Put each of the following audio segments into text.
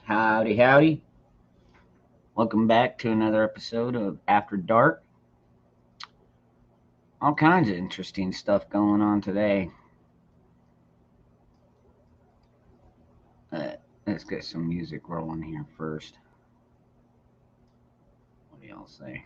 Howdy, howdy. Welcome back to another episode of After Dark. All kinds of interesting stuff going on today. Uh, let's get some music rolling here first. What do y'all say?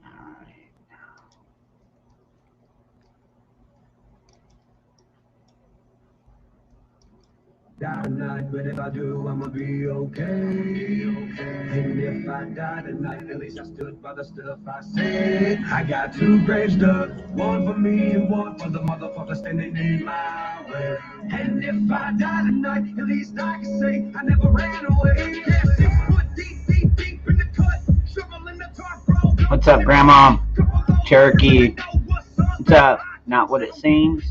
All right. Die tonight, but if I do, I'ma be okay. And if I die tonight, at least I stood by the stuff I said. I got two graves dug, one for me and one for the motherfucker standing in my way. And if I die tonight, at least I can say I never ran away. Yeah, 6 foot deep in the cut, shoveling the tarp road. What's up, Grandma? Cherokee. What's up? Not what it seems.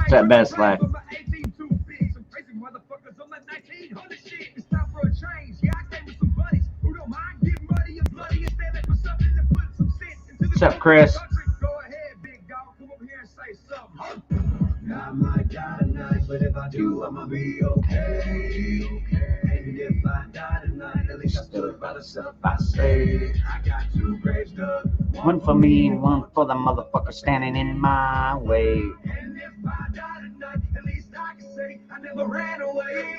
What's that best life? What's up, Chris? I might die tonight, but if I do, I'ma be okay. And if I die tonight, at least I stood by the stuff I say. I got two graves dug, One for me and one for the motherfucker standing in my way. and if I die tonight, at least I can say I never ran away.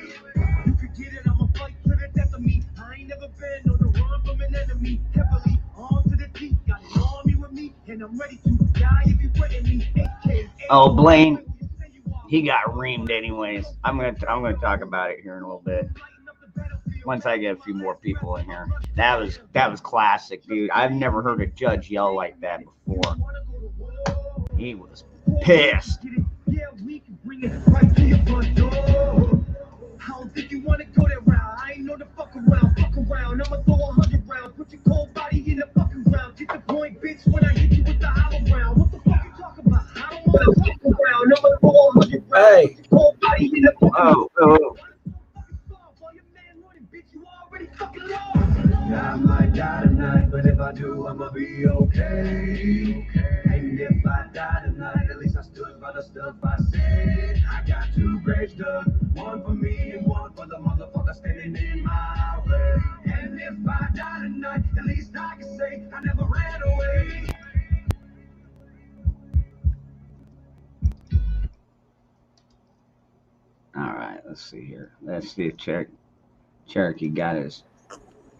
You could get it, I'ma fight to the death of me. I ain't never been on the run from an enemy. Heavily armed to the teeth, got an army with me, and I'm ready to die if you wet me. Oh, Blaine. He got reamed anyways. I'm gonna talk about it here in a little bit. Once I get a few more people in here. That was classic, dude. I've never heard a judge yell like that before. He was pissed. Yeah, we can bring it right to your front door. I don't think you wanna go that route. I ain't know the fuck around. I'ma throw 100 rounds. Put your cold body in the fucking ground. Get the point, bitch, when I hit you with the hollow round. What the fuck you talking about? I don't wanna fuck around. I'ma throw 100 rounds. Hey. Put your cold body in the fucking Oh. I might die tonight, but if I do, I'ma be okay. And if I die tonight, at least I stood by the stuff I said. I got two graves dug, one for me and one for the motherfucker standing in my way. And if I die tonight, at least I can say I never ran away. All right, let's see here. Let's see if Cherokee got his.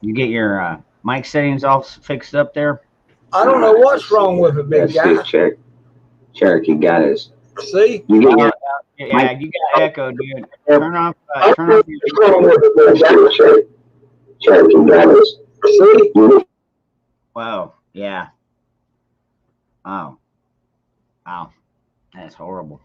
You get your mic settings all fixed up there? I don't know what's wrong with it, big guy. Cherokee got his. See? You get your, yeah, you got echo, dude. Turn off your. Cherokee got his. See? Whoa, yeah. Wow. That's horrible.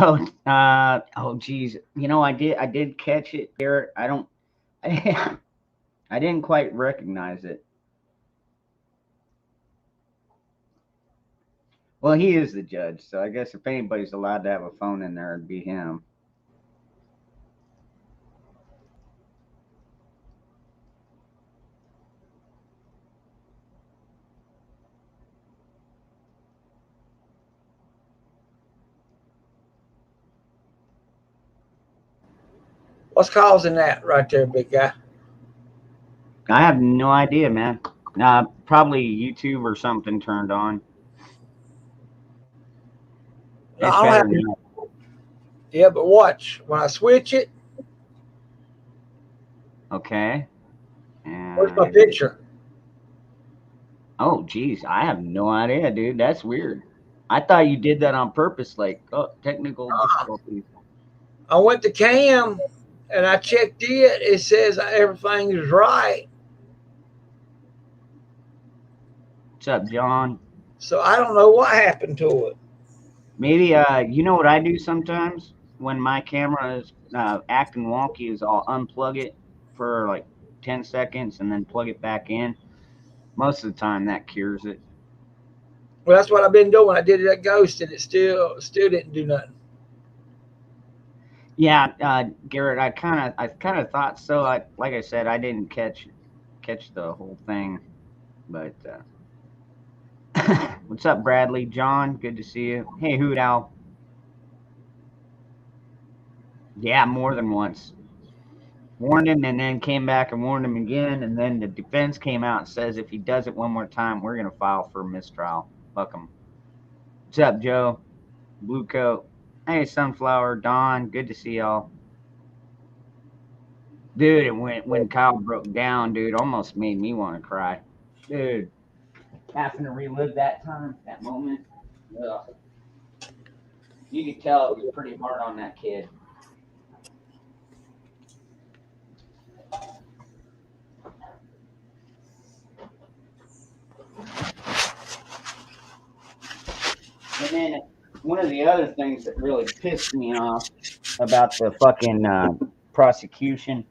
Oh, geez. You know, I did catch it there. I didn't quite recognize it. Well, he is the judge, so I guess if anybody's allowed to have a phone in there, it'd be him. What's causing that right there, big guy? I have no idea, man. Probably YouTube or something turned on. It's I don't better have now. Yeah, but watch. When I switch it, Okay. Where's my And picture? oh, geez, I have no idea, dude. That's weird. I thought you did that on purpose, like, oh, technical difficulties. I went to Cam and I checked it. It says everything is right. What's up, John? So I don't know what happened to it. Maybe you know what I do sometimes when my camera is acting wonky is I'll unplug it for like 10 seconds and then plug it back in. Most of the time that cures it. Well, that's what I've been doing. I did it at Ghost and it still didn't do nothing. Yeah, Garrett, I kind of thought so. Like I said, I didn't catch the whole thing, but what's up, Bradley? John, good to see you. Hey, Hoot Owl. Yeah, more than once. Warned him and then came back and warned him again, and then the defense came out and says if he does it one more time, we're gonna file for mistrial. Fuck him. What's up, Joe? Blue coat. Hey, Sunflower, Don, good to see y'all. Dude, it when Kyle broke down, dude, almost made me want to cry. Dude, having to relive that time, that moment. Ugh. You could tell it was pretty hard on that kid. And then one of the other things that really pissed me off about the fucking prosecution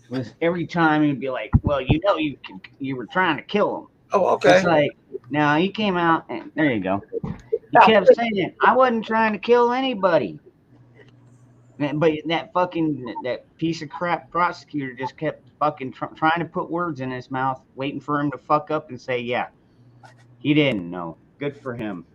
was every time he'd be like, "Well, you were trying to kill him." Oh, okay. It's like, now he came out and there you go. He kept saying, "I wasn't trying to kill anybody." But that piece of crap prosecutor just kept fucking trying to put words in his mouth, waiting for him to fuck up and say, "Yeah, he didn't know." Good for him.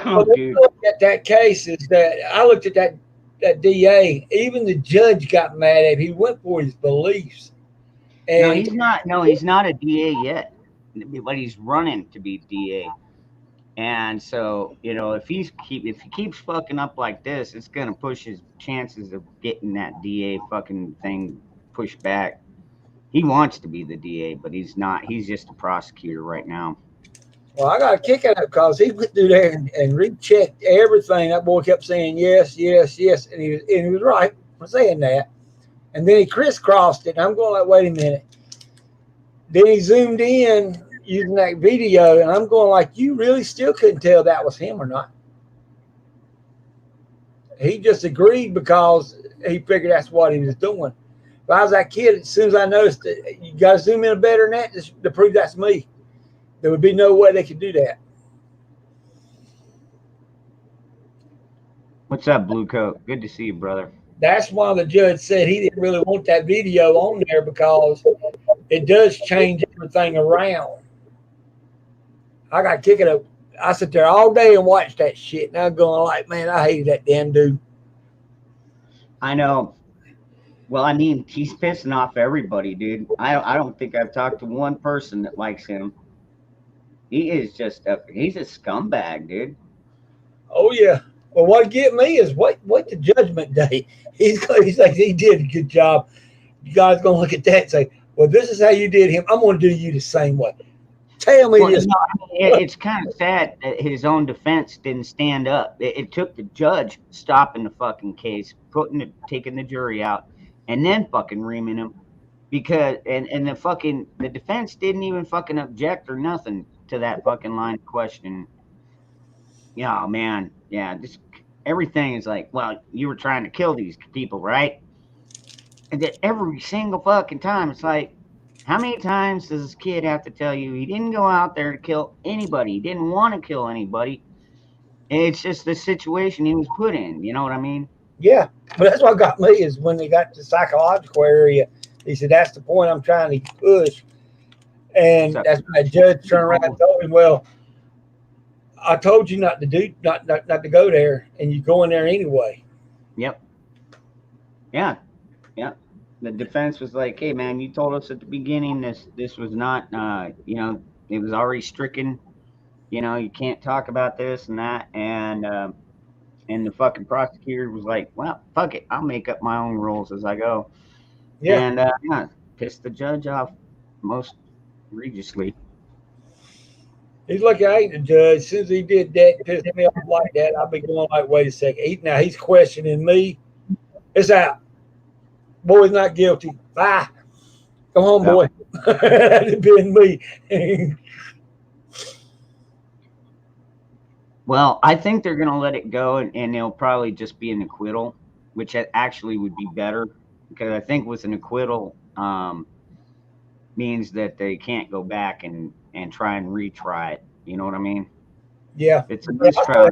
Well, Oh, dude. at that case is that I looked at that DA. Even the judge got mad at him. He went for his beliefs, No, and he's not. No, he's not a DA yet, but he's running to be DA. And so, if he keeps fucking up like this, it's gonna push his chances of getting that DA fucking thing pushed back. He wants to be the DA, but he's not. He's just a prosecutor right now. well, I got a kick out of it because he went through there and rechecked everything. That boy kept saying yes, yes, yes, and he was right for saying that. And then he crisscrossed it. And I'm going like, wait a minute. Then he zoomed in using that video, and I'm going like, you really still couldn't tell that was him or not. He just agreed because he figured that's what he was doing. If I was that kid, as soon as I noticed that you got to zoom in better than that to prove that's me, there would be no way they could do that. What's up, Blue Coat? Good to see you, brother. That's why the judge said he didn't really want that video on there because it does change everything around. I got kicked up. I sit there all day and watched that shit, and I'm going like, man, I hated that damn dude. I know. Well, I mean, he's pissing off everybody, dude. I don't think I've talked to one person that likes him. He is he's a scumbag, dude. Oh yeah. Well, what get me is wait the judgment day. He's like he did a good job. You guys gonna look at that and say, well, this is how you did him. I'm gonna do you the same way. Tell me this. It's kind of sad that his own defense didn't stand up. It took the judge stopping the fucking case, taking the jury out, and then fucking reaming him because and the defense didn't even fucking object or nothing to that fucking line of question. Yeah, man. Yeah, just everything is like, well, you were trying to kill these people, right? And that every single fucking time, it's like, how many times does this kid have to tell you he didn't go out there to kill anybody? He didn't want to kill anybody. It's just the situation he was put in. You know what I mean? Yeah, but that's what got me is when they got to the psychological area. He said, that's the point I'm trying to push. And that's when the judge turned around and told him, well, I told you not to go there, and you go in there anyway. Yep. Yeah. Yeah. The defense was like, hey man, you told us at the beginning this was not it was already stricken. You can't talk about this and that. And And the fucking prosecutor was like, well, fuck it. I'll make up my own rules as I go. Yeah. And yeah, pissed the judge off most egregiously. He's lucky I ain't the judge. As soon as he did that, pissed me off like that, I'll be going like, wait a second. Now he's questioning me. It's out. Boy's not guilty. Bye. Come home, boy. That'd been me. Well, I think they're going to let it go, and it'll probably just be an acquittal, which actually would be better, because I think with an acquittal means that they can't go back and try and retry it. You know what I mean? Yeah. It's a mistrial.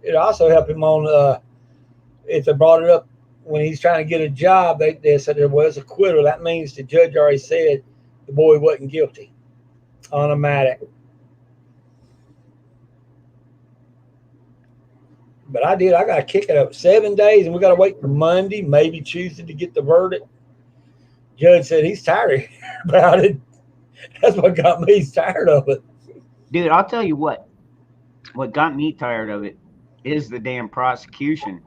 It also helped him on, if they brought it up when he's trying to get a job, they said there was acquittal. That means the judge already said the boy wasn't guilty. Automatic. But I got to kick it up 7 days, and we got to wait for Monday, maybe Tuesday to get the verdict. Judge said he's tired about it. That's what got me. He's tired of it. Dude, I'll tell you what got me tired of it is the damn prosecution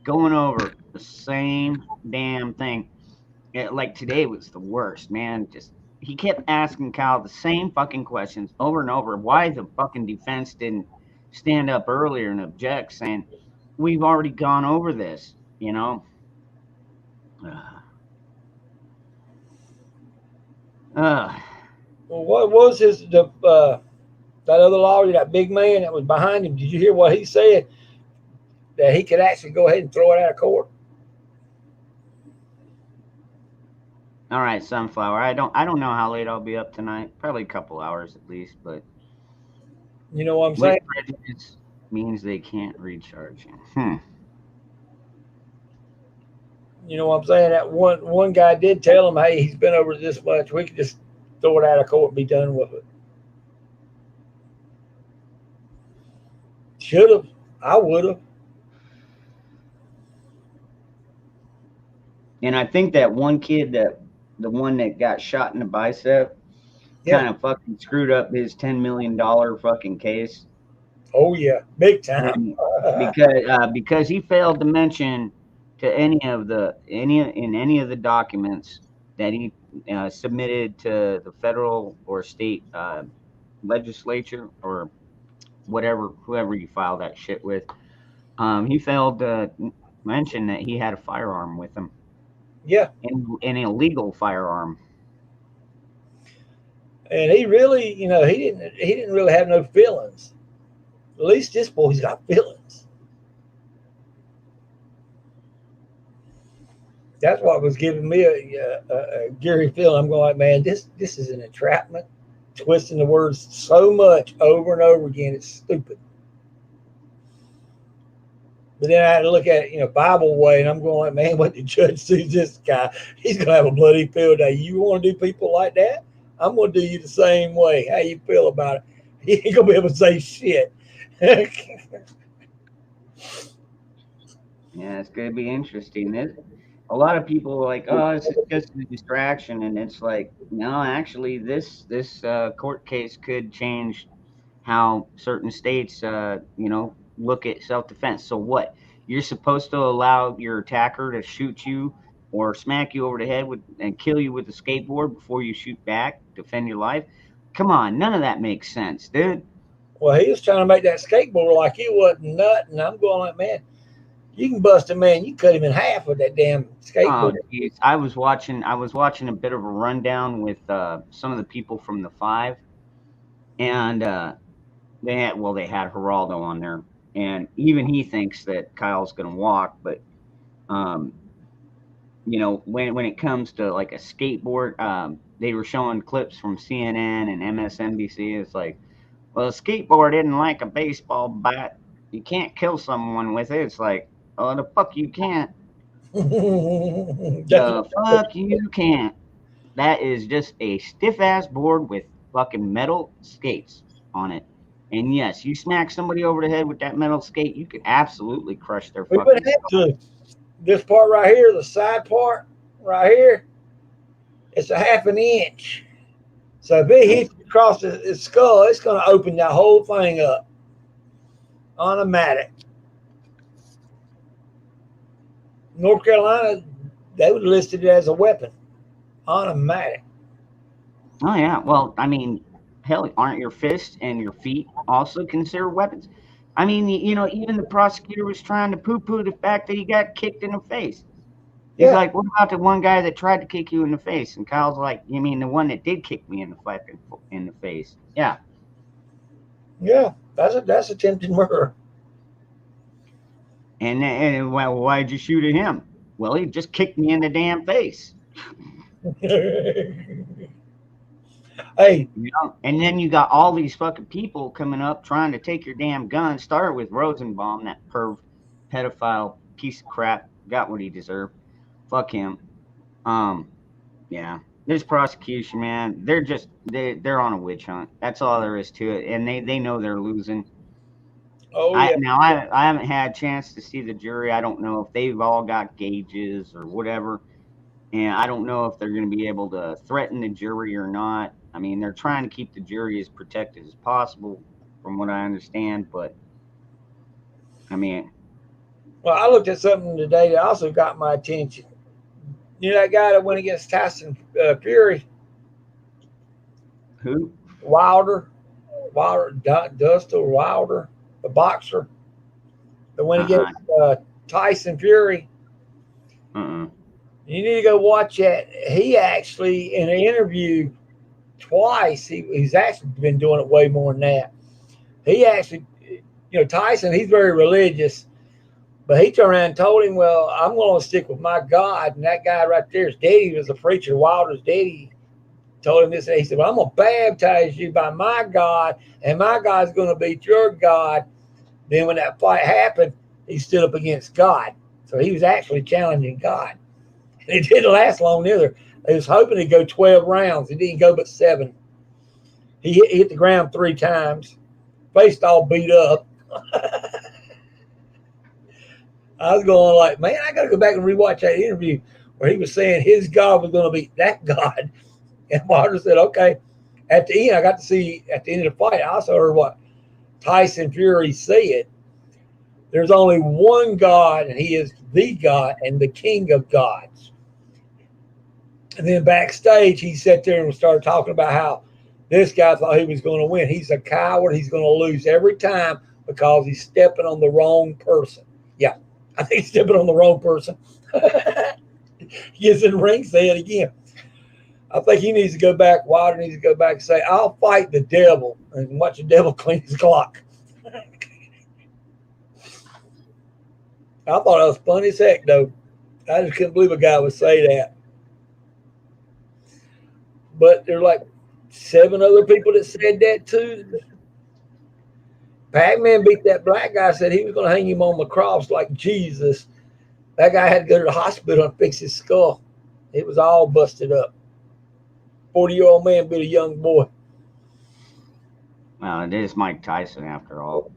going over the same damn thing. Like today was the worst, man. Just he kept asking Kyle the same fucking questions over and over. Why the fucking defense didn't stand up earlier and object, saying we've already gone over this, you know. Well, what was that other lawyer, that big man that was behind him? Did you hear what he said? That he could actually go ahead and throw it out of court. All right, Sunflower. I don't know how late I'll be up tonight. Probably a couple hours at least, but you know what I'm saying? Prejudice means they can't recharge you. You know what I'm saying? That one guy did tell him, hey, he's been over this much. We could just throw it out of court and be done with it. Should have. I would have. And I think that one kid, the one that got shot in the bicep, kind of fucking screwed up his $10 million fucking case. Oh yeah, big time. because he failed to mention to any of the documents that he submitted to the federal or state legislature or whoever you file that shit with. He failed to mention that he had a firearm with him. Yeah, an illegal firearm. And he really, he didn't really have no feelings. At least this boy's got feelings. That's what was giving me a Gary feeling. I'm going like, man, this is an entrapment, twisting the words so much over and over again. It's stupid. But then I had to look at it, Bible way, and I'm going like, man, what the judge sees this guy? He's going to have a bloody field day. You want to do people like that? I'm going to do you the same way. How you feel about it? He ain't going to be able to say shit. Yeah, it's going to be interesting. A lot of people are like, oh, it's just a distraction. And it's like, no, actually, this court case could change how certain states, look at self-defense. So what? You're supposed to allow your attacker to shoot you or smack you over the head and kill you with a skateboard before you shoot back, defend your life? Come on, none of that makes sense, dude. Well, he was trying to make that skateboard like it wasn't nothing. I'm going like, man, you can bust a man. You cut him in half with that damn skateboard. Oh, I was watching a bit of a rundown with some of the people from the Five, and they had Geraldo on there. And even he thinks that Kyle's going to walk, but when it comes to like a skateboard, they were showing clips from CNN and MSNBC. It's like, well, a skateboard isn't like a baseball bat. You can't kill someone with it. It's like, oh, the fuck you can't. The fuck you can't. That is just a stiff ass board with fucking metal skates on it. And yes, you smack somebody over the head with that metal skate, you could absolutely crush their fucking skull. This part right here, the side part right here, it's a half an inch. So if it hits across his skull, it's going to open that whole thing up. Automatic. North Carolina, they would list it as a weapon, automatic. Oh yeah. Well, I mean, hell, aren't your fists and your feet also considered weapons? I mean, even the prosecutor was trying to poo-poo the fact that he got kicked in the face. He's Yeah, like, "What about the one guy that tried to kick you in the face?" And Kyle's like, "You mean the one that did kick me in the fucking in the face?" Yeah. yeah, that's attempted murder. And well, why'd you shoot at him? Well, he just kicked me in the damn face. Hey, And then you got all these fucking people coming up trying to take your damn gun. Started with Rosenbaum, that pedophile piece of crap. Got what he deserved. Fuck him. Um, yeah. This prosecution, man, they're on a witch hunt. That's all there is to it. And they know they're losing. oh I yeah, now I haven't had a chance to see the jury. I don't know if they've all got gauges or whatever. And I don't know if they're going to be able to threaten the jury or not. I mean, they're trying to keep the jury as protected as possible, from what I understand. But I mean, well, I looked at something today that also got my attention. You know that guy that went against Tyson Fury, who? Dustin Wilder, the boxer that went Uh-uh. against Tyson Fury. Uh-uh. You need to go watch that. He actually, in an interview twice, he's actually been doing it way more than that. He actually, Tyson, he's very religious, but he turned around and told him, well, I'm going to stick with my God. And that guy right there, his daddy was a preacher. Wilder's daddy told him this. And he said, well, I'm going to baptize you by my God, and my God's going to beat your God. Then when that fight happened, he stood up against God. So he was actually challenging God. And it didn't last long either. They was hoping to go 12 rounds. It didn't go but 7. He hit the ground 3 times, faced all beat up. I was going like, man, I got to go back and rewatch that interview where he was saying his God was going to beat that God. And Wilder said, okay. At the end, I got to see at the end of the fight, I also heard what Tyson Fury said. There's only one God, and he is the God and the King of gods. And then backstage, he sat there and started talking about how this guy thought he was going to win. He's a coward. He's going to lose every time because he's stepping on the wrong person. Yeah, I think he's stepping on the wrong person. He gets in the ring, say it again. I think he needs to go back. Wilder needs to go back and say, I'll fight the devil and watch the devil clean his clock. I thought that was funny as heck, though. I just couldn't believe a guy would say that. But there's like 7 other people that said that too. Pac-Man beat that black guy, said he was going to hang him on the cross like Jesus. That guy had to go to the hospital and fix his skull. It was all busted up. 40-year-old man beat a young boy. Well, it is Mike Tyson after all.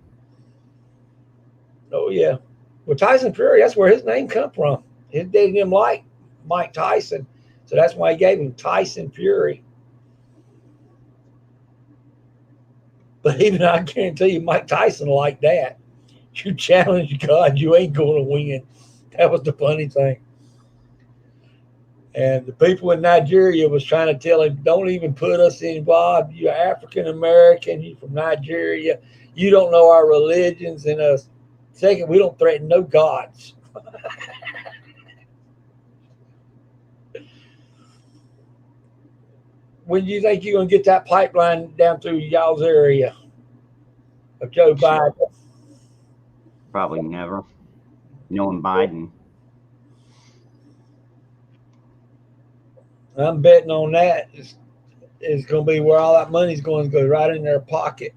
Oh, yeah. Well, Tyson Fury, that's where his name come from. His daddy didn't like Mike Tyson, so that's why he gave him Tyson Fury. But even I guarantee you, Mike Tyson like that. You challenge God, you ain't going to win. That was the funny thing. And the people in Nigeria was trying to tell him, don't even put us involved. You're African American. You're from Nigeria. You don't know our religions. And second, we don't threaten no gods. When do you think you're going to get that pipeline down through y'all's area of Joe Biden? Probably never. Knowing Biden. I'm betting on that is going to be where all that money's going to go, right in their pocket.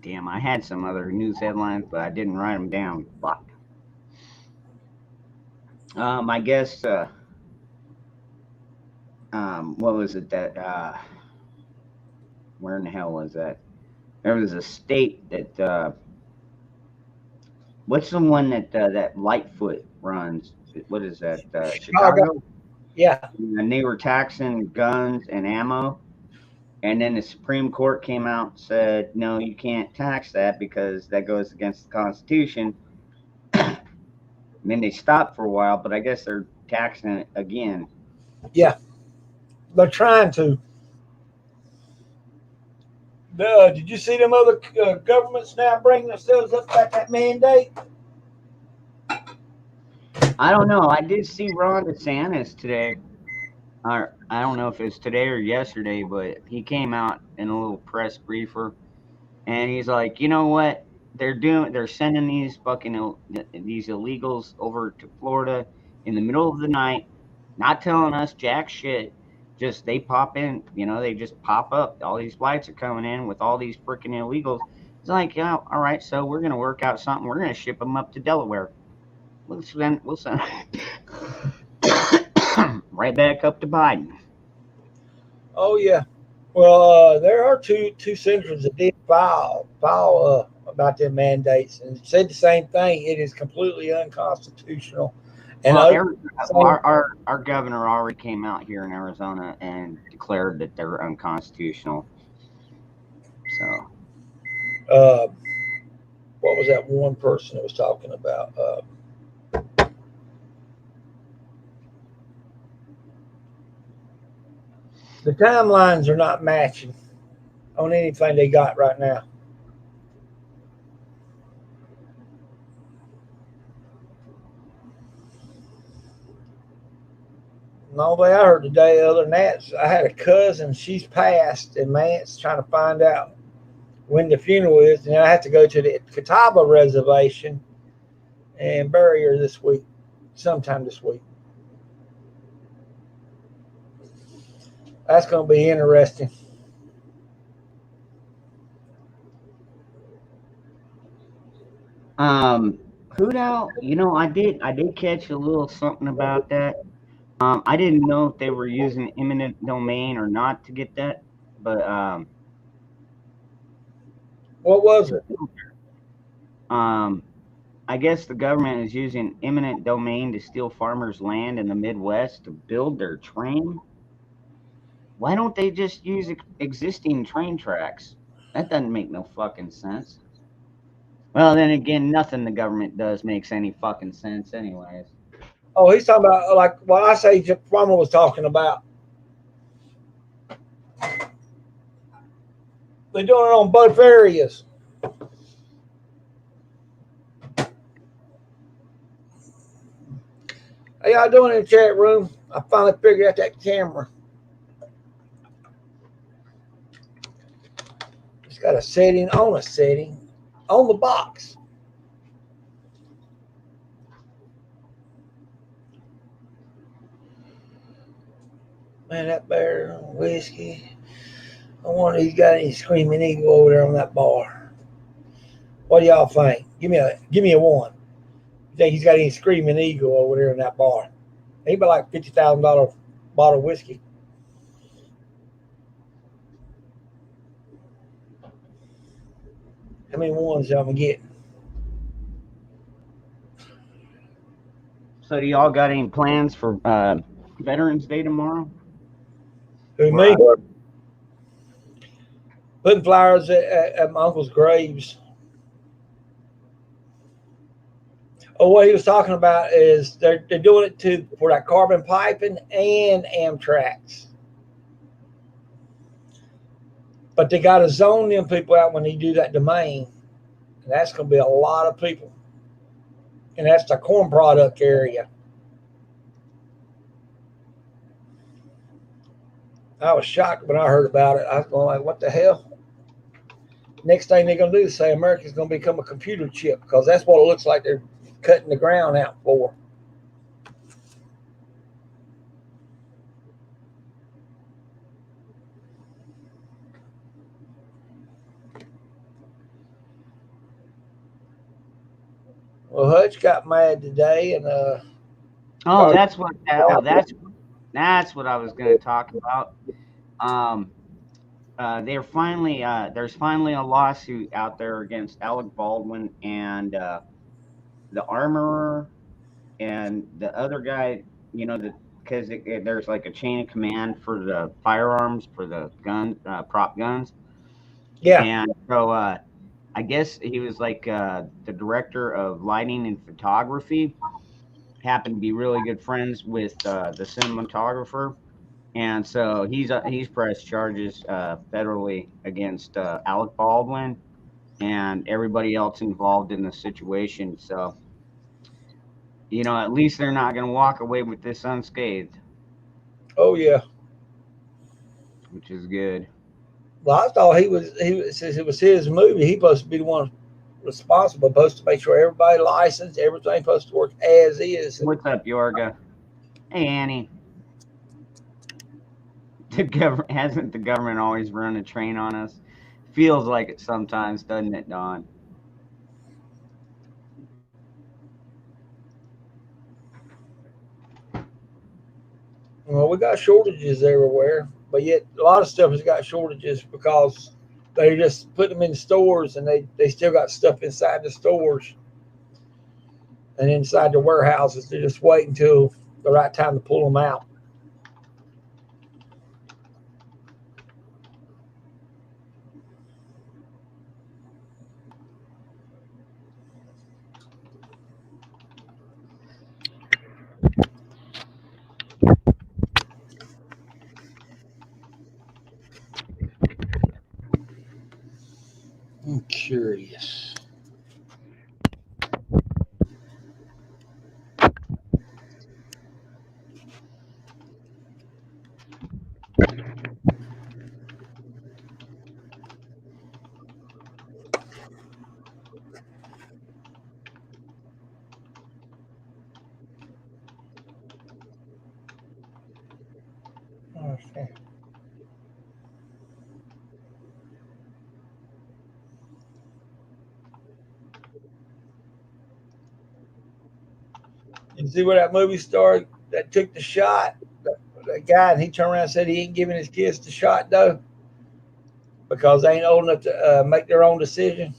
Damn, I had some other news headlines, but I didn't write them down. Fuck. I guess, what was it that, where in the hell was that? There was a state that, what's the one that Lightfoot runs? What is that? Chicago? Yeah. And they were taxing guns and ammo. And then the Supreme Court came out and said, no, you can't tax that because that goes against the Constitution. And then they stopped for a while, but I guess they're taxing it again. Yeah, they're trying to. Did you see them other governments now bringing themselves up back that mandate? I don't know. I did see Ron DeSantis today. Or I don't know if it's today or yesterday, but he came out in a little press briefer, and he's like, you know what? They're sending these fucking these illegals over to Florida in the middle of the night, not telling us jack shit. Just they pop in, they just pop up. All these flights are coming in with all these freaking illegals. It's like, yeah, all right, so we're gonna work out something. We're gonna ship them up to Delaware. We'll send right back up to Biden. Oh yeah. Well, there are two senators that did file about their mandates and said the same thing. It is completely unconstitutional. And Well, our governor already came out here in Arizona and declared that they're unconstitutional. So uh, what was that one person that was talking about? The timelines are not matching on anything they got right now. And all that I heard today, other than that, I had a cousin, she's passed, and man's trying to find out when the funeral is. And I have to go to the Catawba Reservation and bury her this week, sometime this week. That's going to be interesting. who now? I did catch a little something about that. I didn't know if they were using eminent domain or not to get that, but What was it? um, I guess the government is using eminent domain to steal farmers' land in the Midwest to build their train. Why don't they just use existing train tracks? That doesn't make no fucking sense. Well, then again, nothing the government does makes any fucking sense, anyways. Oh, he's talking about like what I say Farmer was talking about. They're doing it on both areas. How y'all doing in the chat room? I finally figured out that camera. It's got a setting on the box. Man, that bear whiskey. I wonder if he's got any Screaming Eagle over there on that bar. What do y'all think? Give me a one. You think he's got any Screaming Eagle over there in that bar? He about like $50,000 bottle of whiskey. How many ones y'all gonna get? So, do y'all got any plans for Veterans Day tomorrow? Who, me? Putting flowers at my uncle's graves. Oh, what he was talking about is they're doing it for that carbon piping and Amtrak's. But they got to zone them people out when they do that domain. And that's going to be a lot of people. And that's the corn product area. I was shocked when I heard about it. I was going like, what the hell? Next thing they're going to do is say America's going to become a computer chip because that's what it looks like they're cutting the ground out for. Well, Hutch got mad today, and that's what I was going to talk about. There's finally a lawsuit out there against Alec Baldwin and the armorer and the other guy, the because there's like a chain of command for the firearms, for the prop guns. Yeah. And so I guess he was like the director of lighting and photography. Happened to be really good friends with the cinematographer, and so he's pressed charges federally against Alec Baldwin and everybody else involved in the situation. So, at least they're not going to walk away with this unscathed, Oh yeah. which is good. Well, I thought since it was his movie, he supposed to be the one responsible, supposed to make sure everybody licensed, everything supposed to work as is. What's up, Yorga? Hey, Annie. Hasn't the government always run a train on us? Feels like it sometimes, doesn't it, Don? Well, we got shortages everywhere, but yet a lot of stuff has got shortages because they just put them in stores and they still got stuff inside the stores and inside the warehouses. They just wait until the right time to pull them out. I'm curious. Okay. You see where that movie star that took the shot? That guy, and he turned around and said he ain't giving his kids the shot though because they ain't old enough to make their own decision.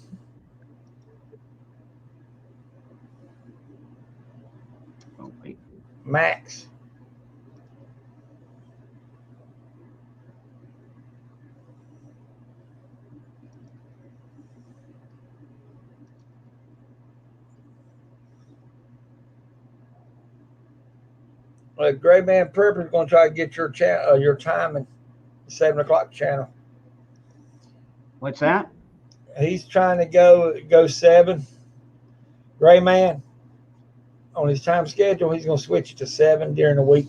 Oh, wait. Max. Well, Gray Man Prepper is going to try to get your time in the 7 o'clock channel. What's that? He's trying to go 7. Gray Man, on his time schedule, he's going to switch it to 7 during the week.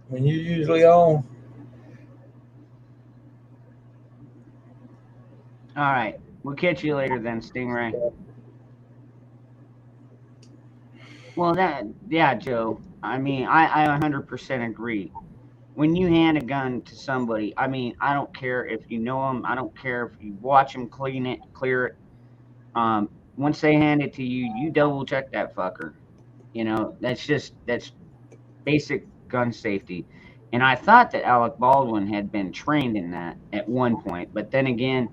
When you're usually on. All right. We'll catch you later then, Stingray. Well, yeah, Joe. I mean, I 100% agree. When you hand a gun to somebody, I mean, I don't care if you know them. I don't care if you watch them clear it. Once they hand it to you, you double check that fucker. That's basic gun safety. And I thought that Alec Baldwin had been trained in that at one point, but then again,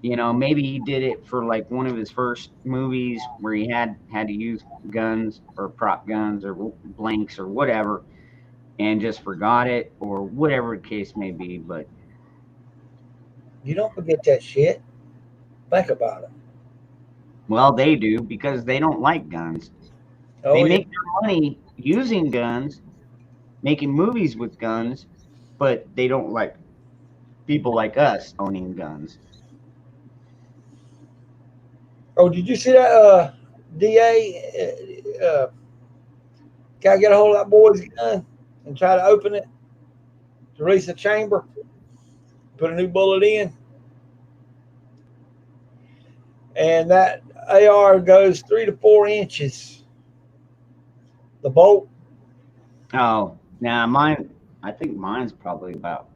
maybe he did it for like one of his first movies where he had to use guns or prop guns or blanks or whatever, and just forgot it or whatever the case may be. But You don't forget that shit. Think about it. well, they do because they don't like guns. Oh, They yeah. make their money using guns, making movies with guns, but they don't like people like us owning guns. Oh, did you see that DA guy get a hold of that boy's gun and try to open it to release the chamber, put a new bullet in, and that AR goes 3 to 4 inches. The bolt. Oh, now mine. I think mine's probably about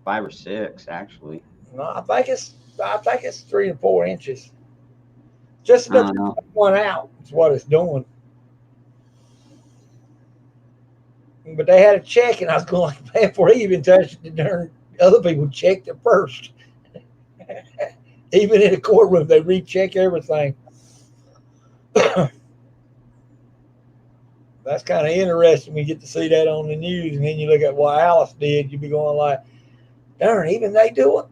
5 or 6 actually. No, I think it's 3 to 4 inches. Just I enough don't to know. put one out is what it's doing. But they had a check, and I was going like, man, before he even touched it, darn other people checked it first. Even in a courtroom, they recheck everything. That's kind of interesting. We get to see that on the news, and then you look at what Alice did. You'd be going like, "Darn, even they do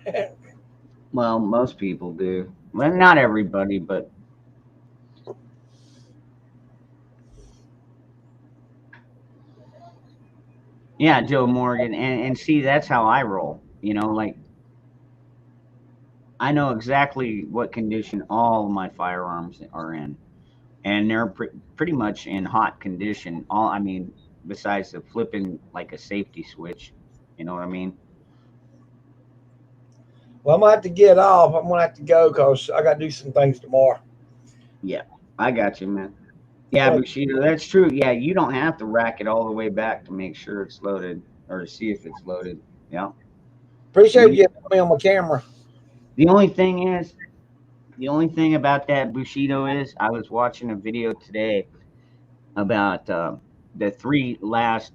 it." Well, most people do. Well, not everybody, but yeah, Joe Morgan. And see, that's how I roll. You know, like I know exactly what condition all of my firearms are in, and they're pretty much in hot condition. All I mean, besides the flipping like a safety switch, you know what I mean? Well, I'm gonna have to get off. I'm gonna have to go because I got to do some things tomorrow. Yeah, I got you, man. Yeah, Well, Bushido, that's true. Yeah, you don't have to rack it all the way back to make sure it's loaded or to see if it's loaded. Yeah. appreciate You, you having me on my camera. the only thing is, the only thing about that Bushido is, I was watching a video today about the three last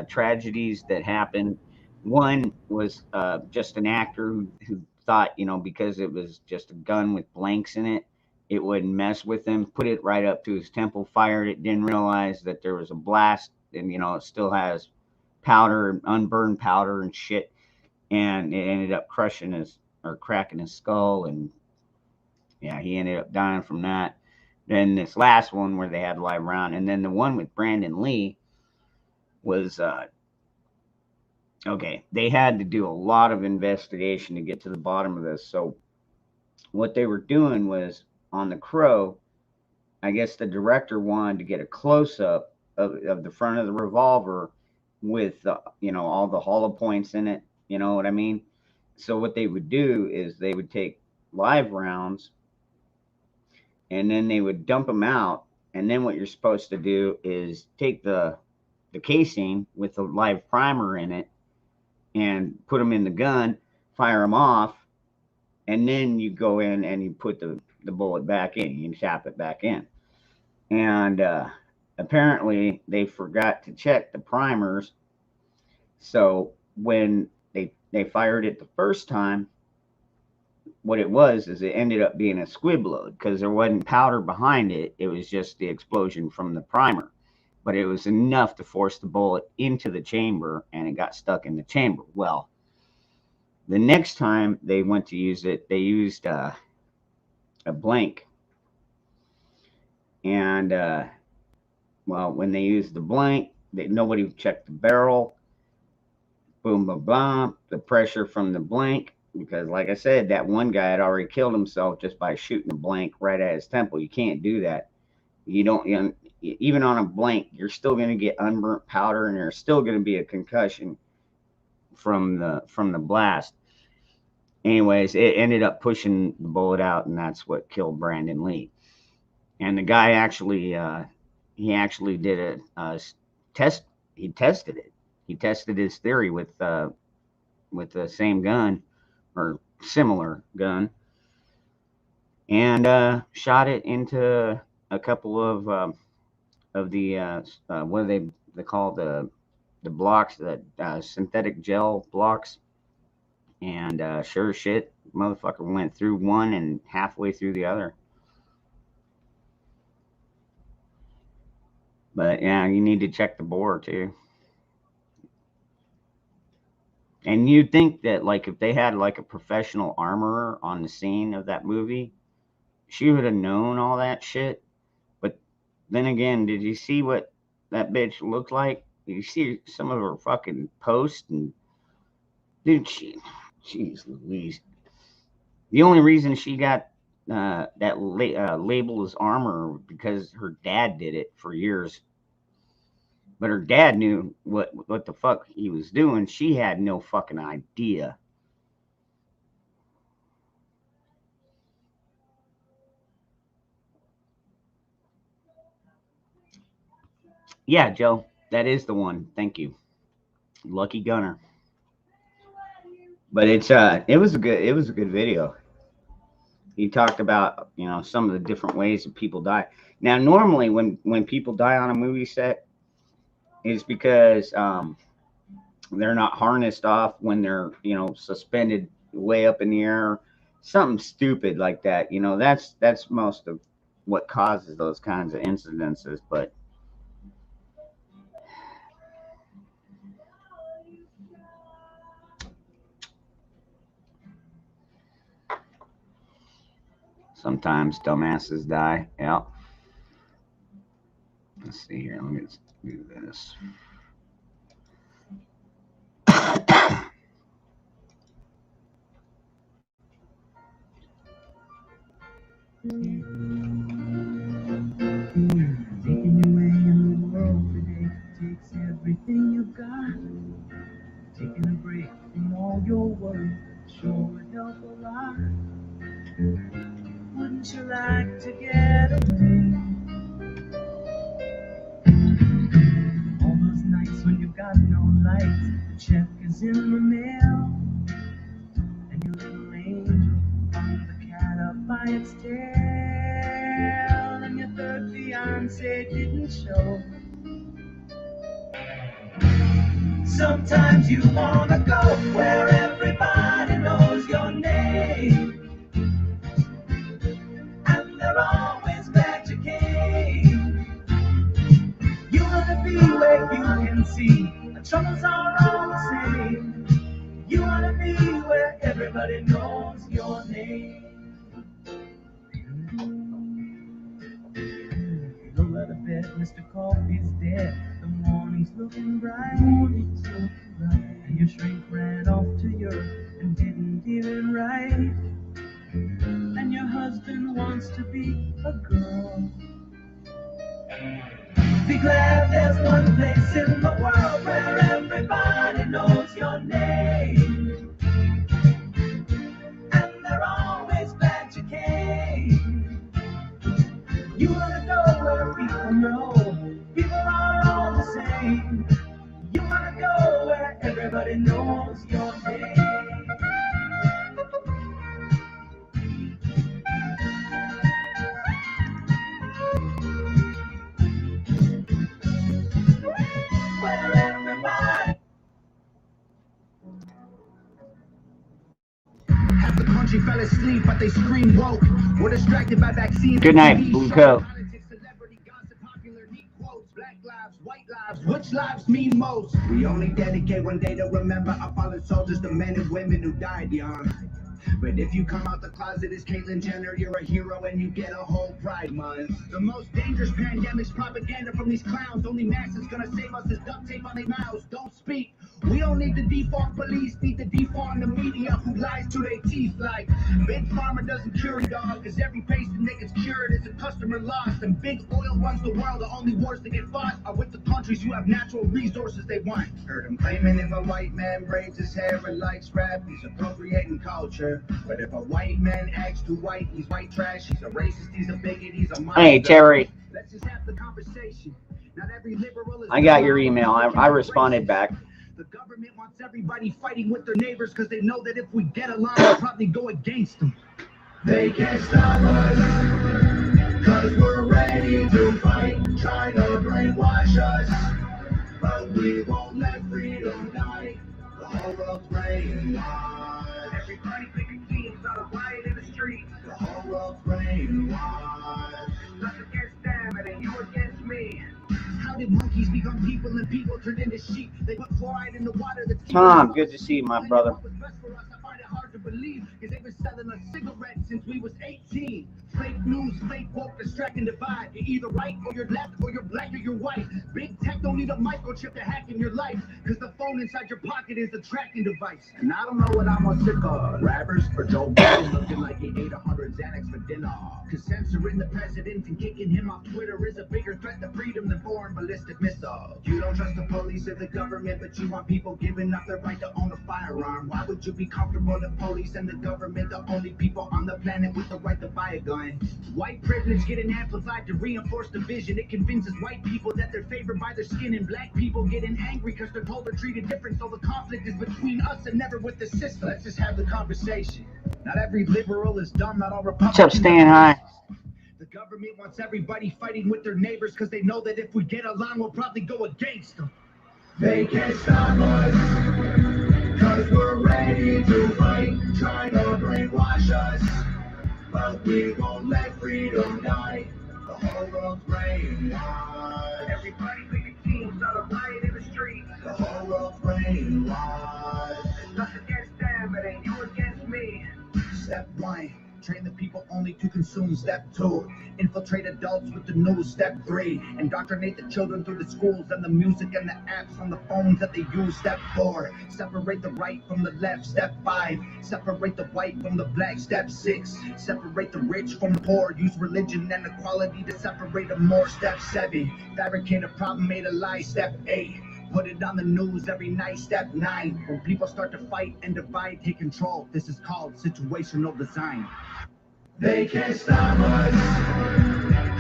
tragedies that happened. One was just an actor who thought, you know, because it was just a gun with blanks in it, it wouldn't mess with him, put it right up to his temple, fired it, didn't realize that there was a blast, and, you know, it still has powder, unburned powder and shit. And it ended up crushing his or cracking his skull. And yeah, he ended up dying from that. Then this last one where they had live round, and then the one with Brandon Lee was okay. They had to do a lot of investigation to get to the bottom of this. So what they were doing was on the Crow. I guess the director wanted to get a close up of the front of the revolver with you know, all the hollow points in it. You know what I mean? So what they would do is they would take live rounds and then they would dump them out. And then what you're supposed to do is take the casing with the live primer in it and put them in the gun, fire them off, and then you go in and you put the bullet back in. You tap it back in. And apparently they forgot to check the primers. So when they fired it the first time, what it was is it ended up being a squib load because there wasn't powder behind it. It was just the explosion from the primer. But it was enough to force the bullet into the chamber and it got stuck in the chamber. Well, the next time they went to use it, they used a blank. And well, when they used the blank, nobody checked the barrel. Boom, boom, boom. The pressure from the blank, because like I said, that one guy had already killed himself just by shooting a blank right at his temple. You can't do that. You don't, you know, even on a blank, you're still going to get unburnt powder, and there's still going to be a concussion from the blast. Anyways, it ended up pushing the bullet out, and that's what killed Brandon Lee. And the guy actually, he actually did a test. He tested it. He tested his theory with the same gun or similar gun, and shot it into a couple of the what do they call the blocks, that synthetic gel blocks. And sure as shit, motherfucker went through one and halfway through the other. But yeah, you need to check the bore too. And you'd think that, like, if they had like a professional armorer on the scene of that movie, she would have known all that shit. But then again, did you see what that bitch looked like? Did you see some of her fucking posts? And dude, jeez Louise. The only reason she got that label as armor because her dad did it for years. But her dad knew what the fuck he was doing. She had no fucking idea. Yeah, Joe, that is the one. Thank you, Lucky Gunner. But it was a good video. He talked about, you know, some of the different ways that people die. Now, normally when people die on a movie set, it's because they're not harnessed off when they're, you know, suspended way up in the air, something stupid like that. You know, that's most of what causes those kinds of incidences, but sometimes dumbasses die. Yeah. Let's see here. Let me just do this. Taking your way in the world today takes everything you got. Taking a break from all your work sure would help a lot. Wouldn't you like to get away? All those nights when you've got no lights, the check is in the mail, and your little angel hung the cat up by its tail, and your third fiance didn't show. Sometimes you wanna go where everybody knows your name, and they're always glad you came. You wanna be where you can see the troubles are all the same. You wanna be where everybody knows your name. Roll out of bed, Mr. Coffee's dead. The morning's looking bright, and your shrink ran off to Europe and didn't even write. And your husband wants to be a girl. Be glad there's one place in the world where everybody knows your name, and they're always glad you came. You wanna go where people know people are all the same. You wanna go where everybody knows your name. Where everybody. Half the country fell asleep, but they scream woke. We're distracted by vaccines. Good night, Blue Coat. Celebrity gossip, popular neat quotes. Black lives, white lives, which lives mean most? We only dedicate one day to remember our fallen soldiers, the men and women who died young. But if you come out the closet as Caitlyn Jenner, you're a hero and you get a whole Pride Month. The most dangerous pandemic's propaganda from these clowns. Only mask that's gonna save us is duct tape on their mouths. Don't speak. We don't need the defund police, need the defund the media who lies to their teeth like Big Pharma doesn't cure it, dog, cause every patient that gets cured is a customer lost. And big oil runs the world, the only wars that get fought are with the countries who have natural resources they want. Heard him claiming if a white man braids his hair and likes rap, he's appropriating culture. But if a white man acts too white, he's white trash, he's a racist, he's a bigot, he's a monster. Hey, Terry. Let's just have the conversation. Not every liberal is. I got your email. I responded back. The government wants everybody fighting with their neighbors because they know that if we get along, we'll probably go against them. They can't stop us because we're ready to fight, trying to brainwash us. But we won't let freedom die. The whole world's brainwashed. Everybody pick a key and start a riot in the street. The whole world's brainwashed. Us against them and then you against me. How did monkeys become people and people turned into sheep? They put fluoride in the water that's Tom, good to see you, my brother. What was best for us, I find it hard to believe, because they've been selling us cigarettes since we was 18. Fake news, fake woke, distract and divide. You're either right or you're left, or you're black or you're white. Big tech don't need a microchip to hack in your life, because the phone inside your pocket is a tracking device. And I don't know what I'm more sick of, rappers or Joe Biden looking like he ate 100 Xanax for dinner. Because censoring the president and kicking him off Twitter is a bigger threat to freedom than foreign ballistic missiles. You don't trust the police or the government, but you want people giving up their right to own a firearm. Why would you be comfortable if police and the government the only people on the planet with the right to buy a gun? White privilege getting amplified to reinforce division. It convinces white people that they're favored by their skin, and black people getting angry because they're told they're treated different. So the conflict is between us and never with the system. Let's just have the conversation. Not every liberal is dumb, not all Republicans. What's up, Stan High? The government wants everybody fighting with their neighbors because they know that if we get along, we'll probably go against them. They can't stop us because we're ready to fight, trying to brainwash us. But we won't let freedom die. The whole world's brainwashed. Everybody picking teams on a riot in the streets. The whole world's brainwashed. It's us against them, it ain't you against me. Step 1, train the people only to consume. Step 2, infiltrate adults with the news. Step 3, indoctrinate the children through the schools and the music and the apps on the phones that they use. Step 4, separate the right from the left. Step 5, separate the white from the black. Step 6, separate the rich from the poor. Use religion and equality to separate them more. Step 7, fabricate a problem made a lie. Step 8, put it on the news every night. Step 9, when people start to fight and divide, take control. This is called situational design. They can't stop us,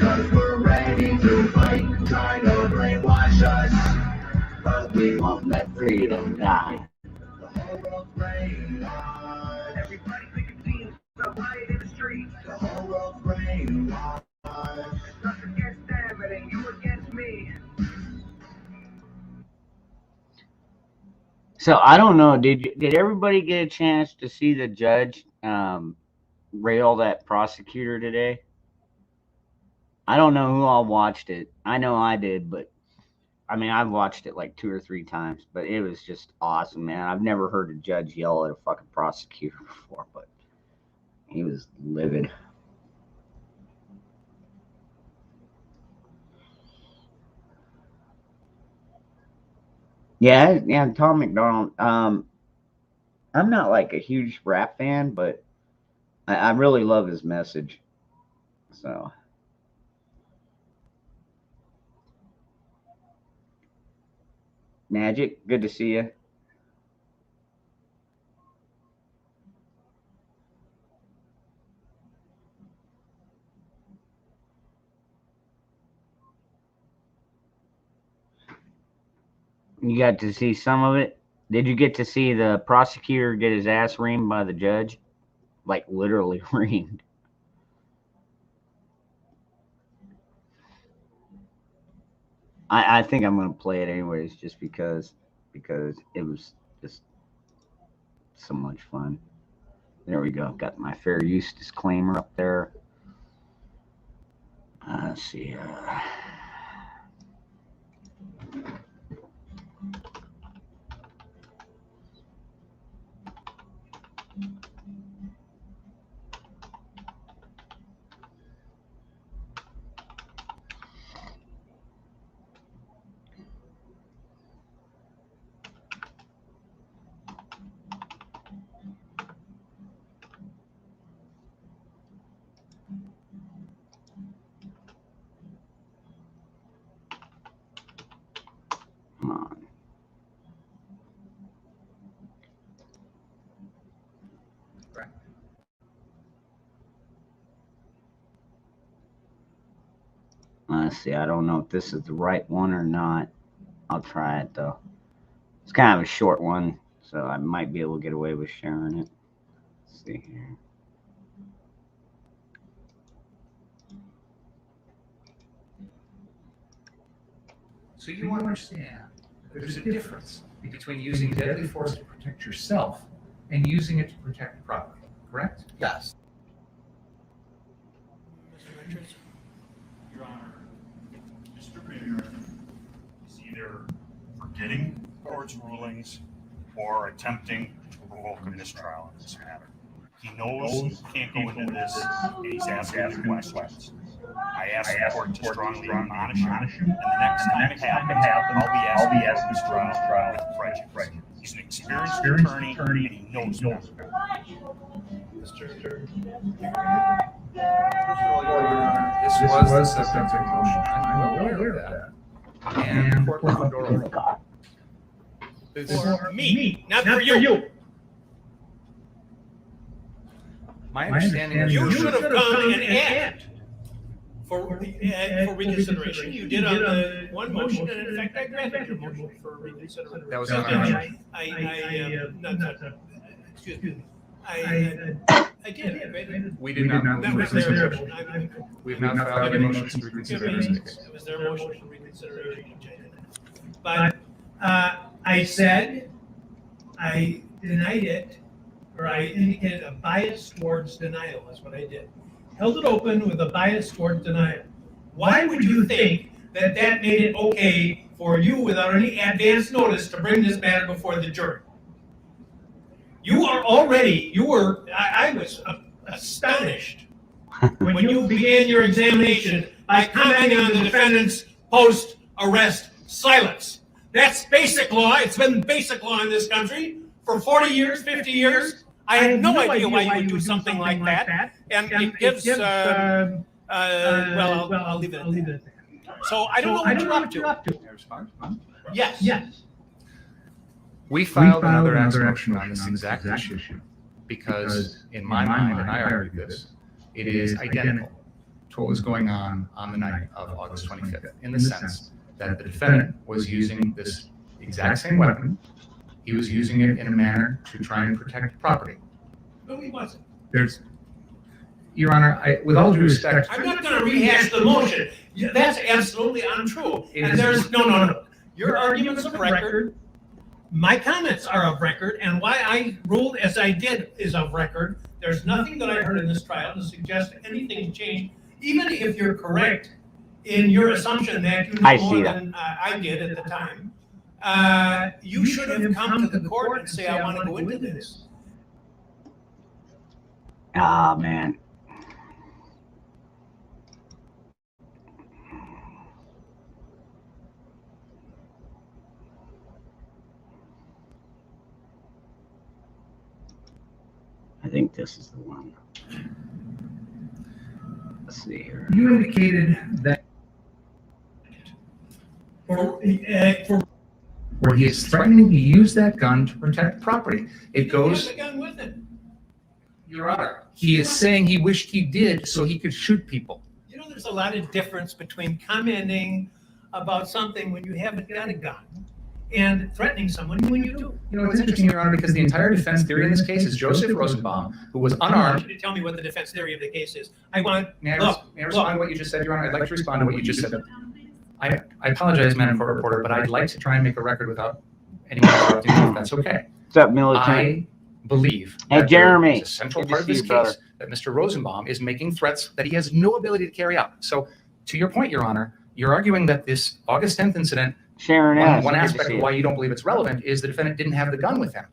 cause we're ready to fight. Try to brainwash us, but we won't let freedom die. The whole world's brainwashed. Everybody picking teams, so riot in the streets. The whole world's brainwashed. It's us against them, it ain't you against me. So I don't know. Did everybody get a chance to see the judge rail that prosecutor today? I don't know who all watched it. I know I did, but I mean, I've watched it like 2 or 3 times, but it was just awesome, man. I've never heard a judge yell at a fucking prosecutor before, but he was livid. Yeah, Tom McDonald. I'm not like a huge rap fan, but I really love his message. So, Magic, good to see you. You got to see some of it? Did you get to see the prosecutor get his ass reamed by the judge? Like literally reamed. I think I'm going to play it anyways just because it was just so much fun. There we go. Got my fair use disclaimer up there. Let's see. Come on. Let's see. I don't know if this is the right one or not. I'll try it though. It's kind of a short one, so I might be able to get away with sharing it. Let's see here. So you understand there's a difference between using deadly force to protect yourself and using it to protect property, correct? Yes. Mr. Richards? Your Honor, Mr. Mayor is either forgetting court's rulings or attempting to provoke a mistrial in this matter. He knows he can't go into this, and he's asking questions. I asked the court to strongly admonish him, and the next time it happens, I'll be asking this trial with prejudice. He's an experienced attorney, and he knows more. Mr. This was a subject motion. I'm aware of that. And court left the door open. For me, not for you. My understanding is You should have come and asked for reconsideration. You did on the one motion, and in fact, I granted your motion for reconsideration. that was not my motion. Excuse me. I did. We did not move That for was their reconsideration. motion. We have not filed any motions to reconsider in this case. It was their motion for reconsideration. But I said I denied it, or I indicated a bias towards denial. That's what I did. Held it open with a bias towards denial. Why would you think that that made it okay for you without any advance notice to bring this matter before the jury? I was astonished when you began your examination by commenting on the defendant's post-arrest silence. That's basic law. It's been basic law in this country for 40 years, 50 years. I had no idea why you would do something like that. And it gives, well, I'll leave it at that. So I don't know what you're up to. Yes. We filed another action on this exact issue because, in my mind, and I argued this, it is identical to what was going on the night of August 25th, in the sense that the defendant was using this exact same weapon. He was using it in a manner to try and protect property. No, he wasn't. Your Honor, with all due respect, I'm not going to rehash the motion. That's absolutely untrue. And there's no. Your argument's of record. My comments are of record, and why I ruled as I did is of record. There's nothing that I heard in this trial to suggest anything changed, even if you're correct in your assumption that you know more than I did at the time. You should have come to the court and say, I want to go into this. Oh, man. I think this is the one. Let's see here. you indicated that For where he is threatening to use that gun to protect property. It goes, the gun with it. Your Honor, he is saying he wished he did so he could shoot people. You know, there's a lot of difference between commenting about something when you haven't got a gun and threatening someone when you do. You know, it's interesting, Your Honor, because the entire defense theory in this case is Joseph Rosenbaum, who was unarmed. Tell me what the defense theory of the case is. May I respond to what you just said, Your Honor? I'd like to respond to what you just said. I apologize, Madam Court Reporter, but I'd like to try and make a record without anyone interrupting me, if that's okay. What's up, militant? I believe Hey, that Jeremy. there is a central Good to part of see this you, brother. case that Mr. Rosenbaum is making threats that he has no ability to carry out. So, to your point, Your Honor, you're arguing that this August 10th incident, Sharon S. one Good to aspect see of you. why you don't believe it's relevant is the defendant didn't have the gun with him.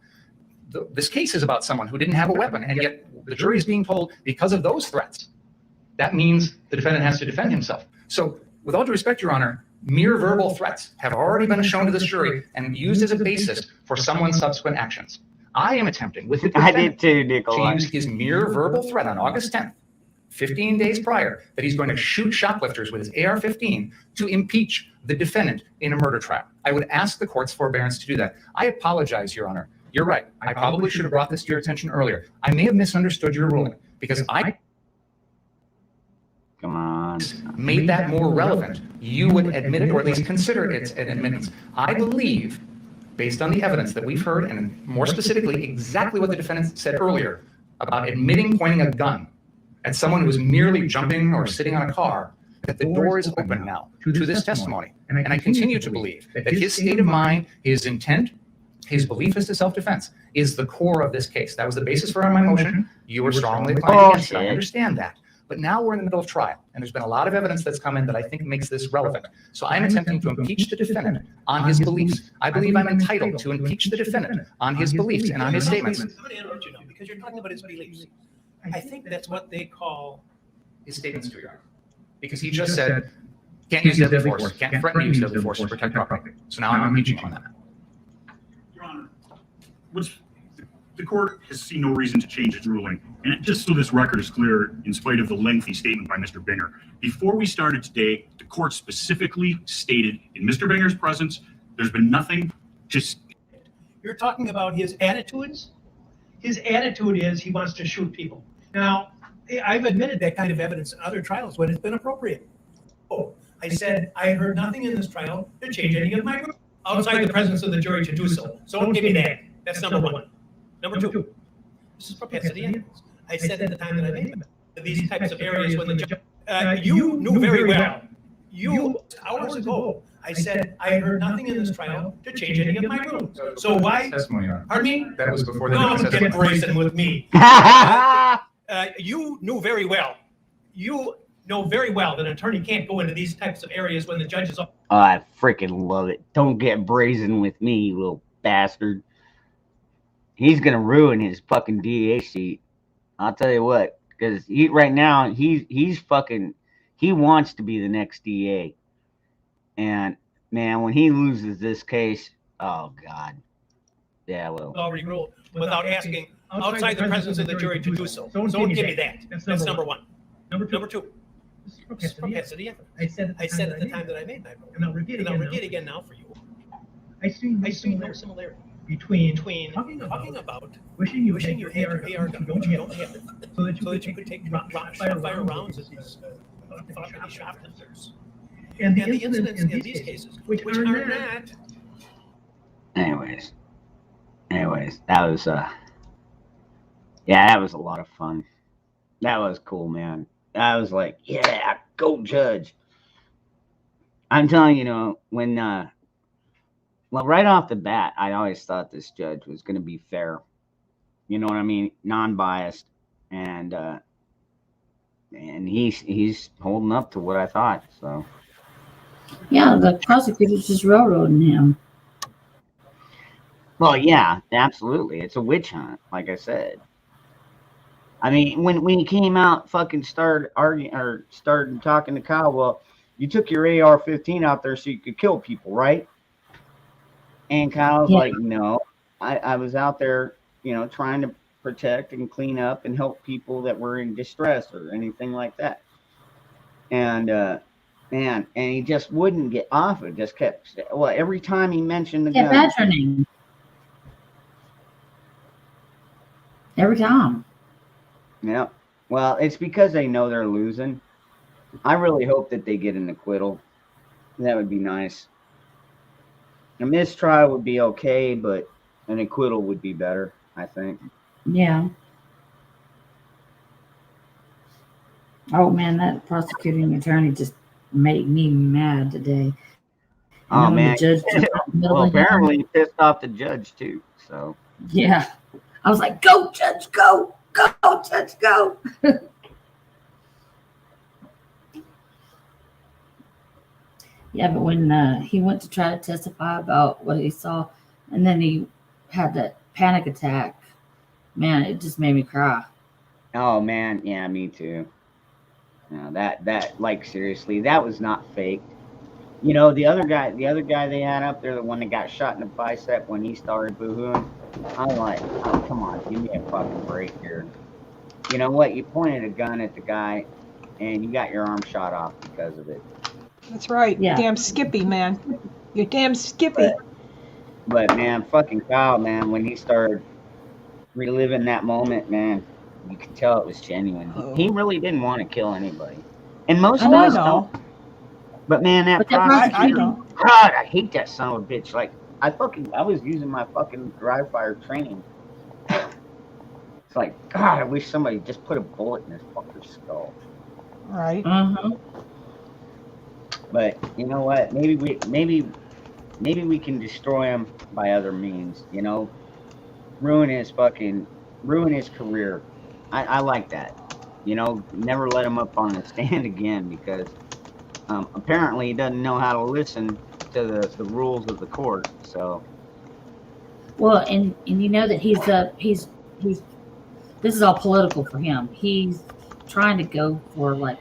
This case is about someone who didn't have a weapon, and yet the jury is being told because of those threats, that means the defendant has to defend himself. So, with all due respect, Your Honor, mere verbal threats have already been shown to this jury and used as a basis for someone's subsequent actions. I am attempting with the I defendant did too, to Nikolai. use his mere verbal threat on August 10th, 15 days prior, that he's going to shoot shoplifters with his AR-15 to impeach the defendant in a murder trial. I would ask the court's forbearance to do that. I apologize, Your Honor. You're right. I probably should have brought this to your attention earlier. I may have misunderstood your ruling because I Come on. made that more relevant. You would admit it, or at least consider it an admittance. I believe, based on the evidence that we've heard, and more specifically, exactly what the defendant said earlier about admitting pointing a gun at someone who was merely jumping or sitting on a car, that the door is open now to this testimony. And I continue to believe that his state of mind, his intent, his belief as to self-defense is the core of this case. That was the basis for my motion. You were strongly inclined against it. I understand that. But now we're in the middle of trial, and there's been a lot of evidence that's come in that I think makes this relevant. So I'm attempting to impeach the defendant on his beliefs. I believe I'm entitled to impeach the defendant on his beliefs and on his statements. I'm going to interrupt you now because you're talking about his beliefs. I think that's what they call His statements to Your Honor. Because he just said, can't use deadly force, can't threaten to use deadly force to protect property. So now I'm impeaching him on that. Your Honor, the court has seen no reason to change its ruling. And just so this record is clear, in spite of the lengthy statement by Mr. Binger, before we started today, the court specifically stated in Mr. Binger's presence, there's been nothing, just. You're talking about his attitudes. His attitude is he wants to shoot people. Now, I've admitted that kind of evidence in other trials when it's been appropriate. Oh, I said I heard nothing in this trial to change any of my ruling outside the presence of the jury to do so. So don't give me that. That's number one. Number two, this is propensity evidence. I said at the time that I made these types of areas when the judge, you knew very well, hours ago, I said I heard nothing in this trial to change any of my rulings. So why? Testimony, Your Honor. Pardon me? That was before the Don't defense get testimony. brazen with me. You knew very well. You know very well that an attorney can't go into these types of areas when the judge is. Oh, I freaking love it. Don't get brazen with me, you little bastard. He's gonna ruin his fucking DA seat. I'll tell you what, because right now he's fucking, he wants to be the next DA, and man, when he loses this case, oh god, yeah, well, Already ruled without asking outside the presence of the jury to do so. Don't give me that. That's number one. Number two. This is propensity. I said at the time that I made my vote, and I'll repeat again now for you. I see no similarity between talking about wishing you had your AR gun, which you don't have, so that you could take fire rounds at these shoplifters, and the incidents in these cases, which are not. Anyways, that was yeah, that was a lot of fun. That was cool, man. I was like, yeah, go judge. I'm telling you, when well, right off the bat, I always thought this judge was going to be fair. You know what I mean? Non-biased, and he's holding up to what I thought. So Yeah, the prosecutor's just railroading him. well, yeah, absolutely. It's a witch hunt, like I said. I mean, when he came out, fucking started arguing or started talking to Kyle. Well, you took your AR-15 out there so you could kill people, right? And Kyle's like, no, I was out there, trying to protect and clean up and help people that were in distress or anything like that. And man, and he just wouldn't get off it. Just kept, well, every time he mentioned the gun, Badgering. Every time. yeah. Well, it's because they know they're losing. I really hope that they get an acquittal. That would be nice. A mistrial would be okay, but an acquittal would be better, I think. Yeah. Oh man, that prosecuting attorney just made me mad today. Oh then when man. the judge jumped in the middle Well, of him- apparently he pissed off the judge too. So Yeah. I was like, go, Judge, go. Go, Judge, go. Yeah, but when he went to try to testify about what he saw, and then he had that panic attack, man, it just made me cry. oh man, yeah, me too. No, that like seriously, that was not fake. The other guy they had up there, the one that got shot in the bicep when he started boohooing, I'm like, oh, come on, give me a fucking break here. You know what? You pointed a gun at the guy, and you got your arm shot off because of it. That's right. Yeah. Damn Skippy, man. You're damn Skippy. But man, fucking Kyle, man, when he started reliving that moment, man, you could tell it was genuine. He really didn't want to kill anybody, and most of I us know. don't. But man, that But that prosecutor, I know. God, I hate that son of a bitch. Like I was using my fucking dry fire training. It's like, God, I wish somebody just put a bullet in this fucker's skull. Right. Uh-huh. But you know what? Maybe we can destroy him by other means. Ruin his career. I like that. Never let him up on the stand again because apparently he doesn't know how to listen to the rules of the court. So Well, and you know that he's this is all political for him. He's trying to go for like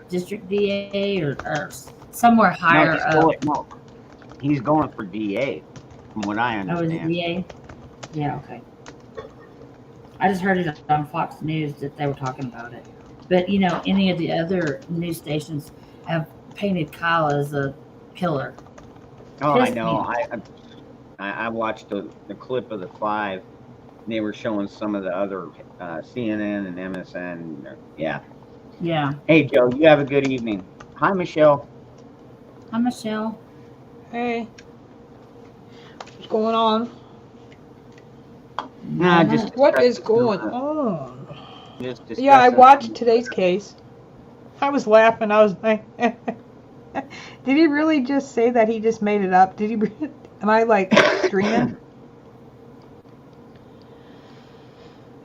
district DA or somewhere higher up. He's going for DA, from what I Oh, is understand. it DA? Yeah, okay. I just heard it on Fox News that they were talking about it. But any of the other news stations have painted Kyle as a killer. Oh, I Pissed know. me. I watched the clip of the 5. They were showing some of the other CNN and MSN. Yeah. Yeah. Hey, Joe, you have a good evening. Hi, Michelle. Hi, Michelle. Hey. What's going on? Nah, just What is discussing, going on? just Yeah, I discussing- watched today's case. I was laughing. I was like, did he really just say that he just made it up? Did he? Am I like dreaming?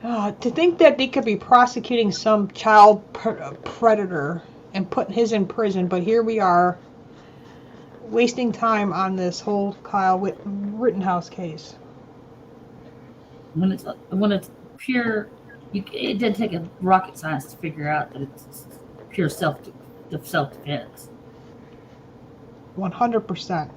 To think that they could be prosecuting some child predator and putting his in prison, but here we are wasting time on this whole Kyle Rittenhouse case. When it's pure, it did take a rocket science to figure out that it's pure self-defense. 100%.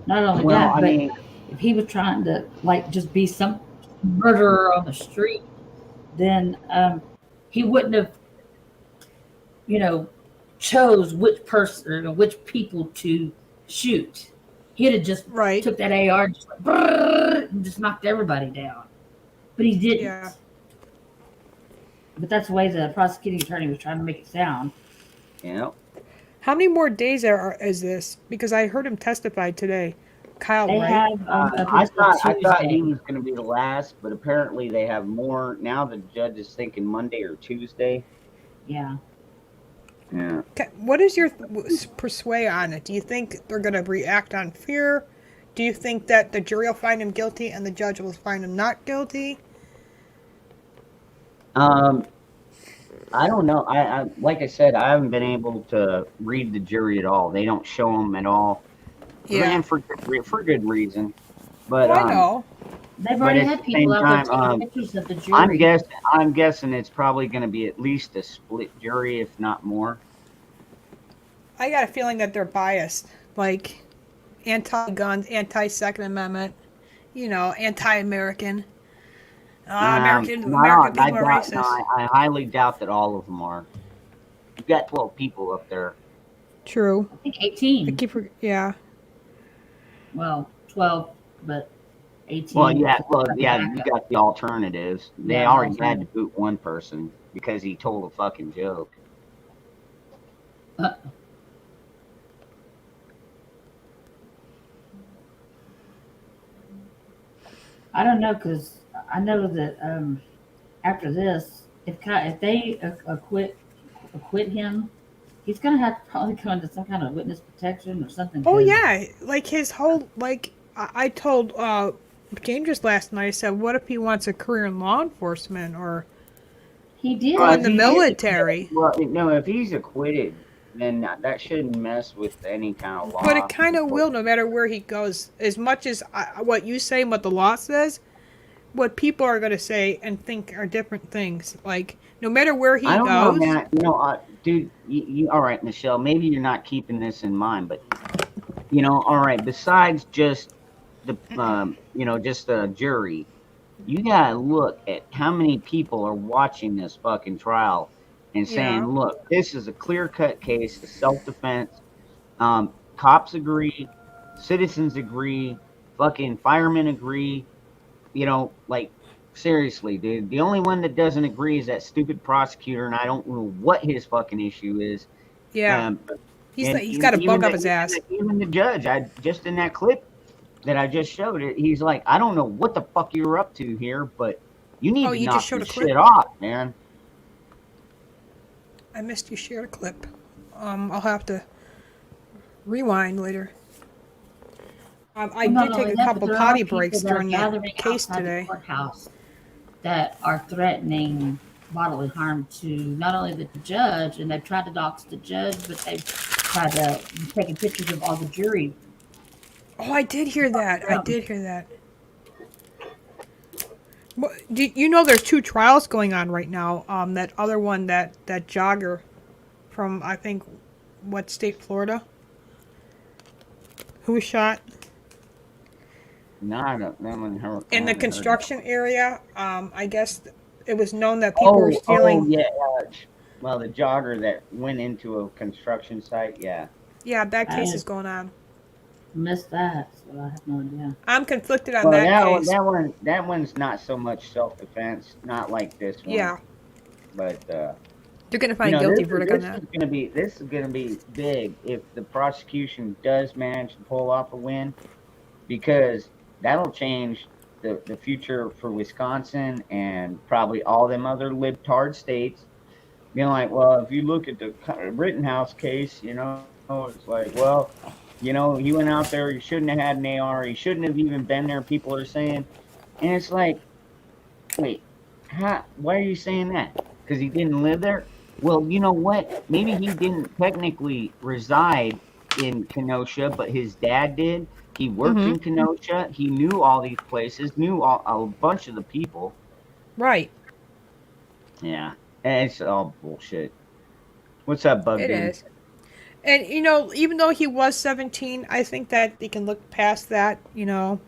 Not only Well, that, I but mean, if he was trying to like just be some murderer on the street, then he wouldn't have, chose which person or which people to shoot. He'd have just Right. took that AR and just, like, brrr, and just knocked everybody down. But he didn't. Yeah. But that's the way the prosecuting attorney was trying to make it sound. yeah. How many more days is this? Because I heard him testify today. Kyle, They right? have I thought Tuesday. he was going to be the last, but apparently they have more now. The judge is thinking Monday or Tuesday. Yeah. Yeah. Okay, what is your persuade on it? Do you think they're going to react on fear? Do you think that the jury will find him guilty and the judge will find him not guilty? I don't know. I like I said, I haven't been able to read the jury at all. They don't show them at all. Yeah. And for good reason. But I know. They've But already at had the people same out there time, taking pictures of the jury. I'm guessing it's probably going to be at least a split jury, if not more. I got a feeling that they're biased. Like, anti-guns, anti-Second Amendment, anti-American. American people are racist. I highly doubt that all of them are. You've got 12 people up there. True. I think 18. Yeah. Well, 12, but 18. Well, yeah, you got the alternatives. They Yeah, already had to boot one person because he told a fucking joke. I don't know, because I know that after this, if they acquit him, he's gonna have to probably go into some kind of witness protection or something. Oh 'cause yeah, like his whole I told James just last night. I said, what if he wants a career in law enforcement or he did. in the military? Well, no, if he's acquitted, then that shouldn't mess with any kind of law. But it kind of will, no matter where he goes. As much as what you say and what the law says, what people are going to say and think are different things. Like, no matter where he I don't goes. know, man. Dude, you all right, Michelle? Maybe you're not keeping this in mind, but all right. Besides just the, just the jury, you gotta look at how many people are watching this fucking trial and saying, Yeah. "Look, this is a clear-cut case of self-defense." Cops agree, citizens agree, fucking firemen agree. Like, seriously, dude. The only one that doesn't agree is that stupid prosecutor, and I don't know what his fucking issue is. Yeah. And He's got a bug up his ass. Even the judge, just in that clip that I just showed it, he's like, I don't know what the fuck you were up to here, but you need to you knock just showed this a clip? shit off, man. I missed you shared a clip. I'll have to rewind later. I Not did only take a that, couple but there are potty people breaks that are during the gathering case outside the today. courthouse that are threatening bodily harm to not only the judge, and they've tried to dox the judge, but they've tried to taking pictures of all the jury. Oh, I did hear that. Well, there's two trials going on right now. That other one, that jogger from, I think, what state, Florida? Who was shot? No, I don't. That one hurt. In the construction area. I guess it was known that people were stealing. Oh, yeah. Well, the jogger that went into a construction site, yeah. Yeah, that case is going on. Missed that, so I have no idea. I'm conflicted on Well, that case. that one's not so much self-defense, not like this one. Yeah. But They're going to find guilty verdict on that. This is gonna be big if the prosecution does manage to pull off a win, because that'll change the future for Wisconsin and probably all them other libtard states. Like, well, if you look at the Rittenhouse case, it's like, well, he went out there, he shouldn't have had an AR, he shouldn't have even been there. People are saying, And it's like, wait, why are you saying that? Because he didn't live there? Well, you know what? Maybe he didn't technically reside in Kenosha, but his dad did. He worked in Kenosha. He knew all these places, knew a bunch of the people. Right. Yeah, and it's all bullshit. What's up, Bug It Dude? is. And, you know, even though he was 17, I think that they can look past that, you know.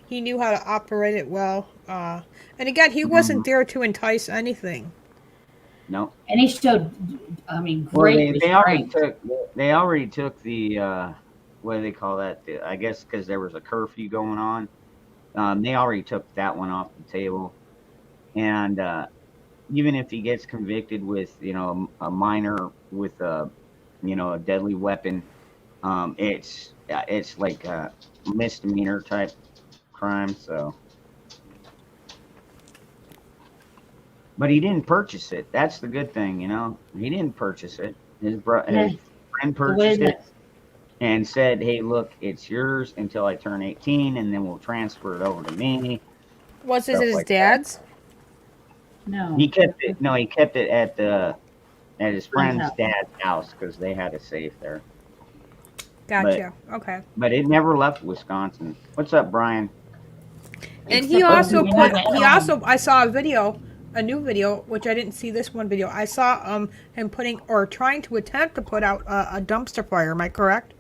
He knew how to operate it well. And again, he wasn't there to entice anything. No. And he showed, I mean, Well, great they already restraint. took the what do they call that? I guess because there was a curfew going on. They already took that one off the table. And even if he gets convicted with, you know, a minor with a, you know, a deadly weapon, it's like a misdemeanor type crime. So, but he didn't purchase it. That's the good thing, you know. He didn't purchase it. His friend purchased it and said, "Hey, look, it's yours until I turn 18, and then we'll transfer it over to me." Was it Stuff his like dad's? No. He kept it. No, he kept it at his friend's house. dad's house because they had a safe there. Gotcha. Okay. But it never left Wisconsin. What's up, Brian? And Except he for also when put, went he home. also, I saw a new video, which I didn't see this one video. I saw him putting, or trying to attempt to put out a dumpster fire. Am I correct?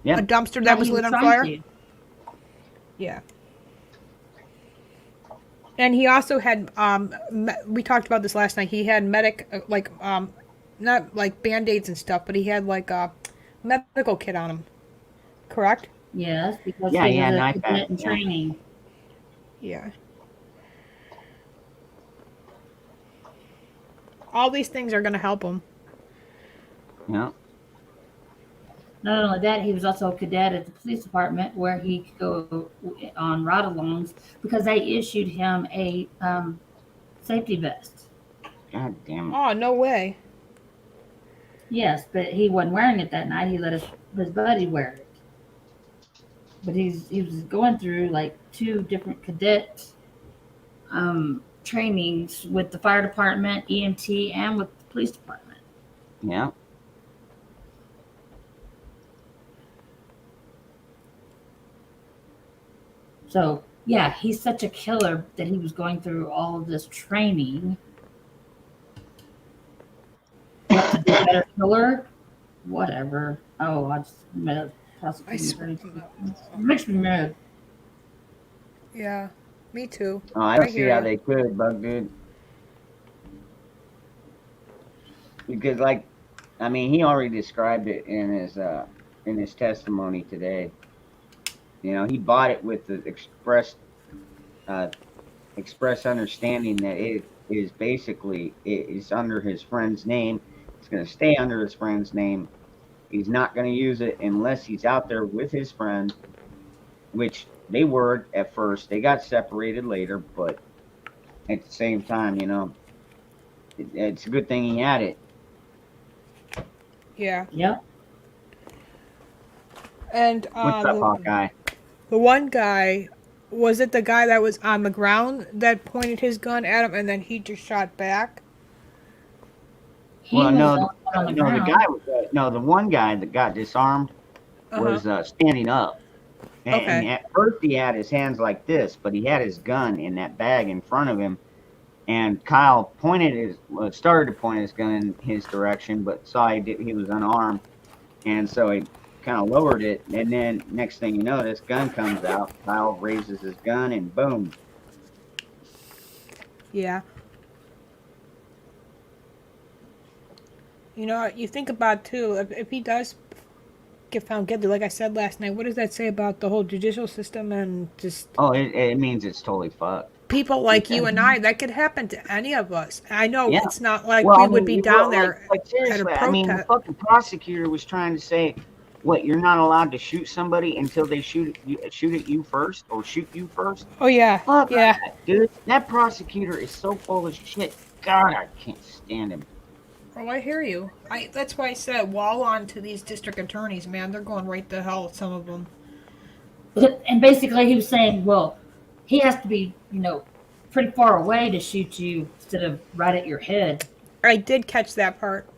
Yeah. A dumpster Yeah, that was he lit on trying fire? to. Yeah. And he also had, we talked about this last night. He had not like Band-Aids and stuff, but he had like a medical kit on him. Correct? Yes, because Yeah, he yeah, was a knife cadet back, in yeah. training. Yeah. All these things are going to help him. Yeah. Not only that, he was also a cadet at the police department where he could go on ride-alongs because they issued him a safety vest. God damn it. Oh, no way. Yes, but he wasn't wearing it that night. He let his buddy wear it. But he was going through like 2 different cadet trainings with the fire department, EMT, and with the police department. Yeah. So yeah, he's such a killer that he was going through all of this training. What to be a better killer? Whatever. Oh, I just met a prosecutor. It makes me mad. Yeah. Me too. Oh, I don't I see hear how ya. they could, Bug Dude. Because, like, I mean, he already described it in his testimony today. You know, he bought it with the express understanding that it is basically it is under his friend's name. It's going to stay under his friend's name. He's not going to use it unless he's out there with his friend, which they were at first. They got separated later, but at the same time, you know, it's a good thing he had it. Yeah. Yep. And What's up, Hawkeye? the one guy, was it the guy that was on the ground that pointed his gun at him and then he just shot back? He Well, was no, on the no, ground. the guy was no, the one guy that got disarmed was standing up. And Okay. at first he had his hands like this, but he had his gun in that bag in front of him. And Kyle started to point his gun in his direction, but saw he was unarmed, and so he kind of lowered it. And then next thing you know, this gun comes out. Kyle raises his gun, and boom. Yeah. You know, you think about too, if he does get found guilty, like I said last night, what does that say about the whole judicial system and just Oh, it means it's totally fucked. people like you and I? That could happen to any of us. I know Yeah. it's not like Well, we I would mean, be down there like at a seriously, I mean, the protest. fucking prosecutor was trying to say, what, you're not allowed to shoot somebody until they shoot at you first or shoot you first? Oh yeah, Fuck yeah. that, dude. That prosecutor is so full of shit. God, I can't stand him. Oh, I hear you. That's why I said wall on to these district attorneys, man. They're going right to hell. Some of them. And basically, he was saying, well, he has to be, pretty far away to shoot you instead of right at your head. I did catch that part.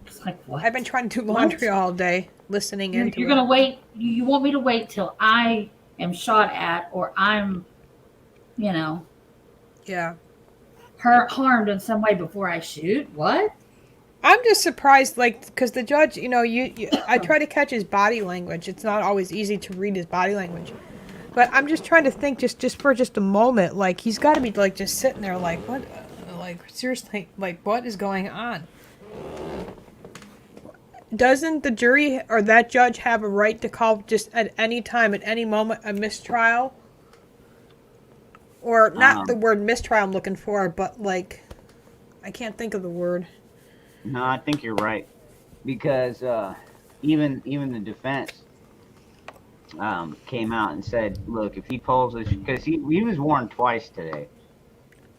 It's like, what? I've been trying to do laundry What? all day, listening into You're it. gonna wait. You want me to wait till I am shot at, or I'm, Yeah. harmed in some way before I shoot? What? I'm just surprised, like, because the judge, I try to catch his body language. It's not always easy to read his body language. But I'm just trying to think just for just a moment, like, he's got to be, like, just sitting there, like, what, like, seriously, like, what is going on? Doesn't the jury or that judge have a right to call just at any time, at any moment, a mistrial? Or not the word mistrial I'm looking for, but, like, I can't think of the word. No, I think you're right, because even the defense came out and said, look, if he pulls this, because he was warned twice today,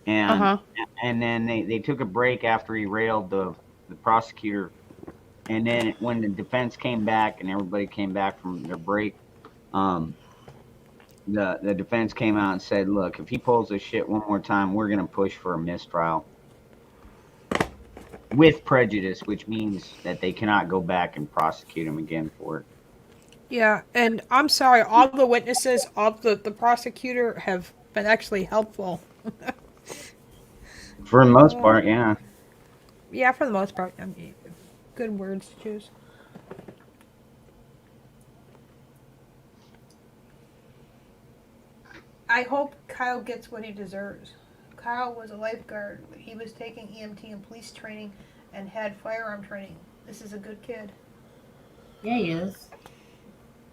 and and then they took a break after he railed the prosecutor, and then when the defense came back and everybody came back from their break, the defense came out and said, look, if he pulls this shit one more time, we're gonna push for a mistrial with prejudice, which means that they cannot go back and prosecute him again for it. Yeah, and I'm sorry, all the witnesses of the prosecutor have been actually helpful. For the most part, yeah. Yeah, for the most part. I mean, good words to choose. I hope Kyle gets what he deserves. Kyle was a lifeguard. He was taking EMT and police training and had firearm training. This is a good kid. Yeah, he is.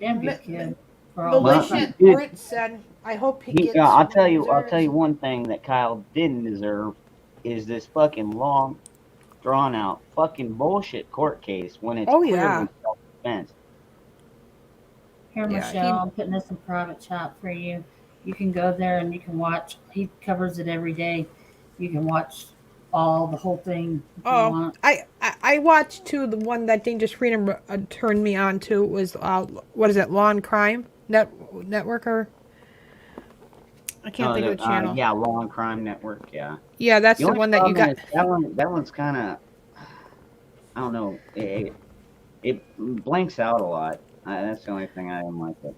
Damn good kid. For all Militia Dude. Brent said, I hope he gets I'll what tell he you deserves. one thing that Kyle didn't deserve is this fucking long, drawn out fucking bullshit court case when it's clearly self-defense. Here, Yeah, Michelle, I'm putting this in private chat for you. You can go there and you can watch. He covers it every day. You can watch the whole thing if you want. I watched too. The one that Dangerous Freedom turned me on to was what is it, Law and Crime Network, or I can't think of the channel. Yeah, Law and Crime Network. Yeah. Yeah, that's the only one that you got. problem is that one's kind of, I don't know. It blanks out a lot. That's the only thing I didn't like it.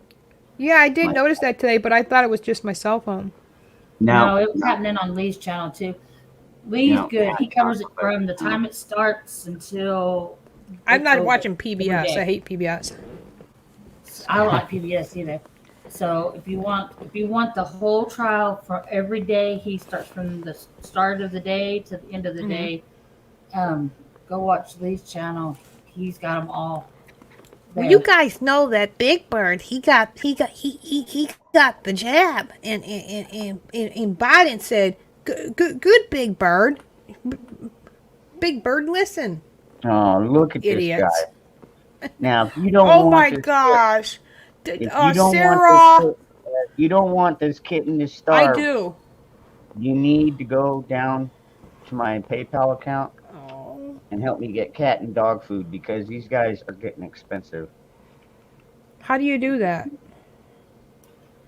Yeah, I did notice that today, but I thought it was just my cell phone. No, it was happening on Lee's channel too. Lee's good. He covers it from the time it starts until. I'm not watching PBS. I hate PBS. I don't like PBS either. So if you want the whole trial for every day, he starts from the start of the day to the end of the day. Go watch Lee's channel. He's got them all. Well, you guys know that Big Bird, he got the jab, and Biden said, "Good Big Bird, Big Bird, listen." Oh, look at Idiots. this guy. Now, if you don't Oh want my this gosh, kid, if you don't Sarah, you don't want this kitten to starve. I do. You need to go down to my PayPal account and help me get cat and dog food, because these guys are getting expensive. How do you do that?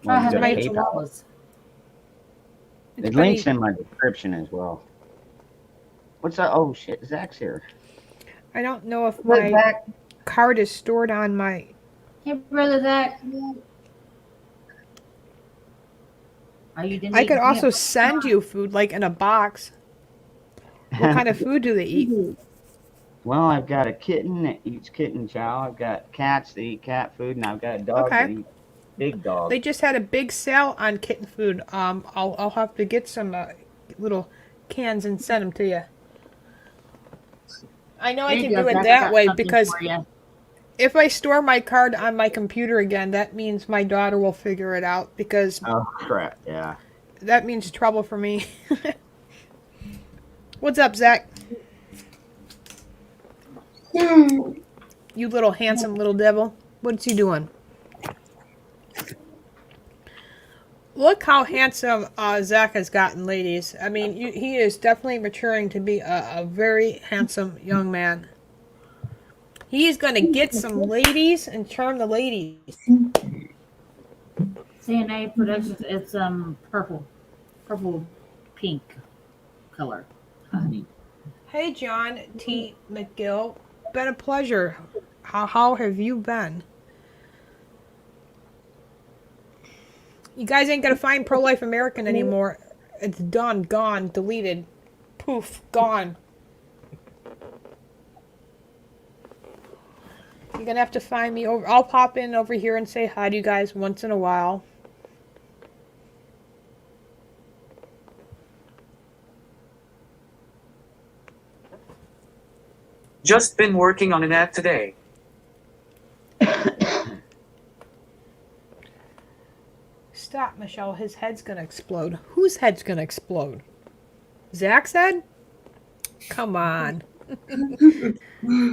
Try Well, you got $100. PayPal. The link's in my description as well. What's that? Oh shit, Zach's here. I don't know if What, my Zach? card is stored on my. Hey, brother, Zach. I could also send you food, like in a box. What kind of food do they eat? Well, I've got a kitten that eats kitten chow. I've got cats that eat cat food, and I've got a dog that eats big dog. They just had a big sale on kitten food. I'll have to get some little cans and send them to you. I know I can do it that way because if I store my card on my computer again, that means my daughter will figure it out, because oh crap, yeah. That means trouble for me. What's up, Zach? You little handsome little devil. What's he doing? Look how handsome Zach has gotten, ladies. I mean, he is definitely maturing to be a very handsome young man. He's going to get some ladies and charm the ladies. CNA Productions. It's purple pink color. Hey, John T. McGill. Been a pleasure. How have you been? You guys ain't gonna find Pro-Life American anymore. It's done, gone, deleted. Poof, gone. You're gonna have to find me over. I'll pop in over here and say hi to you guys once in a while. Just been working on an ad today. Stop, Michelle. His head's gonna explode. Whose head's gonna explode? Zach's head? Come on.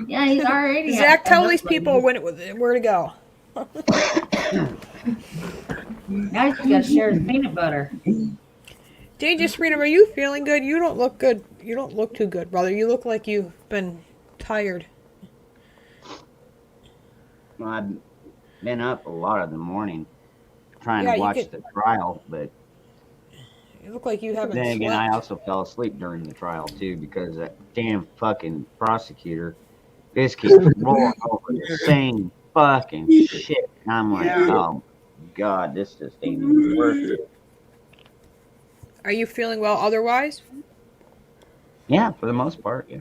Yeah, he's already. Zach, tell these people when where to go. Now he's got to share his peanut butter. Dangerous Freedom, are you feeling good? You don't look good. You don't look too good, brother. You look like you've been tired. Well, I've been up a lot of the morning trying Yeah, to you watch could- the trial, but You look like you haven't then again, I slept. also fell asleep during the trial too because that damn fucking prosecutor just keeps rolling over the same fucking shit. And I'm like, oh god, this just ain't even worth it. Are you feeling well otherwise? Yeah, for the most part, yeah.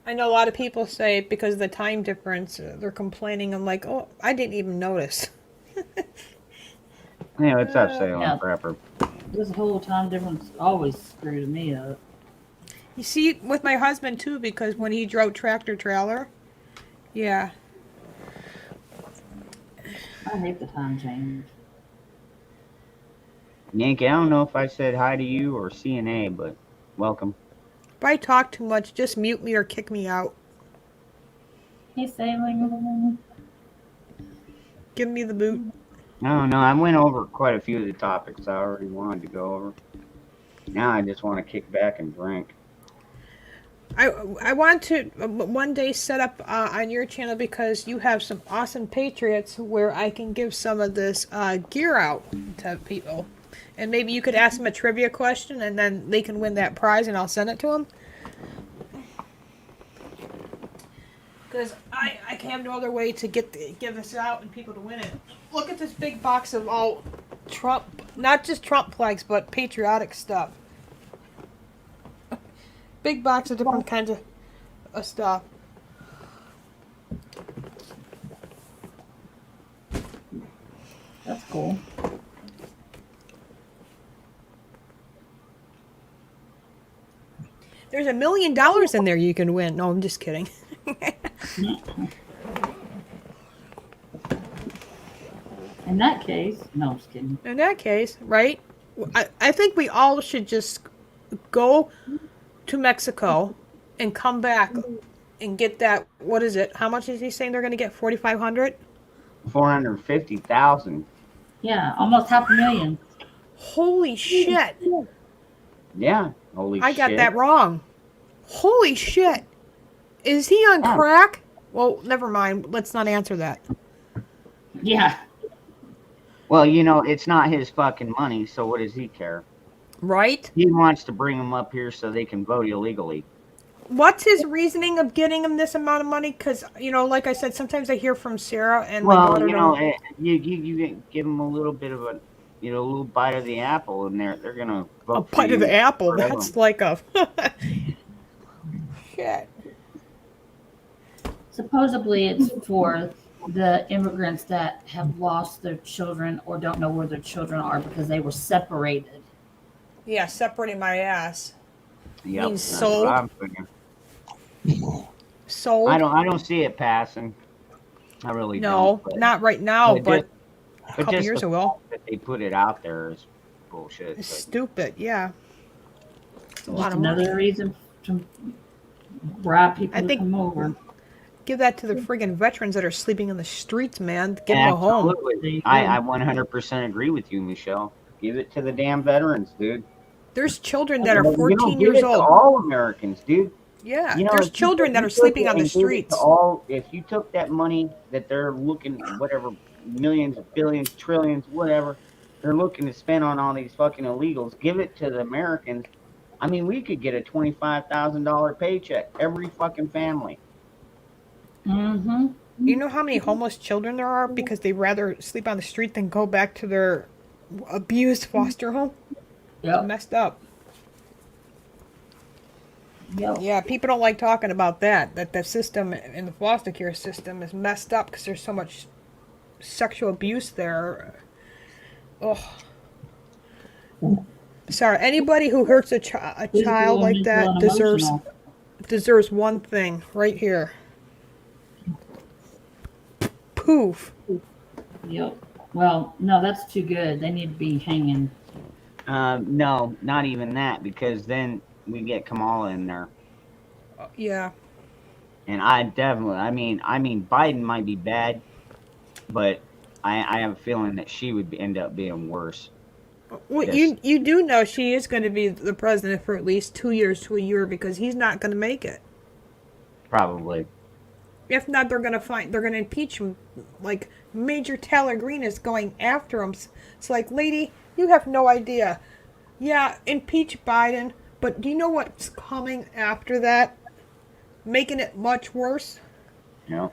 I know a lot of people say because of the time difference, they're complaining. I'm like, oh, I didn't even notice. Yeah, what's up, Salem Yeah. Prepper? This whole time difference always screwed me up. You see, with my husband too, because when he drove tractor trailer, yeah. I hate the time change. Yankee, I don't know if I said hi to you or CNA, but welcome. If I talk too much, just mute me or kick me out. He's sailing. Give me the boot. No, I went over quite a few of the topics I already wanted to go over. Now I just want to kick back and drink. I want to one day set up on your channel because you have some awesome Patriots where I can give some of this gear out to people. And maybe you could ask them a trivia question and then they can win that prize and I'll send it to them. Because I have no other way to give this out and people to win it. Look at this big box of all Trump, not just Trump flags, but patriotic stuff. Big box of different kinds of stuff. That's cool. There's $1 million in there you can win. No, I'm just kidding. In that case, no, I'm just kidding. In that case, right? I think we all should just go to Mexico and come back and get that. What is it? How much is he saying they're going to get? 4,500? 450,000. Yeah, almost $500,000. Holy shit! Yeah, holy I shit. got that wrong. Holy shit! Is he on crack? Well, never mind. Let's not answer that. Yeah. Well, you know, it's not his fucking money, so what does he care? Right? He wants to bring them up here so they can vote illegally. What's his reasoning of getting him this amount of money? Because, you know, like I said, sometimes I hear from Sarah and my Well, daughter. you know, you give them a little bit of a, you know, a little bite of the apple, and they're gonna vote A for bite of you the apple. forever. That's like a shit. Supposedly it's for the immigrants that have lost their children or don't know where their children are because they were separated. Yeah, separating my ass. Yep, means that's sold. what I'm thinking. Sold. I don't see it passing. I really No, don't. but- not right now, but a but couple just years the ago. fact that they put it out there is bullshit. It's but- stupid. Yeah. It's a lot Just of money. another reason to bribe people I to think- come over. Give that to the friggin' veterans that are sleeping in the streets, man. Get them a home. Absolutely. I 100% agree with you, Michelle. Give it to the damn veterans, dude. There's children that are You know, 14 give years it to old. all Americans, dude. Yeah, You know, there's if you children took- that you are took sleeping it on the and gave it to streets. if you took that money that they're looking, whatever, millions, billions, trillions, whatever, they're looking to spend on all these fucking illegals, give it to the Americans. I mean, we could get a $25,000 paycheck, every fucking family. Mm-hmm. You know how many homeless children there are because they'd rather sleep on the street than go back to their abused foster home? It's Yep. messed up. Yep. Yeah, people don't like talking about that the system in the foster care system is messed up because there's so much sexual abuse there. Oh. Sorry, anybody who hurts a child Physical, like mental, that and deserves emotional. one thing right here. Poof. Yep. Well, no, that's too good. They need to be hanging. No, not even that, because then we get Kamala in there. Yeah. And I definitely, I mean, Biden might be bad, but I have a feeling that she would end up being worse. Well, Yes. you do know she is going to be the president for at least 2 years to a year because he's not going to make it. Probably. If not, they're going to impeach him. Like Major Taylor Greene is going after him. It's like, lady, you have no idea. Yeah, impeach Biden, but do you know what's coming after that? Making it much worse. You know?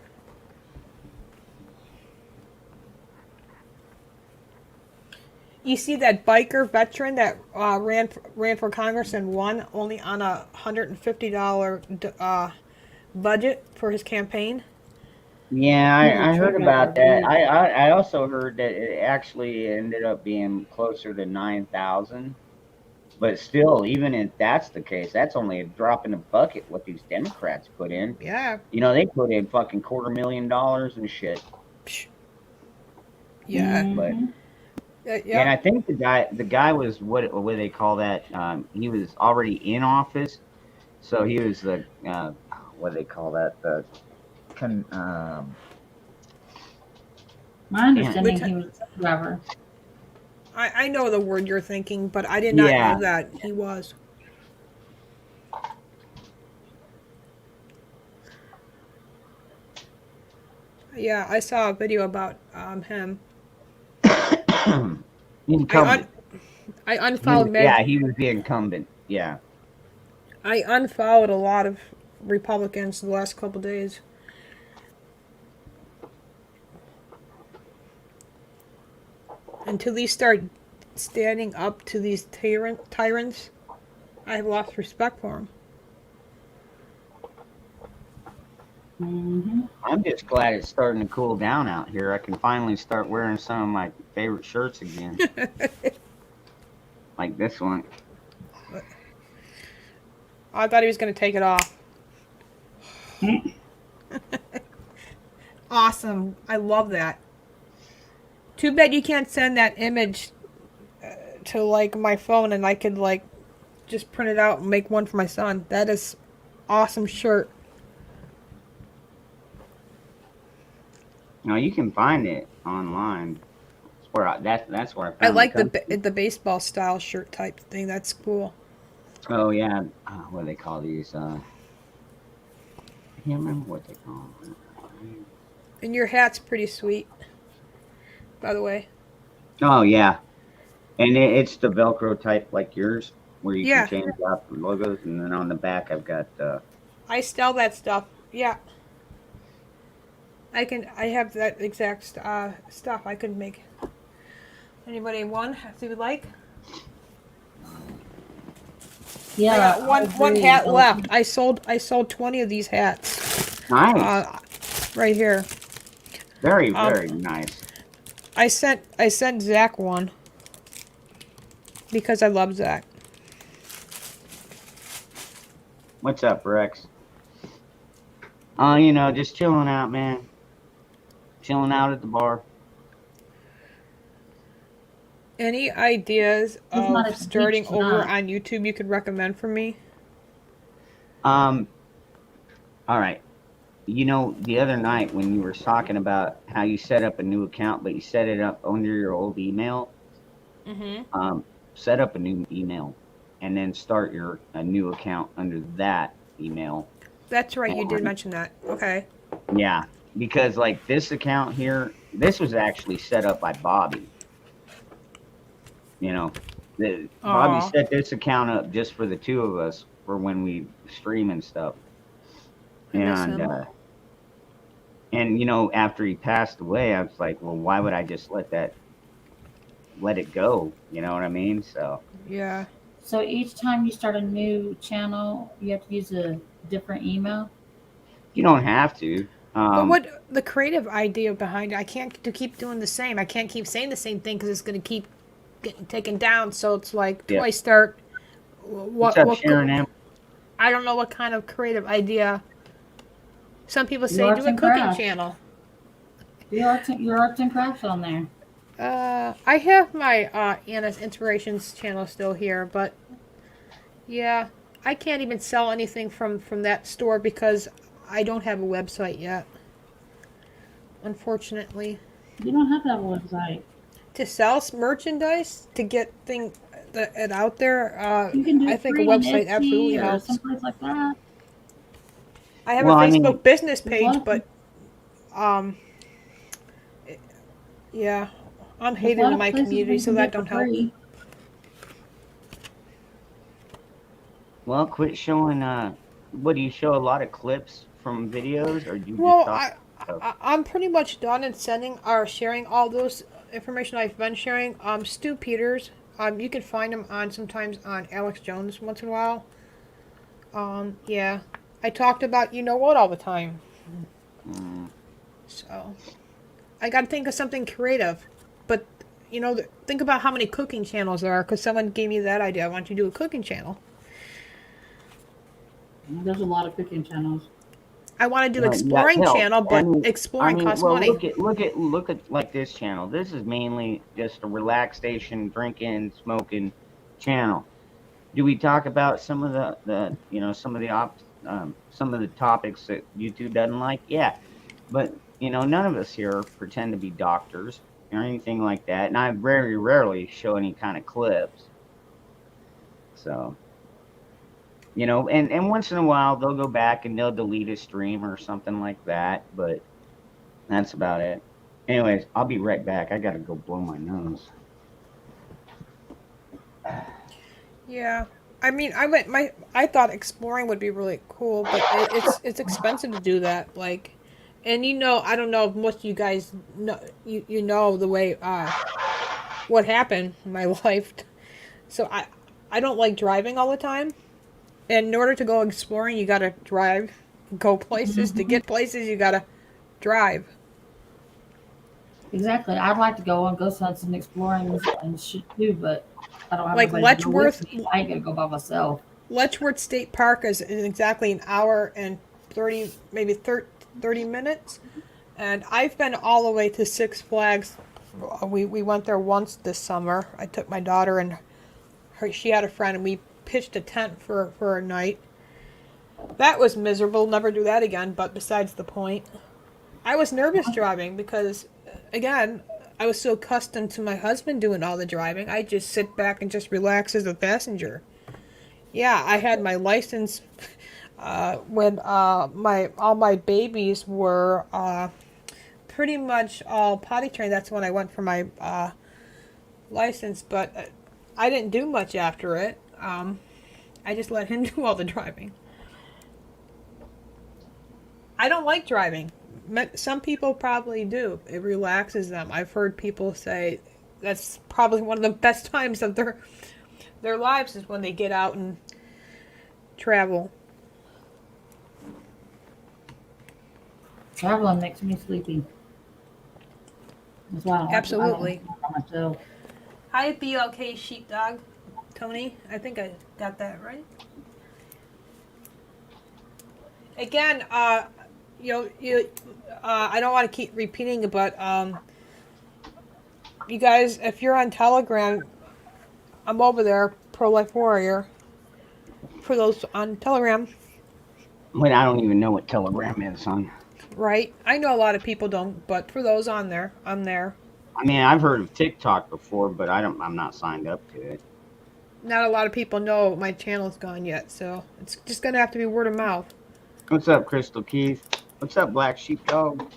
You see that biker veteran that ran for Congress and won only on a $150 budget for his campaign? Yeah, I heard check about out that. the- I also heard that it actually ended up being closer to 9,000. But still, even if that's the case, that's only a drop in the bucket what these Democrats put in. Yeah. You know, they put in fucking $250,000 and shit. Yeah. But Mhm. Yeah. and I think the guy was what do they call that? He was already in office, so he was the what do they call that? My understanding, Which- he was a driver. I know the word you're thinking, but I did not Yeah. know that he was. Yeah, I saw a video about him. incumbent. I unfollowed Yeah, he was the incumbent. Yeah. I unfollowed a lot of Republicans the last couple days. Until these start standing up to these tyrants, I have lost respect for them. Mm-hmm. I'm just glad it's starting to cool down out here. I can finally start wearing some of my favorite shirts again. Like this one. I thought he was going to take it off. Awesome. I love that. Too bad you can't send that image to like my phone and I could like just print it out and make one for my son. That is awesome shirt. No, you can find it online. That's where I found I like it. the baseball style shirt type thing. That's cool. Oh yeah, what do they call these? I can't remember what they call them. And your hat's pretty sweet, by the way. Oh yeah, and it's the Velcro type like yours, where you Yeah. can change out the logos, and then on the back I've got. I sell that stuff. Yeah. I have that exact stuff. I could make. Anybody one if you would like? Yeah. I got one agree. hat left. I sold 20 of these hats. Nice, Right here. very nice. I sent Zach one because I love Zach. What's up, Rex? You know, just chilling out, man. Chilling out at the bar. Any ideas He's not of at the starting beach over tonight. on YouTube you could recommend for me? All right. You know, the other night when you were talking about how you set up a new account, but you set it up under your old email, Mm-hmm. set up a new email and then start a new account under that email. That's right. You did on- mention that. Okay. Yeah, because like this account here, this was actually set up by Bobby. You know, Bobby Aw. set this account up just for the two of us for when we stream and stuff. I miss And him. and you know, after he passed away, I was like, well, why would I just let it go? You know what I mean? So Yeah. So each time you start a new channel, you have to use a different email. you don't have to. But what the creative idea behind it? I can't to keep doing the same. I can't keep saying the same thing because it's going to keep getting taken down. So it's like, do Yeah. I start? What's up, Sharon Am? I don't know what kind of creative idea. Some people say Arts do a and cooking crafts. channel. Your arts and crafts on there. I have my Anna's Inspirations channel still here, but yeah, I can't even sell anything from that store because I don't have a website yet. Unfortunately, You don't have to have a website. to sell merchandise to get it out there, You can do I it think a free on website Etsy absolutely or helps. someplace like that. I have Well, a I mean- Facebook business There's a lot page, of- but yeah, I'm There's a hated lot in of my places community, where you so can that get don't for help. free. Well, quit showing. What do you show? A lot of clips from videos, or do you Well, just talk? I'm pretty much done in sending or sharing all those information I've been sharing. Stu Peters, you can find him sometimes on Alex Jones once in a while. Yeah, I talked about you know what all the time, Mm, so I got to think of something creative. But you know, think about how many cooking channels there are, because someone gave me that idea. I want you to do a cooking channel. There's a lot of cooking channels. I want to do well, exploring hell, channel, but I mean, exploring costs well, money. look at like this channel. This is mainly just a relaxation, drinking, smoking channel. Do we talk about some of the you know some of the topics that YouTube doesn't like? Yeah, but you know none of us here pretend to be doctors or anything like that, and I very rarely show any kind of clips. So you know, and once in a while they'll go back and they'll delete a stream or something like that, but that's about it. Anyways, I'll be right back. I gotta go blow my nose. Yeah, I mean, I thought exploring would be really cool, but it's expensive to do that. Like, and you know, I don't know if most of you guys know you know the way what happened in my life. So I don't like driving all the time, and in order to go exploring, you gotta drive, go places. To get places, you gotta drive. Exactly. I'd like to go on ghost hunts and exploring and shit too, but I don't have Like nobody to go with Letchworth- me. I ain't gonna go by myself. Letchworth State Park is exactly an hour and 30 minutes. And I've been all the way to Six Flags. We went there once this summer. I took my daughter and she had a friend, and we pitched a tent for a night. That was miserable. Never do that again, but besides the point. I was nervous driving because, again, I was so accustomed to my husband doing all the driving. I just sit back and just relax as a passenger. Yeah, I had my license when all my babies were pretty much all potty trained. That's when I went for my license, but I didn't do much after it. I just let him do all the driving. I don't like driving. Some people probably do. It relaxes them. I've heard people say that's probably one of the best times of their lives is when they get out and travel. Traveling makes me sleepy. That's why I don't Absolutely. Like to by myself. Hi, BLK Sheepdog. Tony, I think I got that right. Again, I don't want to keep repeating it, but you guys, if you're on Telegram, I'm over there, Pro Life Warrior. For those on Telegram, Wait, I don't even know what Telegram is, son. right? I know a lot of people don't, but for those on there, I'm there. I mean, I've heard of TikTok before, but I'm not signed up to it. not a lot of people know my channel's gone yet, so it's just gonna have to be word of mouth. What's up, Crystal Keith? What's up, Black Sheepdog?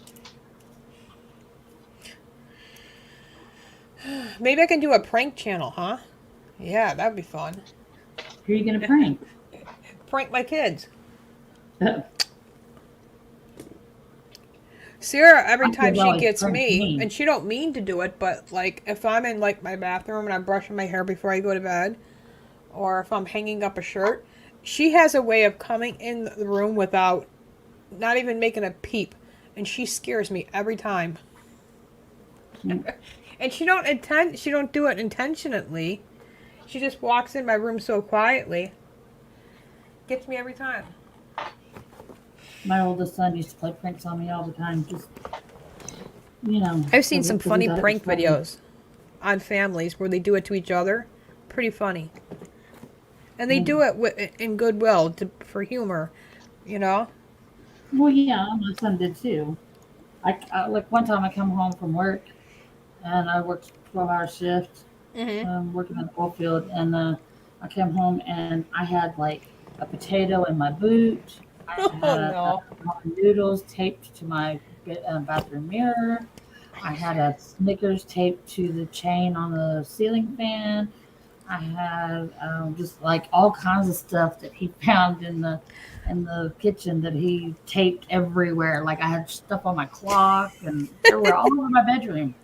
Maybe I can do a prank channel, huh? Yeah, that'd be fun. Who are you gonna prank? Prank my kids. Sarah, every I time could she always gets prank me, me. and she don't mean to do it, but like if I'm in like my bathroom and I'm brushing my hair before I go to bed, or if I'm hanging up a shirt, she has a way of coming in the room without not even making a peep, and she scares me every time. And she don't do it intentionally. She just walks in my room so quietly. Gets me every time. My oldest son used to play pranks on me all the time. Just, you know. I've seen some because he funny thought it was prank funny. videos on families where they do it to each other. Pretty funny. And they do it in goodwill for humor, you know? Well, yeah, my son did too. I like one time I come home from work, and I worked 12-hour shift, working in the oil field, and I came home and I had like a potato in my boot. I had Oh no. noodles taped to my bathroom mirror. I had a Snickers taped to the chain on the ceiling fan. I had just like all kinds of stuff that he found in the kitchen that he taped everywhere. Like I had stuff on my clock and everywhere, all over my bedroom.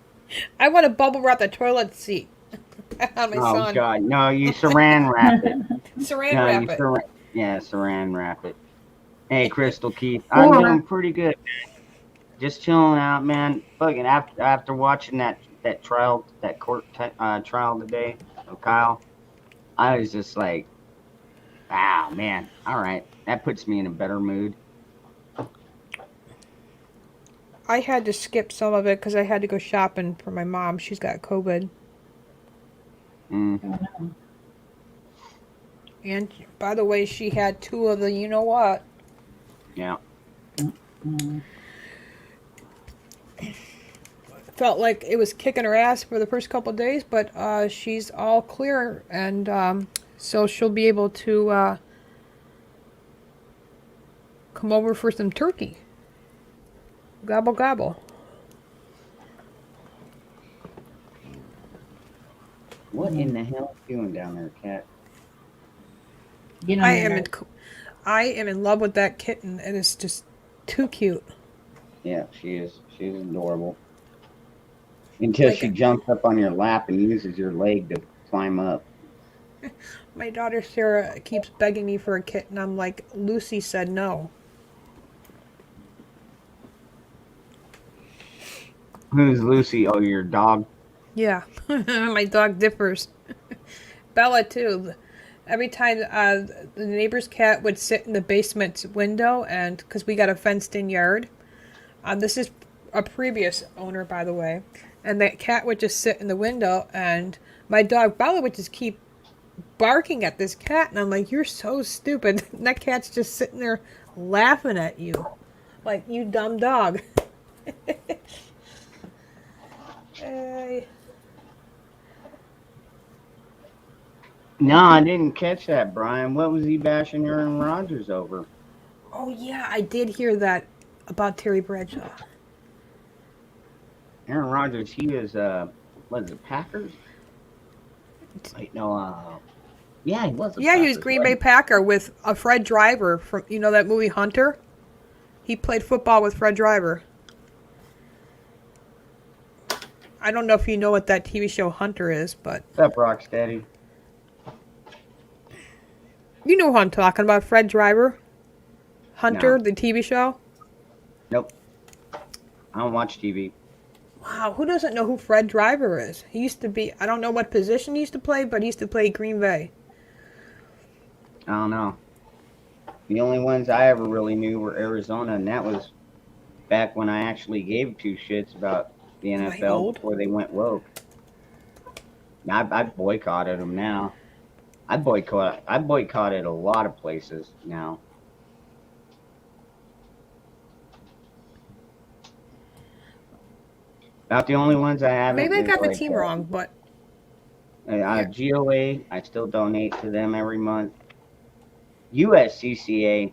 I want to bubble wrap the toilet seat on my Oh son. God, no! You saran wrap it. Saran No, wrap you it. saran wrap it. Hey, Crystal Keith, I'm doing pretty good, man. Just chilling out, man. Fucking after watching that trial, that court trial today of Kyle, I was just like, wow, man. All right, that puts me in a better mood. I had to skip some of it because I had to go shopping for my mom. She's got COVID. Mm. And by the way, she had 2 of the you know what. Yeah. Felt like it was kicking her ass for the first couple of days, but she's all clear, and so she'll be able to come over for some turkey. Gobble gobble. What in the hell are you doing down there, cat? You know, I am in love with that kitten. It is just too cute. Yeah, she is. She's adorable. Until she jumps up on your lap and uses your leg to climb up. My daughter Sarah keeps begging me for a kitten. I'm like, Lucy said no. Who's Lucy? Oh, your dog? Yeah, my dog differs. Bella too. Every time the neighbor's cat would sit in the basement window, and because we got a fenced-in yard, this is a previous owner, by the way, and that cat would just sit in the window, and my dog Bella would just keep barking at this cat, and I'm like, you're so stupid. And that cat's just sitting there laughing at you, like, you dumb dog. No, I didn't catch that, Brian. What was he bashing Aaron Rodgers over? Oh yeah, I did hear that about Terry Bradshaw. Aaron Rodgers, he was what is it, Packers? Wait, no, yeah, he was. Yeah, he was Green Bay Packer with a Fred Driver from that movie Hunter. He played football with Fred Driver. I don't know if you know what that TV show Hunter is, but What's up, Rocksteady? you know who I'm talking about, Fred Driver. Hunter, No. the TV show. Nope. I don't watch TV. Wow, who doesn't know who Fred Driver is? He used to be, I don't know what position he used to play, but he used to play Green Bay. I don't know. The only ones I ever really knew were Arizona, and that was back when I actually gave 2 shits about the I NFL old? before they went woke. I boycotted them now. I boycotted a lot of places now. About the only ones I haven't. Maybe I is got the like, team wrong, but GOA, I still donate to them every month. USCCA.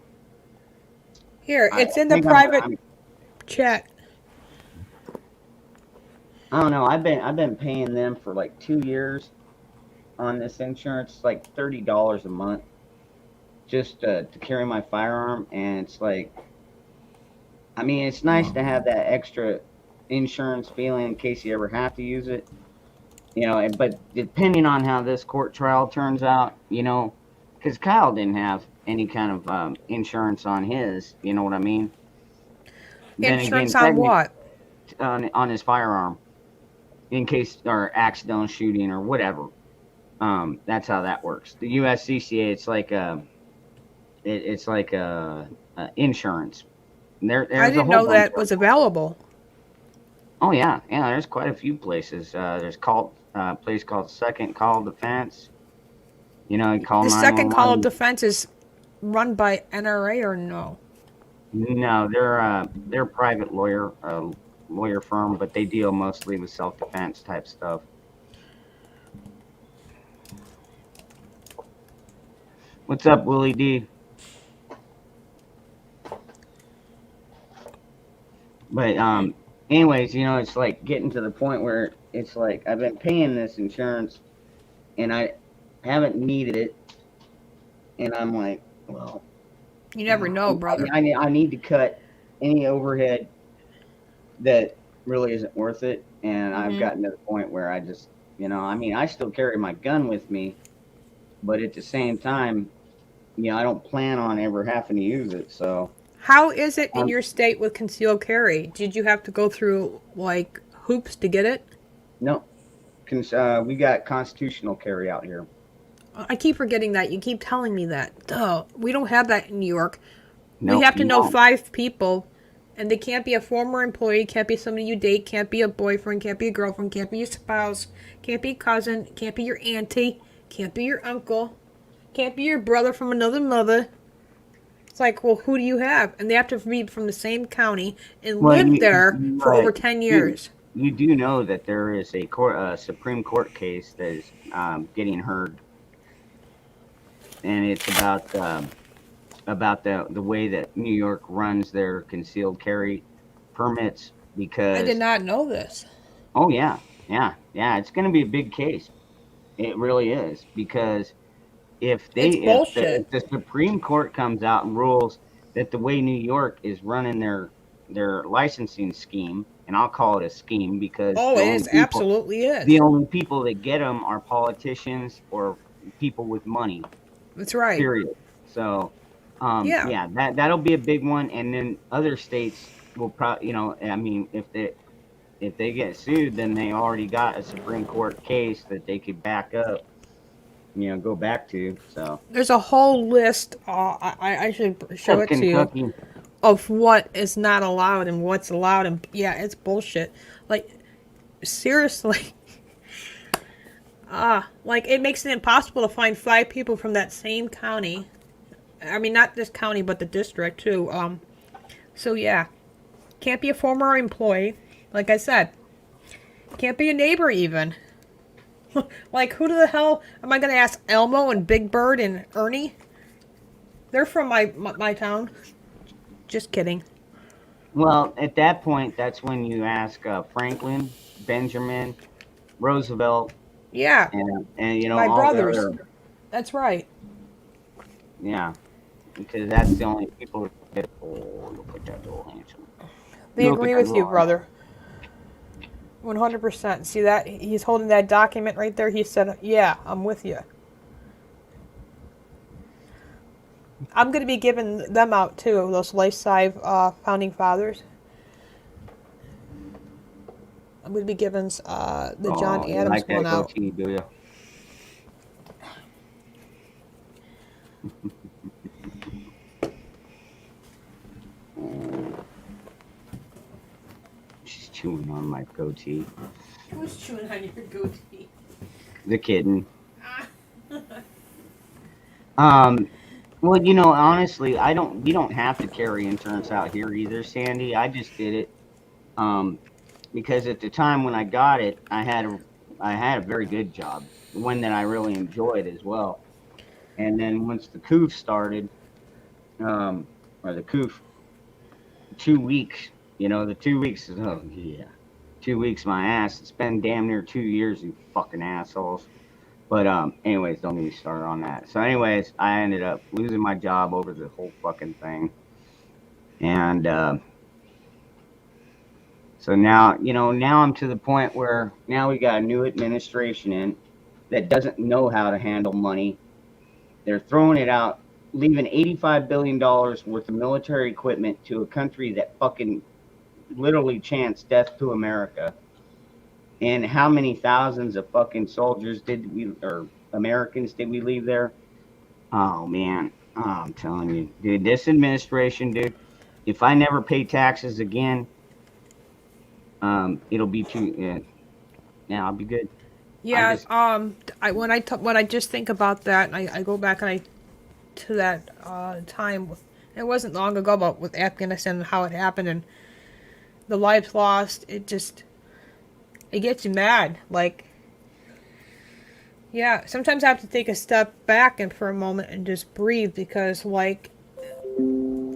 Here, it's in the think private chat. I don't know. I've been paying them for like 2 years on this insurance. It's like $30 a month just to carry my firearm, and it's like, I mean, it's nice to have that extra insurance feeling in case you ever have to use it, you know. But depending on how this court trial turns out, you know, because Kyle didn't have any kind of insurance on his, you know what I mean? Then Insurance again, on what? on his firearm, in case or accidental shooting or whatever. That's how that works. The USCCA, it's like insurance. There's I a didn't whole know bunch that of- was available. Oh yeah. There's quite a few places. There's a place called Second Call Defense. You know, you call The second call of 911. defense is run by NRA or no? No, they're a private lawyer firm, but they deal mostly with self-defense type stuff. What's up, Willie D? But anyways, you know, it's like getting to the point where it's like I've been paying this insurance and I haven't needed it, and I'm like, well, You never know, brother. I need to cut any overhead that really isn't worth it, and I've gotten to the point where I just, you know, I mean, I still carry my gun with me, but at the same time, you know, I don't plan on ever having to use it. So How is it in your state with concealed carry? Did you have to go through like hoops to get it? no, we got constitutional carry out here. I keep forgetting that. You keep telling me that. Duh. We don't have that in New York. No, we have to you know don't. 5 people, and they can't be a former employee, can't be somebody you date, can't be a boyfriend, can't be a girlfriend, can't be your spouse, can't be a cousin, can't be your auntie, can't be your uncle, can't be your brother from another mother. It's like, well, who do you have? And they have to be from the same county and Well, live you- there for right. over 10 years. You do know that there is a Supreme Court case that is getting heard, and it's about the way that New York runs their concealed carry permits. Because I did not know this. oh yeah, it's going to be a big case. It really is, because if the Supreme Court comes out and rules that the way New York is running their licensing scheme, and I'll call it a scheme because Oh, the it only is. people- Absolutely is. the only people that get them are politicians or people with money. That's right. Period. So, Yeah. that'll be a big one, and then other states will probably, you know, I mean, if they get sued, then they already got a Supreme Court case that they could back up, you know, go back to. So, There's a whole list. I should show it to you. Kentucky. Of what is not allowed and what's allowed, and yeah, it's bullshit. Like, seriously. Like, it makes it impossible to find 5 people from that same county. I mean, not this county, but the district too. So yeah, can't be a former employee. Like I said, can't be a neighbor even. Like, who the hell am I gonna ask? Elmo and Big Bird and Ernie? They're from my town. Just kidding. Well, at that point, that's when you ask Franklin, Benjamin, Roosevelt, Yeah, and you know, my all brothers. the other, That's right. yeah, because that's the only people that. Oh, look at that little handsome. They Look agree at with that you, little- brother. 100%. See that? He's holding that document right there. He said, yeah, I'm with you. I'm going to be giving them out too, those life-size founding fathers. I'm going to be giving the John you Adams like that one out. goatee, do you? She's chewing on my goatee. Who's chewing on your goatee? The kitten. Well, you know, honestly, you don't have to carry insurance out here either, Sandy. I just did it. Because at the time when I got it, I had I had a very good job, one that I really enjoyed as well. And then once the coof started, or the coof, 2 weeks, the 2 weeks is, oh yeah, 2 weeks my ass. It's been damn near 2 years, you fucking assholes. But anyways, don't get me started on that. So anyways, I ended up losing my job over the whole fucking thing. And so now, now I'm to the point where now we got a new administration in that doesn't know how to handle money. They're throwing it out, leaving $85 billion worth of military equipment to a country that fucking literally chants death to America. And how many thousands of fucking soldiers or Americans did we leave there? Oh, man. Oh, I'm telling you. Dude, this administration, dude, if I never pay taxes again, it'll be too, yeah, I'll be good. Yeah, when I just think about that, and I go back to that time. It wasn't long ago, but with Afghanistan and how it happened and the lives lost. It gets you mad. Like, yeah, sometimes I have to take a step back and for a moment and just breathe because, like,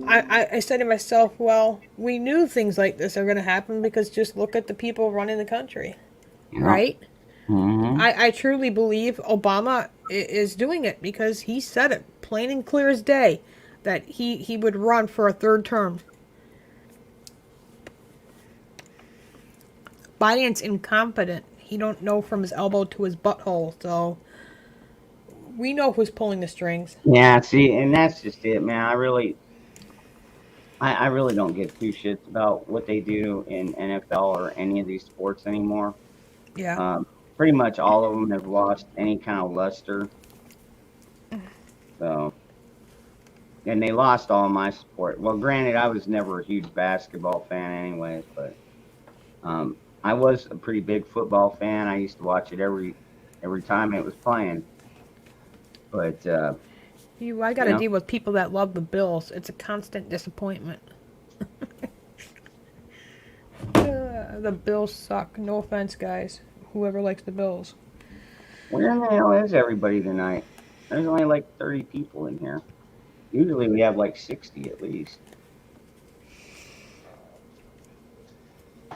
I said to myself, well, we knew things like this are going to happen because just look at the people running the country, right? Mm-hmm. I truly believe Obama is doing it because he said it plain and clear as day that he would run for a third term. Biden's incompetent. He don't know from his elbow to his butthole, so we know who's pulling the strings. Yeah, see, and that's just it, man. I really don't give two shits about what they do in NFL or any of these sports anymore. Yeah. Pretty much all of them have lost any kind of luster. So, and they lost all my support. Well, granted, I was never a huge basketball fan anyways, but I was a pretty big football fan. I used to watch it every time it was playing. But I got to deal with people that love the Bills. It's a constant disappointment. The Bills suck. No offense, guys. Whoever likes the Bills. Where in the hell is everybody tonight? There's only like 30 people in here. Usually we have like 60 at least.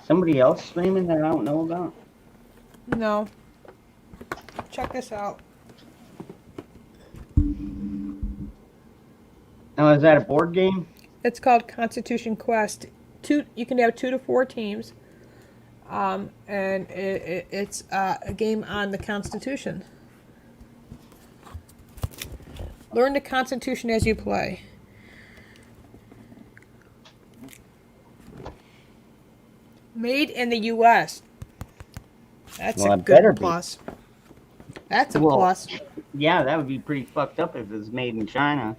Somebody else streaming that I don't know about? No. Check this out. Now, is that a board game? It's called Constitution Quest. You can have 2 to 4 teams. And it's a game on the Constitution. Learn the Constitution as you play. Made in the U.S. That's a good plus. That's a plus. Yeah, that would be pretty fucked up if it was made in China.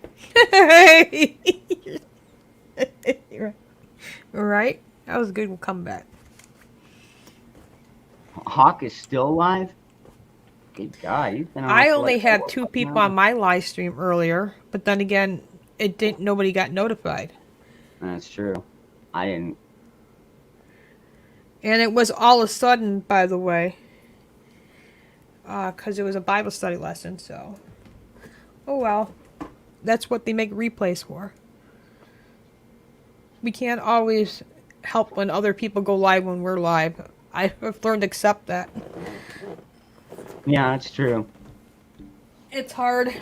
Right? That was a good comeback. Hawk is still alive? Good God, he's been on. I only had 2 people on my live stream earlier, but then again, nobody got notified. That's true. I didn't. And it was all of a sudden, by the way, because it was a Bible study lesson, so. Oh well. That's what they make replays for. We can't always help when other people go live when we're live. I've learned to accept that. Yeah, that's true. It's hard.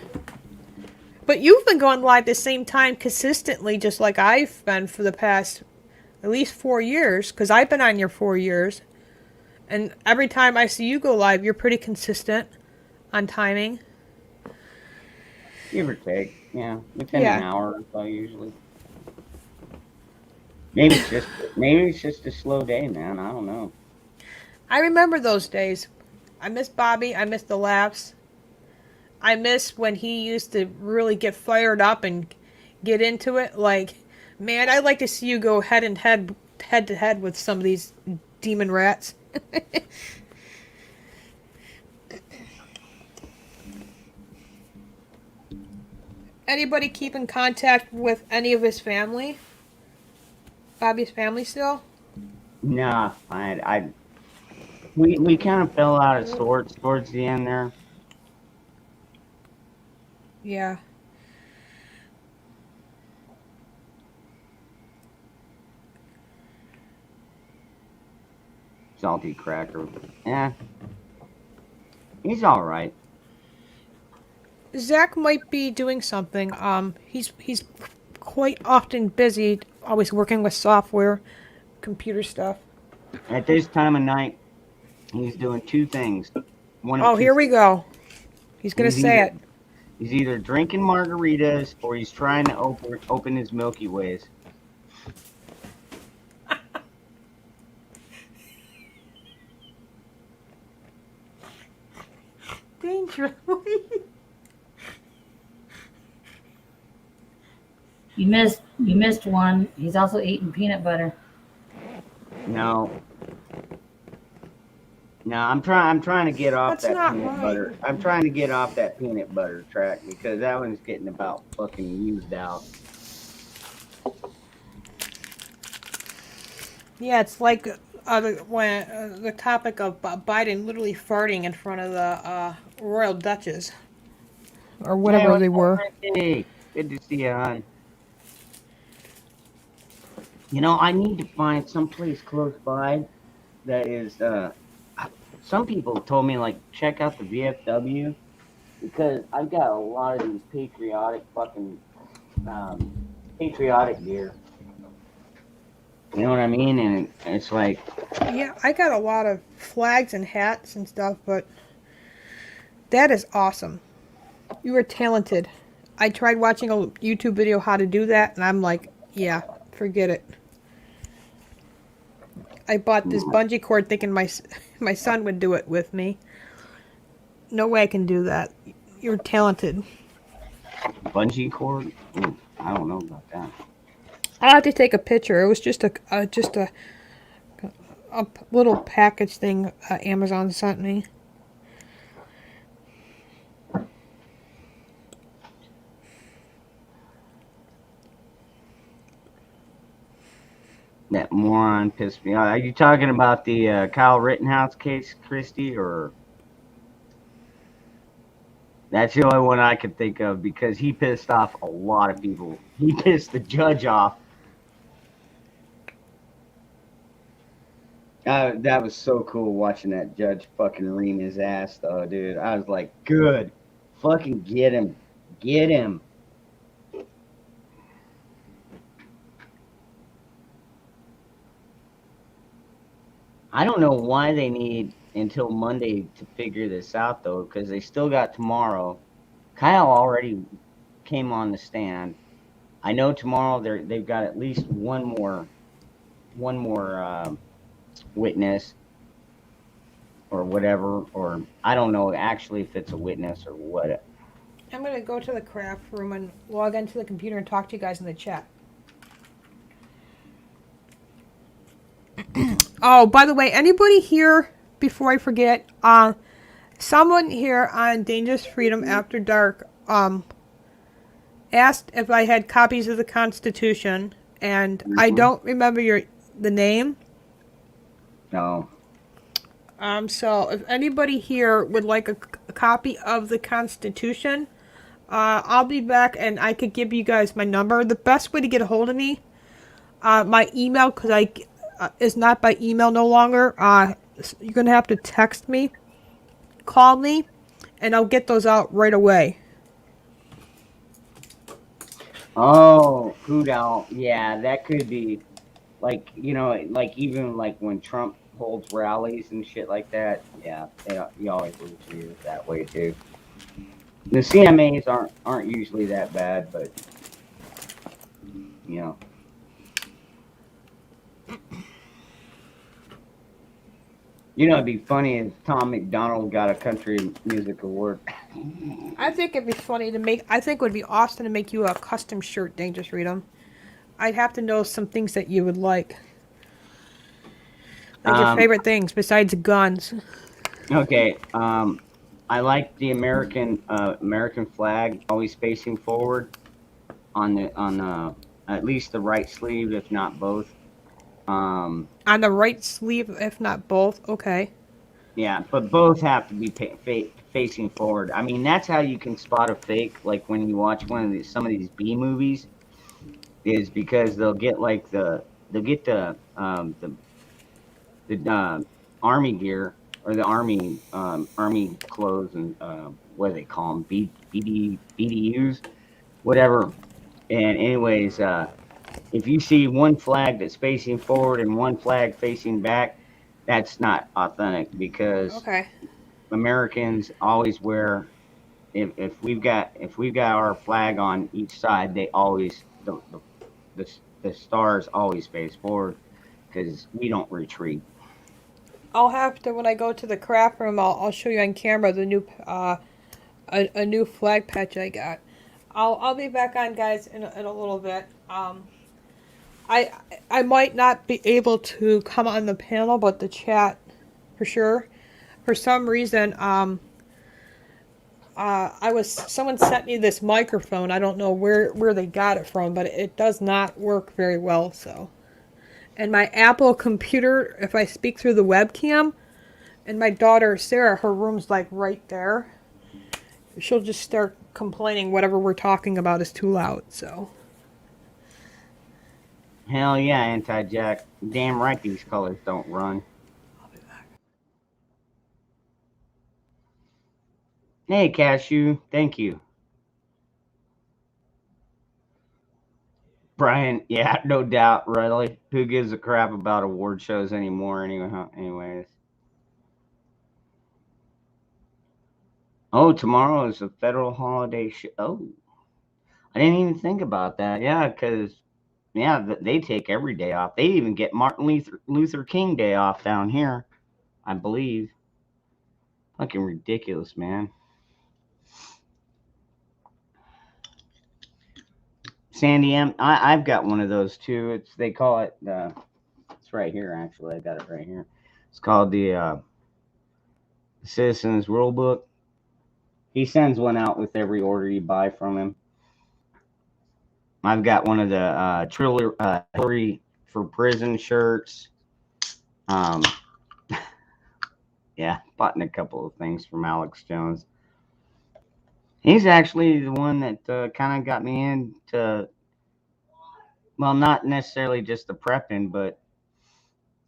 But you've been going live the same time consistently, just like I've been for the past at least 4 years, because I've been on here 4 years. And every time I see you go live, you're pretty consistent on timing. Give or take, yeah. Within an hour or so, usually. Maybe it's just a slow day, man. I don't know. I remember those days. I miss Bobby. I miss the laughs. I miss when he used to really get fired up and get into it. Like, man, I'd like to see you go head to head with some of these demon rats. Anybody keep in contact with any of his family? Bobby's family still? Nah, We kind of fell out of sorts towards the end there. Yeah. Salty cracker. Yeah. He's all right. Zach might be doing something. He's quite often busy, always working with software, computer stuff. At this time of night, he's doing two things. One of Oh, two here we go. He's gonna He's say either- it. He's either drinking margaritas or he's trying to open his Milky Ways. Dangerous. You missed one. He's also eating peanut butter. No. No, I'm trying to get off That's that not peanut right. butter. I'm trying to get off that peanut butter track because that one's getting about fucking used out. Yeah, it's like the topic of Biden literally farting in front of the Royal Duchess, or whatever Hey, they were. Hey, good to see you, hon. You know, I need to find someplace close by that is. Some people told me like check out the VFW because I've got a lot of these patriotic gear. You know what I mean? And it's like, Yeah, I got a lot of flags and hats and stuff, but that is awesome. You were talented. I tried watching a YouTube video how to do that, and I'm like, yeah, forget it. I bought this bungee cord thinking my son would do it with me. No way I can do that. You're talented. bungee cord. Ooh, I don't know about that. I'll have to take a picture. It was just a little package thing Amazon sent me. That moron pissed me off. Are you talking about the Kyle Rittenhouse case, Christy, or? That's the only one I could think of because he pissed off a lot of people. He pissed the judge off. That was so cool watching that judge fucking ream his ass, though, dude. I was like, good. Fucking get him. Get him. I don't know why they need until Monday to figure this out, though, because they still got tomorrow. Kyle already came on the stand. I know tomorrow they've got at least one more witness or whatever, or I don't know actually if it's a witness or what. I'm going to go to the craft room and log into the computer and talk to you guys in the chat. Oh, by the way, anybody here, before I forget, someone here on Dangerous Freedom After Dark asked if I had copies of the Constitution, and I don't remember the name. No. So if anybody here would like a copy of the Constitution, I'll be back and I could give you guys my number. The best way to get a hold of me, my email, because is not by email no longer. You're going to have to text me, call me, and I'll get those out right away. Oh, Hoot Owl. Yeah, that could be like, like even like when Trump holds rallies and shit like that. Yeah, you always lose it that way too. The CMAs aren't usually that bad, but it'd be funny if Tom McDonald got a country music award. I think it'd be funny I think it would be awesome to make you a custom shirt, Dangerous Freedom. I'd have to know some things that you would like. Like your favorite things besides guns. Okay, I like the American flag always facing forward on at least the right sleeve, if not both. On the right sleeve, if not both. Okay. Yeah, but both have to be facing forward. I mean, that's how you can spot a fake. Like when you watch some of these B movies, is because they'll get the army gear or the army clothes and what do they call them, BDUs, whatever. And anyways, if you see one flag that's facing forward and one flag facing back, that's not authentic because Okay. Americans always wear, if we've got our flag on each side, they always the stars always face forward because we don't retreat. I'll have to when I go to the craft room. I'll show you on camera the new a new flag patch I got. I'll be back on, guys, in a little bit. I I might not be able to come on the panel, but the chat for sure. For some reason, someone sent me this microphone. I don't know where they got it from, but it does not work very well. So, and my Apple computer, if I speak through the webcam, and my daughter Sarah, her room's like right there. She'll just start complaining whatever we're talking about is too loud. So, Hell yeah, anti-Jack. Damn right these colors don't run. I'll be back. Hey, Cashew, thank you. Brian, yeah, no doubt, really. Who gives a crap about award shows anymore anyway? Anyways. Oh, tomorrow is a federal holiday show. Oh, I didn't even think about that. Yeah, because, yeah, they take every day off. They even get Martin Luther King Day off down here, I believe. Fucking ridiculous, man. Sandy M, I've got one of those too. They call it, it's right here, actually. I got it right here. It's called the Citizens Rule Book. He sends one out with every order you buy from him. I've got one of the Hillary for Prison shirts. Yeah, bought a couple of things from Alex Jones. He's actually the one that kind of got me into, well, not necessarily just the prepping, but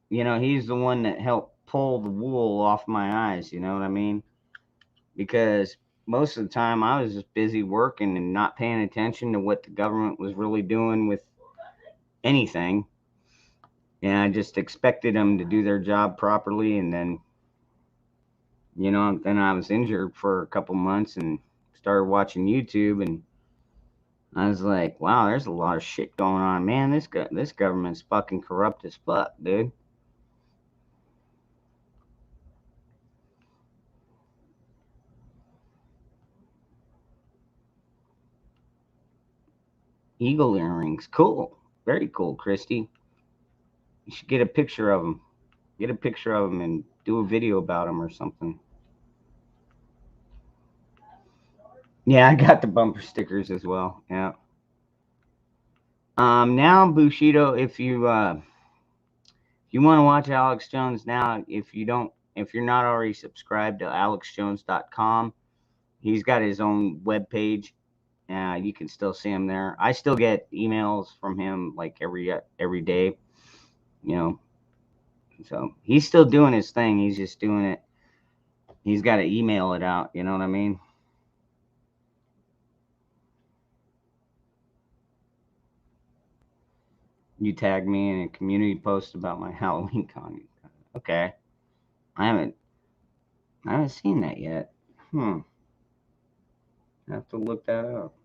he's the one that helped pull the wool off my eyes. You know what I mean? Because most of the time I was just busy working and not paying attention to what the government was really doing with anything. And I just expected them to do their job properly. And then, then I was injured for a couple months and started watching YouTube. And I was like, wow, there's a lot of shit going on. Man, this government's fucking corrupt as fuck, dude. Eagle earrings. Cool. Very cool, Christy. You should get a picture of them. Get a picture of them and do a video about them or something. Yeah, I got the bumper stickers as well. Yeah. Now Bushido, if you want to watch Alex Jones now, if you're not already subscribed to alexjones.com, he's got his own webpage. You can still see him there. I still get emails from him like every day, So he's still doing his thing. He's just doing it. He's got to email it out. You know what I mean? You tagged me in a community post about my Halloween con. Okay. I haven't seen that yet. I have to look that up.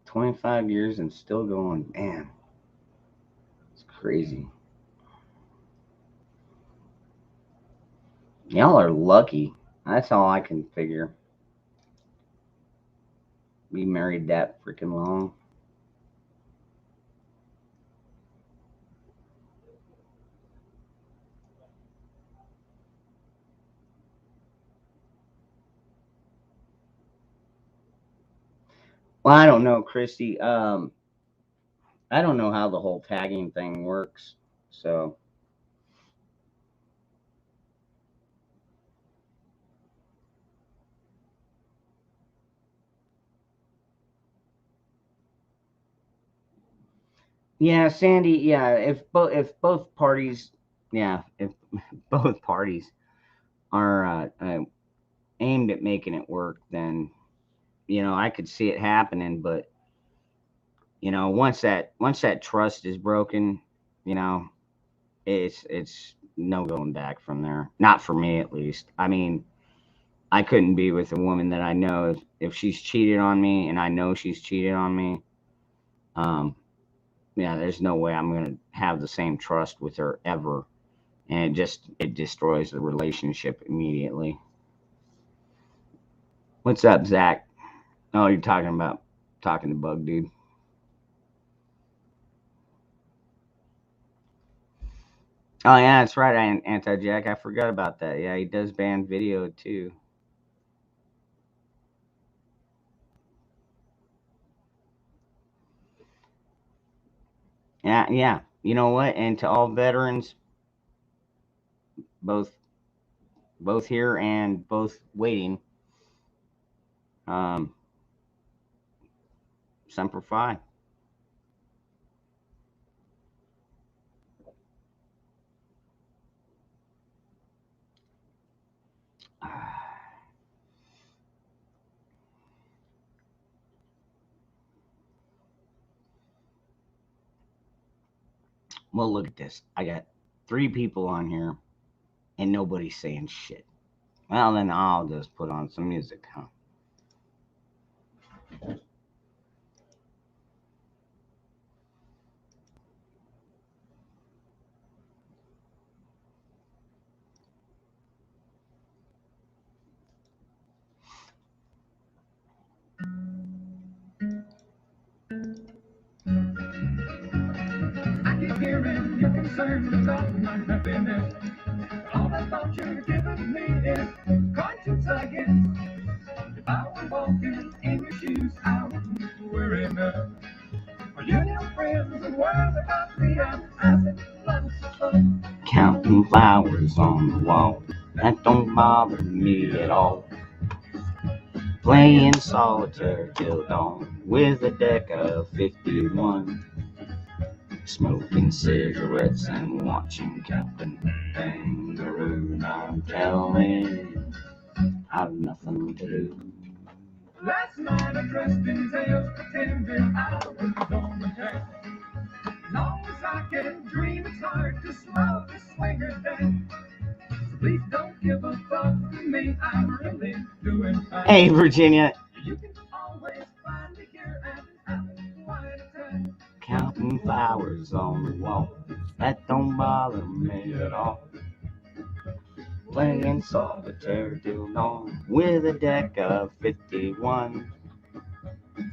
"25 years and still going." Man, it's crazy. Y'all are lucky. That's all I can figure. Be married that freaking long. Well, I don't know, Christy. I don't know how the whole tagging thing works. So yeah, Sandy, yeah, if both parties, yeah, if both parties are aimed at making it work, then I could see it happening. But once that trust is broken, you know, it's no going back from there. Not for me, at least. I mean, I couldn't be with a woman that I know if she's cheated on me, and I know she's cheated on me. Um, yeah, there's no way I'm gonna have the same trust with her ever, and it destroys the relationship immediately. What's up, Zach? Oh, you're talking to Bug Dude. Oh yeah, that's right, Anti Jack. I forgot about that. Yeah, he does ban video too. Yeah, yeah. You know what? And to all veterans, both here and both waiting, um, Semper Fi. Well, look at this. I got 3 people on here, and nobody's saying shit. Well, then I'll just put on some music, huh? I keep hearing you're concerned about my happiness. All the thought you're giving me is conscience, I guess. If I were walking in your shoes, I wouldn't worry enough. For you and your friends and worry about me, I'm having lots of fun. Counting flowers on the wall, that don't bother me at all. Playing solitaire till dawn with a deck of 51. Smoking cigarettes and watching Captain Kangaroo. Now tell me, I've nothing to do. Last night I dressed in tails, pretending I was on the track. Long as I can dream, it's hard to slow the swingers down. So please don't give a thought to me, I'm really doing fine. Hey, Virginia. You can always find me here and having quite a time. Counting flowers on the wall, that don't bother me at all. Playing solitaire till dawn with a deck of 51.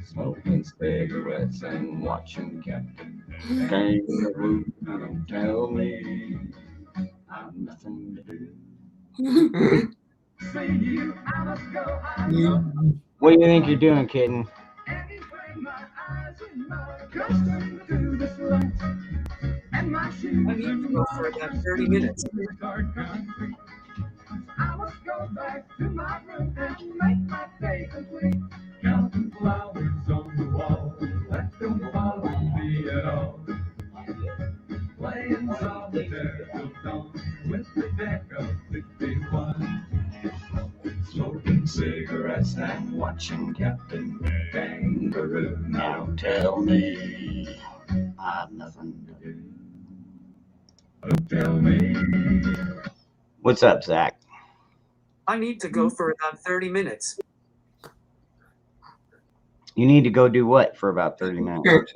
Smoking cigarettes and watching Captain Kangaroo. Now don't tell me I've nothing to do. See you, I must go, I know. What do you think you're doing, kitten? Anyway, my eyes are not accustomed to this light. And my shoes I need to go for about 30 minutes. hard concrete. I must go back to my room and make my day complete. Counting flowers on the wall, that don't bother me at all. Playing solitaire till dawn with the deck of 51. Smoking cigarettes and watching Captain Kangaroo. Now tell me I've nothing to do. Don't tell me. What's up, Zach? I need to go for about 30 minutes. You need to go do what for about 30 minutes?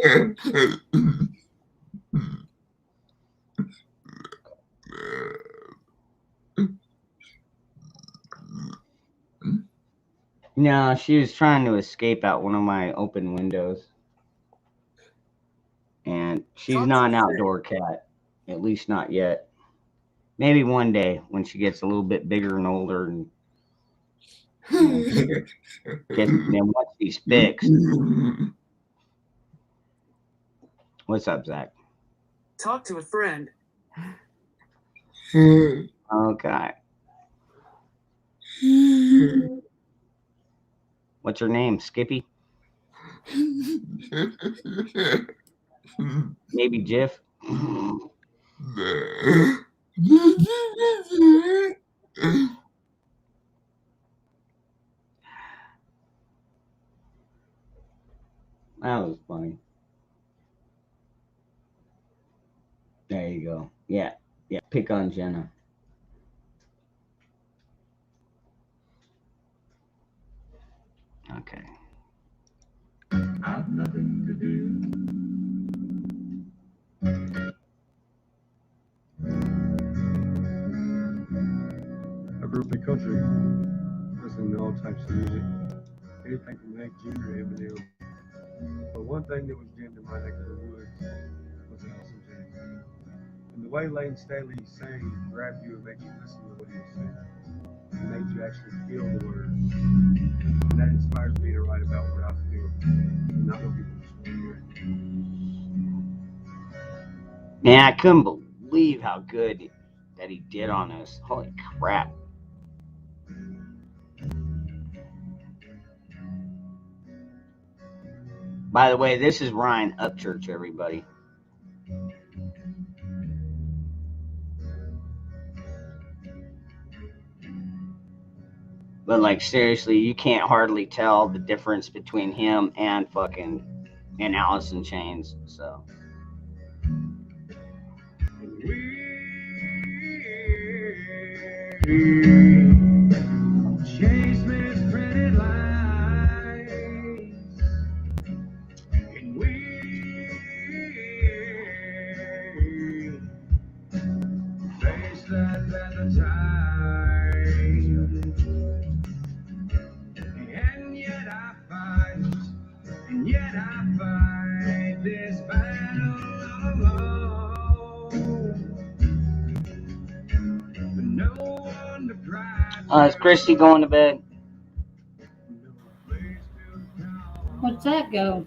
No, she was trying to escape out one of my open windows. And she's not an outdoor cat, at least not yet. Maybe one day when she gets a little bit bigger and older and Then once he's fixed. What's up, Zach? Talk to a friend. Okay. What's her name? Skippy? Maybe Jiff? That was funny. There you go. Yeah. Yeah. Pick on Jenna. Okay. I've nothing to do. I grew up in country, listening to all types of music, anything from Hank Jr. to Eminem. But one thing that was jammed in my neck of the woods was Allison Janney. And the way Lane Staley sang grabbed you and made you listen to what he was saying. It made you actually feel the words. And that inspires me to write about what I feel, not what people just hear. Man, I couldn't believe how good that he did on this. Holy crap. By the way, this is Ryan Upchurch, everybody. But like seriously, you can't hardly tell the difference between him and Alice in Chains. So Chase Smith's pretty lies, and we face that at the time, and yet I fight this battle alone. No one to cry. is Christy going to bed? What's that go?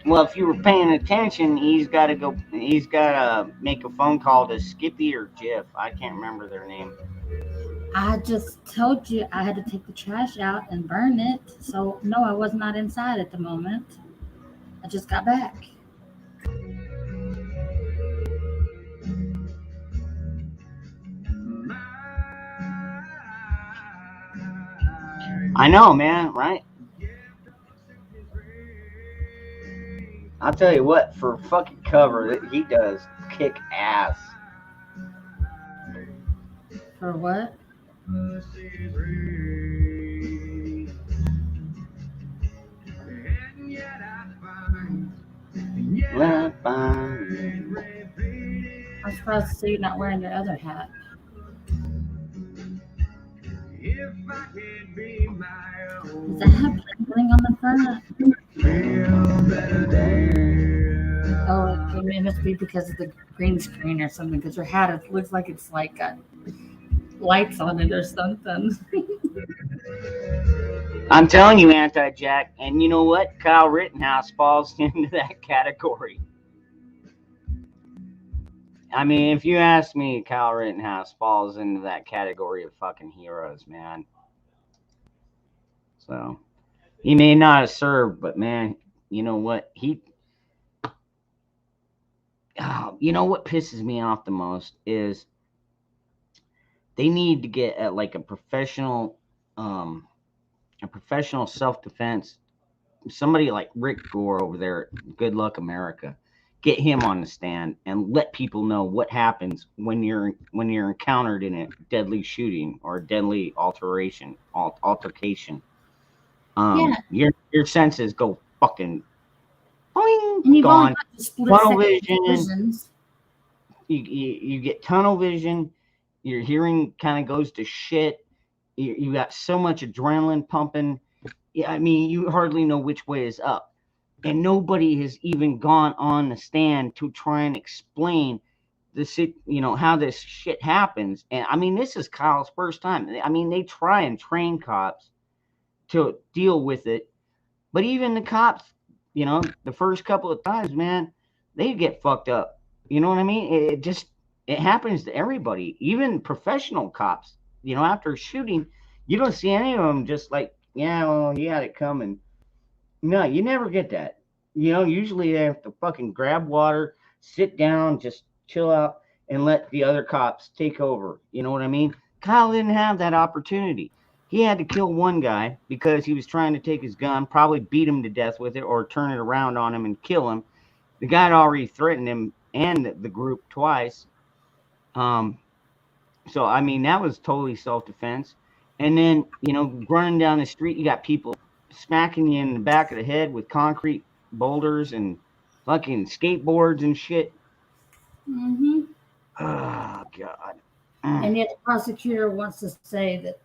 Well, if you were paying attention, he's got to go. He's got to make a phone call to Skippy or Jiff. I can't remember their name. I just told you I had to take the trash out and burn it. So, no, I was not inside at the moment. I just got back. I know, man. Right? I'll tell you what. For fucking cover, he does kick ass. For what? I'm surprised to see you not wearing your other hat. Does that have bling on the front? Oh, it must be because of the green screen or something, because your hat, it looks like it's like got lights on it or something. I'm telling you, Anti-Jack, and you know what? Kyle Rittenhouse falls into that category. I mean, if you ask me, Kyle Rittenhouse falls into that category of fucking heroes, man. So, he may not have served, but man, you know what? You know what pisses me off the most is they need to get at like a professional self-defense. Somebody like Rick Gore over there at Good Luck America. Get him on the stand and let people know what happens when you're encountered in a deadly shooting or a deadly altercation. Your senses go fucking boing, gone. Tunnel vision. You get tunnel vision. Your hearing kind of goes to shit. You got so much adrenaline pumping. Yeah, I mean, you hardly know which way is up. And nobody has even gone on the stand to try and explain how this shit happens. And I mean, this is Kyle's first time. I mean, they try and train cops to deal with it, but even the cops, the first couple of times, man, they get fucked up. You know what I mean? It happens to everybody, even professional cops. After shooting, you don't see any of them just like, yeah, well, you had it coming. No, you never get that. Usually they have to fucking grab water, sit down, just chill out, and let the other cops take over. You know what I mean? Kyle didn't have that opportunity. He had to kill one guy because he was trying to take his gun, probably beat him to death with it, or turn it around on him and kill him. The guy had already threatened him and the group twice. So, I mean, that was totally self-defense. And then, running down the street, you got people smacking you in the back of the head with concrete boulders and fucking skateboards and shit. Mm-hmm. Oh, God. And yet the prosecutor wants to say that,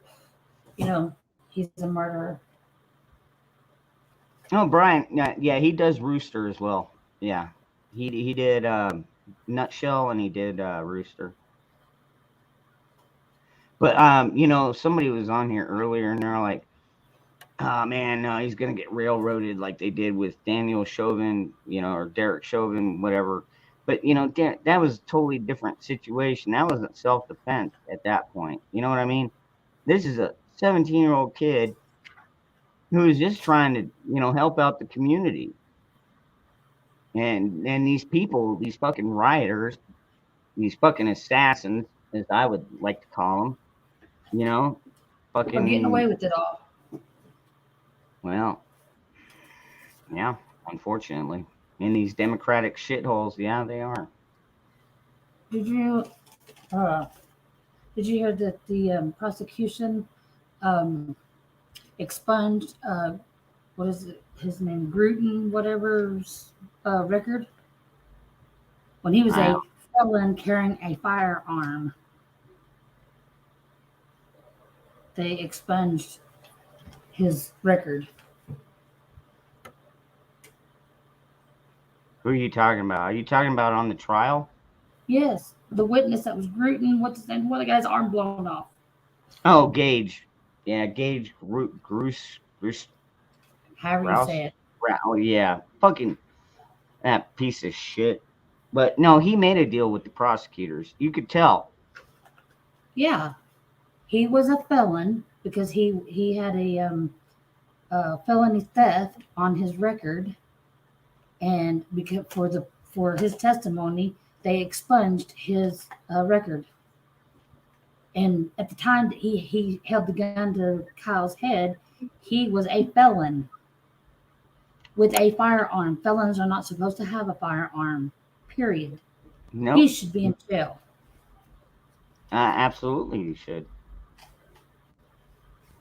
he's a murderer. Oh, Brian, yeah, he does Rooster as well. Yeah, he did Nutshell and he did Rooster. But somebody was on here earlier and they're like, oh man, he's gonna get railroaded like they did with Daniel Chauvin, or Derek Chauvin, whatever. But that was a totally different situation. That wasn't self-defense at that point. You know what I mean? This is a 17-year-old kid who is just trying to, help out the community. And these people, these fucking rioters, these fucking assassins, as I would like to call them, fucking We're getting away with it all. Well, yeah, unfortunately. In these democratic shitholes, yeah, they are. Did you hear that the prosecution expunged what is it, his name, Gruden, whatever's record, when he was a felon carrying a firearm? They expunged his record. Who are you talking about? Are you talking about on the trial? Yes, the witness that was Gruden. What's his name? One of the guy's arm blown off. Oh, Gage. Yeah, Gage Bruce. However you say it. Oh, yeah, fucking that piece of shit. But no, he made a deal with the prosecutors. You could tell. Yeah, he was a felon because he had a felony theft on his record, and because for his testimony, they expunged his record. And at the time that he held the gun to Kyle's head, he was a felon with a firearm. Felons are not supposed to have a firearm, period. No. He should be in jail. Absolutely, you should.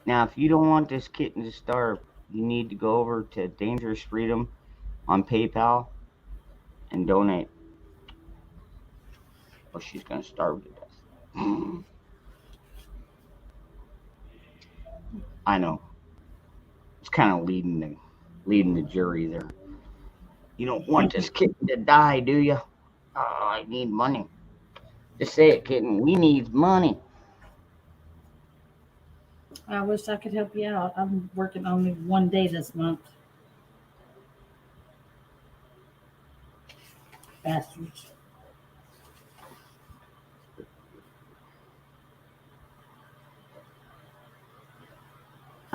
Now, if you don't want this kitten to starve, you need to go over to Dangerous Freedom on PayPal and donate. Or she's going to starve to death. I know. It's kind of leading the jury there. You don't want this kitten to die, do you? Oh, I need money. Just say it, kitten. We need money. I wish I could help you out. I'm working only one day this month. Bastards.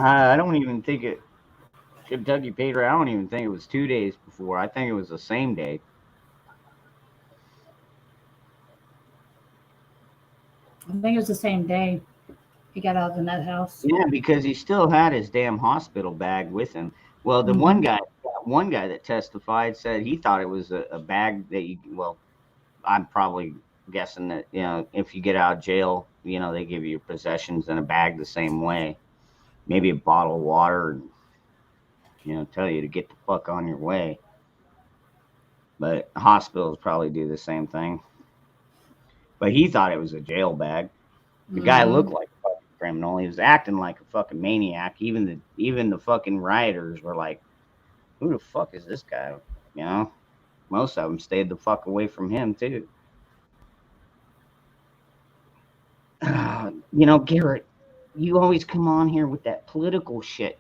I don't even think it. Kentucky paid her. I don't even think it was 2 days before. I think it was the same day. I think it was the same day he got out of the nut house. Yeah, because he still had his damn hospital bag with him. Well, the one guy that testified said he thought it was a bag that I'm probably guessing that, if you get out of jail, they give you your possessions in a bag the same way. Maybe a bottle of water, and, tell you to get the fuck on your way. But hospitals probably do the same thing. But he thought it was a jail bag. The guy looked like a fucking criminal. He was acting like a fucking maniac. Even the fucking rioters were like, who the fuck is this guy? Most of them stayed the fuck away from him too. You know, Garrett, you always come on here with that political shit.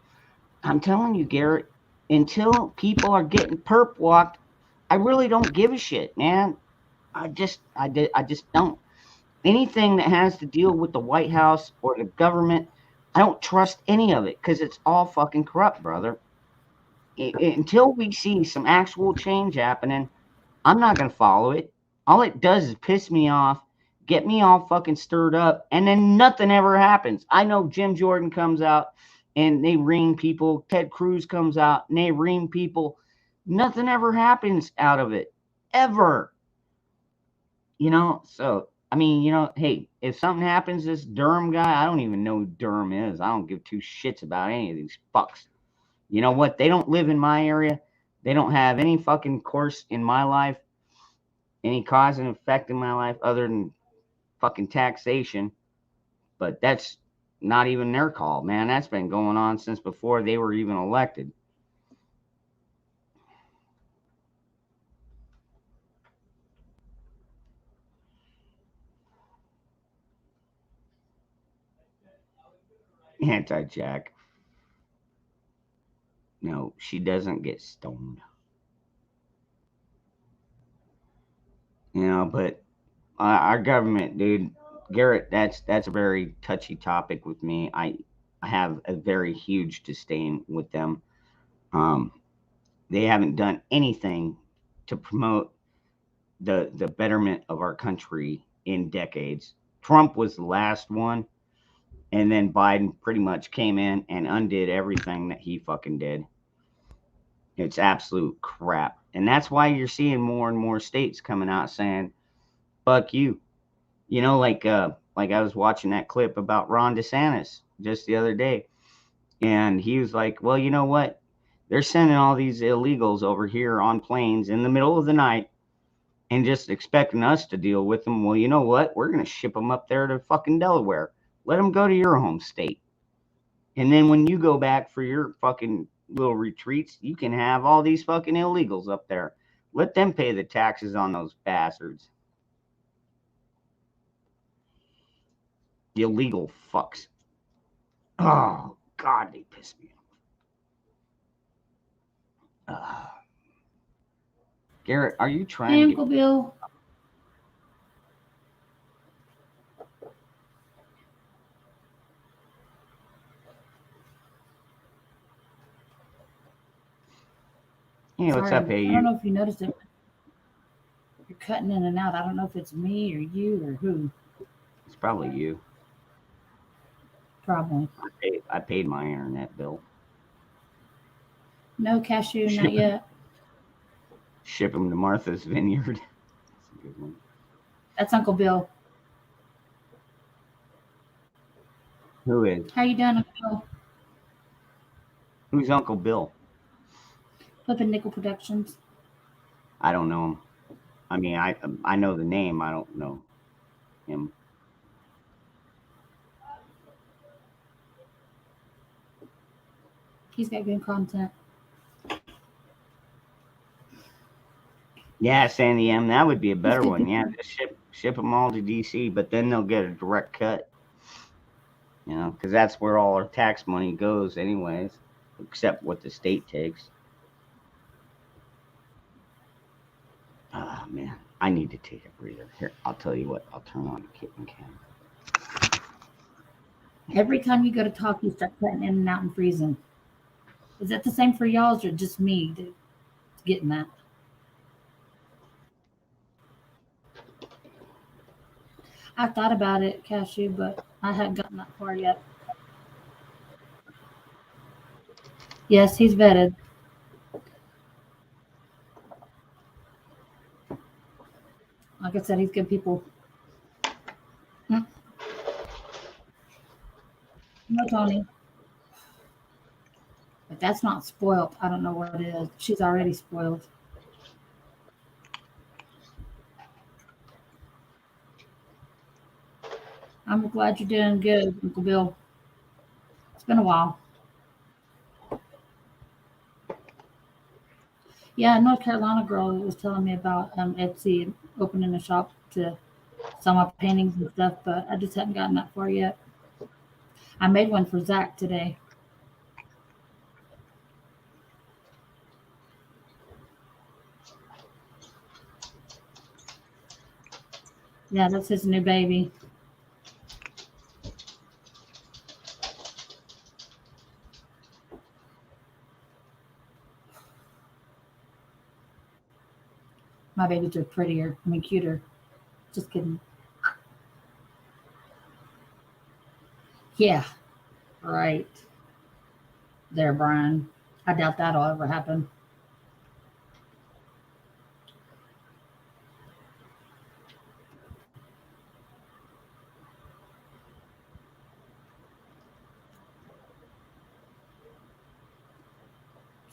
I'm telling you, Garrett, until people are getting perp walked, I really don't give a shit, man. I just don't. Anything that has to deal with the White House or the government, I don't trust any of it because it's all fucking corrupt, brother. Until we see some actual change happening, I'm not going to follow it. All it does is piss me off, get me all fucking stirred up, and then nothing ever happens. I know Jim Jordan comes out and they ream people. Ted Cruz comes out and they ream people. Nothing ever happens out of it, ever. You know, so, I mean, you know, hey, if something happens, this Durham guy, I don't even know who Durham is. I don't give two shits about any of these fucks. You know what? They don't live in my area. They don't have any fucking course in my life, any cause and effect in my life other than fucking taxation. But that's not even their call, man. That's been going on since before they were even elected. Anti-Jack. No, she doesn't get stoned. You know, but our government, dude, Garrett, that's a very touchy topic with me. I have a very huge disdain with them. They haven't done anything to promote the betterment of our country in decades. Trump was the last one, and then Biden pretty much came in and undid everything that he fucking did. It's absolute crap. And that's why you're seeing more and more states coming out saying, fuck you. You know, like I was watching that clip about Ron DeSantis just the other day. And he was like, well, you know what? They're sending all these illegals over here on planes in the middle of the night and just expecting us to deal with them. Well, you know what? We're going to ship them up there to fucking Delaware. Let them go to your home state. And then when you go back for your fucking little retreats, you can have all these fucking illegals up there. Let them pay the taxes on those bastards. The illegal fucks. Oh, God, they piss me off. Garrett, are you trying Hey, to Uncle Bill. Hey, what's Sorry, up, hey? I don't know if you noticed it. You're cutting in and out. I don't know if it's me or you or who. It's probably you. Probably. I paid my internet bill. No, Cashew, not yet. Ship them to Martha's Vineyard. That's a good one. That's Uncle Bill. Who is? How you doing, Uncle Bill? Who's Uncle Bill? Flipping Nickel Productions. I don't know him. I mean, I know the name. I don't know him. He's got good content. Yeah, Sandy M. That would be a better one. Yeah, just ship them all to DC, but then they'll get a direct cut. You know, because that's where all our tax money goes, anyways, except what the state takes. Ah, man, I need to take a breather. Here, I'll tell you what. I'll turn on the kitten cam. Every time you go to talk, you start cutting in and out and freezing. Is that the same for y'all or just me getting that? I thought about it, Cashew, but I hadn't gotten that far yet. Yes, he's vetted. Like I said, he's good people. No, Tony. But that's not spoiled. I don't know what it is. She's already spoiled. I'm glad you're doing good, Uncle Bill. It's been a while. Yeah, North Carolina girl was telling me about Etsy opening a shop to sell my paintings and stuff, but I just haven't gotten that far yet. I made one for Zach today. Yeah, that's his new baby. My babies are prettier. I mean, cuter. Just kidding. Yeah, right. There, Brian. I doubt that'll ever happen.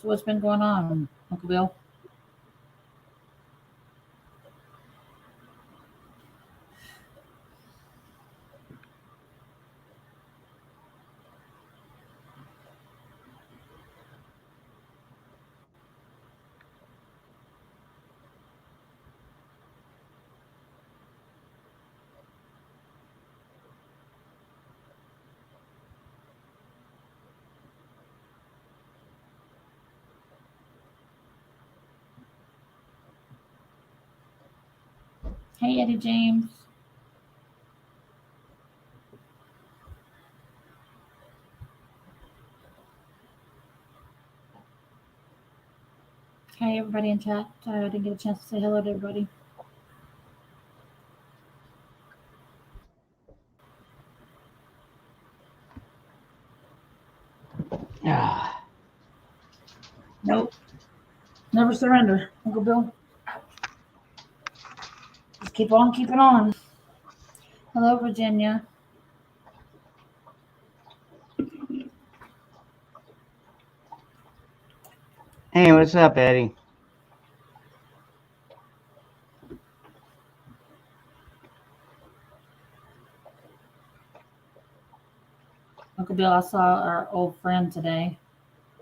So what's been going on, Uncle Bill? Hey, Eddie James. Hey, everybody in chat. I didn't get a chance to say hello to everybody. Ah, Nope. Never surrender, Uncle Bill. Just keep on keeping on. Hello, Virginia. hey, what's up, Eddie? Uncle Bill, I saw our old friend today.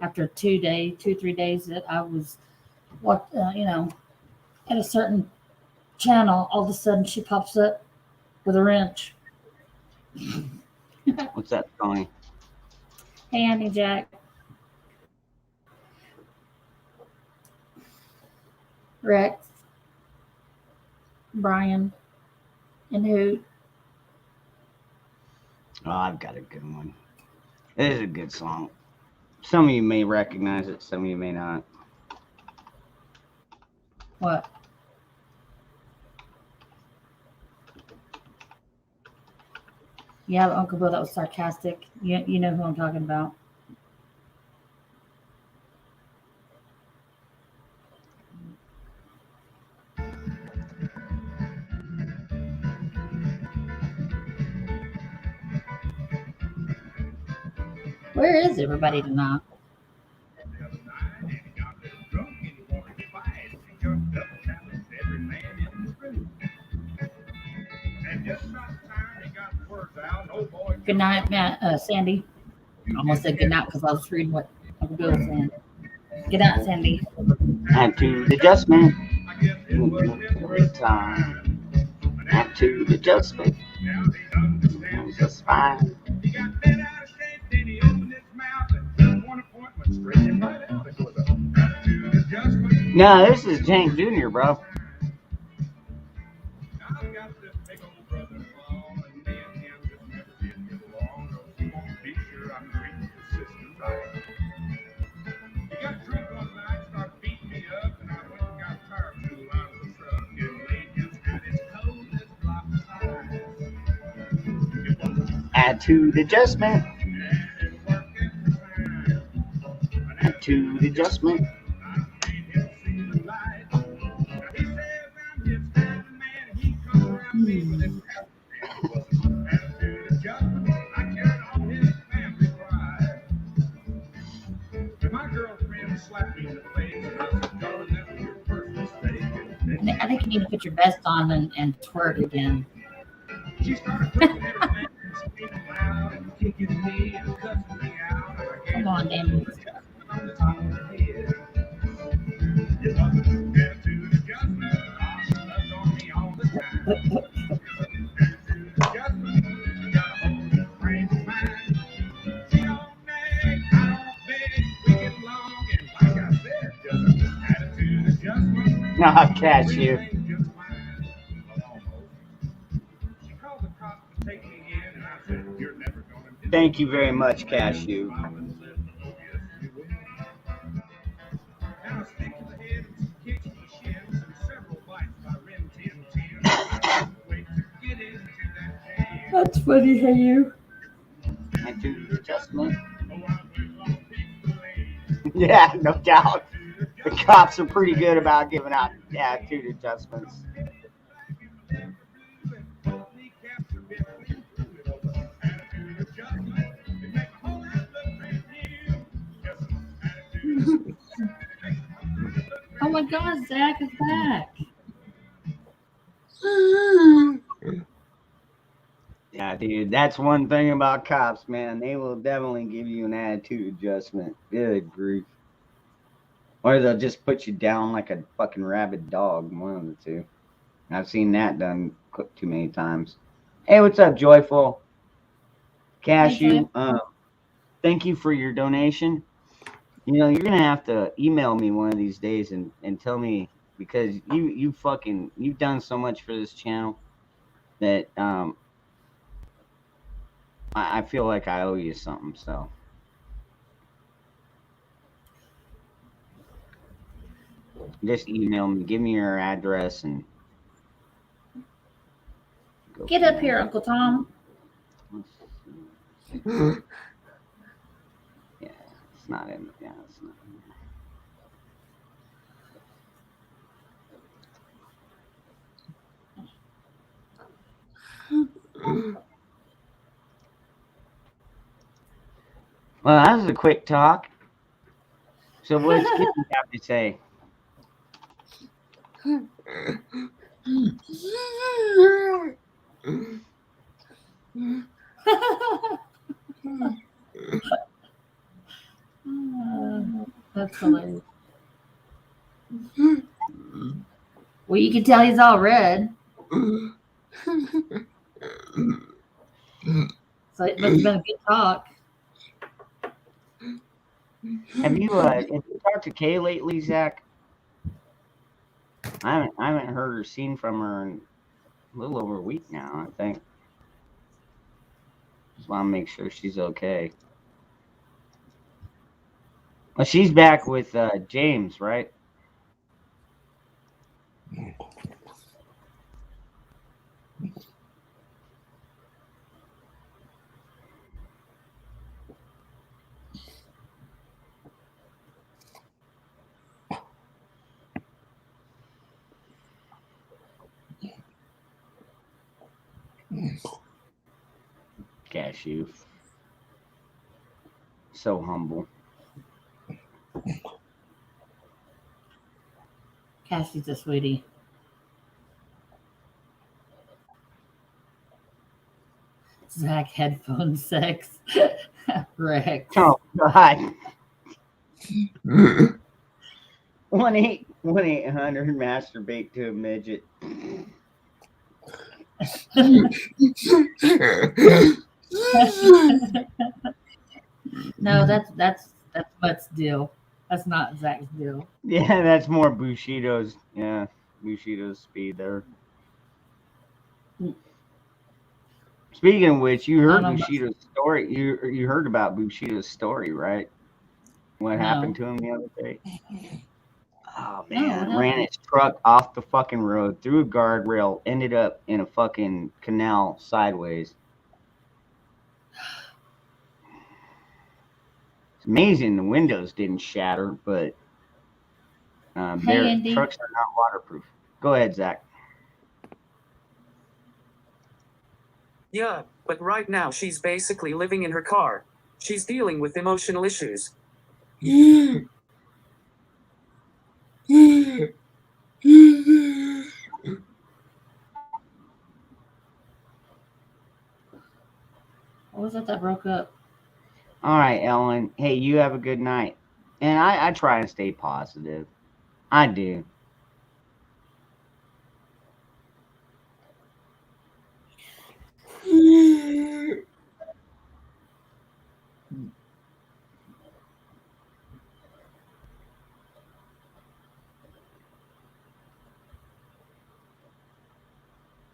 After 3 days that I was, at a certain channel, all of a sudden she pops up with a wrench. What's up, Tony? Hey, Andy Jack. Rex. Brian. And Hoot. Oh, I've got a good one. It is a good song. Some of you may recognize it, some of you may not. What? Yeah, Uncle Bill, that was sarcastic. You know who I'm talking about. Where is everybody tonight? Good night, Matt, Sandy. I almost said good night because I was reading what Uncle Bill was saying. Good night, Sandy. Attitude adjustment. Every time. Attitude adjustment. It's just fine. No, this is James Jr., bro. Attitude adjustment. Attitude adjustment. I think you need to put your vest on and twerk again. Come on, Danny. Nah, Cashew. Thank you very much, Cashew. That's funny, hey you. Attitude adjustment. Yeah, no doubt. The cops are pretty good about giving out attitude adjustments. Oh my God, Zach is back. Yeah, dude, that's one thing about cops, man. They will definitely give you an attitude adjustment. Good grief. Or they'll just put you down like a fucking rabid dog, one of the two. I've seen that done too many times. Hey, what's up, Joyful? Cashew, thank you for your donation. You know, you're gonna have to email me one of these days and tell me, because you've done so much for this channel that I feel like I owe you something. So just email me, give me your address, and go Get from up here, there. Uncle Tom. Yeah, it's not in. Yeah, it's not in there. Well, that was a quick talk. So what's Kitty have to say? That's hilarious. Well, you can tell he's all red. So it must have been a good talk. Have you talked to Kay lately, Zach? I haven't heard or seen from her in a little over a week now, I think. Just want to make sure she's okay. Well, she's back with James, right? Cashew. So humble. Cassie's a sweetie. Zach headphone sex. Rex. Oh God. 1-800 masturbate to a midget. No, that's Mutt's deal. That's not Zach's deal. Yeah, that's more Bushido's. Yeah, Bushido's speed there. Speaking of which, you heard Bushido's story. You heard about Bushido's story, right? What happened to him the other day? Oh man, ran his truck off the fucking road, through a guardrail, ended up in a fucking canal sideways. It's amazing the windows didn't shatter, but their trucks are not waterproof. Go ahead, Zach. Yeah, but right now she's basically living in her car. She's dealing with emotional issues. What was that broke up? All right, Ellen. Hey, you have a good night. And I try and stay positive. I do.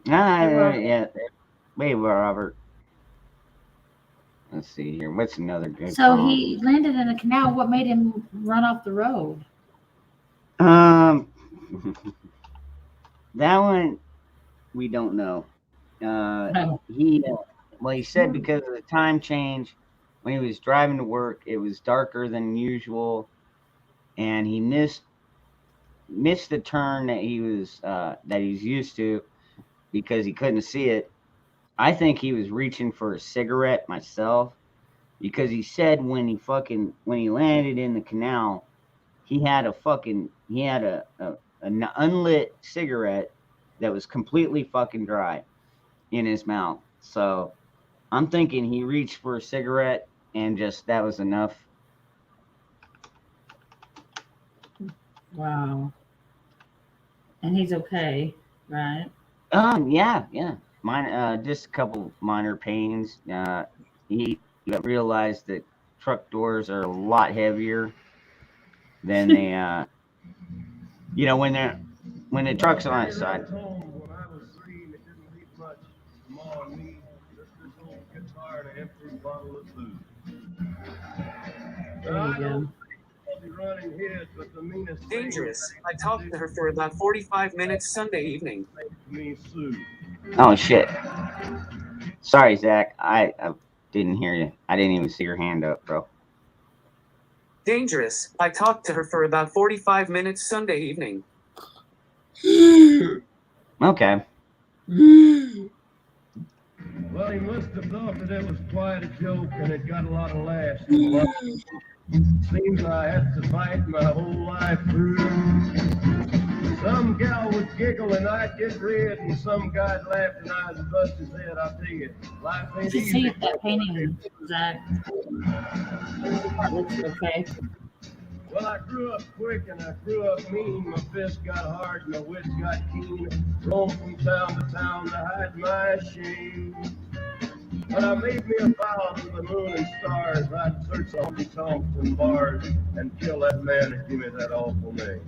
Yeah. Wait, Robert. Let's see here. What's another good So song? he landed in a canal. What made him run off the road? That one we don't know. He said because of the time change when he was driving to work, it was darker than usual, and he missed the turn that he's used to because he couldn't see it. I think he was reaching for a cigarette myself, because he said when he landed in the canal, he had an unlit cigarette that was completely fucking dry in his mouth. So I'm thinking he reached for a cigarette and just that was enough. Wow. And he's okay, right? Yeah. Mine, just a couple minor pains. He realized that truck doors are a lot heavier than they, when the truck's on its side. When I was 3, it didn't leave much. Ma and me, just this old guitar and an empty bottle of food. There you go. Dangerous. I talked to her for about 45 minutes Sunday evening. Oh shit! Sorry, Zach. I didn't hear you. I didn't even see your hand up, bro. Dangerous. I talked to her for about 45 minutes Sunday evening. Okay. Well, he must have thought that it was quite a joke and it got a lot of laughs. Seems I had to fight my whole life through. Some gal would giggle and I'd get red, and some guy'd laugh and I'd bust his head. I'll tell you, life ain't Did you see easy. that painting, Zach? Looks okay. Well, I grew up quick and I grew up mean. My fists got hard and my wits got keen. Roamed from town to town to hide my shame. But I made me a vow to the moon and stars. I'd search the honky tonks and bars and kill that man who gave me that awful name.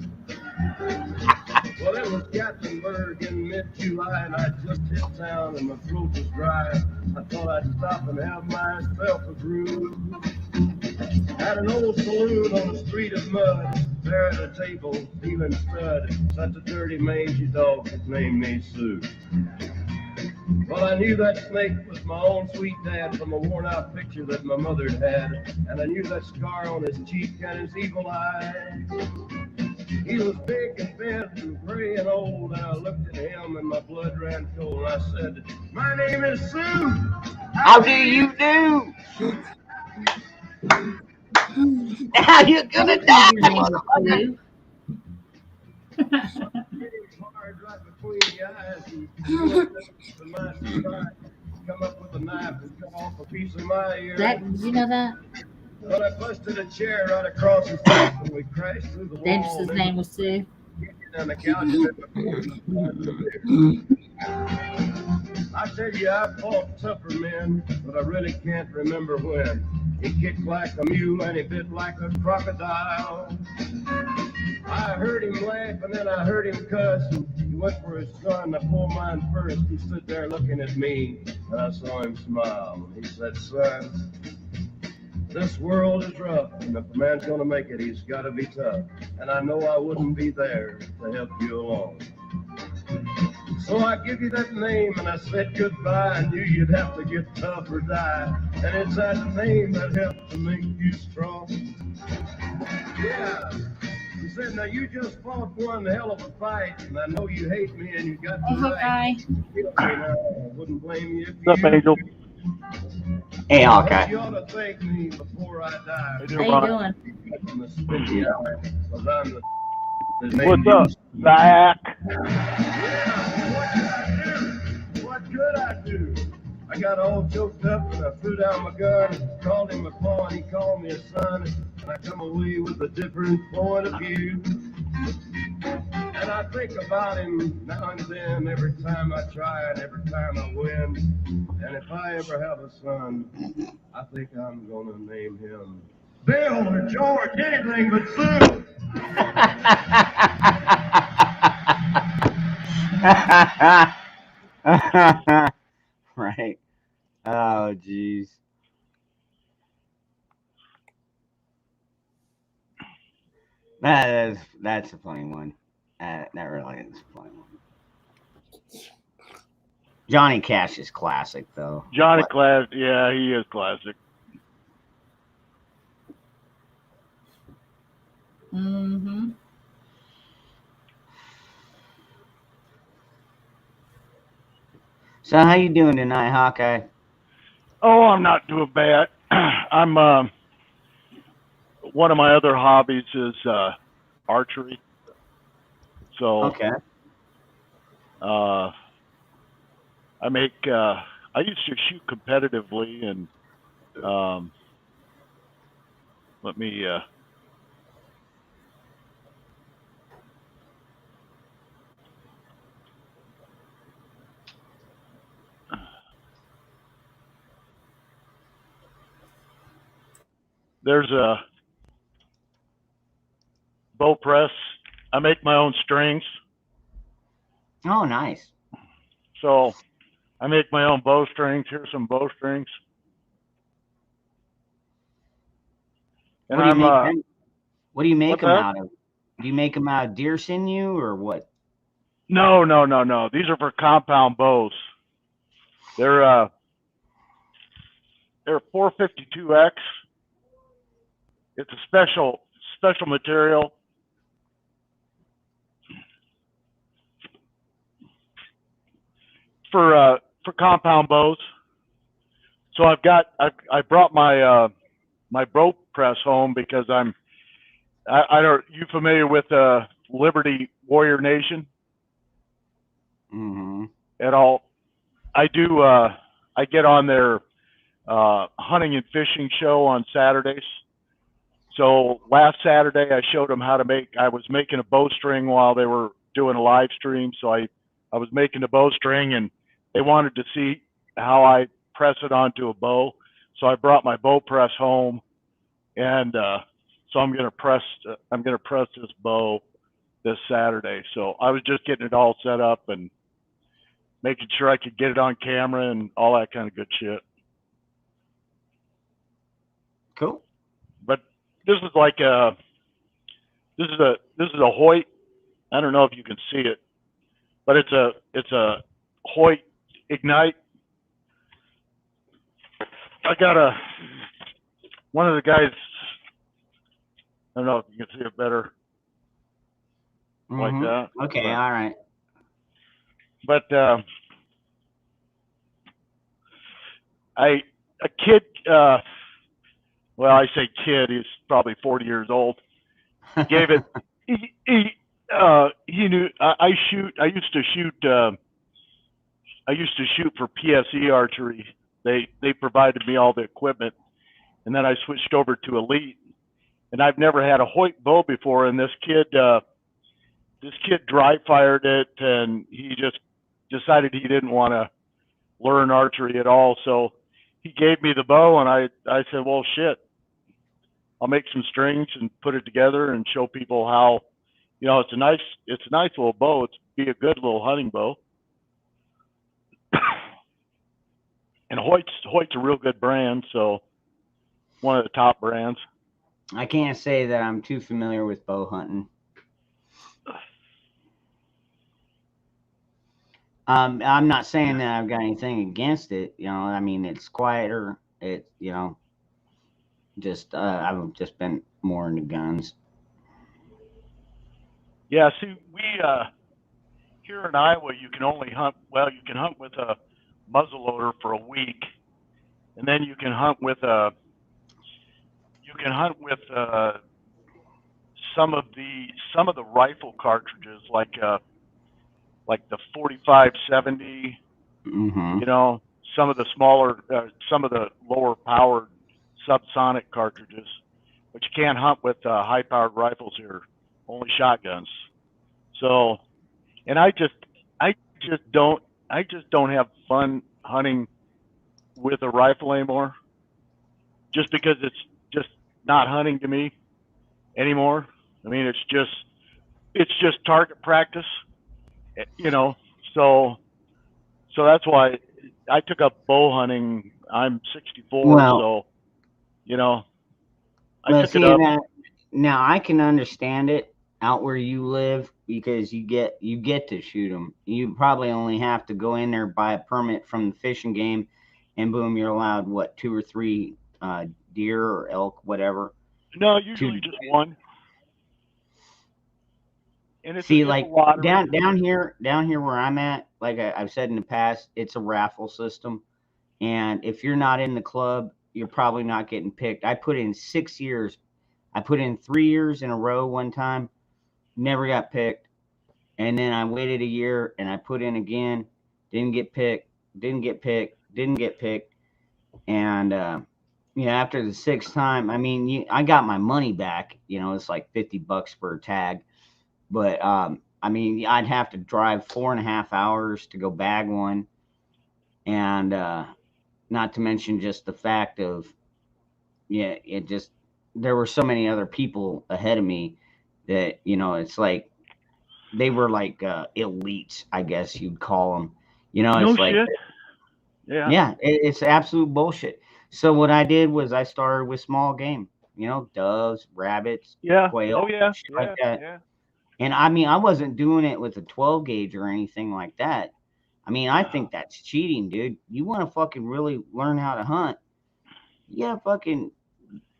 Well, it was Gatlinburg in mid-July, and I just hit town and my throat was dry. I thought I'd stop and have myself a brew. At an old saloon on a street of mud, there at a table, stealing stud, such a dirty, mangy dog that named me Sue. Well, I knew that snake was my own sweet dad from a worn-out picture that my mother had, and I knew that scar on his cheek and his evil eye. He was big and bent and gray and old, and I looked at him and my blood ran cold. I said, "My name is Sue. How do you do? Now you're gonna die, motherfucker." Hard right between the eyes and my surprise, come up with a knife and cut off a piece of my ear. Zach, did you know that? Well, I busted a chair right across his face and we crashed through the wall. Dangerous's name was Sue. And the couch I tell you, I fought tougher men, but I really can't remember when. He kicked like a mule and he bit like a crocodile. I heard him laugh and then I heard him cuss. He went for his gun, I pulled mine first. He stood there looking at me and I saw him smile. He said, "Son, this world is rough, and if a man's gonna make it, he's gotta be tough. And I know I wouldn't be there to help you along. So I give you that name and I said goodbye. I knew you'd have to get tough or die. And it's that name that helped to make you strong." Yeah. He said, "Now you just fought one hell of a fight, and I know you hate me and you got Hey, the Hawkeye. right. I wouldn't blame you if you What's up, Angel? Hey, But Hawkeye. you ought to thank me before I die. How you doing? What's up, Zach? What could I do? I got all choked up and I threw down my gun, called him a paw and he called me a son, and I come away with a different point of view. And I think about him now and then, every time I try and every time I win. And if I ever have a son, I think I'm gonna name him Bill or George, anything but Sue. Right. Oh, jeez. That's a funny one. That really is a funny one. Johnny Cash is classic, though. Johnny What- Class, yeah, he is classic. Mm-hmm. So how you doing tonight, Hawkeye? Oh, I'm not doing bad. I'm one of my other hobbies is archery. So Okay. I make I used to shoot competitively, and let me there's a bow press. I make my own strings, Oh, nice. so I make my own bow strings. Here's some bow strings, and What do you I'm make them? What do you make what's them that? out of? Do you make them out of deer sinew or what? No, no, no, no. These are for compound bows. They're 452X. It's a special material. For compound bows. So I brought my my bow press home because I don't, you familiar with Liberty Warrior Nation Mm-hmm. at all? I do I get on their hunting and fishing show on Saturdays. So last Saturday I showed them how to I was making a bowstring while they were doing a live stream. So I was making a bowstring, and they wanted to see how I press it onto a bow. So I brought my bow press home, and so I'm gonna press this bow this Saturday. So I was just getting it all set up and making sure I could get it on camera and all that kind of good shit. Cool. But this is like this is a Hoyt. I don't know if you can see it, but it's a Hoyt Ignite. I got one of the guys. I don't know if you can see it better like Mhm. that. Okay. But, All right. but a kid. Well, I say kid. He's probably 40 years old. Gave it. He knew. I shoot. I used to shoot. I used to shoot for PSE archery. They provided me all the equipment, and then I switched over to Elite. And I've never had a Hoyt bow before. And this kid dry fired it, and he just decided he didn't want to learn archery at all. So he gave me the bow, and I said, well, shit, I'll make some strings and put it together and show people how, it's a nice little bow. It's be a good little hunting bow. And Hoyt's a real good brand, so one of the top brands. I can't say that I'm too familiar with bow hunting. I'm not saying that I've got anything against it. I mean, it's quieter. Just I've just been more into guns. Yeah, see, we here in Iowa, you can only hunt. Well, you can hunt with a muzzleloader for a week, and then you can hunt with some of the rifle cartridges, like the 45-70. Mm-hmm. Some of the smaller, some of the lower powered subsonic cartridges, but you can't hunt with high powered rifles here. Only shotguns. So, and I just don't have fun hunting with a rifle anymore, just because it's just not hunting to me anymore. I mean, it's just target practice, So So that's why I took up bow hunting. I'm 64, Well, so you know, I well, took see it up. now I can understand it out where you live because you get to shoot them. You probably only have to go in there, buy a permit from the fishing game, and boom, you're allowed what 2 or 3 deer or elk, whatever. No, usually just one. And it's See, it's a like lottery. down here where I'm at, like I've said in the past, it's a raffle system, and if you're not in the club, you're probably not getting picked. I put in 6 years. I put in 3 years in a row one time, never got picked, and then I waited a year and I put in again, didn't get picked, didn't get picked, didn't get picked, and after the 6th time, I mean, I got my money back. It's like $50 for a tag. But I mean, I'd have to drive 4.5 hours to go bag one, and not to mention just the fact of, there were so many other people ahead of me that it's like they were like elites, I guess you'd call them. No It's like, shit. Yeah. it's absolute bullshit. So what I did was I started with small game, doves, rabbits, Yeah. quail, Oh yeah. shit Yeah. like that. Yeah. And I mean, I wasn't doing it with a 12 gauge or anything like that. I mean, I think that's cheating, dude. You want to fucking really learn how to hunt? Yeah, fucking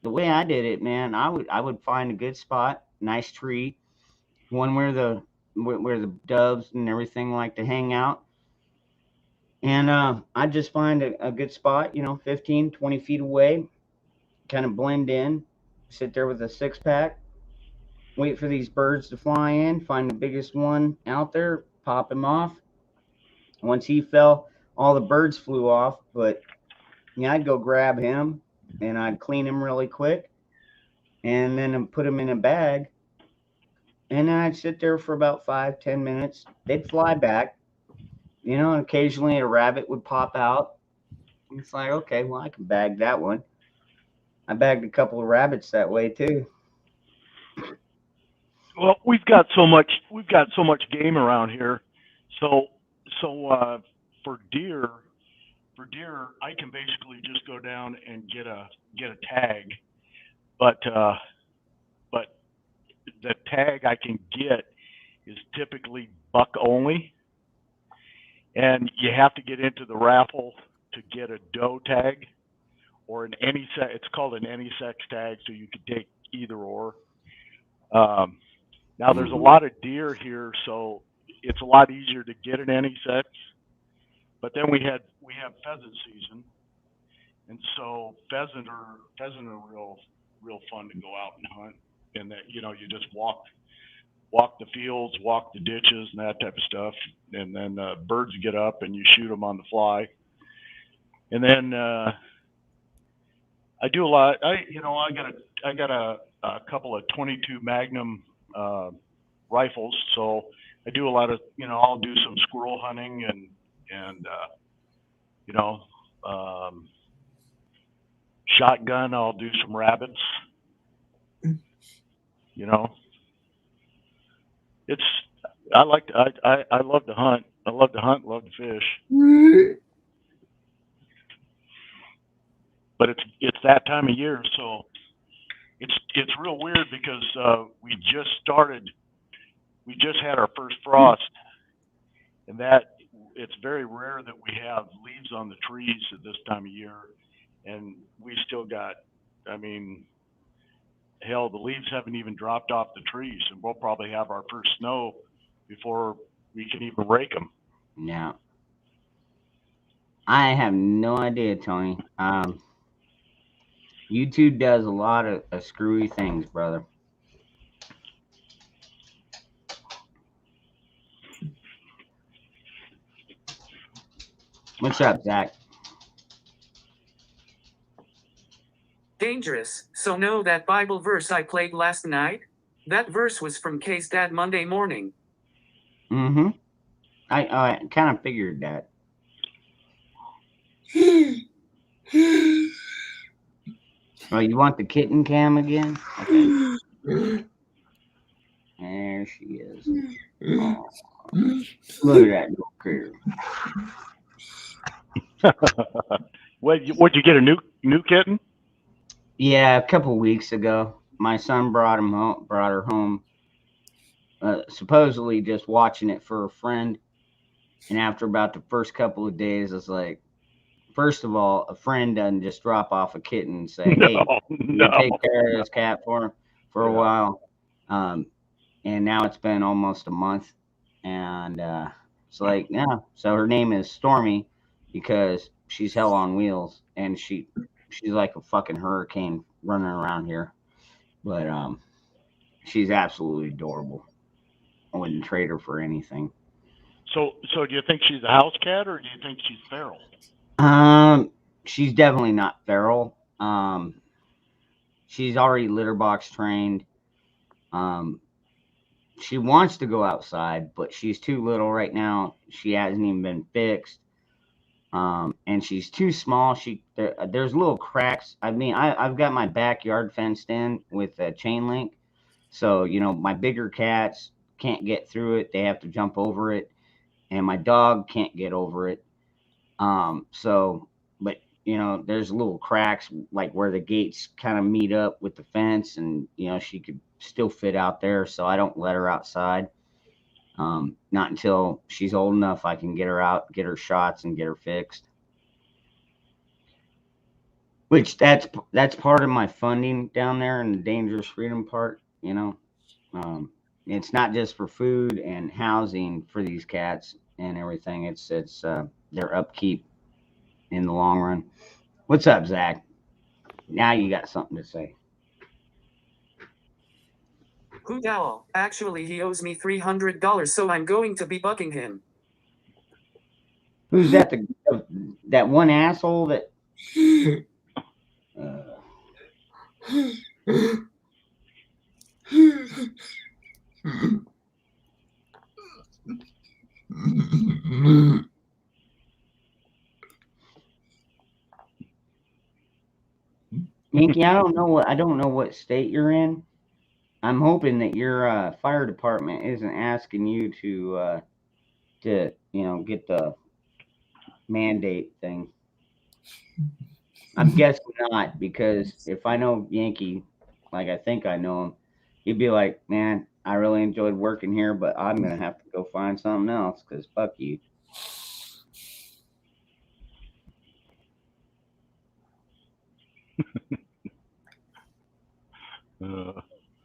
the way I did it, man. I would find a good spot, nice tree, one where the doves and everything like to hang out. And I'd just find a good spot, 15, 20 feet away, kind of blend in, sit there with a 6-pack, wait for these birds to fly in, find the biggest one out there, pop him off. Once he fell, all the birds flew off, but I'd go grab him and I'd clean him really quick and then put him in a bag. And then I'd sit there for about 5-10 minutes. They'd fly back, and occasionally a rabbit would pop out. It's like, okay, well, I can bag that one. I bagged a couple of rabbits that way too. Well, we've got so much game around here. So for deer, I can basically just go down and get a tag, but the tag I can get is typically buck only, and you have to get into the raffle to get a doe tag or an any sex. It's called an any sex tag, so you could take either or. Now there's a lot of deer here, so it's a lot easier to get an any sex. But then we have pheasant season, and so pheasant are real fun to go out and hunt. And that you just walk the fields, walk the ditches, and that type of stuff. And then birds get up and you shoot them on the fly. And then I do a lot. I got a couple of 22 Magnum rifles, so I do a lot of I'll do some squirrel hunting and shotgun. I'll do some rabbits. I love to hunt. I love to hunt, love to fish. But it's that time of year, so it's real weird because we just had our first frost, and that it's very rare that we have leaves on the trees at this time of year, and we still got, hell, the leaves haven't even dropped off the trees, and we'll probably have our first snow before we can even rake them. Yeah. I have no idea, Tony. YouTube does a lot of screwy things, brother. What's up, Zach? Dangerous. So know that Bible verse I played last night? That verse was from Kay's dad Monday morning. Mm-hmm. I kind of figured that. Oh, you want the kitten cam again? Okay. There she is. Oh, look at that little critter. Would you get a new kitten? Yeah, a couple weeks ago, my son brought her home, supposedly just watching it for a friend. And after about the first couple of days, I was like, first of all, a friend doesn't just drop off a kitten and say, "Hey, you take care of this cat for a while." And now it's been almost a month, and it's like, yeah. So her name is Stormy because she's hell on wheels, and she's like a fucking hurricane running around here. But she's absolutely adorable. I wouldn't trade her for anything. So do you think she's a house cat or do you think she's feral? She's definitely not feral. She's already litter box trained. She wants to go outside, but she's too little right now. She hasn't even been fixed. And she's too small. There's little cracks. I mean, I've got my backyard fenced in with a chain link. So, my bigger cats can't get through it. They have to jump over it. And my dog can't get over it. But there's little cracks like where the gates kind of meet up with the fence, and she could still fit out there. So I don't let her outside. Not until she's old enough I can get her out, get her shots, and get her fixed. Which that's part of my funding down there in the Dangerous Freedom Park. It's not just for food and housing for these cats and everything. It's their upkeep in the long run. What's up, Zach? Now you got something to say. Who Dowell? Actually, he owes me $300, so I'm going to be bucking him. Who's that? That one asshole that. Yankee, I don't know what state you're in. I'm hoping that your fire department isn't asking you to get the mandate thing. I'm guessing not, because if I know Yankee, like I think I know him, he'd be like, "Man, I really enjoyed working here, but I'm gonna have to go find something else because fuck you."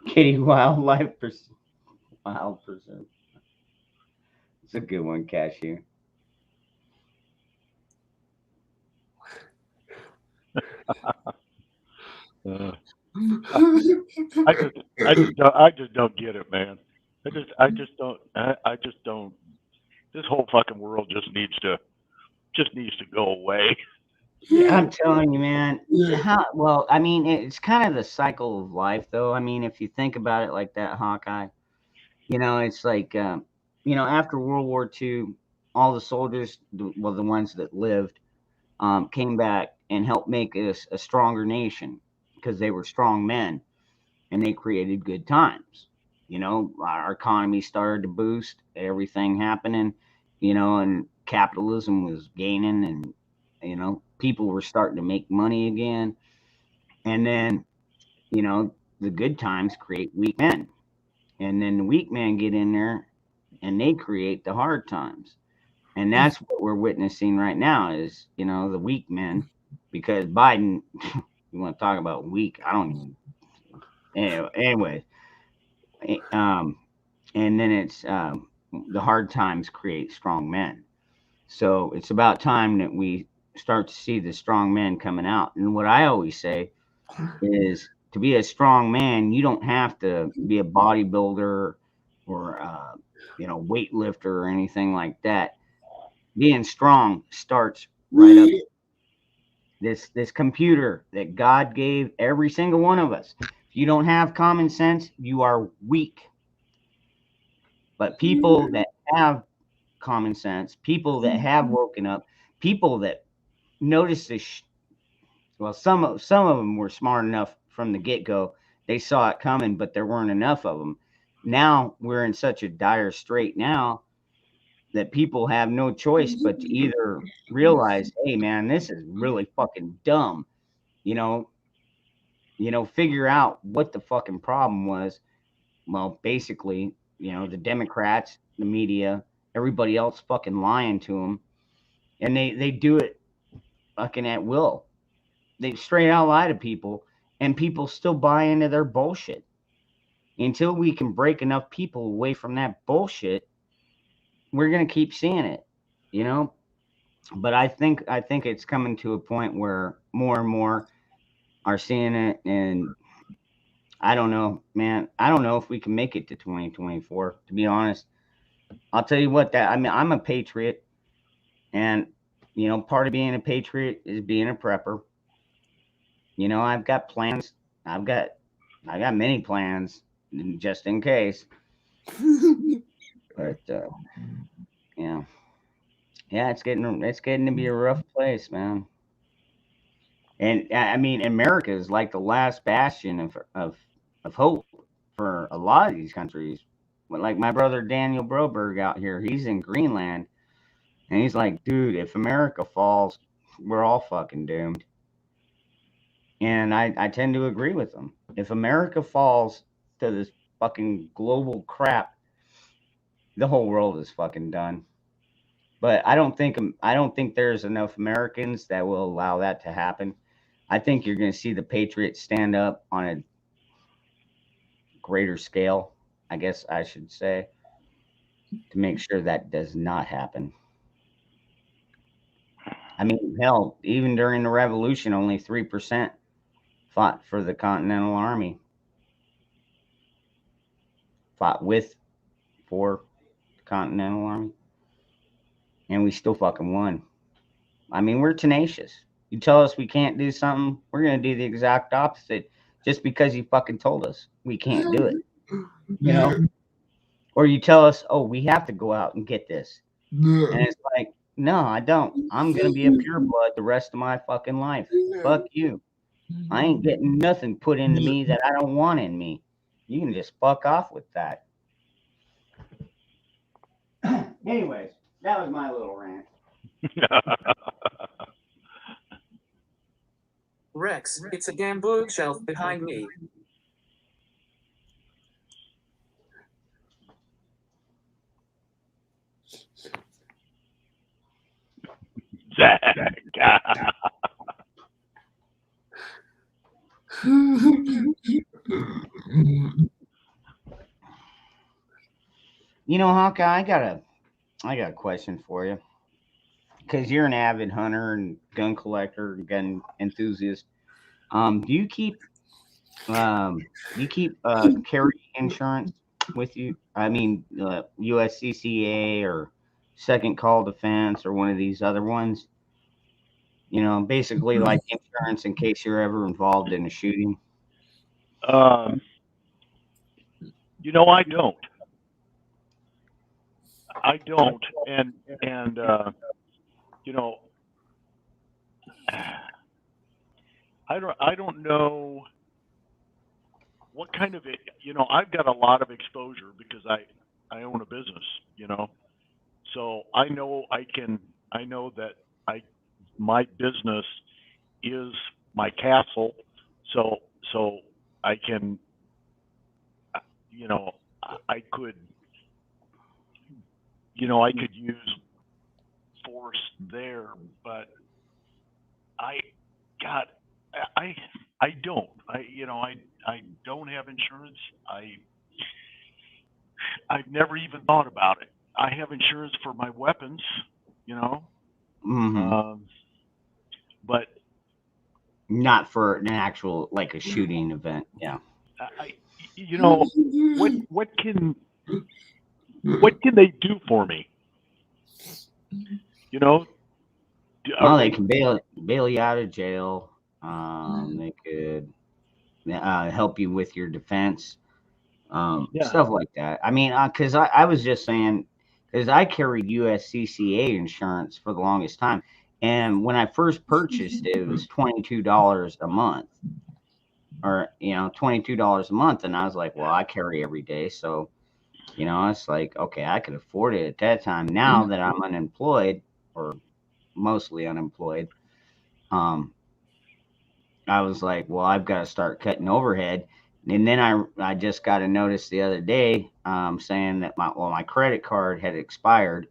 Kitty Wild Preserve. It's a good one, Cashew. I just don't get it, man. I just don't. This whole fucking world just needs to go away. I'm telling you, man. Well, I mean, it's kind of the cycle of life, though. I mean, if you think about it like that, Hawkeye, it's like, after World War II, all the soldiers, the ones that lived, came back and helped make us a stronger nation because they were strong men and they created good times. Our economy started to boost, everything happening, and capitalism was gaining, and, people were starting to make money again. And then, the good times create weak men. And then the weak men get in there and they create the hard times. And that's what we're witnessing right now is, the weak men, because Biden, you want to talk about weak? I don't even. Anyway. And then it's the hard times create strong men. So it's about time that we start to see the strong men coming out. And what I always say is, to be a strong man, you don't have to be a bodybuilder or weightlifter or anything like that. Being strong starts right up. This computer that God gave every single one of us. If you don't have common sense, you are weak. But people that have common sense, people that have woken up, people that notice this. Well, some of them were smart enough from the get-go. They saw it coming, but there weren't enough of them. Now we're in such a dire strait now that people have no choice but to either realize, hey man, this is really fucking dumb, you know, figure out what the fucking problem was. Well, basically, the Democrats, the media, everybody else fucking lying to them, and they do it fucking at will. They straight out lie to people, and people still buy into their bullshit. Until we can break enough people away from that bullshit, we're gonna keep seeing it, But I think it's coming to a point where more and more are seeing it, and I don't know, man. I don't know if we can make it to 2024. To be honest, I'll tell you what. I'm a patriot, and part of being a patriot is being a prepper. I've got plans. I've got many plans just in case. But yeah, it's getting to be a rough place, man. And I mean, America is like the last bastion of hope for a lot of these countries. Like my brother Daniel Broberg out here, he's in Greenland, and he's like, dude, if America falls, we're all fucking doomed. And I tend to agree with him. If America falls to this fucking global crap, the whole world is fucking done. But I don't think there's enough Americans that will allow that to happen. I think you're going to see the Patriots stand up on a greater scale, I guess I should say, to make sure that does not happen. I mean, hell, even during the Revolution, only 3% fought for the Continental Army. Fought for the Continental Army. And we still fucking won. I mean, we're tenacious. You tell us we can't do something, we're going to do the exact opposite just because you fucking told us we can't do it. Or you tell us, oh, we have to go out and get this. And it's like, no, I don't. I'm going to be a pureblood the rest of my fucking life. Fuck you. I ain't getting nothing put into me that I don't want in me. You can just fuck off with that. Anyways, that was my little rant. Rex, it's a damn bookshelf behind me. Zach. Hawkeye, I got a question for you, because you're an avid hunter and gun collector and gun enthusiast. Do you keep carry insurance with you? I mean, USCCA or Second Call Defense or one of these other ones? Basically like insurance in case you're ever involved in a shooting. I don't. And I don't know what kind of it. I've got a lot of exposure because I own a business. So I know that my business is my castle. So I can, I could use force there, but I don't. I don't have insurance. I've never even thought about it. I have insurance for my weapons, but not for an actual, like a shooting event. Yeah. What can they do for me? Well, they can bail you out of jail. They could help you with your defense, stuff like that. I mean, because I was just saying, because I carried USCCA insurance for the longest time, and when I first purchased it, it was $22 a month, or $22 a month, and I was like, well, I carry every day, so You know, it's like, okay, I could afford it at that time. Now that I'm unemployed or mostly unemployed, um, I was like, well, I've got to start cutting overhead. And then I just got a notice the other day saying that my credit card had expired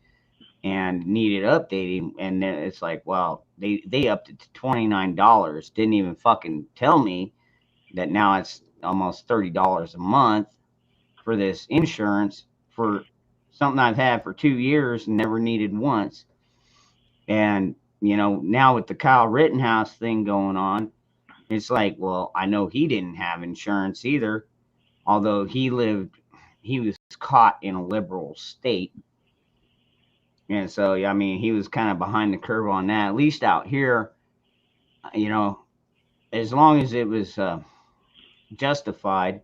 and needed updating. And then it's like, well, they upped it to $29. Didn't even fucking tell me that now it's almost $30 a month for this insurance for something I've had for 2 years and never needed once. And you know, now with the Kyle Rittenhouse thing going on, it's like, well, I know he didn't have insurance either, although he was caught in a liberal state. And so, I mean, he was kind of behind the curve on that. At least out here, you know, as long as it was justified,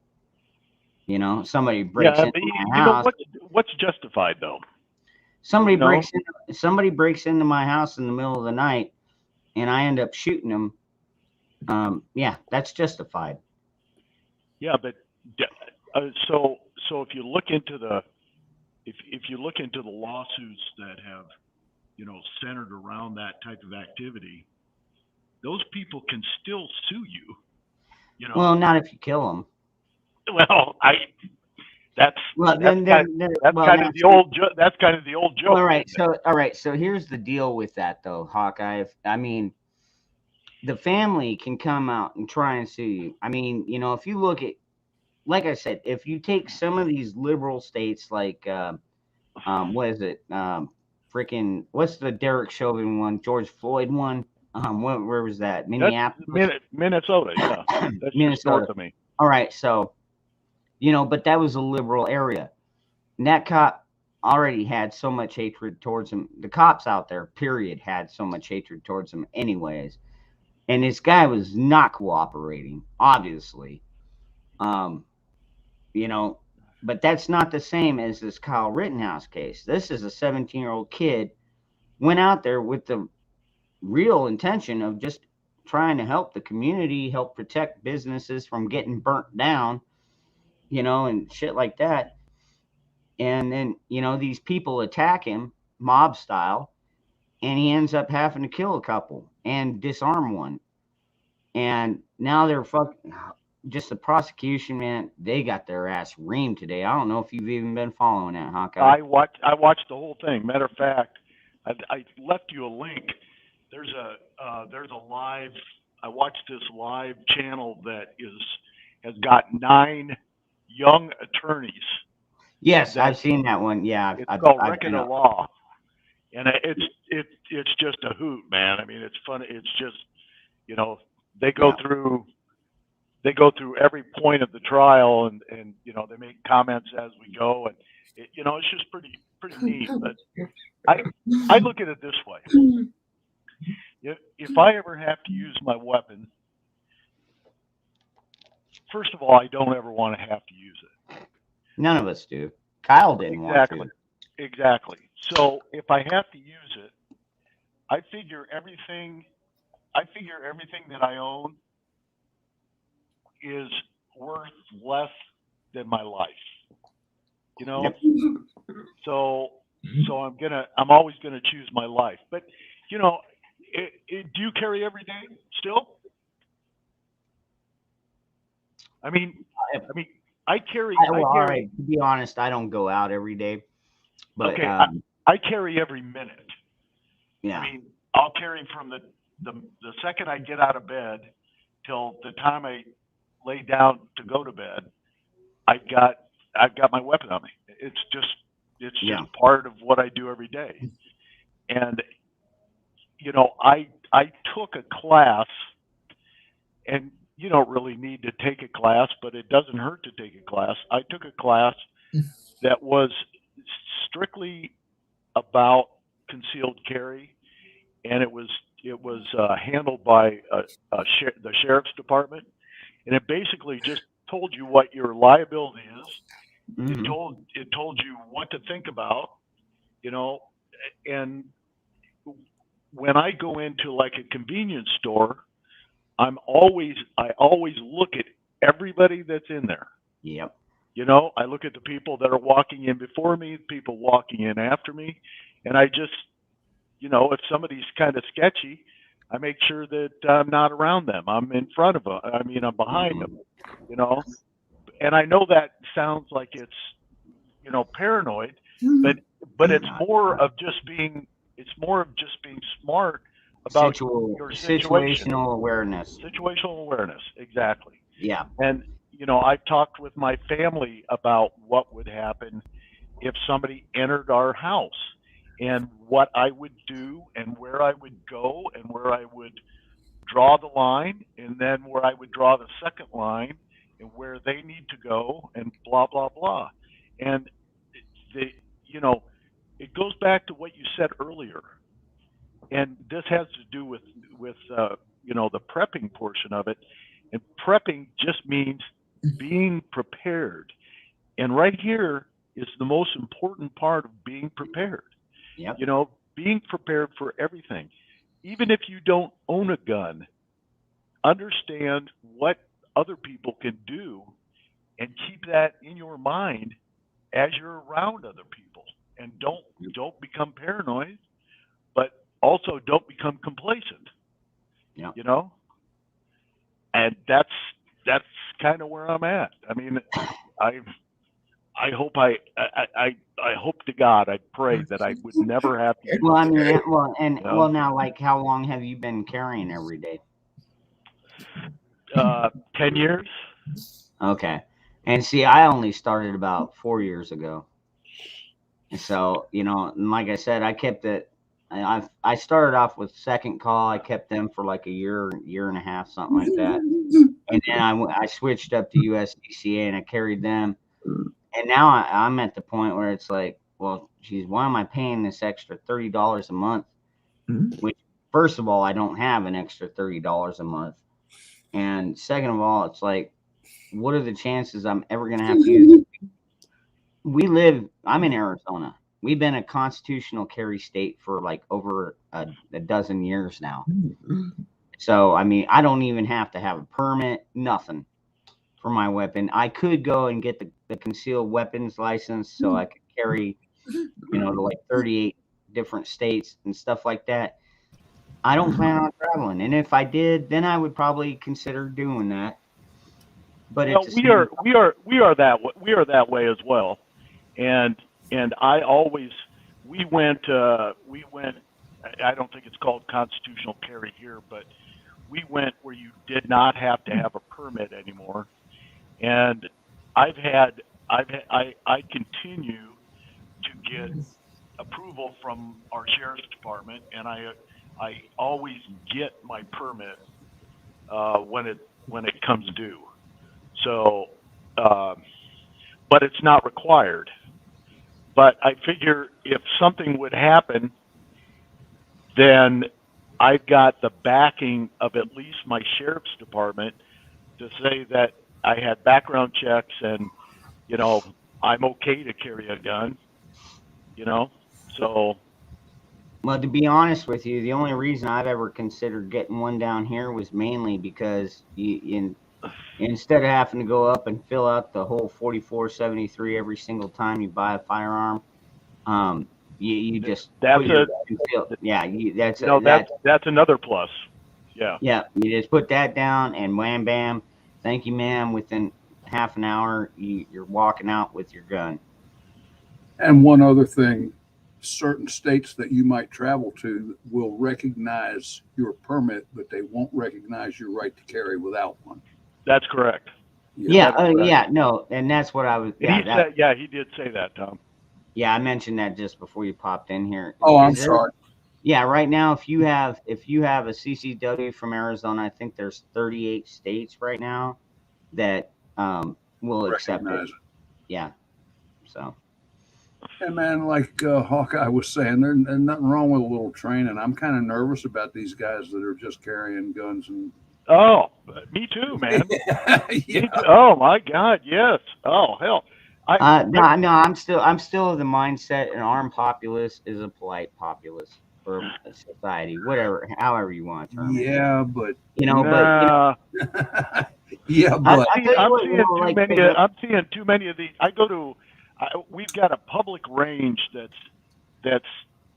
you know, somebody breaks Yeah, into but my you know house. what's justified though? Somebody You know? breaks into my house in the middle of the night, and I end up shooting them. Yeah, that's justified. Yeah, but so if you look into the if you look into the lawsuits that have, you know, centered around that type of activity, those people can still sue you. You know. Well, not if you kill them. Well, that's Well, that's then, kind, then that's well, kind of the old that's kind of the old joke. well, all right. isn't it? So, all right. So here's the deal with that, though, Hawkeye. I mean, the family can come out and try and sue you. I mean, you know, if you look at, like I said, if you take some of these liberal states, like, what is it? Freaking, what's the Derek Chauvin one? George Floyd one? Where was that? That's Minneapolis, Minnesota. Yeah, that's just Minnesota. north of me. All right. So, you know, but that was a liberal area. And that cop already had so much hatred towards him. The cops out there, period, had so much hatred towards him, anyways. And this guy was not cooperating, obviously. You know, but that's not the same as this Kyle Rittenhouse case. This is a 17-year-old kid went out there with the real intention of just trying to help the community, help protect businesses from getting burnt down, you know, and shit like that. And then, you know, these people attack him mob style, and he ends up having to kill a couple and disarm one. And now they're fucking just the prosecution, man. They got their ass reamed today. I don't know if you've even been following that, Hawkeye. I watched the whole thing. Matter of fact, I left you a link. There's a live. I watched this live channel that has got 9 young attorneys. Yes, I've seen that one. Yeah, It's I've called been Wrecking the Law, and it's just a hoot, man. I mean, it's fun. It's just, you know, they go through every point of the trial, and you know, they make comments as we go, and you know, it's just pretty neat. But I look at it this way: if I ever have to use my weapon, first of all, I don't ever want to have to use it. None of us do. Kyle didn't want to. Exactly. So if I have to use it, I figure everything that I own is worth less than my life. You know? Yep. So I'm always gonna choose my life. But you know, do you carry every day still? I mean, I carry. All right. To be honest, I don't go out every day, but okay, I carry every minute. yeah. I mean, I'll carry from the second I get out of bed till the time I lay down to go to bed. I've got my weapon on me. It's just part of what I do every day. And you know, I took a class, and you don't really need to take a class, but it doesn't hurt to take a class. I took a class that was strictly about concealed carry, and it was handled by the sheriff's department, and it basically just told you what your liability is. Mm-hmm. It told you what to think about, you know, and when I go into like a convenience store, I always look at everybody that's in there. Yep. You know, I look at the people that are walking in before me, people walking in after me, and I just, you know, if somebody's kind of sketchy, I make sure that I'm not around them. I'm in front of them. I mean, I'm behind them, you know. And I know that sounds like it's, you know, paranoid, but it's more of just being smart about your situation. Situational awareness. Situational awareness, exactly. Yeah. And you know, I've talked with my family about what would happen if somebody entered our house and what I would do and where I would go and where I would draw the line and then where I would draw the second line and where they need to go and blah, blah, blah. And you know, it goes back to what you said earlier. And this has to do with you know, the prepping portion of it. And prepping just means being prepared. And right here is the most important part of being prepared. Yep. You know, being prepared for everything. Even if you don't own a gun, understand what other people can do and keep that in your mind as you're around other people. And don't become paranoid, but also don't become complacent. Yeah. You know? And that's kind of where I'm at. I mean, I hope I hope to God, I pray that I would never have to. Well, I mean, well, and you know? well, now, like, how long have you been carrying every day? 10 years. Okay. And see, I only started about 4 years ago. So, you know, and like I said, I kept it. I started off with second call. I kept them for like a year and a half, something like that. And then I switched up to USDCA and I carried them. And now I'm at the point where it's like, well, geez, why am I paying this extra $30 a month? Which, first of all, I don't have an extra $30 a month. And second of all, it's like, what are the chances I'm ever going to have to use it? I'm in Arizona. We've been a constitutional carry state for like over a dozen years now. So, I mean, I don't even have to have a permit, nothing for my weapon. I could go and get the concealed weapons license so I could carry, you know, to like 38 different states and stuff like that. I don't plan on traveling. And if I did, then I would probably consider doing that. But well, we are that way as well. And we went, I don't think it's called constitutional carry here, but we went where you did not have to have a permit anymore. And I continue to get approval from our sheriff's department, and I always get my permit when it comes due. So, but it's not required. But I figure if something would happen, then I've got the backing of at least my sheriff's department to say that I had background checks and, you know, I'm okay to carry a gun, you know, so. Well, to be honest with you, the only reason I've ever considered getting one down here was mainly because instead of having to go up and fill out the whole 4473 every single time you buy a firearm, you just that's another plus. Yeah. Yeah, you just put that down and wham bam, thank you, ma'am. Within half an hour, you're walking out with your gun. And one other thing, certain states that you might travel to will recognize your permit, but they won't recognize your right to carry without one. That's correct. No, and that's what I was. Yeah, he did say that, Tom. Yeah, I mentioned that just before you popped in here. Oh, I'm sorry. Yeah, right now, if you have a CCW from Arizona, I think there's 38 states right now that will accept it. Yeah, so. And man, like Hawkeye was saying, there's nothing wrong with a little training. I'm kind of nervous about these guys that are just carrying guns and. Oh, me too, man. Yeah. Oh my God, yes. Oh hell. No, I'm still of the mindset an armed populace is a polite populace for society, however you want to term it. Yeah, but you know, Yeah, but I tell you what, you know, like, I'm seeing too many of these. We've got a public range that's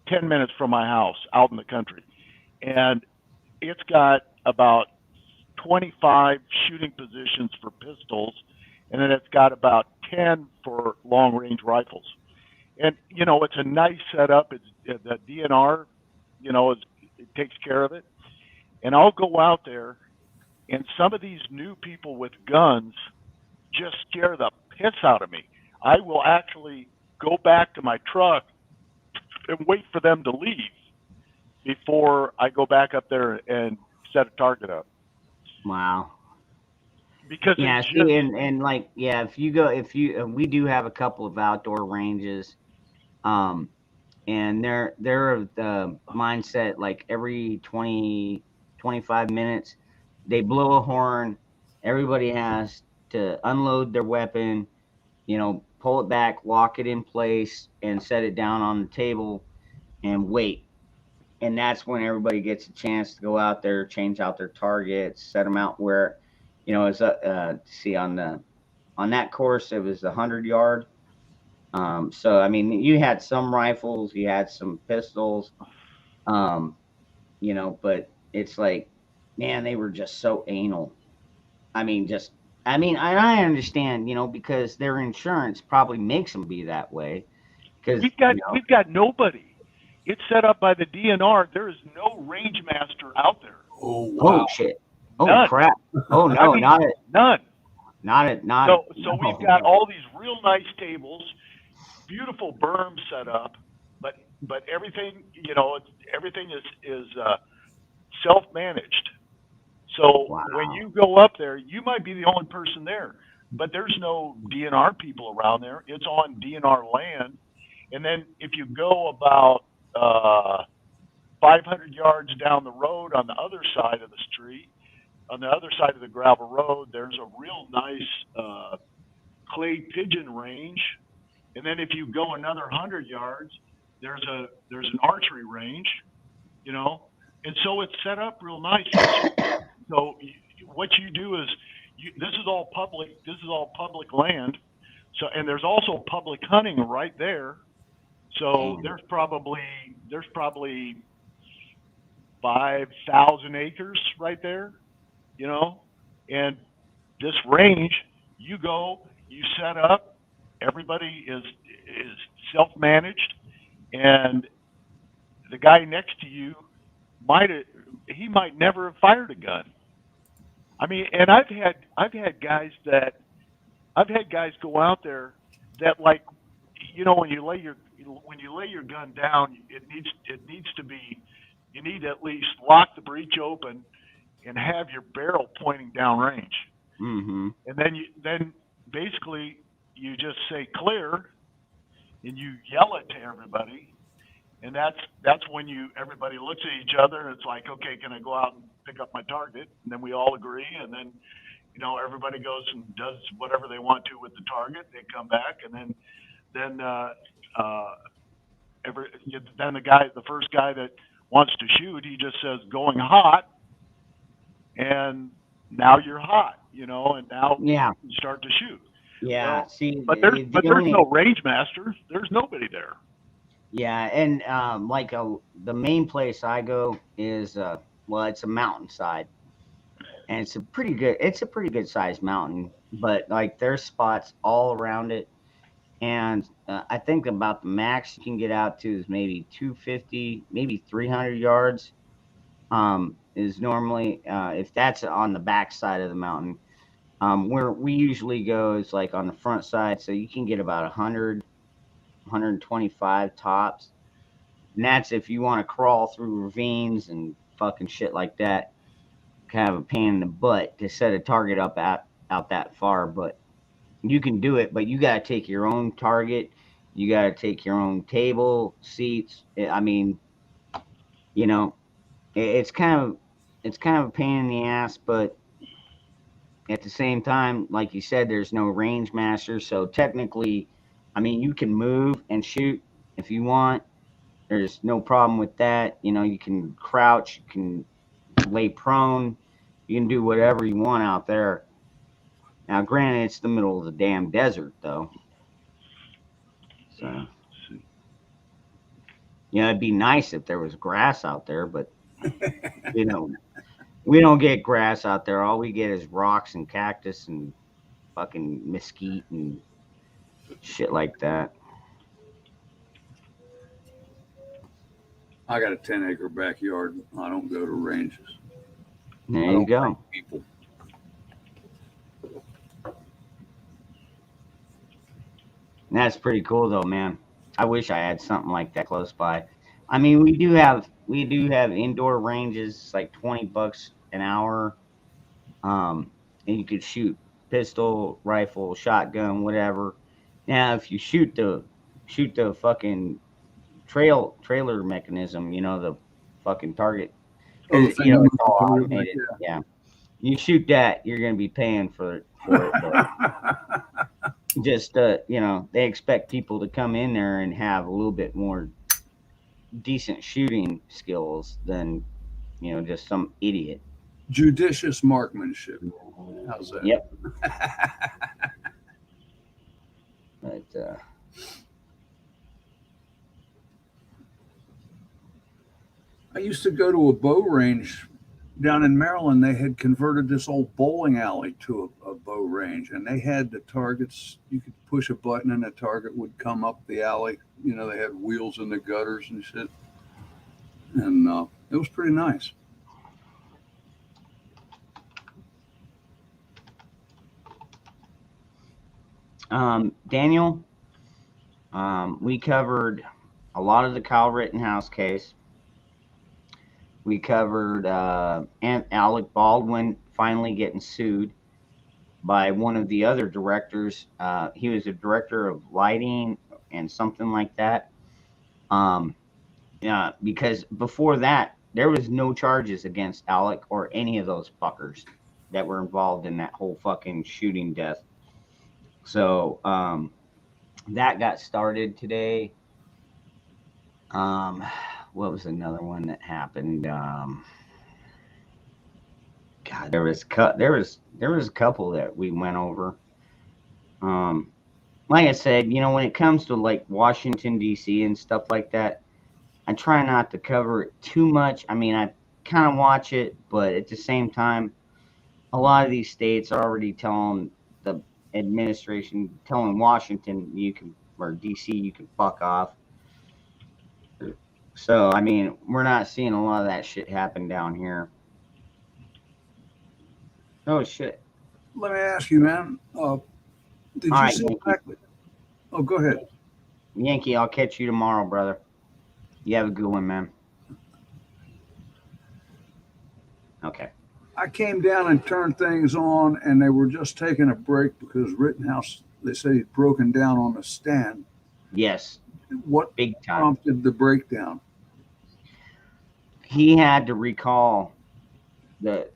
10 minutes from my house out in the country, and it's got about 25 shooting positions for pistols, and then it's got about 10 for long range rifles. And you know, it's a nice setup. It's the DNR, you know, it takes care of it. And I'll go out there, and some of these new people with guns just scare the piss out of me. I will actually go back to my truck and wait for them to leave before I go back up there and set a target up. wow. Because Yeah, it's see, just, and like, yeah, we do have a couple of outdoor ranges, and they're of the mindset like every 25 minutes they blow a horn. Everybody has to unload their weapon, you know, pull it back, lock it in place, and set it down on the table and wait. And that's when everybody gets a chance to go out there, change out their targets, set them out where, you know, it's see on that course it was 100-yard. So I mean, you had some rifles, you had some pistols, um, you know, but it's like, man, they were just so anal. I mean, I understand, you know, because their insurance probably makes them be that way. Because we've got nobody. It's set up by the DNR. There is no range master out there. oh wow. oh shit, oh None. crap, oh no, I mean, not it, none. not it, not So it. so No. we've got all these real nice tables, beautiful berms set up, but everything, you know, everything is self managed. So Wow. when you go up there, you might be the only person there, but there's no DNR people around there. It's on DNR land. And then if you go about 500 yards down the road on the other side of the street, on the other side of the gravel road, there's a real nice clay pigeon range. And then if you go another 100 yards, there's an archery range, you know, and so it's set up real nice. So what you do is, this is all public land. So, and there's also public hunting right there. So there's probably 5,000 acres right there, you know, and this range, you go, you set up, everybody is self-managed, and the guy next to you might never have fired a gun. I mean, and I've had guys go out there that, like, you know, when you lay your gun down, it needs to be, you need to at least lock the breech open and have your barrel pointing downrange. Mm-hmm. And then basically you just say clear, and you yell it to everybody, and that's when everybody looks at each other and it's like, okay, can I go out and pick up my target? And then we all agree, and then, you know, everybody goes and does whatever they want to with the target. They come back, and then the first guy that wants to shoot, he just says going hot, and now you're hot, you know, and now Yeah. you start to shoot. Yeah. Well, See, but there's the only- no range master. There's nobody there. Yeah, and the main place I go is it's a mountainside, and it's a pretty good sized mountain, but like there's spots all around it, and I think about the max you can get out to is maybe 250, maybe 300 yards. Is normally if that's on the back side of the mountain. Where we usually go is like on the front side, so you can get about 100, 125 tops. And that's if you want to crawl through ravines and fucking shit like that. Kind of a pain in the butt to set a target up out that far, but you can do it. But you got to take your own target. You got to take your own table, seats. I mean, you know, it's kind of a pain in the ass, but at the same time, like you said, there's no range master, so technically, I mean, you can move and shoot if you want. There's no problem with that. You know, you can crouch, you can lay prone, you can do whatever you want out there. Now, granted, it's the middle of the damn desert, though. So, it'd be nice if there was grass out there, but we don't get grass out there. All we get is rocks and cactus and fucking mesquite and shit like that. I got a 10-acre backyard. I don't go to ranges. There I you don't go. bring people. That's pretty cool, though, man. I wish I had something like that close by. I mean, we do have indoor ranges. It's like $20 an hour, and you could shoot pistol, rifle, shotgun, whatever. Now, if you shoot the fucking trailer mechanism, the fucking target, Oh, the because thing it's all on the automated. Yeah, you shoot that, you're gonna be paying for it. But just they expect people to come in there and have a little bit more decent shooting skills than just some idiot. Judicious marksmanship. How's that? Yep. But I used to go to a bow range down in Maryland. They had converted this old bowling alley to a bow range, and they had the targets. You could push a button and a target would come up the alley. They had wheels in the gutters and shit. And it was pretty nice. Daniel, we covered a lot of the Kyle Rittenhouse case. We covered Alec Baldwin finally getting sued by one of the other directors. He was a director of lighting and something like that. Because before that, there was no charges against Alec or any of those fuckers that were involved in that whole fucking shooting death. So that got started today. What was another one that happened? God, there was a couple that we went over. Like I said, when it comes to like Washington D.C. and stuff like that, I try not to cover it too much. I mean, I kind of watch it, but at the same time, a lot of these states are already telling the administration, telling Washington or D.C. you can fuck off. So, I mean, we're not seeing a lot of that shit happen down here. Oh, shit. Let me ask you, man. Did All you right, see Yankee. exactly? Oh, go ahead. Yankee, I'll catch you tomorrow, brother. You have a good one, man. Okay. I came down and turned things on, and they were just taking a break because Rittenhouse, they said he'd broken down on the stand. Yes. What Big time. prompted the breakdown? He had to recall the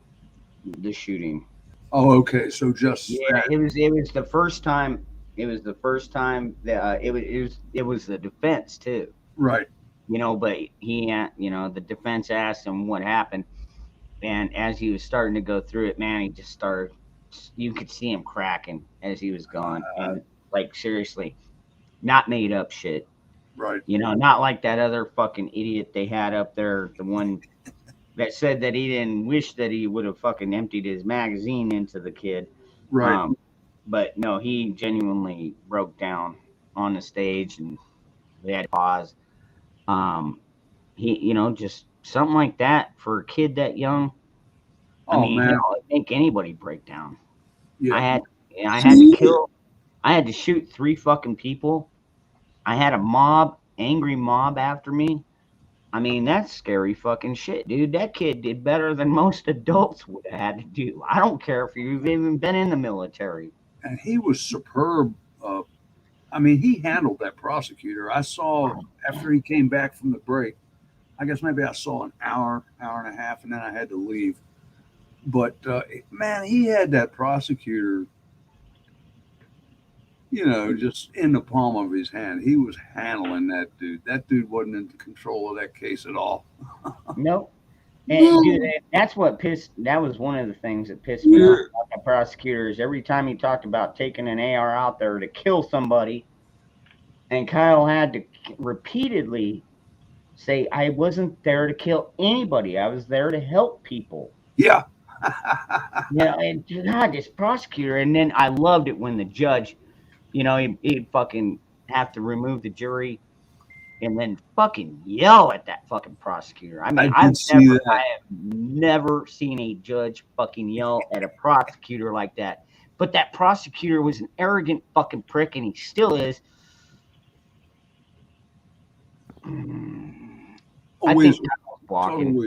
shooting. Oh, okay. So just Yeah, it was the first time. It was the first time that it was the defense too. right. But the defense asked him what happened, and as he was starting to go through it, man, he just started. You could see him cracking as he was going, and like seriously, not made up shit. Right. Not like that other fucking idiot they had up there, the one that said that he didn't wish that he would have fucking emptied his magazine into the kid. Right. But no, he genuinely broke down on the stage, and they had to pause. He, just something like that for a kid that young. Oh, I mean, man. I think anybody break down. Yeah. I had to shoot 3 fucking people. I had a angry mob after me. I mean, that's scary fucking shit, dude. That kid did better than most adults would have had to do. I don't care if you've even been in the military. And he was superb. I mean, he handled that prosecutor. I saw after he came back from the break, I guess maybe I saw an hour and a half, and then I had to leave. But man, he had that prosecutor, just in the palm of his hand. He was handling that dude. That dude wasn't in control of that case at all. Nope. And dude, that's what pissed. That was one of the things that pissed me off about the prosecutors. Every time he talked about taking an AR out there to kill somebody, and Kyle had to repeatedly say, "I wasn't there to kill anybody. I was there to help people." Yeah. And God, this prosecutor. And then I loved it when the judge, he'd fucking have to remove the jury and then fucking yell at that fucking prosecutor. I mean, I have never seen a judge fucking yell at a prosecutor like that. But that prosecutor was an arrogant fucking prick, and he still is. I think Kyle's walking.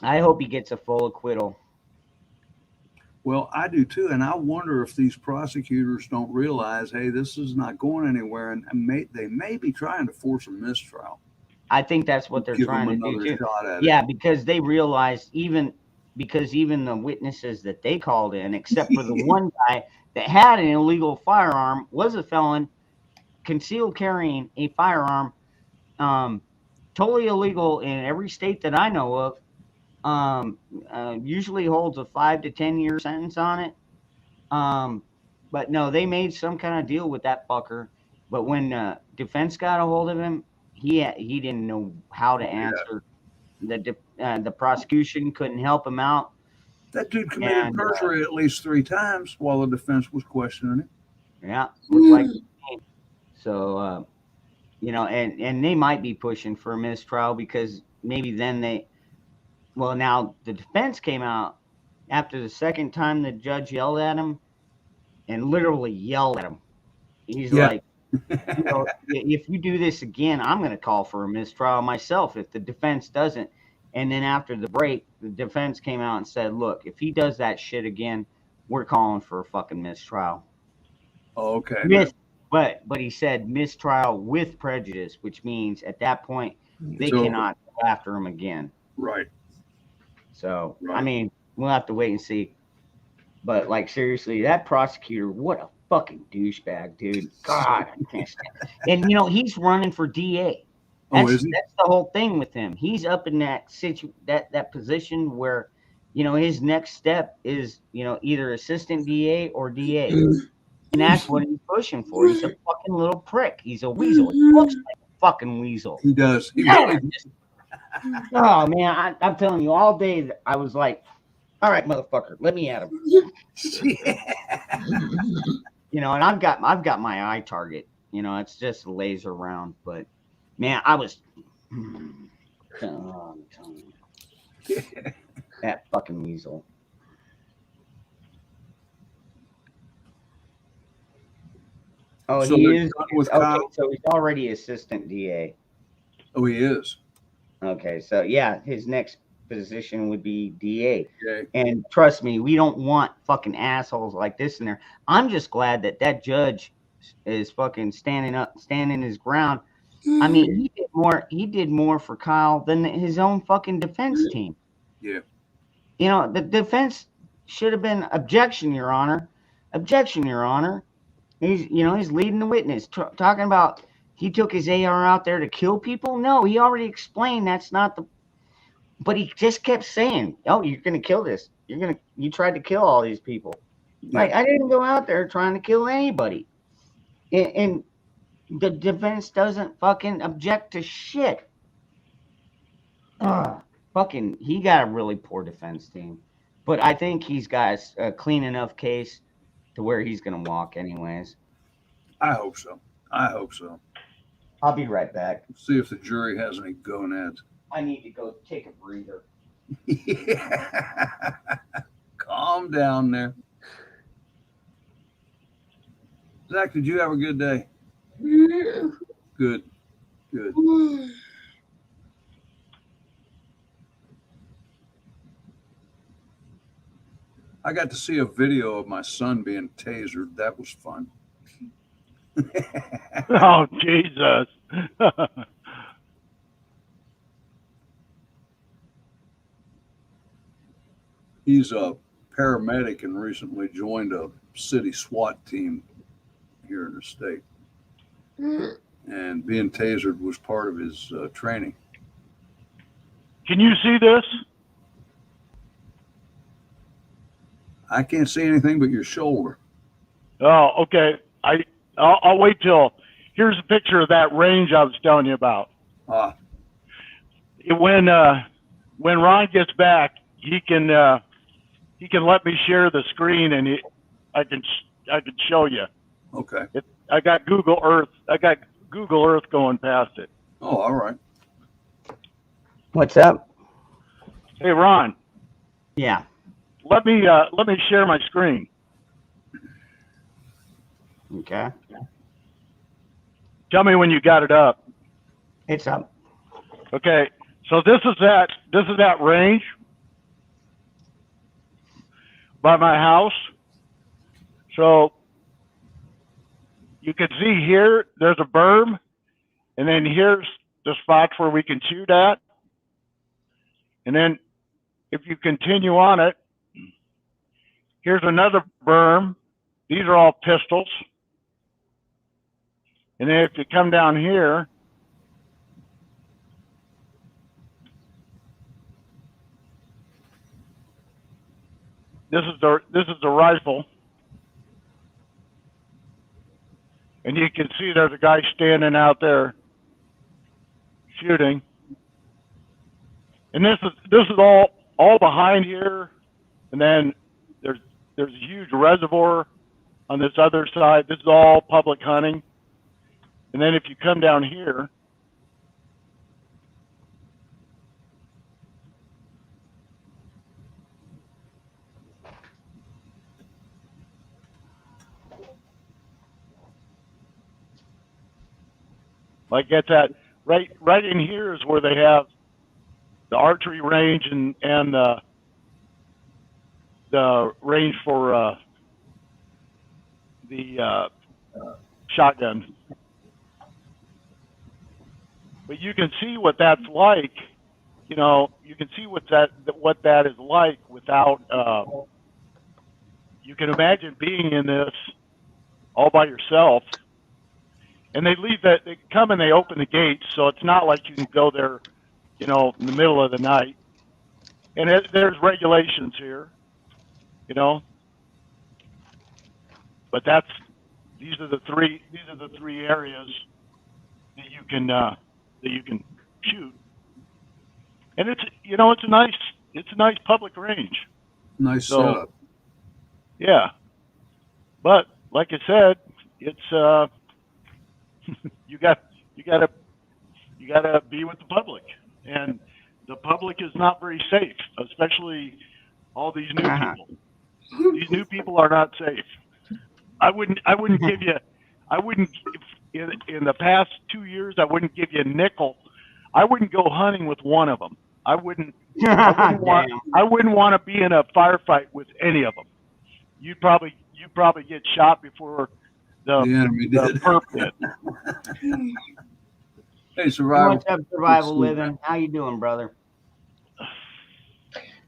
I hope he gets a full acquittal. Well, I do too, and I wonder if these prosecutors don't realize, hey, this is not going anywhere, and they may be trying to force a mistrial. I think that's what they're trying to do too. Yeah, because they realized even the witnesses that they called in, except for the one guy that had an illegal firearm, was a felon, concealed carrying a firearm, totally illegal in every state that I know of. Usually holds a 5 to 10 year sentence on it. But no, they made some kind of deal with that fucker. But when defense got a hold of him, he didn't know how to answer. The prosecution couldn't help him out. That dude committed perjury at least 3 times while the defense was questioning him. Yeah, looks like so. And they might be pushing for a mistrial because maybe then well, now the defense came out after the second time the judge yelled at him and literally yelled at him. He's like, if you do this again, I'm going to call for a mistrial myself if the defense doesn't. And then after the break, the defense came out and said, look, if he does that shit again, we're calling for a fucking mistrial. Oh, okay. But he said mistrial with prejudice, which means at that point they cannot go after him again. Right. So, I mean, we'll have to wait and see. But, like, seriously, that prosecutor, what a fucking douchebag, dude. God, I can't stand it. And, he's running for DA. That's the whole thing with him. He's up in that position where, his next step is, either assistant DA or DA. And that's what he's pushing for. He's a fucking little prick. He's a weasel. He looks like a fucking weasel. He does. Oh man, I'm telling you, all day I was like, "All right, motherfucker, let me at him." And I've got my eye target. It's just a laser round. But man, I was that fucking weasel. Oh, so he is. Okay, so he's already assistant DA. Oh, he is. Okay, so yeah, his next position would be DA. Okay. And trust me, we don't want fucking assholes like this in there. I'm just glad that judge is fucking standing his ground. I mean, he did more for Kyle than his own fucking defense team. Yeah. The defense should have been objection, Your Honor. Objection, Your Honor. He's leading the witness, talking about he took his AR out there to kill people. No, he already explained that's not the. But he just kept saying, "Oh, you're gonna kill this. You tried to kill all these people." Like, I didn't go out there trying to kill anybody. And the defense doesn't fucking object to shit. Fucking, he got a really poor defense team. But I think he's got a clean enough case to where he's going to walk anyways. I hope so. I'll be right back. See if the jury has any gonads. I need to go take a breather. Yeah. Calm down there. Zach, did you have a good day? Yeah. Good. I got to see a video of my son being tasered. That was fun. Oh, Jesus. He's a paramedic and recently joined a city SWAT team here in the state. And being tasered was part of his training. Can you see this? I can't see anything but your shoulder. Oh, okay. I'll wait till. Here's a picture of that range I was telling you about. Ah, When Ron gets back, he can let me share the screen, and I can show you. okay. I got Google Earth. Going past it. Oh, all right. What's up? Hey, Ron, Yeah. let me share my screen. Okay. Tell me when you got it up. It's up. Okay. So this is that range by my house. So you can see here, there's a berm, and then here's the spots where we can shoot at. And then if you continue on it, here's another berm. These are all pistols. And then if you come down here, this is the rifle. And you can see there's a guy standing out there shooting. And this is all behind here. And then there's a huge reservoir on this other side. This is all public hunting. And then if you come down here, like it's at right in here is where they have the archery range and the range for the shotgun. But you can see what that's like. You know, you can see what that is like without. You can imagine being in this all by yourself. And they come and they open the gates, so it's not like you can go there, you know, in the middle of the night. And there's regulations here, you know. But these are the three areas that you can shoot. And it's a nice public range. Nice setup. Yeah. But like I said, it's you gotta be with the public, and the public is not very safe, especially all these new people. These new people are not safe. I wouldn't in the past 2 years, I wouldn't give you a nickel. I wouldn't go hunting with one of them. I wouldn't want to be in a firefight with any of them. You'd probably get shot before the enemy did. perp did. Hey, Survival. What's up, Survival Living? How you doing, brother?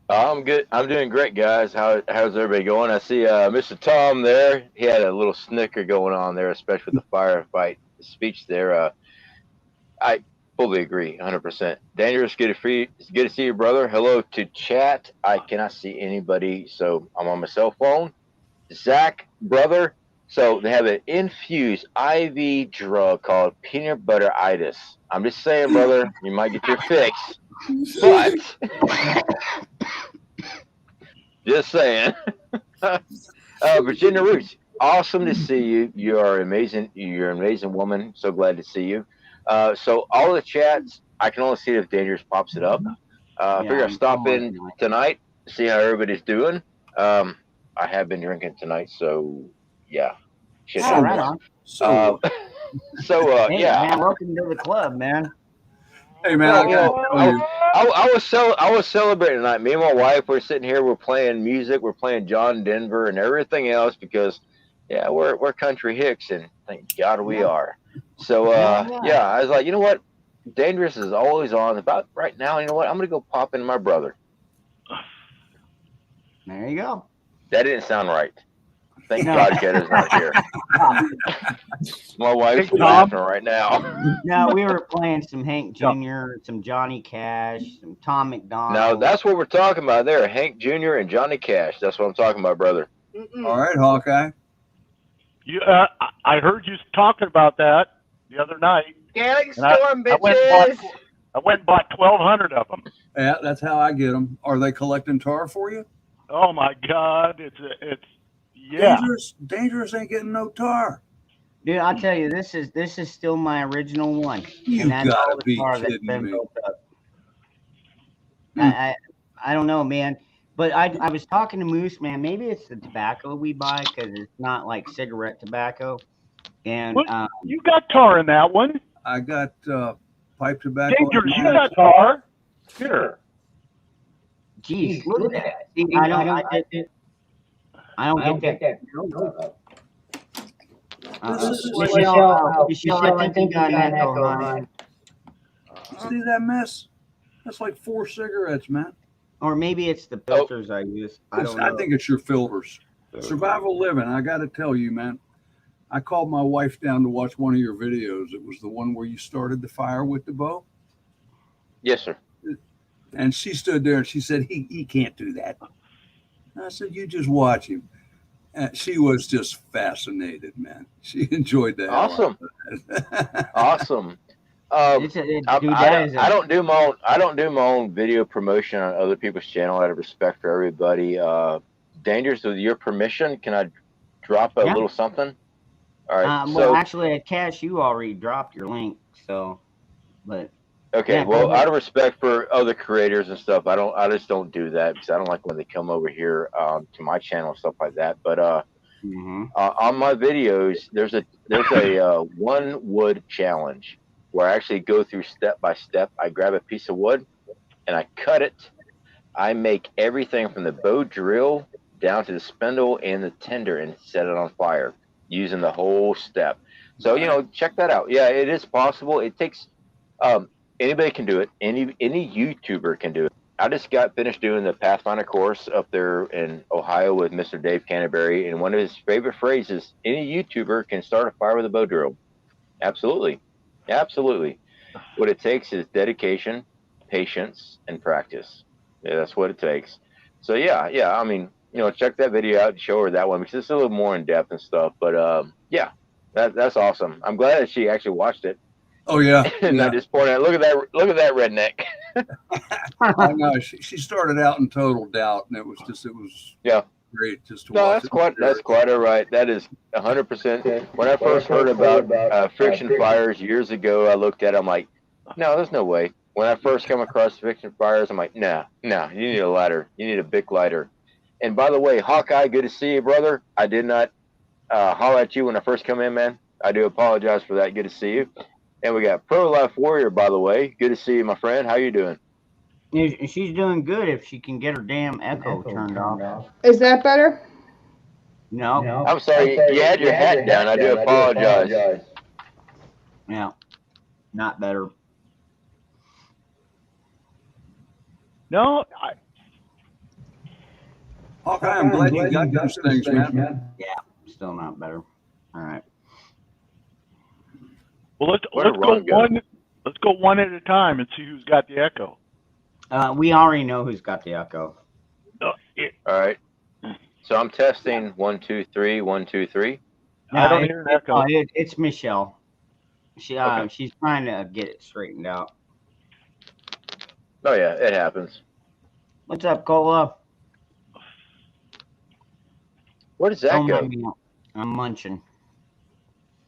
I'm good. I'm doing great, guys. How's everybody going? I see Mr. Tom there. He had a little snicker going on there, especially with the firefight speech there. I fully agree, 100%. Dangerous, good to see you, brother. Hello to chat. I cannot see anybody, so I'm on my cell phone. Zach, brother. So they have an infused IV drug called peanut butter-itis. I'm just saying, brother, you might get your fix. But just saying. Virginia Roots, awesome to see you. You are amazing. You're an amazing woman. So glad to see you. So all the chats, I can only see if Dangerous pops it up. I figure I'll stop in tonight, see how everybody's doing. I have been drinking tonight, so yeah. Right on. Hey, yeah. Man, welcome to the club, man. Hey, man. I was celebrating tonight. Me and my wife were sitting here. We're playing music. We're playing John Denver and everything else because, yeah, we're country hicks, and thank God we are. So yeah, I was like, you know what? Dangerous is always on. About right now, you know what? I'm gonna go pop into my brother. There you go. That didn't sound right. Thank No. God Ketter's not here. My wife's Hey, Tom. laughing right now. No, we were playing some Hank Jr., some Johnny Cash, some Tom McDonald. Now that's what we're talking about there. Hank Jr. and Johnny Cash. That's what I'm talking about, brother. All right, Hawkeye. You, I heard you talking about that the other night. Galaxy And I- Storm, I went and bought 1,200 of them. Yeah, that's how I get them. Are they collecting tar for you? Oh my God, it's yeah. Dangerous ain't getting no tar. Dude, I'll tell you, this is still my original one. You and that's gotta all the be tar that's kidding been me. built up. Hmm. I don't know, man. But I was talking to Moose, man. Maybe it's the tobacco we buy because it's not like cigarette tobacco. And What? You got tar in that one. I got pipe tobacco. Dangerous, you got tar. Here. geez, look at that. See, I don't get that. Michelle, I think you got an echo, hon. See that mess? That's like 4 cigarettes, man. Or maybe it's the filters I use. I don't know. I think it's your filters. Survival living. I got to tell you, man. I called my wife down to watch one of your videos. It was the one where you started the fire with the bow. Yes, sir. And she stood there and she said, he can't do that. I said, you just watch him. And she was just fascinated, man. She enjoyed that. Awesome. Awesome. I don't do my own video promotion on other people's channel out of respect for everybody. Dangerous, with your permission, can I drop a little something? All right. Well, actually, at Cash, you already dropped your link, so, but. Okay. Yeah, well, out of respect for other creators and stuff, I just don't do that because I don't like when they come over here to my channel and stuff like that. But on my videos, there's a one wood challenge where I actually go through step by step. I grab a piece of wood and I cut it. I make everything from the bow drill down to the spindle and the tinder and set it on fire using the whole step. So, check that out. Yeah, it is possible. It takes, anybody can do it. Any YouTuber can do it. I just got finished doing the Pathfinder course up there in Ohio with Mr. Dave Canterbury. And one of his favorite phrases, any YouTuber can start a fire with a bow drill. Absolutely. Absolutely. What it takes is dedication, patience, and practice. Yeah, that's what it takes. So yeah. I mean, check that video out and show her that one because it's a little more in depth and stuff. But yeah, that's awesome. I'm glad that she actually watched it. Oh yeah. And I just pointed out, look at that redneck. I know. She started out in total doubt, and it was great just to watch. That's quite all right. That is 100%. When I first heard about friction fires years ago, I looked at it, I'm like, no, there's no way. When I first came across friction fires, I'm like, no, you need a lighter. You need a big lighter. And by the way, Hawkeye, good to see you, brother. I did not holler at you when I first come in, man. I do apologize for that. Good to see you. And we got Pro Life Warrior, by the way. Good to see you, my friend. How you doing? She's doing good if she can get her damn echo turned off. Is that better? No. I'm sorry. You had your hat down. I do apologize. Yeah. Not better. No, Hawkeye, I'm glad you got those things, man. Yeah, still not better. All right. well, let's go one at a time and see who's got the echo. We already know who's got the echo. All right. So I'm testing 1, 2, 3, 1, 2, 3. I don't hear an echo. It's Michelle. She's trying to get it straightened out. Oh yeah, it happens. What's up, Cola? Where does that go? I'm munching.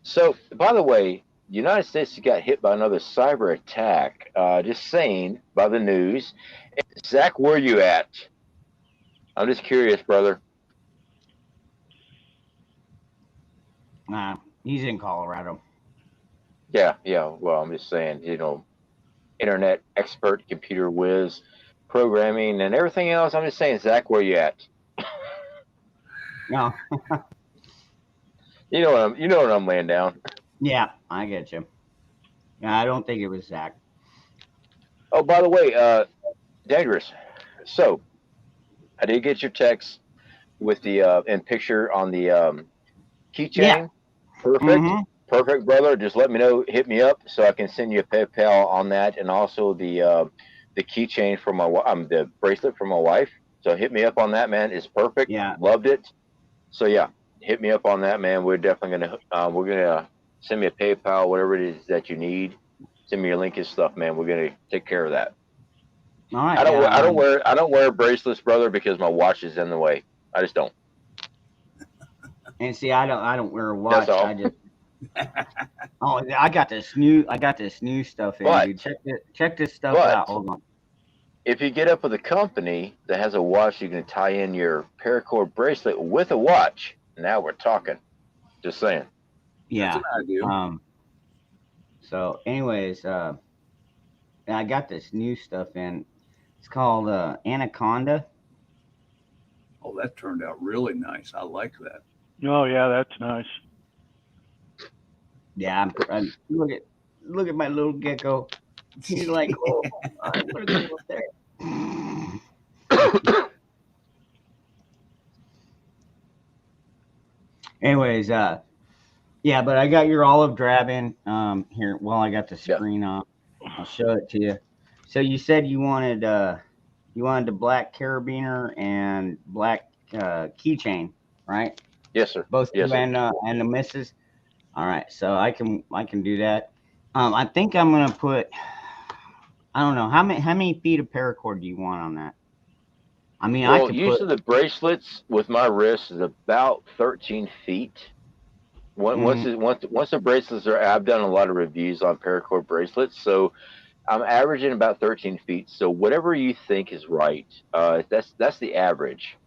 So, by the way, the United States got hit by another cyber attack. Just saying, by the news. Zach, where are you at? I'm just curious, brother. Nah, he's in Colorado. Yeah. Well, I'm just saying, internet expert, computer whiz, programming, and everything else. I'm just saying, Zach, where you at? No. You know what I'm laying down. Yeah, I get you. Yeah, I don't think it was Zach. Oh, by the way, Dangerous. So, I did get your text with the and picture on the keychain. Yeah. Perfect. Mhm. Perfect, brother. Just let me know. Hit me up so I can send you a PayPal on that, and also the keychain for my the bracelet for my wife. So hit me up on that, man. It's perfect. Yeah. Loved it. So yeah, hit me up on that, man. We're definitely gonna send me a PayPal, whatever it is that you need. Send me your link and stuff, man. We're gonna take care of that. All right. I don't wear bracelets, brother, because my watch is in the way. I just don't. And see, I don't wear a watch. That's all. I just. Oh, I got this new stuff in, But- dude. Check this stuff but- out. Hold on. If you get up with a company that has a watch, you can tie in your paracord bracelet with a watch. Now we're talking. Just saying. Yeah. That's an idea. So, anyways, I got this new stuff in. It's called Anaconda. Oh, that turned out really nice. I like that. Oh yeah, that's nice. Yeah, I'm look at my little gecko. He's like, oh, I'm gonna go up there. Anyways, yeah, but I got your olive drab in here. Well, I got the screen on. I'll show it to you. So you said you wanted the black carabiner and black keychain, right? Yes, sir. Both Yes, you sir. and the missus. All right, so I can do that. I think I'm gonna put. I don't know how many feet of paracord do you want on that? I mean, I Well, could usually put. the bracelets with my wrist is about 13 feet. Once the bracelets are, I've done a lot of reviews on paracord bracelets, so I'm averaging about 13 feet. So whatever you think is right, that's the average.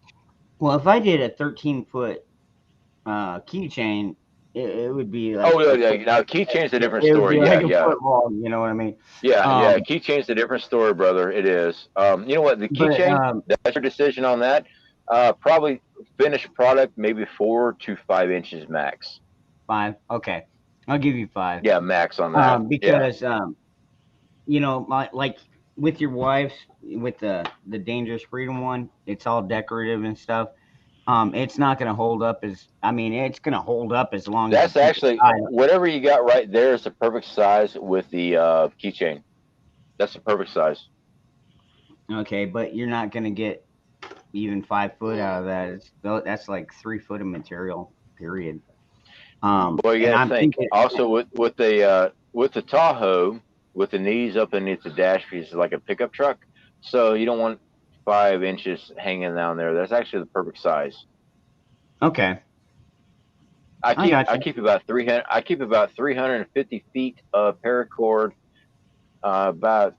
Well, if I did a 13-foot keychain, it would be like. Oh yeah. Now keychain's a different It would story. be like a Yeah. foot long, you know what I mean? Yeah. Keychain's a different story, brother. It is. You know what? The But, keychain, that's your decision on that. Probably finished product, maybe 4 to 5 inches max. 5. Okay, I'll give you 5. Yeah, max on that. Because you know, like with your wife's, with the Dangerous Freedom one, it's all decorative and stuff. It's not going to hold up it's going to hold up as long as. That's actually whatever you got right there is the perfect size with the keychain. That's the perfect size. Okay, but you're not going to get even 5 foot out of that. That's like 3 foot of material. Period. Well, you got to think also with the Tahoe, with the knees up underneath the dash piece, like a pickup truck. So you don't want 5 inches hanging down there. That's actually the perfect size. Okay. I keep about 300. I keep about 350 feet of paracord, about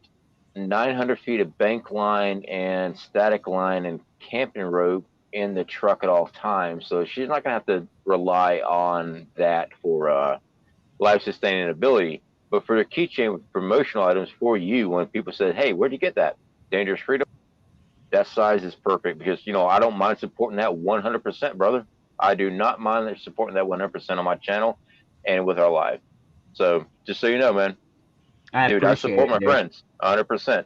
900 feet of bank line and static line and camping rope in the truck at all times. So she's not gonna have to rely on that for life sustaining ability. But for the keychain with promotional items for you, when people say, "Hey, where'd you get that?" Dangerous Freedom. That size is perfect because I don't mind supporting that 100%, brother. I do not mind supporting that 100% on my channel and with our live. So just so you know, man, dude, I support my friends 100%.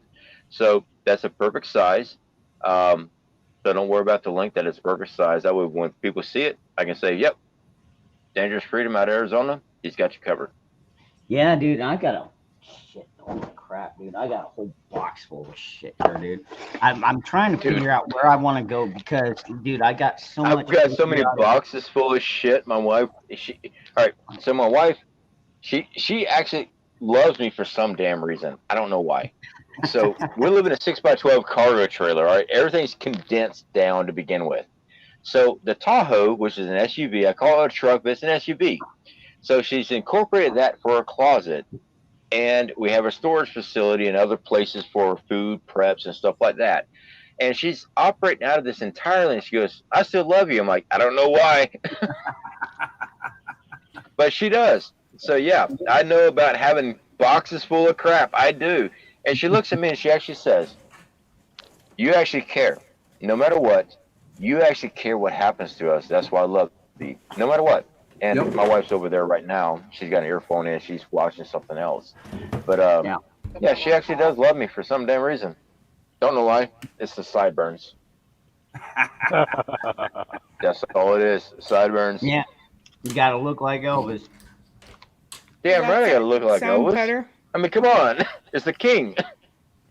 So that's a perfect size. So don't worry about the link. That is perfect size. That way, when people see it, I can say, "Yep, Dangerous Freedom out of Arizona. He's got you covered." Yeah, dude, I got holy crap, dude. I got a whole box full of shit here, dude. I'm trying to figure out where I want to go because, dude, I got so much. I've got so many boxes full of shit. My wife, all right. So my wife, she actually loves me for some damn reason. I don't know why. So we're living in a 6x12 cargo trailer. All right, everything's condensed down to begin with. So the Tahoe, which is an SUV, I call it a truck, but it's an SUV. So she's incorporated that for a closet. And we have a storage facility and other places for food preps and stuff like that. And she's operating out of this entirely. And she goes, "I still love you." I'm like, "I don't know why." But she does. So, yeah, I know about having boxes full of crap. I do. And she looks at me and she actually says, "You actually care. No matter what, you actually care what happens to us. That's why I love you. No matter what." And my wife's over there right now. She's got an earphone in. She's watching something else. But, yeah, she actually does love me for some damn reason. Don't know why. It's the sideburns. That's all it is. Sideburns. Yeah, you gotta look like Elvis. Damn Does right, I that gotta look like sound Elvis. better? I mean, come on, it's the king.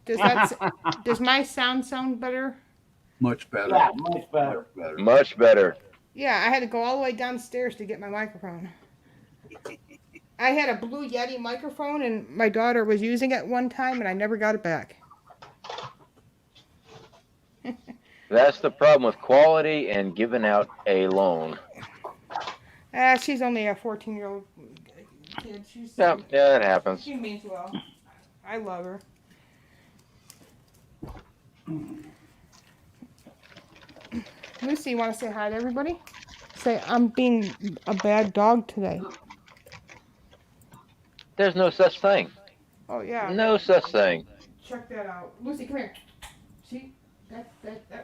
Does my sound better? Much better. Yeah, much better. Much better. Much better. Yeah, I had to go all the way downstairs to get my microphone. I had a Blue Yeti microphone, and my daughter was using it one time, and I never got it back. That's the problem with quality and giving out a loan. She's only a 14-year-old kid. Yeah, it happens. She means well. I love her. Lucy, you want to say hi to everybody? Say, I'm being a bad dog today. There's no such thing. Oh, yeah. No such thing. Check that out. Lucy, come here. See? That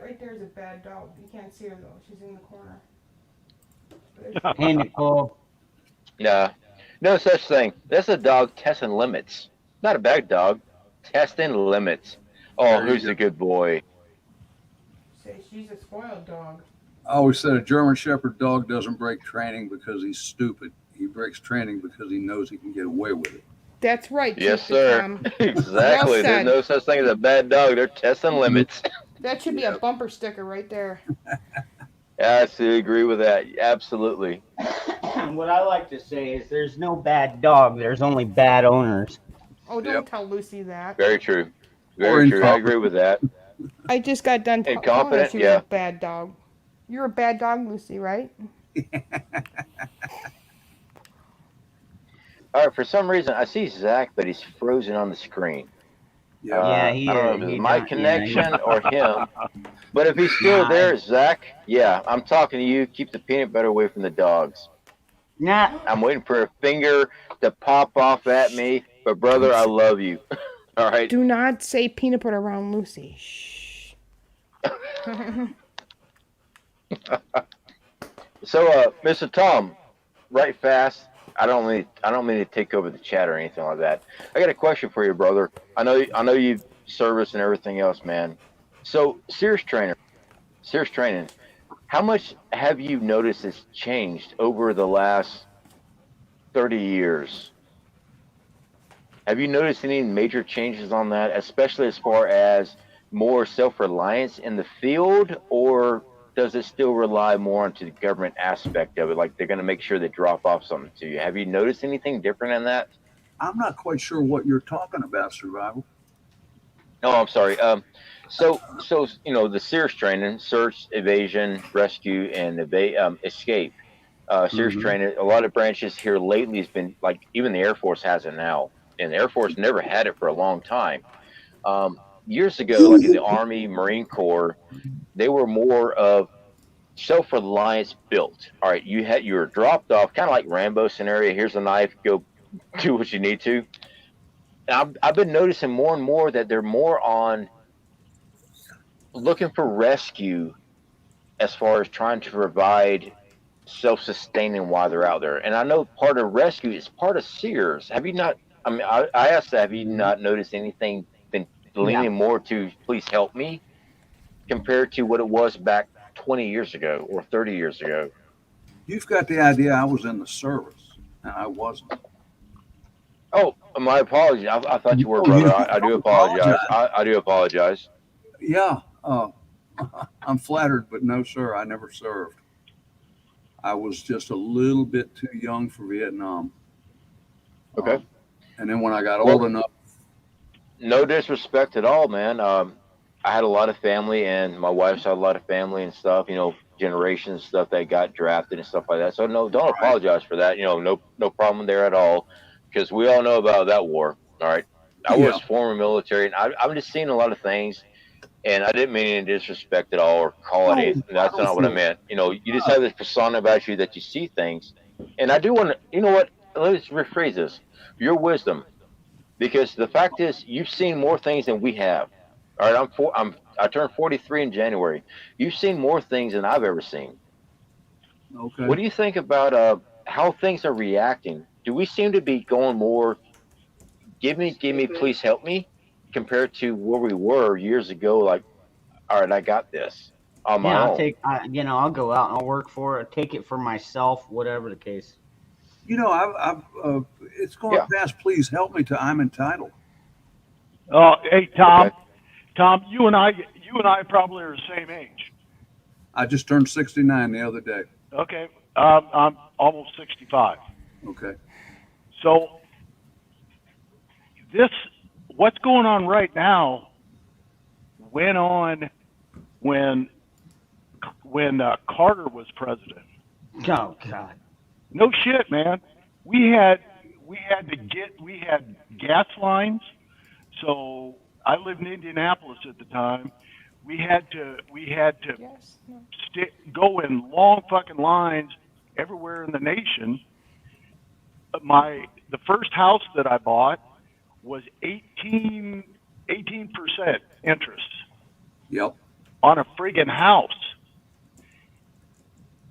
right there is a bad dog. You can't see her, though. She's in the corner. Hey, Nicole. Nah, no such thing. That's a dog testing limits. Not a bad dog. Testing limits. Oh, who's the good boy? Say, she's a spoiled dog. I always said a German Shepherd dog doesn't break training because he's stupid. He breaks training because he knows he can get away with it. That's right. Yes, Chief sir. Tom. Exactly. Well There's said. no such thing as a bad dog. They're testing limits. That should be a bumper sticker right there. I absolutely agree with that. Absolutely. What I like to say is there's no bad dog, there's only bad owners. Oh, don't tell Lucy that. Very true. Or Very true. I incompetent. agree with that. I just got done telling her Incompetent, she was yeah. a bad dog. You're a bad dog, Lucy, right? All right. For some reason, I see Zach, but he's frozen on the screen. Yeah, he I don't know is. if He it's my don't- connection yeah. or him. But if he's still Nah. there, Zach, yeah, I'm talking to you. Keep the peanut butter away from the dogs. Nah. I'm waiting for a finger to pop off at me. But brother, I love you. All right. Do not say peanut butter around Lucy. Shh. So, Mr. Tom, right fast. I don't mean to take over the chat or anything like that. I got a question for you, brother. I know you service and everything else, man. So, Sears Training. How much have you noticed has changed over the last 30 years? Have you noticed any major changes on that, especially as far as more self-reliance in the field, or does it still rely more onto the government aspect of it? Like they're going to make sure they drop off something to you. Have you noticed anything different in that? I'm not quite sure what you're talking about, Survival. Oh, I'm sorry. So the Sears training, search, evasion, rescue, and escape. Sears training. A lot of branches here lately has been like even the Air Force has it now, and the Air Force never had it for a long time. Years ago, like in the Army, Marine Corps, they were more of self-reliance built. All right, you were dropped off, kind of like Rambo scenario. Here's a knife, go do what you need to. And I've been noticing more and more that they're more on looking for rescue as far as trying to provide self-sustaining while they're out there. And I know part of rescue is part of Sears. Have you not? I mean, I asked that. Have you not noticed anything? Been leaning more to please help me compared to what it was back 20 years ago or 30 years ago? You've got the idea I was in the service, and I wasn't. Oh, my apologies. I thought you were, brother. I do apologize. I do apologize. Yeah, I'm flattered, but no, sir, I never served. I was just a little bit too young for Vietnam. Okay. And then when I got old enough. No disrespect at all, man. I had a lot of family, and my wife's had a lot of family and stuff, generations stuff that got drafted and stuff like that. So no, don't apologize for that. No problem there at all, because we all know about that war. All right. I was former military, and I'm just seeing a lot of things, and I didn't mean any disrespect at all or call it anything. That's not what I meant. You just have this persona about you that you see things. And I do want to, you know what? Let's rephrase this. Your wisdom. Because the fact is, you've seen more things than we have. All right, I turned 43 in January. You've seen more things than I've ever seen. Okay. What do you think about how things are reacting? Do we seem to be going more, give me, please help me, compared to where we were years ago? Like, all right, I got this. on my Yeah, own. I'll go out and I'll work for it, take it for myself, whatever the case. You know, it's going Yeah. past. Please help me to I'm entitled. Oh, hey, Tom. Okay. Tom, you and I probably are the same age. I just turned 69 the other day. Okay. I'm almost 65. Okay. So what's going on right now went on when Carter was president. Oh God. No shit, man. We had gas lines. So I lived in Indianapolis at the time. We had to Yes. No. go in long fucking lines everywhere in the nation. The first house that I bought was 18% interest Yep. on a friggin' house.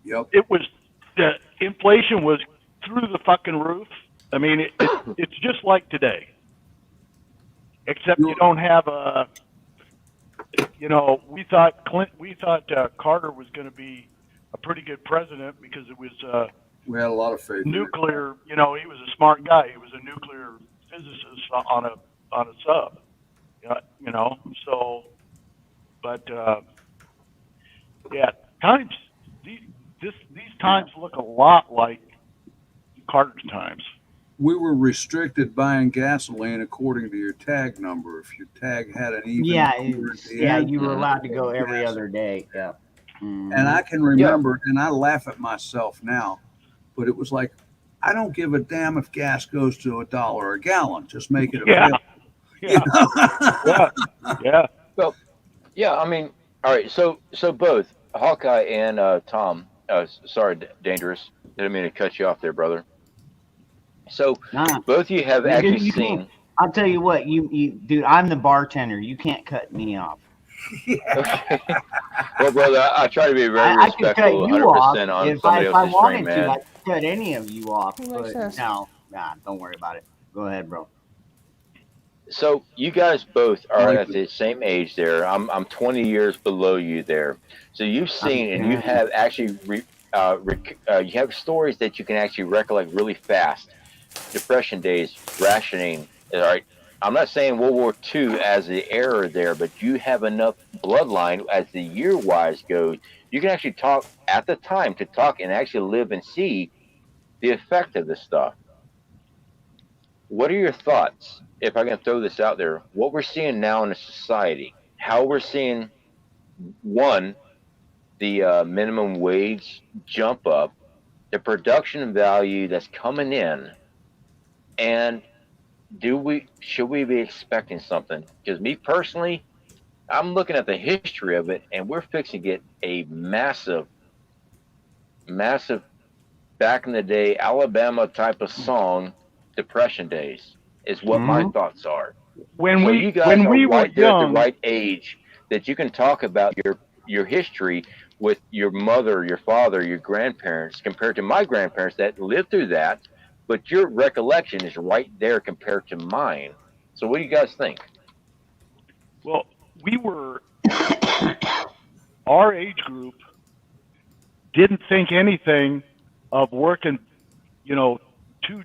Yep. It was, the inflation was through the fucking roof. I mean, it's just like today, except you don't have a. We thought Carter was going to be a pretty good president because it was We had a lot of faith. in it. nuclear. He was a smart guy. He was a nuclear physicist on a sub. So, but yeah, these times look a lot like Carter's times. We were restricted buying gasoline according to your tag number. If your tag had an even number at the end, You were allowed to go every other day. Yeah. And I can remember, and I laugh at myself now, but it was like, I don't give a damn if gas goes to $1 a gallon. Just make it available. Yeah. Yeah. Well, yeah. I mean, all right. So both Hawkeye and Tom. Sorry, Dangerous. Didn't mean to cut you off there, brother. So both of you have actually seen. I'll tell you what, you dude, I'm the bartender. You can't cut me off. Okay. Well, brother, I try to be very I could cut respectful, you 100% off on if somebody I else's stream, wanted man. to. I could cut any of you off, Who likes but this? no, don't worry about it. Go ahead, bro. So you guys both are at the same age there. I'm 20 years below you there. So you've seen and you have actually you have stories that you can actually recollect really fast. Depression days, rationing. All right. I'm not saying World War II as the era there, but you have enough bloodline as the year-wise goes. You can actually talk at the time to talk and actually live and see the effect of this stuff. What are your thoughts, if I can throw this out there, what we're seeing now in the society, how we're seeing, one, the minimum wage jump up, the production value that's coming in, and should we be expecting something? Because me personally, I'm looking at the history of it, and we're fixing to get a massive, back in the day, Alabama type of song, Depression days, is what my thoughts are. You guys are right there at the right age that you can talk about your history with your mother, your father, your grandparents, compared to my grandparents that lived through that. But your recollection is right there compared to mine. So what do you guys think? Well, our age group didn't think anything of working, 2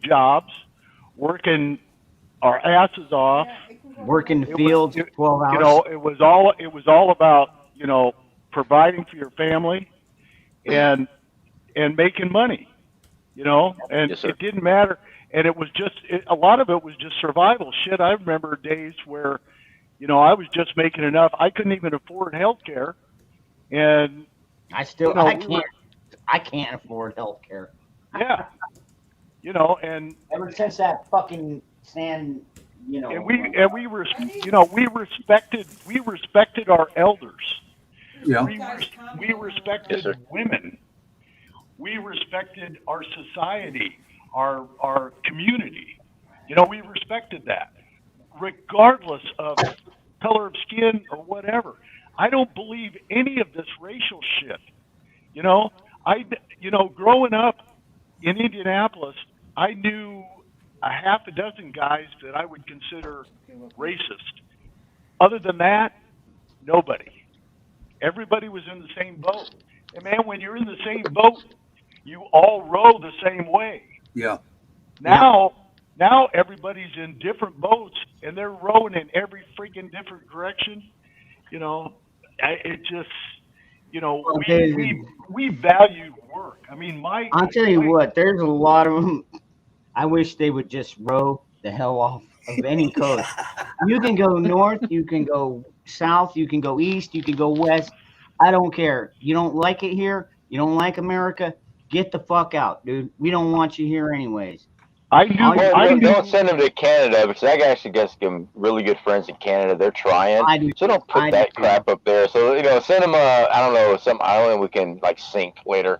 jobs, working our asses off, working the fields, 12 hours. It was all about, providing for your family and making money. And Yes, sir. it didn't matter. And it was a lot of it was just survival shit. I remember days where, I was just making enough. I couldn't even afford health care. And I can't afford health care. Yeah. And ever since that fucking stand, and we respected our elders. Yeah. We respected Yes, women. We respected our society, our community. We respected that, regardless of color of skin or whatever. I don't believe any of this racial shit. Growing up in Indianapolis, I knew a half a dozen guys that I would consider racist. Other than that, nobody. Everybody was in the same boat. And man, when you're in the same boat, you all row the same way. Yeah. Now everybody's in different boats and they're rowing in every freaking different direction. You know, it just, you know, we value work. I mean, I'll tell you what, there's a lot of them. I wish they would just row the hell off of any coast. You can go north, you can go south, you can go east, you can go west. I don't care. You don't like it here, you don't like America, get the fuck out, dude. We don't want you here anyways. Don't send them to Canada because I actually got some really good friends in Canada. They're trying, so don't put that crap up there. So you know, send them I don't know, some island we can like sink later.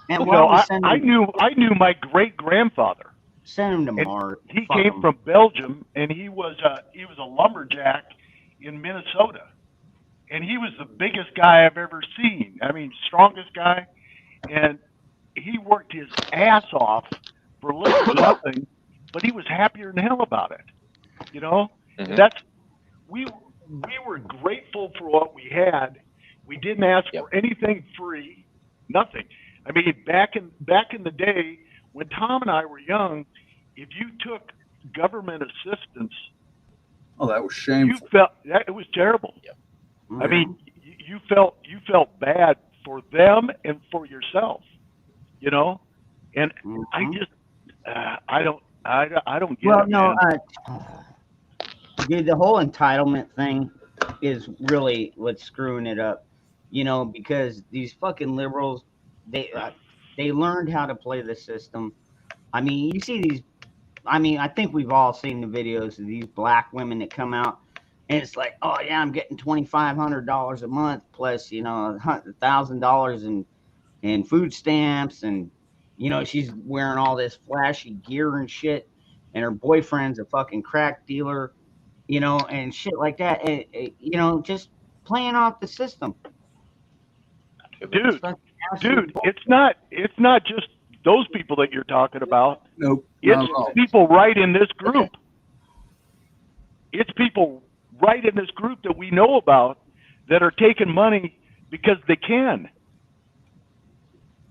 And I knew my great grandfather. Send him to Mars. He came from Belgium, and he was a lumberjack in Minnesota, and he was the biggest guy I've ever seen. I mean, strongest guy, and he worked his ass off for little nothing, but he was happier than hell about it. You know, we were grateful for what we had. We didn't ask for anything free, nothing. I mean, back in the day when Tom and I were young, if you took government assistance, that was shameful. You felt that it was terrible. I mean, you felt bad for them and for yourself. You know, and I just I don't get it. No, dude, the whole entitlement thing is really what's screwing it up. You know, because these fucking liberals, they learned how to play the system. I mean, you see these. I mean, I think we've all seen the videos of these black women that come out, and it's like, oh yeah, I'm getting $2,500 a month plus, you know, $1,000 in food stamps, and you know, she's wearing all this flashy gear and shit, and her boyfriend's a fucking crack dealer, you know, and shit like that. And, you know, just playing off the system. Dude, it's not just those people that you're talking about. Nope. It's people right in this group. It's people right in this group that we know about that are taking money because they can.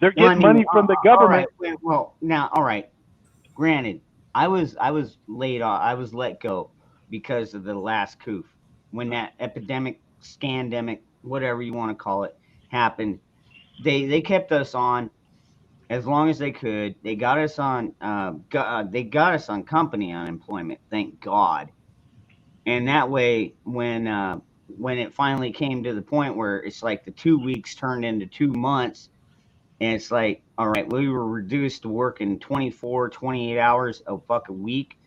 They're getting money from the government. All right. Granted, I was laid off. I was let go because of the last coup. When that epidemic, scandemic, whatever you want to call it, happened, they kept us on as long as they could. They got us on company unemployment, thank God. And that way, when it finally came to the point where it's like the 2 weeks turned into 2 months, and it's like, all right, we were reduced to working 24, 28 hours a fucking week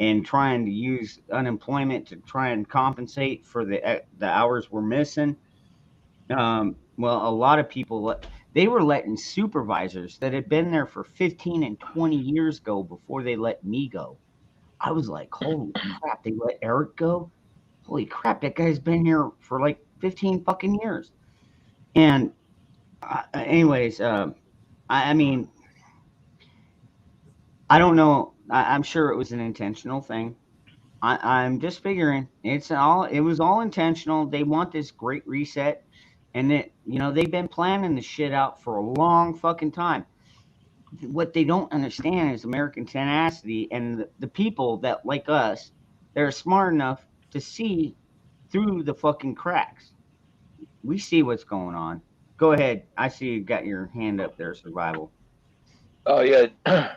and trying to use unemployment to try and compensate for the hours we're missing. Well, a lot of people, they were letting supervisors that had been there for 15 and 20 years go before they let me go. I was like, holy crap, they let Eric go? Holy crap, that guy's been here for like 15 fucking years. And anyways, I mean, I don't know. I'm sure it was an intentional thing. I'm just figuring it was all intentional. They want this great reset. And that, you know, they've been planning the shit out for a long fucking time. What they don't understand is American tenacity and the people that, like us, they're smart enough to see through the fucking cracks. We see what's going on. Go ahead. I see you got your hand up there, Survival. Oh yeah,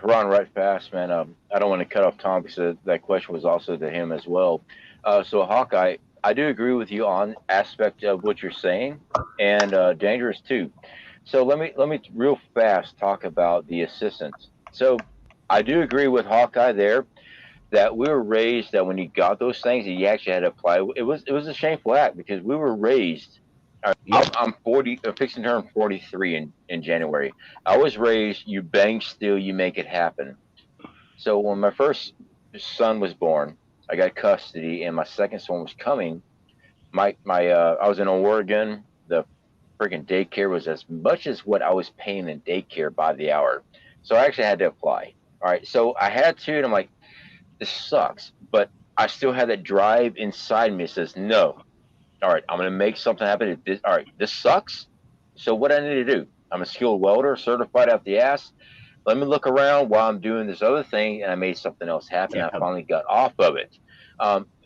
Ron, right fast, man. I don't want to cut off Tom because that question was also to him as well. So Hawkeye, I do agree with you on aspect of what you're saying, and dangerous too. So let me real fast talk about the assistance. So I do agree with Hawkeye there that we were raised that when you got those things, you actually had to apply. It was a shameful act because we were raised. I'm 40. I'm fixing to turn 43 in January. I was raised. You bang steel, you make it happen. So when my first son was born, I got custody, and my second son was coming. I was in Oregon. The freaking daycare was as much as what I was paying in daycare by the hour. So I actually had to apply. All right. So I had to, and I'm like, this sucks. But I still had that drive inside me that says, no, all right, I'm going to make something happen. All right, this sucks. So what I need to do? I'm a skilled welder, certified out the ass. Let me look around while I'm doing this other thing, and I made something else happen. Yeah. I finally got off of it.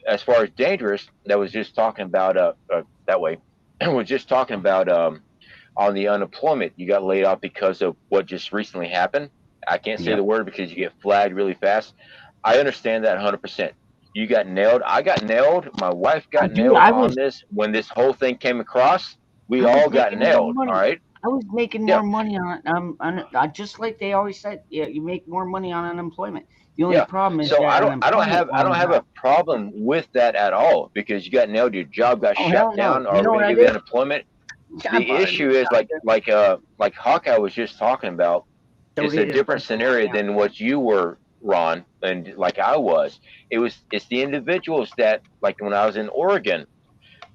As far as dangerous, that was just talking about that way. We're just talking about on the unemployment. You got laid off because of what just recently happened. I can't say the word because you get flagged really fast. I understand that 100%. You got nailed. I got nailed. My wife got nailed on this. When this whole thing came across, we all got nailed. All right. I was making more money on just like they always said. Yeah, you make more money on unemployment. The only problem is so that I don't have a problem with that at all because you got nailed. Your job got shut down, or we give you unemployment. The issue is like Hawkeye was just talking about. It's a different scenario than what you were, Ron, and like I was. It's the individuals that, like when I was in Oregon,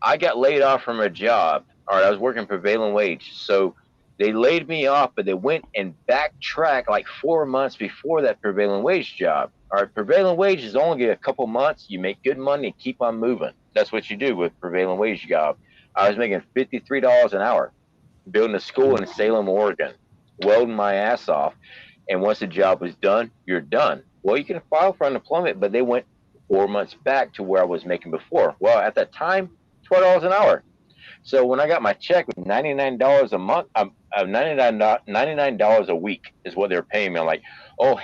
I got laid off from a job. All right, I was working prevailing wage, so they laid me off, but they went and backtracked like 4 months before that prevailing wage job. All right, prevailing wage is only a couple months. You make good money and keep on moving. That's what you do with prevailing wage job. I was making $53 an hour, building a school in Salem, Oregon, welding my ass off. And once the job was done, you're done. Well, you can file for unemployment, but they went 4 months back to where I was making before. Well, at that time, $12 an hour. So when I got my check with $99 a month, $99 a week is what they're paying me. I'm like, oh,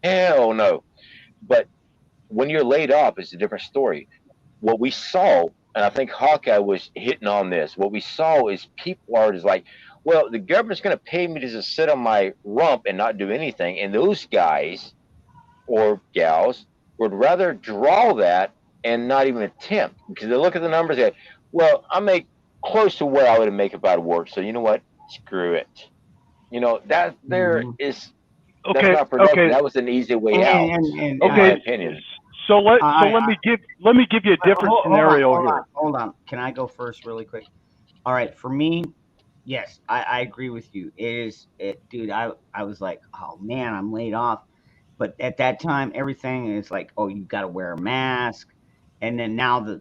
hell no. But when you're laid off, it's a different story. What we saw, and I think Hawkeye was hitting on this, what we saw is people are just like, well, the government's going to pay me to just sit on my rump and not do anything. And those guys or gals would rather draw that and not even attempt because they look at the numbers and say, well, I make close to what I would make if I'd worked. So you know what? Screw it. You know, that there is, that's not productive. That was an easy way out, in my opinion. So let me give you a different scenario here. Hold on. Can I go first really quick? All right. For me, yes, I agree with you. Dude, I was like, oh man, I'm laid off. But at that time, everything is like, oh, you got to wear a mask. And then now the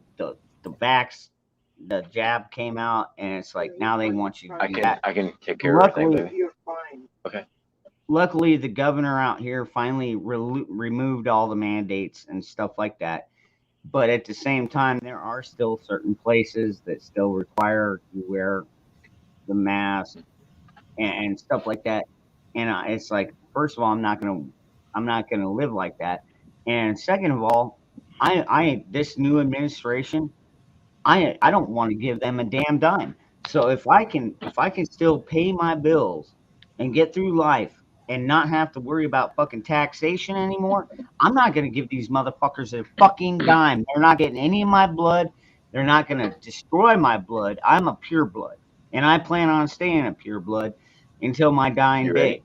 jab came out, and it's like now they want you to do that. I can take care of everything. You're fine. Okay. Luckily, the governor out here finally removed all the mandates and stuff like that. But at the same time, there are still certain places that still require you wear the mask and stuff like that. And it's like, first of all, I'm not gonna live like that. And second of all, this new administration, I don't want to give them a damn dime. So if I can still pay my bills and get through life and not have to worry about fucking taxation anymore, I'm not going to give these motherfuckers a fucking dime. They're not getting any of my blood. They're not going to destroy my blood. I'm a pure blood, and I plan on staying a pure blood until my dying day.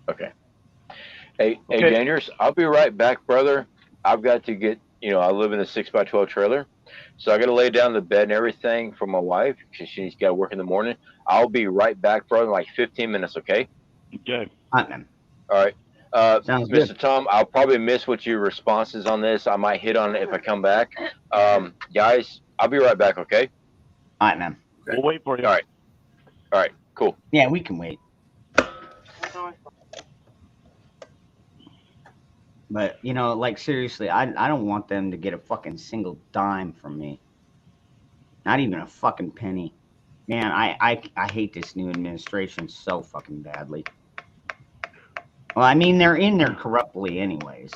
Okay. Hey, Dangerous, I'll be right back, brother. I've got to get, I live in a 6x12 trailer. So I got to lay down the bed and everything for my wife because she's got to work in the morning. I'll be right back, brother, in like 15 minutes, okay? Okay. All right. Sounds Mr. good. Tom, I'll probably miss what your response is on this. I might hit on it if I come back. Guys, I'll be right back, okay? All right, man. We'll wait for you. All right, cool. Yeah, we can wait. But, like, seriously, I don't want them to get a fucking single dime from me. Not even a fucking penny. Man, I hate this new administration so fucking badly. Well, I mean, they're in there corruptly anyways.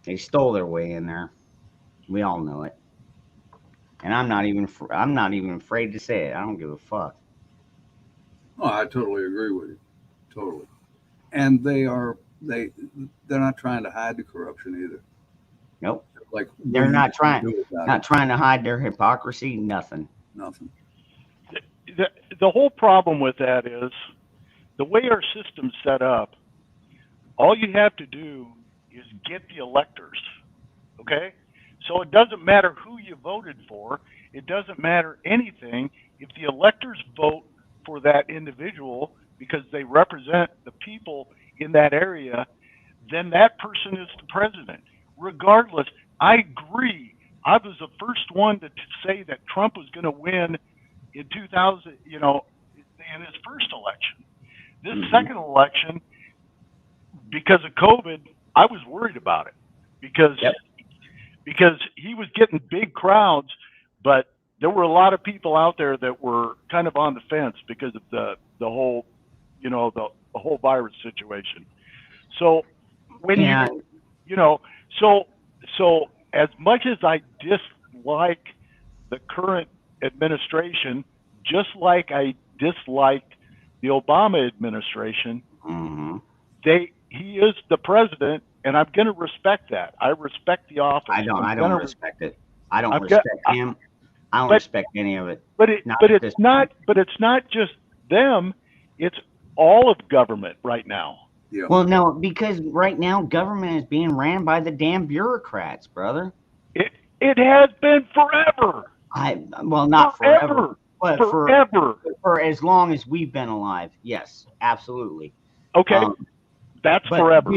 They stole their way in there. We all know it. And I'm not even afraid to say it. I don't give a fuck. Oh, I totally agree with you. Totally. And they're not trying to hide the corruption either. Nope. Like they're not trying to hide their hypocrisy. Nothing. The whole problem with that is the way our system's set up. All you have to do is get the electors. Okay, so it doesn't matter who you voted for. It doesn't matter anything if the electors vote for that individual because they represent the people in that area, then that person is the president. Regardless, I agree I was the first one to say that Trump was going to win in 2000, in his first election. This second election, because of COVID, I was worried about it because he was getting big crowds, but there were a lot of people out there that were kind of on the fence because of the whole, the whole virus situation. So when so as much as I dislike the current administration, just like I disliked the Obama administration, he is the president, and I'm going to respect that. I respect the office. I don't respect it. I don't respect him. I don't respect any of it. But it's not just them. It's all of government right now. Yeah. Well, no, because right now government is being ran by the damn bureaucrats, brother. It has been forever. Not forever, but forever. For as long as we've been alive. Yes, absolutely. Okay. That's forever.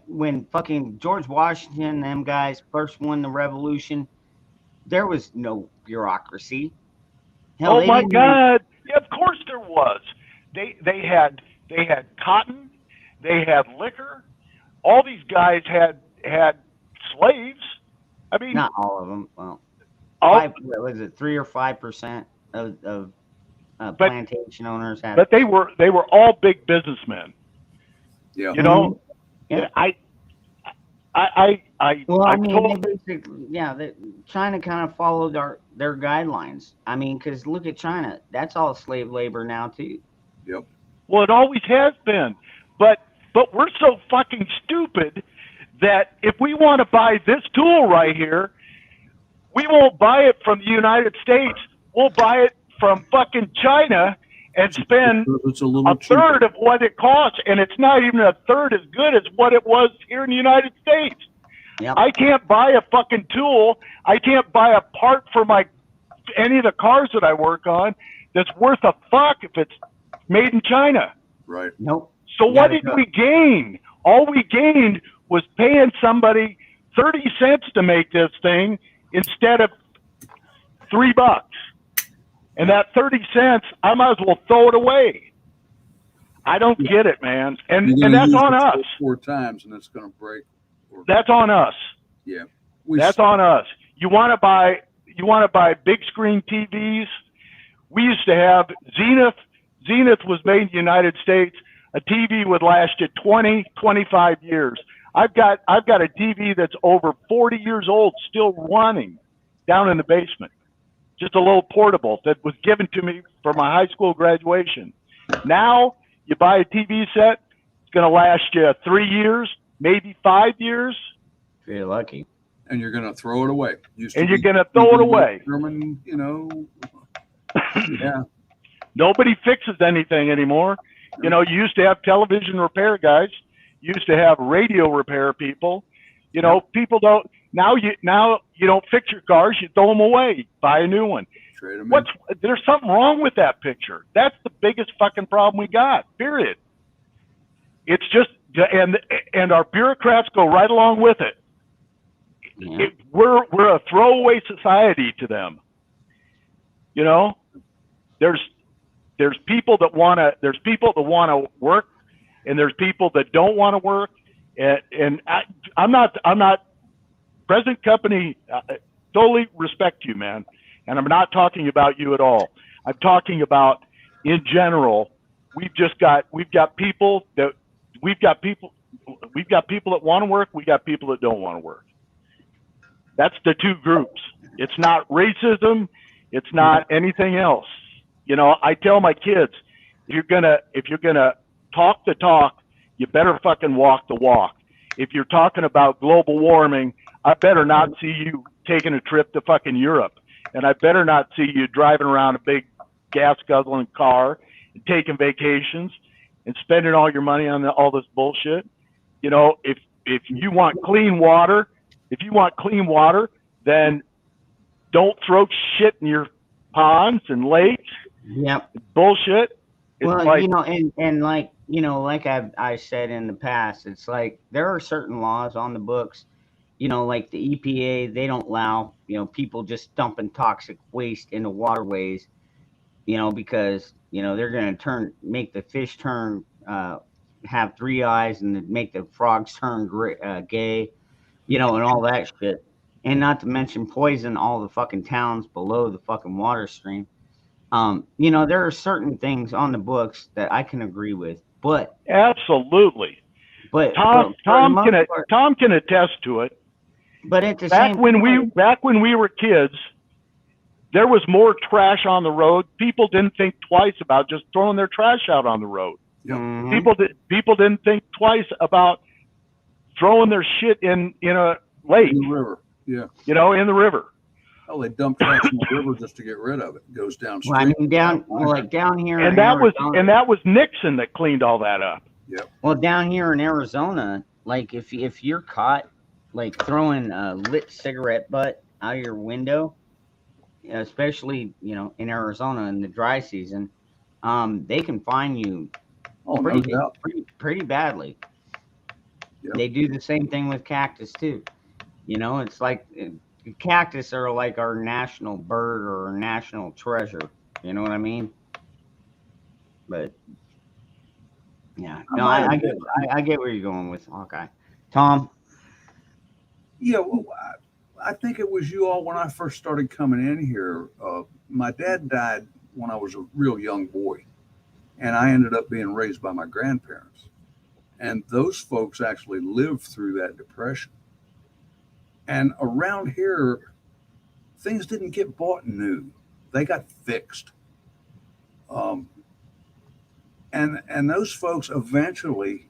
When fucking George Washington and them guys first won the revolution, there was no bureaucracy. Hell, oh my God! Yeah, of course there was. They had cotton, they had liquor. All these guys had slaves. I mean, not all of them. Well, was it 3 or 5% of plantation owners had? But they were all big businessmen. Yeah. China kind of followed their guidelines. I mean, because look at China. That's all slave labor now, too. Yep. Well, it always has been. But we're so fucking stupid that if we want to buy this tool right here, we won't buy it from the United States. We'll buy it from fucking China and spend a third of what it costs, and it's not even a third as good as what it was here in the United States. Yep. I can't buy a fucking tool. I can't buy a part for any of the cars that I work on that's worth a fuck if it's made in China. Right. Nope. So what did we gain? All we gained was paying somebody 30 cents to make this thing instead of $3. And that 30 cents, I might as well throw it away. I don't get it, man. And that's on us. 4 times and it's going to break. That's on us. Yeah. That's on us. You want to buy big screen TVs? We used to have Zenith. Zenith was made in the United States. A TV would last you 20, 25 years. I've got a TV that's over 40 years old, still running down in the basement. Just a little portable that was given to me for my high school graduation. Now you buy a TV set, it's going to last you 3 years, maybe 5 years. If you're lucky. And you're going to throw it away. And you're going to throw it away. German, yeah. Nobody fixes anything anymore. You used to have television repair guys. You used to have radio repair people. People don't. Now you don't fix your cars. You throw them away. Buy a new one. Trade them There's something wrong with that picture. That's the biggest fucking problem we got. Period. It's just and our bureaucrats go right along with it. Yeah. We're a throwaway society to them. There's people that want to work, and there's people that don't want to work. And I'm not present company. Totally respect you, man. And I'm not talking about you at all. I'm talking about in general. We've got people that want to work. We got people that don't want to work. That's the two groups. It's not racism. It's not anything else. I tell my kids, if you're gonna talk the talk, you better fucking walk the walk. If you're talking about global warming, I better not see you taking a trip to fucking Europe, and I better not see you driving around a big gas guzzling car and taking vacations and spending all your money on all this bullshit. If you want clean water, then don't throw shit in your ponds and lakes. Yep. Bullshit. It's well, like, like I said in the past, it's like there are certain laws on the books, you know, like the EPA, they don't allow, you know, people just dumping toxic waste into waterways, you know, because, you know, they're going to make the fish turn, have 3 eyes, and make the frogs turn gay, you know, and all that shit. And not to mention poison all the fucking towns below the fucking water stream. You know, there are certain things on the books that I can agree with, but Absolutely. but Tom for the Tom most can part, Tom can attest to it. but at the Back same when time, we were kids, there was more trash on the road. People didn't think twice about just throwing their trash out on the road. mhm. People didn't think twice about throwing their shit in a lake, In the river. Yeah. you know, in the river. Oh, they dump trash in the river just to get rid of it. It goes downstream. Well, I mean, like down here And in that Arizona, was Nixon that cleaned all that up. Yep. well, down here in Arizona, like if you're caught like throwing a lit cigarette butt out of your window, especially, you know, in Arizona in the dry season, they can fine you Oh, no pretty doubt. pretty badly. Yep. They do the same thing with cactus too. You know, it's like cactus are like our national bird or our national treasure. You know what I mean? But yeah, no, I get where you're going with Hawkeye. Tom, Yeah, well, I think it was you all when I first started coming in here. My dad died when I was a real young boy, and I ended up being raised by my grandparents. And those folks actually lived through that depression. And around here, things didn't get bought new; they got fixed. And those folks eventually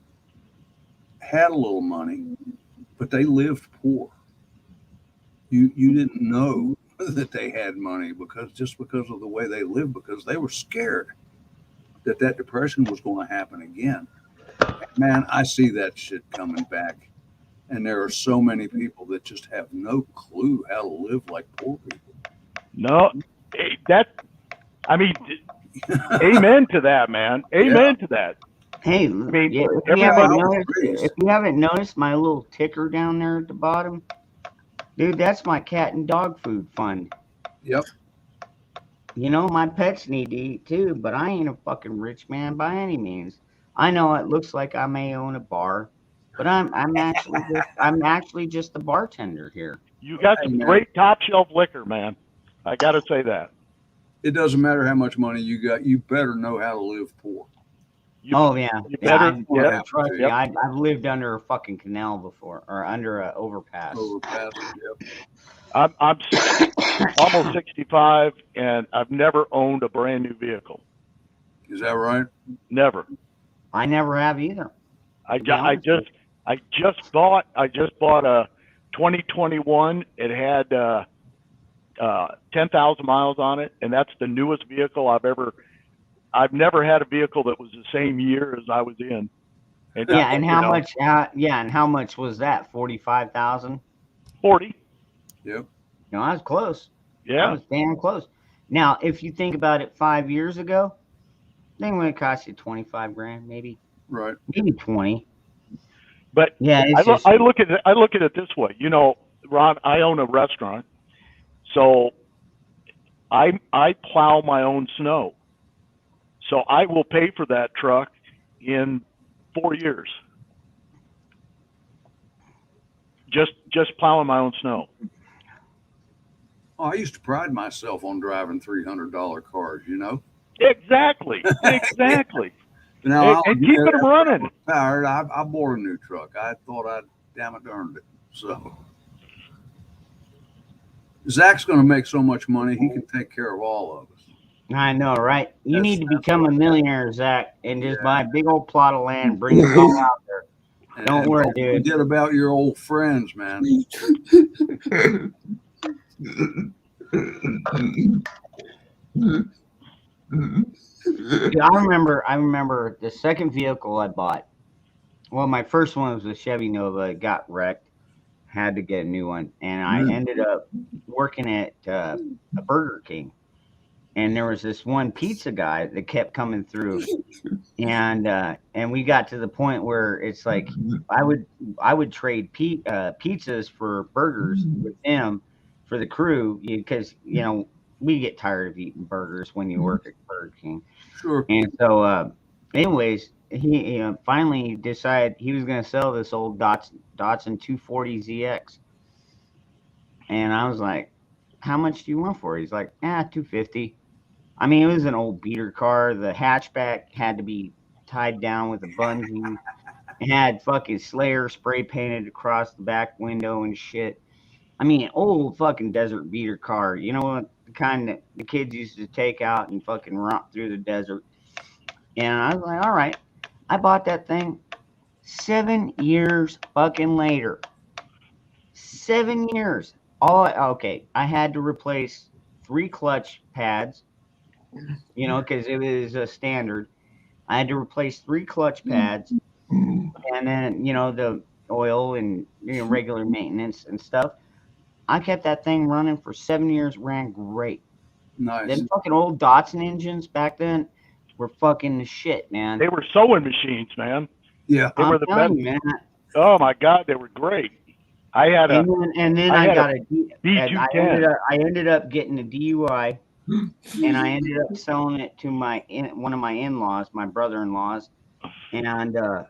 had a little money, but they lived poor. You didn't know that they had money because of the way they lived, because they were scared that depression was going to happen again. Man, I see that shit coming back, and there are so many people that just have no clue how to live like poor people. No, I mean, amen to that, man. Amen to that. hey, mean, yeah, if you haven't noticed my little ticker down there at the bottom, dude, that's my cat and dog food fund. Yep. You know, my pets need to eat too, but I ain't a fucking rich man by any means. I know it looks like I may own a bar, but I'm actually just a bartender here. You got some great top shelf liquor, man. I got to say that. It doesn't matter how much money you got; you better know how to live poor. Oh yeah, You better, trust me. I've lived under a fucking canal before, or under an overpass. Overpass, yep. I'm almost 65, and I've never owned a brand new vehicle. Is that right? Never. I never have either. I just bought a 2021. It had 10,000 miles on it, and that's the newest vehicle I've never had a vehicle that was the same year as I was in. And and how much? And how much was that? 45,000. 40. Yep. No, I was close. Yeah. I was damn close. Now, if you think about it, 5 years ago, I think it would have cost you 25 grand, maybe. Right. Maybe 20. But yeah, I look at it this way. You know, Ron, I own a restaurant, so I plow my own snow. So I will pay for that truck in 4 years. Just plowing my own snow. Oh, I used to pride myself on driving $300 cars, you know? Exactly. Exactly. Now, and keep it running. Tired. I bought a new truck. I thought I'd damn it earned it. So Zach's going to make so much money, he can take care of all of us. I know, right? You need to become a millionaire, Zach, and just buy a big old plot of land, bring it all out there. Don't worry, dude. Forget about your old friends, man. Dude, I remember the second vehicle I bought. Well, my first one was a Chevy Nova. It got wrecked. Had to get a new one, and I ended up working at a Burger King. and there was this one pizza guy that kept coming through, and we got to the point where it's like I would trade pizzas for burgers with him for the crew, because we get tired of eating burgers when you work at Burger King. Sure. And so, anyways, he finally decided he was going to sell this old Datsun 240ZX, and I was like, "How much do you want for it?" He's like, $250. I mean, it was an old beater car. The hatchback had to be tied down with a bungee. It had fucking Slayer spray painted across the back window and shit. I mean, old fucking desert beater car. You know what? The kind that the kids used to take out and fucking romp through the desert. And I was like, all right. I bought that thing 7 years fucking later. 7 years. Okay. I had to replace 3 clutch pads, because it was a standard. I had to replace 3 clutch pads, and then, the oil and regular maintenance and stuff. I kept that thing running for 7 years, ran great. Nice. Them fucking old Datsun engines back then were fucking the shit, man. They were sewing machines, man. Yeah. They were the best. Man. Oh my God, they were great. I had a and then I got a B210. I ended up getting a DUI, and I ended up selling it to one of my in-laws, my brother-in-laws, and God,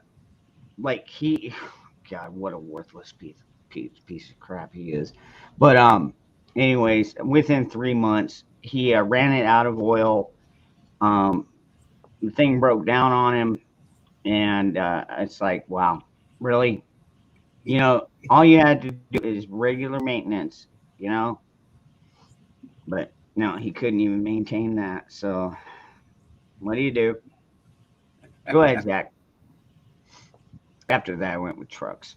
what a worthless piece of crap he is. But anyways, within 3 months, he ran it out of oil. The thing broke down on him, and it's like, wow, really? All you had to do is regular maintenance, but no, he couldn't even maintain that. So what do you do? Go ahead, Zach. After that, I went with trucks.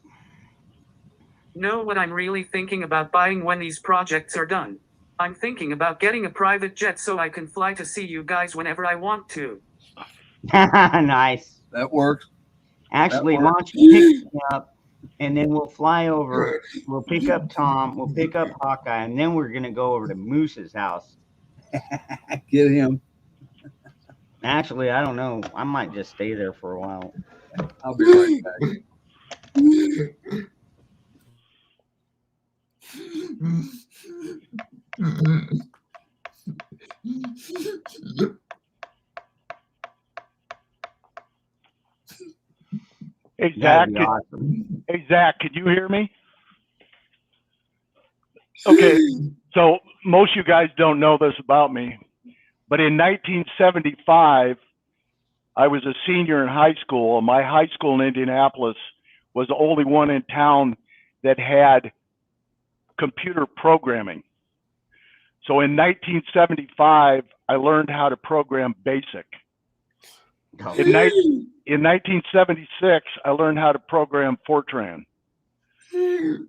Know what I'm really thinking about buying when these projects are done? I'm thinking about getting a private jet so I can fly to see you guys whenever I want to. Nice. That works. Actually, why don't you pick me up, and then we'll fly over. We'll pick up Tom. We'll pick up Hawkeye, and then we're gonna go over to Moose's house. Get him. Actually, I don't know. I might just stay there for a while. I'll be right back. Hey Zach, awesome. Hey Zach, can you hear me? Okay, so most of you guys don't know this about me, but in 1975, I was a senior in high school, and my high school in Indianapolis was the only one in town that had computer programming. So in 1975, I learned how to program BASIC. In 1976, I learned how to program Fortran. In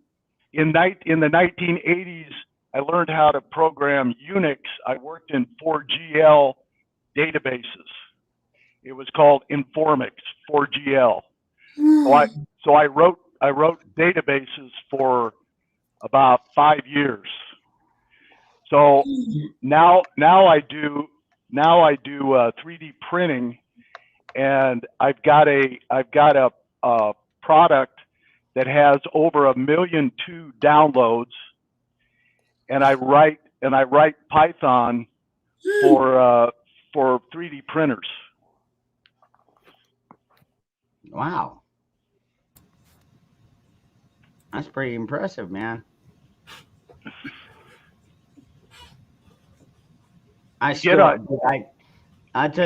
the 1980s, I learned how to program Unix. I worked in 4GL databases. It was called Informix 4GL. So I wrote databases for about 5 years. So now I do 3D printing, and I've got a product that has over 1.2 million downloads, and I write Python for 3D printers. Wow, that's pretty impressive, man. I tell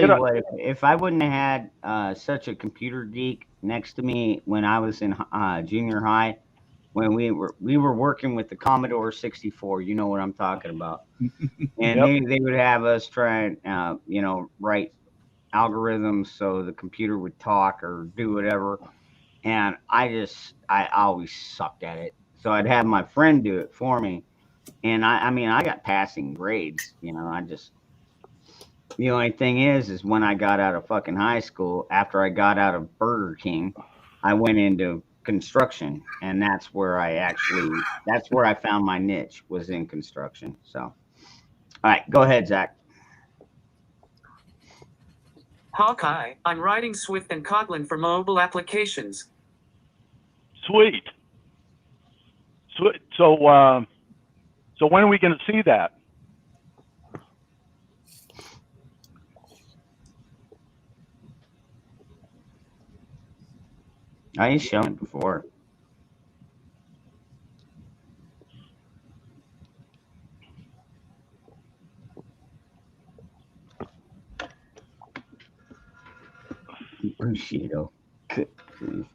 you what, if I wouldn't have had such a computer geek next to me when I was in junior high, when we were working with the Commodore 64, you know what I'm talking about, and they would have us try and write algorithms so the computer would talk or do whatever, and I always sucked at it, so I'd have my friend do it for me, and I got passing grades, the only thing is when I got out of fucking high school, after I got out of Burger King, I went into construction, and that's where I found my niche, was in construction. So, all right, go ahead, Zach. Hawkeye, I'm writing Swift and Kotlin for mobile applications. Sweet. Sweet. So when are we going to see that? I ain't shown it before. Bushido. Good grief.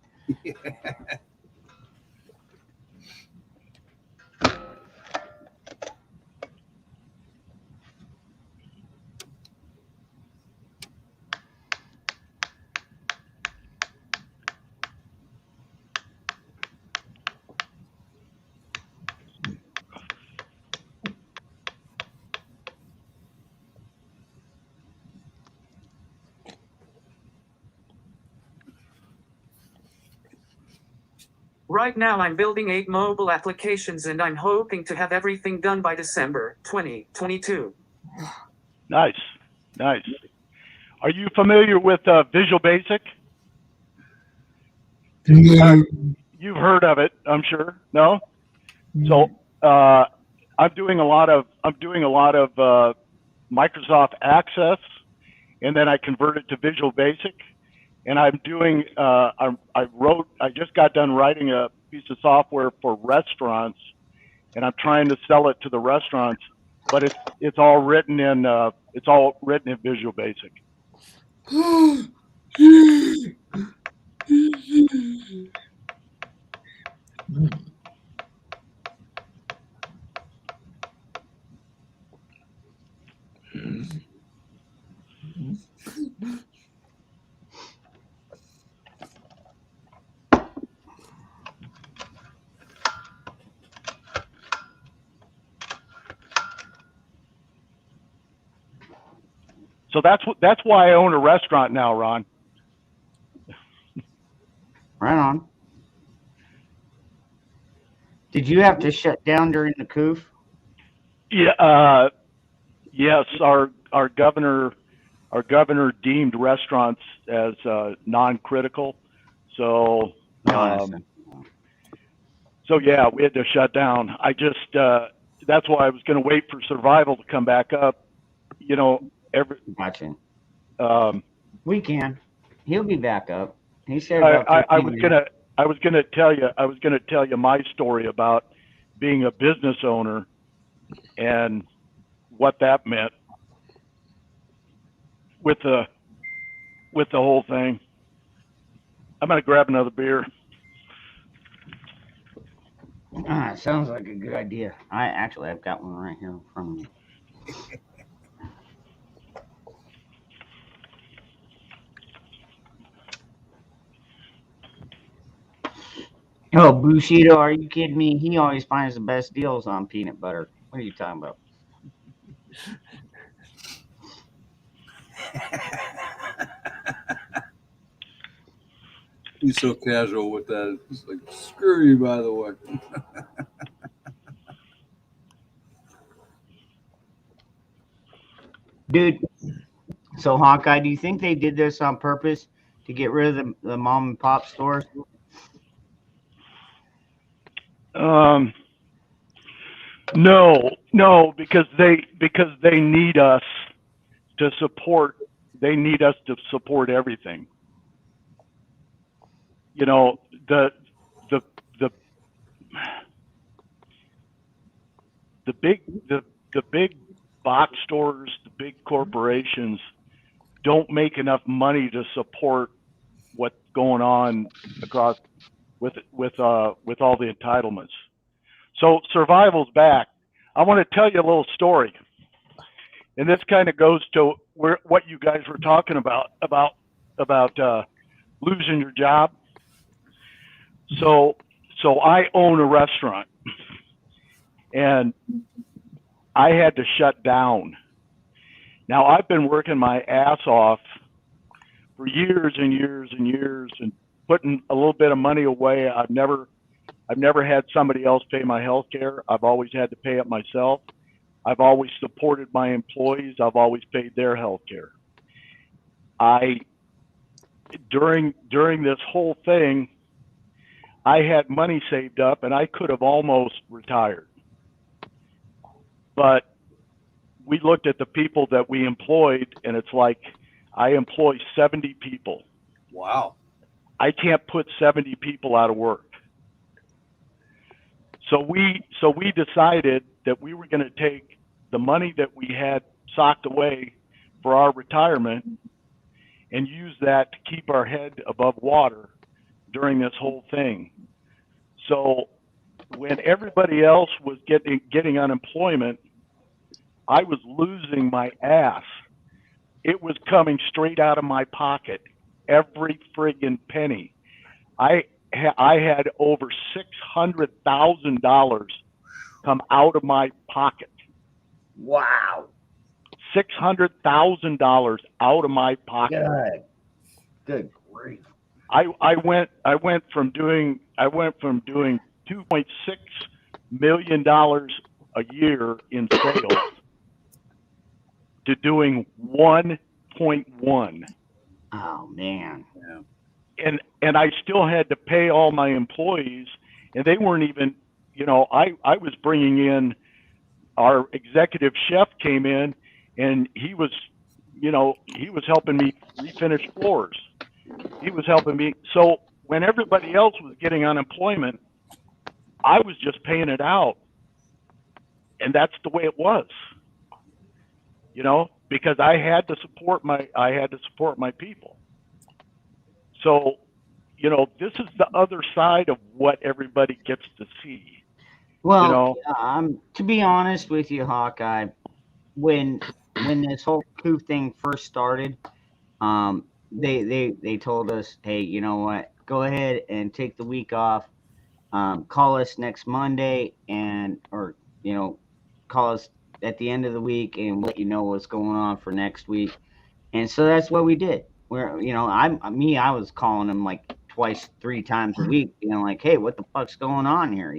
Right now I'm building 8 mobile applications and I'm hoping to have everything done by December 2022. Nice. Nice. Are you familiar with Visual Basic? You've heard of it, I'm sure. No? So I'm doing a lot of Microsoft Access, and then I converted to Visual Basic, and I'm doing I just got done writing a piece of software for restaurants, and I'm trying to sell it to the restaurants, but it's all written in Visual Basic. So that's why I own a restaurant now, Ron. Right on. Did you have to shut down during the coup? Yeah. Yes. Our governor deemed restaurants as non-critical. So yeah, we had to shut down. I just that's why I was going to wait for Survival to come back up. You know, Watching. We can. He'll be back up. He said I was gonna tell you my story about being a business owner and what that meant with the whole thing. I'm gonna grab another beer. Sounds like a good idea. I've got one right here in front of me. Oh, Bushido, are you kidding me? He always finds the best deals on peanut butter. What are you talking about? He's so casual with that. It's like, screw you, by the way. Dude, so Hawkeye, do you think they did this on purpose to get rid of the mom and pop stores? No, because they need us to support. They need us to support everything. You know, the big box stores, the big corporations don't make enough money to support what's going on across with all the entitlements. So Survival's back. I want to tell you a little story, and this kind of goes to what you guys were talking about losing your job. So I own a restaurant, and I had to shut down. Now I've been working my ass off for years and years and years, and putting a little bit of money away. I've never had somebody else pay my health care. I've always had to pay it myself. I've always supported my employees. I've always paid their health care. during this whole thing, I had money saved up and I could have almost retired. But we looked at the people that we employed, and it's like, I employ 70 people. Wow. I can't put 70 people out of work. So we decided that we were going to take the money that we had socked away for our retirement and use that to keep our head above water during this whole thing. So when everybody else was getting unemployment, I was losing my ass. It was coming straight out of my pocket, every friggin' penny. I had over $600,000 come out of my pocket. Wow. $600,000 out of my pocket. Good grief. I went from doing $2.6 million a year in sales to doing 1.1. Oh man. Yeah. And I still had to pay all my employees, and they weren't even, I was bringing in, our executive chef came in, and he was helping me refinish floors. He was helping me. So when everybody else was getting unemployment, I was just paying it out. And that's the way it was, because I had to support my people. So, this is the other side of what everybody gets to see. Well, to be honest with you, Hawkeye, when this whole coup thing first started, they told us, hey, you know what? Go ahead and take the week off. Call us next Monday, or call us at the end of the week and let you know what's going on for next week. And so that's what we did. Where I was calling them like twice, 3 times a week, like, hey, what the fuck's going on here?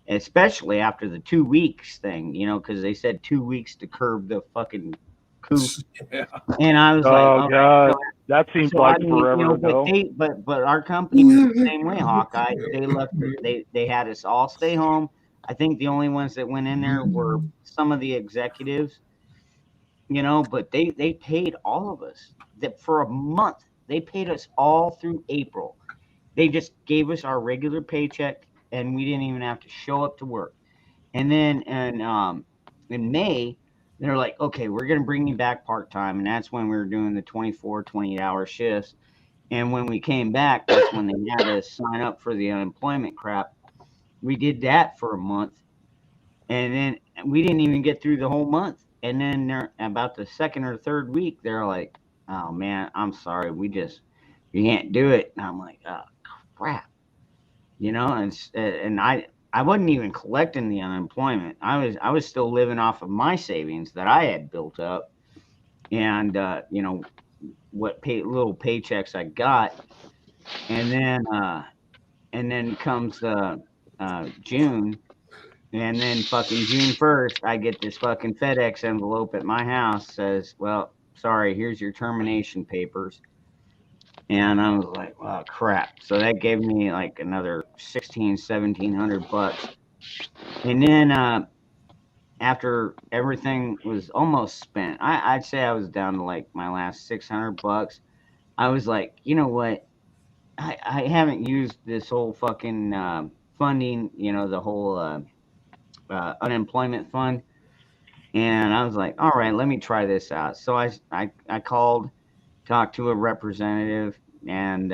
Especially after the 2 weeks thing, because they said 2 weeks to curb the fucking coup. Yeah. And I was oh God, that seems like forever ago. But our company was the same way, Hawkeye. They left. They had us all stay home. I think the only ones that went in there were some of the executives, but they paid all of us that for a month. They paid us all through April. They just gave us our regular paycheck, and we didn't even have to show up to work. And then in May, they're like, okay, we're going to bring you back part-time. And that's when we were doing the 24, 28-hour shifts. And when we came back, that's when they had us sign up for the unemployment crap. We did that for a month. And then we didn't even get through the whole month. And then about the second or third week, they're like, oh, man, I'm sorry. You can't do it. And I'm like, oh, crap. And I wasn't even collecting the unemployment. I was still living off of my savings that I had built up, and what little paychecks I got, and then comes June, and then fucking June 1st, I get this fucking FedEx envelope at my house, says, well, sorry, here's your termination papers. And I was like, oh, crap. So that gave me like another $1,700. And then after everything was almost spent, I'd say I was down to like my last $600. I was like, you know what? I haven't used this whole fucking funding, the whole unemployment fund. And I was like, all right, let me try this out. So I called, talked to a representative, and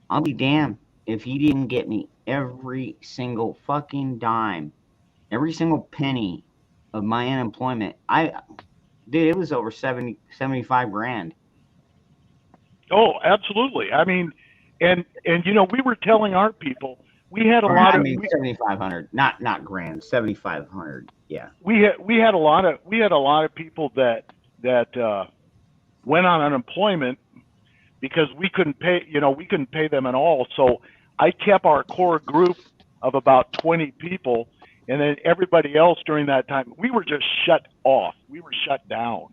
I'll be damned if he didn't get me every single fucking dime, every single penny of my unemployment. Dude, it was over 75 grand. Oh, absolutely. I mean, and we were telling our people, we had a lot of 7,500, not grand, 7,500. Yeah. We had a lot of people that went on unemployment because we couldn't pay them at all. So I kept our core group of about 20 people, and then everybody else during that time, we were just shut off. We were shut down,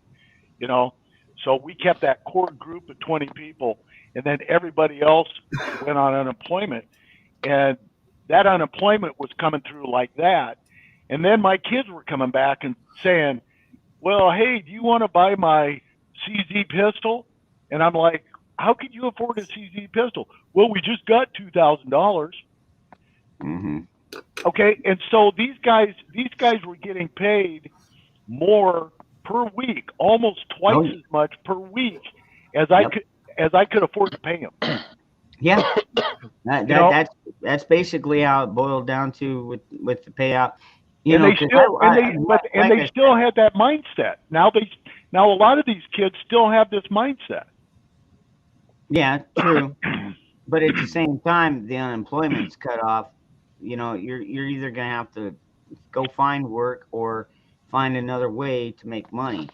So we kept that core group of 20 people, and then everybody else went on unemployment. And that unemployment was coming through like that. And then my kids were coming back and saying, well, hey, do you want to buy my CZ pistol? And I'm like, how could you afford a CZ pistol? Well, we just got $2,000. Mm-hmm. Okay, and so these guys were getting paid more per week, almost twice as much per week as I could afford to pay them. Yeah, that's basically how it boiled down to with the payout. And they still had that mindset. Now a lot of these kids still have this mindset. Yeah, true. But at the same time, the unemployment's cut off. You know, you're either gonna have to go find work or find another way to make money.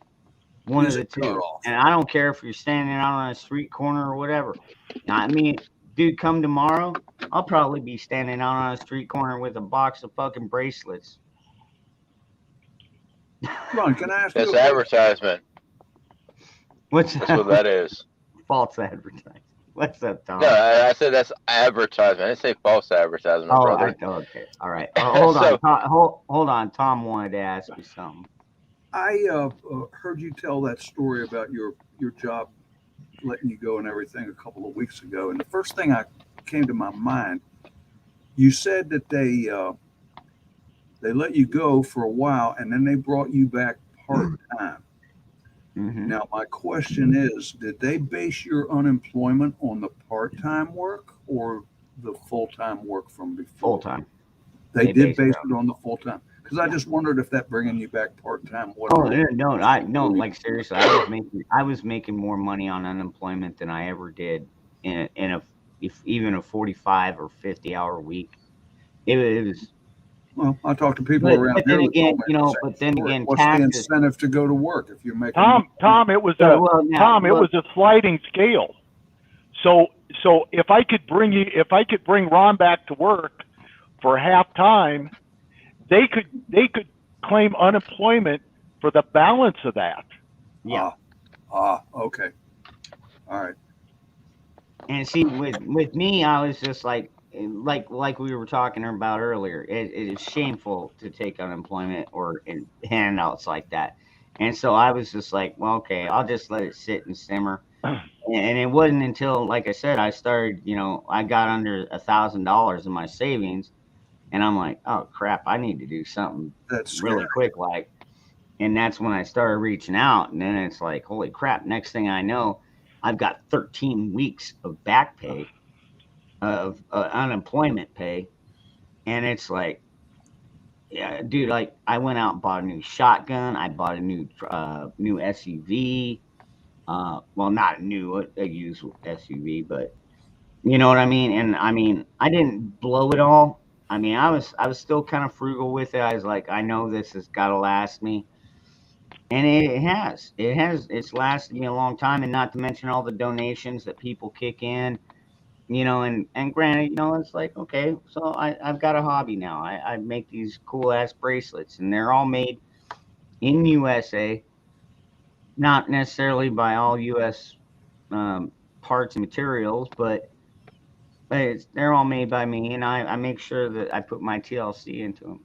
One of the two. And I don't care if you're standing out on a street corner or whatever. I mean, dude, come tomorrow, I'll probably be standing out on a street corner with a box of fucking bracelets. Ron, can I ask That's you? advertisement. That's what that is. False advertising. What's up, Tom? No, I said that's advertisement. I didn't say false advertisement, brother. Okay. All right. Hold on. Hold on. Tom wanted to ask you something. I heard you tell that story about your job letting you go and everything a couple of weeks ago, and the first thing I came to my mind, you said that they let you go for a while and then they brought you back part-time. Mm-hmm. Now, my question is, did they base your unemployment on the part-time work or the full-time work from before? Full-time. They did base it on the full-time. Because I just wondered if that bringing you back part-time. No, like seriously, I was making more money on unemployment than I ever did in even a 45 or 50-hour week. It was. Well, I talk to people around here. What's the incentive to go to work if you're making? Tom, it was a sliding scale. So if I could bring Ron back to work for half time, they could claim unemployment for the balance of that. Yeah. Okay. All right. And see, with me, I was just like we were talking about earlier, it is shameful to take unemployment or handouts like that. And so I was just like, well, okay, I'll just let it sit and simmer. And it wasn't until, like I said, I started, I got under $1,000 in my savings, and I'm like, oh crap, I need to do something really quick, and that's when I started reaching out. And then it's like, holy crap, next thing I know, I've got 13 weeks of back pay, of unemployment pay. And it's like, yeah, dude, like I went out and bought a new shotgun. I bought a new SUV. Well, not a new, a used SUV, but you know what I mean? And I mean, I didn't blow it all. I mean, I was still kind of frugal with it. I was like, I know this has got to last me. And it's lasted me a long time. And not to mention all the donations that people kick in, and granted, it's like, okay, so I've got a hobby now. I make these cool ass bracelets, and they're all made in USA, not necessarily by all US parts and materials, but they're all made by me, and I make sure that I put my TLC into them.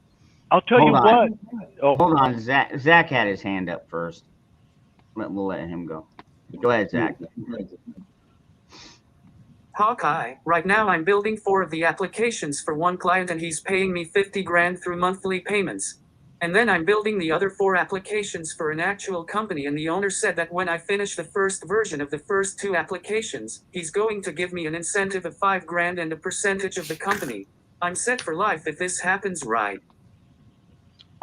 I'll tell you what. Oh. Hold on, Zach had his hand up first. We'll let him go. Go ahead, Zach. Hawkeye, right now I'm building 4 of the applications for one client and he's paying me 50 grand through monthly payments. And then I'm building the other 4 applications for an actual company, and the owner said that when I finish the first version of the first 2 applications, he's going to give me an incentive of 5 grand and a percentage of the company. I'm set for life if this happens right.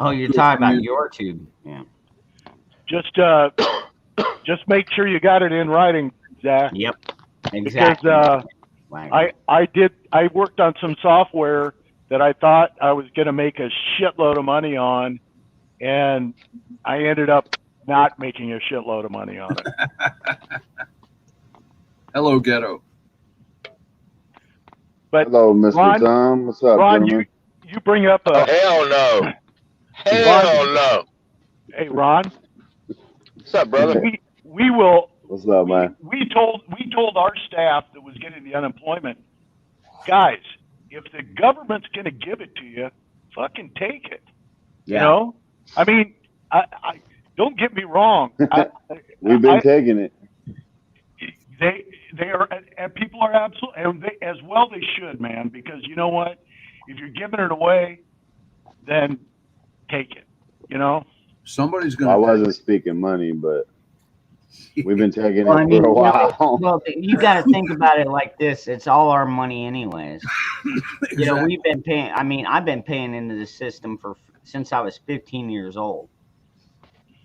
Oh, you're talking about your tube. Yeah. Just make sure you got it in writing, Zach. Yep. Exactly. Because I worked on some software that I thought I was going to make a shitload of money on, and I ended up not making a shitload of money on it. Hello, Ghetto. But hello, Mr. Ron, Tom. What's up, Ron? gentlemen? You bring up a hell no. Hell no. Hey, Ron. What's up, brother? we will. What's up, man? We told our staff that was getting the unemployment, guys, if the government's going to give it to you, fucking take it. Yeah. You know, I mean, I don't get me wrong. We've been taking it. They are, and people are absolutely, and they, as well they should, man, because you know what? If you're giving it away, then take it. You know. Somebody's I going wasn't speaking money, but we've been taking Well, I it mean, for a while. well, you got to think about it like this. It's all our money anyways. You know, we've been paying, I mean, I've been paying into the system since I was 15 years old.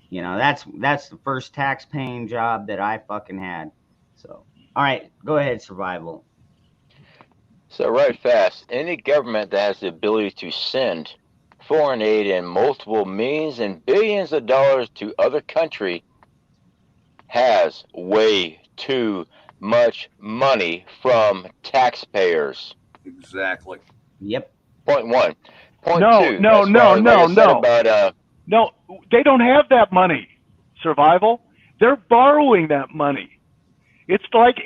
You know, that's the first tax paying job that I fucking had. So, all right, go ahead, Survival. So right fast, any government that has the ability to send foreign aid in multiple millions and billions of dollars to other country has way too much money from taxpayers. Exactly. Yep. Point one. Point two. No, they don't have that money. Survival. They're borrowing that money. It's like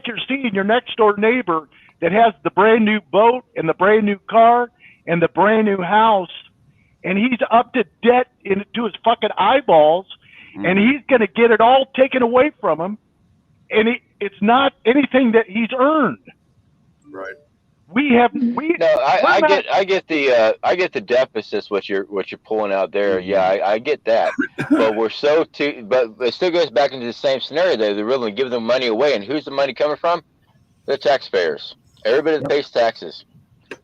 you're seeing your next door neighbor that has the brand new boat and the brand new car and the brand new house, and he's up to debt into his fucking eyeballs, and he's going to get it all taken away from him, and it's not anything that he's earned. Right. I get the deficits what you're pulling out there. Yeah, I get that, but but it still goes back into the same scenario. They're willing to give them money away, and who's the money coming from? The taxpayers. Everybody that pays taxes.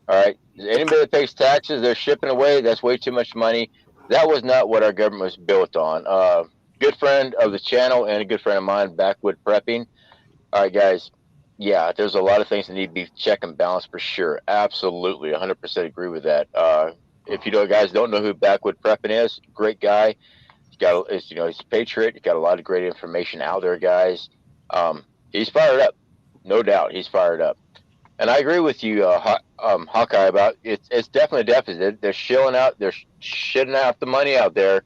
All right, anybody that pays taxes, they're shipping away. That's way too much money. That was not what our government was built on. Good friend of the channel and a good friend of mine, Backwood Prepping. All right, guys. Yeah, there's a lot of things that need to be check and balance for sure. Absolutely, 100% agree with that. If you guys don't know who Backwood Prepping is, great guy. He's a patriot. He's got a lot of great information out there, guys. He's fired up, no doubt. He's fired up, and I agree with you, Hawkeye, about it's definitely a deficit. They're shitting out the money out there,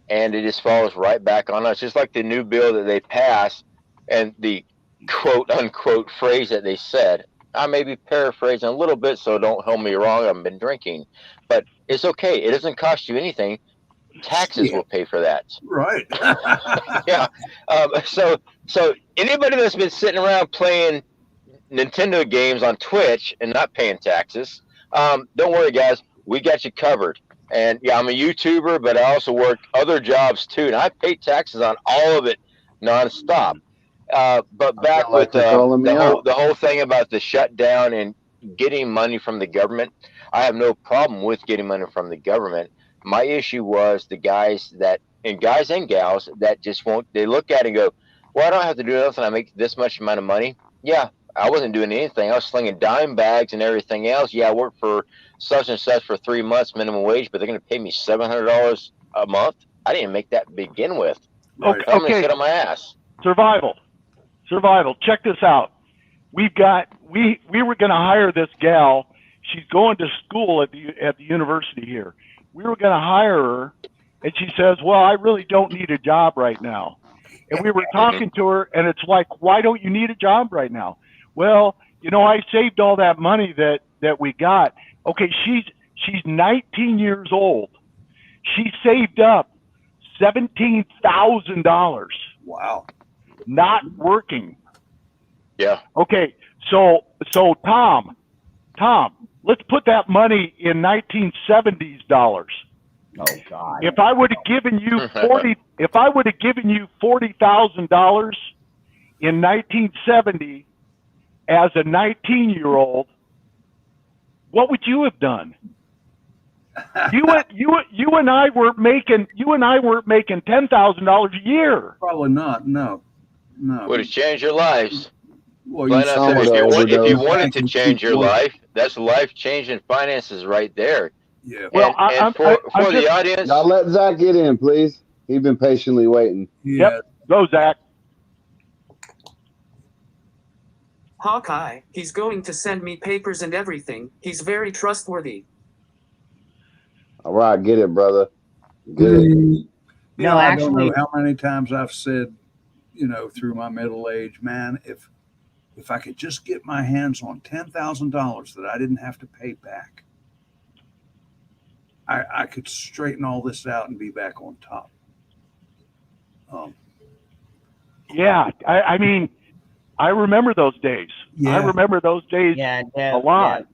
and it just falls right back on us. Just like the new bill that they passed, and the quote unquote phrase that they said. I may be paraphrasing a little bit, so don't hold me wrong. I've been drinking, but it's okay. It doesn't cost you anything. Taxes will pay for that. Right. Yeah. So anybody that's been sitting around playing Nintendo games on Twitch and not paying taxes, don't worry, guys. We got you covered. And yeah, I'm a YouTuber, but I also work other jobs too, and I pay taxes on all of it nonstop. But back with the whole thing about the shutdown and getting money from the government, I have no problem with getting money from the government. My issue was the guys and gals that just won't. They look at it and go, "Well, I don't have to do nothing. I make this much amount of money." Yeah, I wasn't doing anything. I was slinging dime bags and everything else. Yeah, I worked for such and such for 3 months minimum wage, but they're going to pay me $700 a month. I didn't make that to begin with. Okay. I'm going to sit on my ass. Survival. Check this out. We were going to hire this gal. She's going to school at the university here. We were going to hire her, and she says, "Well, I really don't need a job right now." And we were talking to her, and it's like, "Why don't you need a job right now?" Well, I saved all that money that we got. Okay, she's 19 years old. She saved up $17,000. Wow. Not working. Yeah. Okay. So Tom, let's put that money in 1970s dollars. Oh God. If I would have given you $40,000 in 1970 as a 19-year-old, what would you have done? You and I weren't making $10,000 a year. Probably not. No. Would have changed your lives. Well, if you wanted to change your life, that's life-changing finances right there. Yeah. Well, for the audience, now let Zach get in, please. He's been patiently waiting. Yeah. Yep. Go, Zach. Hawkeye, he's going to send me papers and everything. He's very trustworthy. All right, get it, brother. Good. I don't know how many times I've said through my middle age, man, if I could just get my hands on $10,000 that I didn't have to pay back, I could straighten all this out and be back on top. Yeah, I mean, I remember those days. Yeah. I remember those days Yeah, a lot.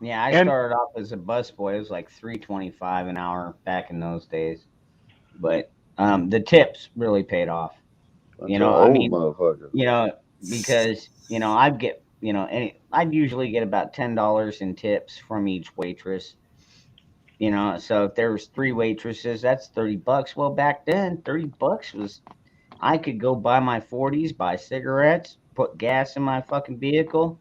Yeah, I And- started off as a busboy. It was like $3.25 an hour back in those days. But the tips really paid off. Bunch You of know, I old mean, motherfuckers. because I'd get I'd usually get about $10 in tips from each waitress. So if there was 3 waitresses, that's $30. Well, back then, $30 was I could go buy my 40s, buy cigarettes, put gas in my fucking vehicle,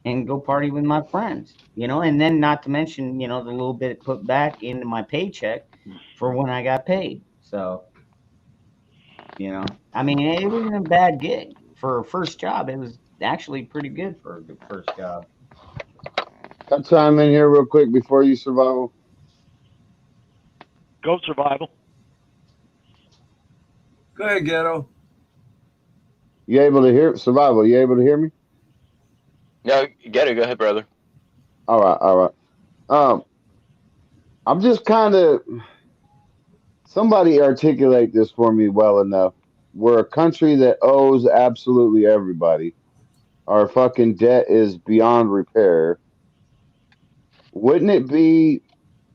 and go party with my friends. And then not to mention, the little bit put back into my paycheck for when I got paid. So, I mean, it wasn't a bad gig for a first job. It was actually pretty good for a good first job. Can I chime in here real quick before you survival? Go Survival. Go ahead, Ghetto. You able to hear survival? You able to hear me? No, get it. Go ahead, brother. All right. I'm just kind of somebody articulate this for me well enough. We're a country that owes absolutely everybody. Our fucking debt is beyond repair. Wouldn't it be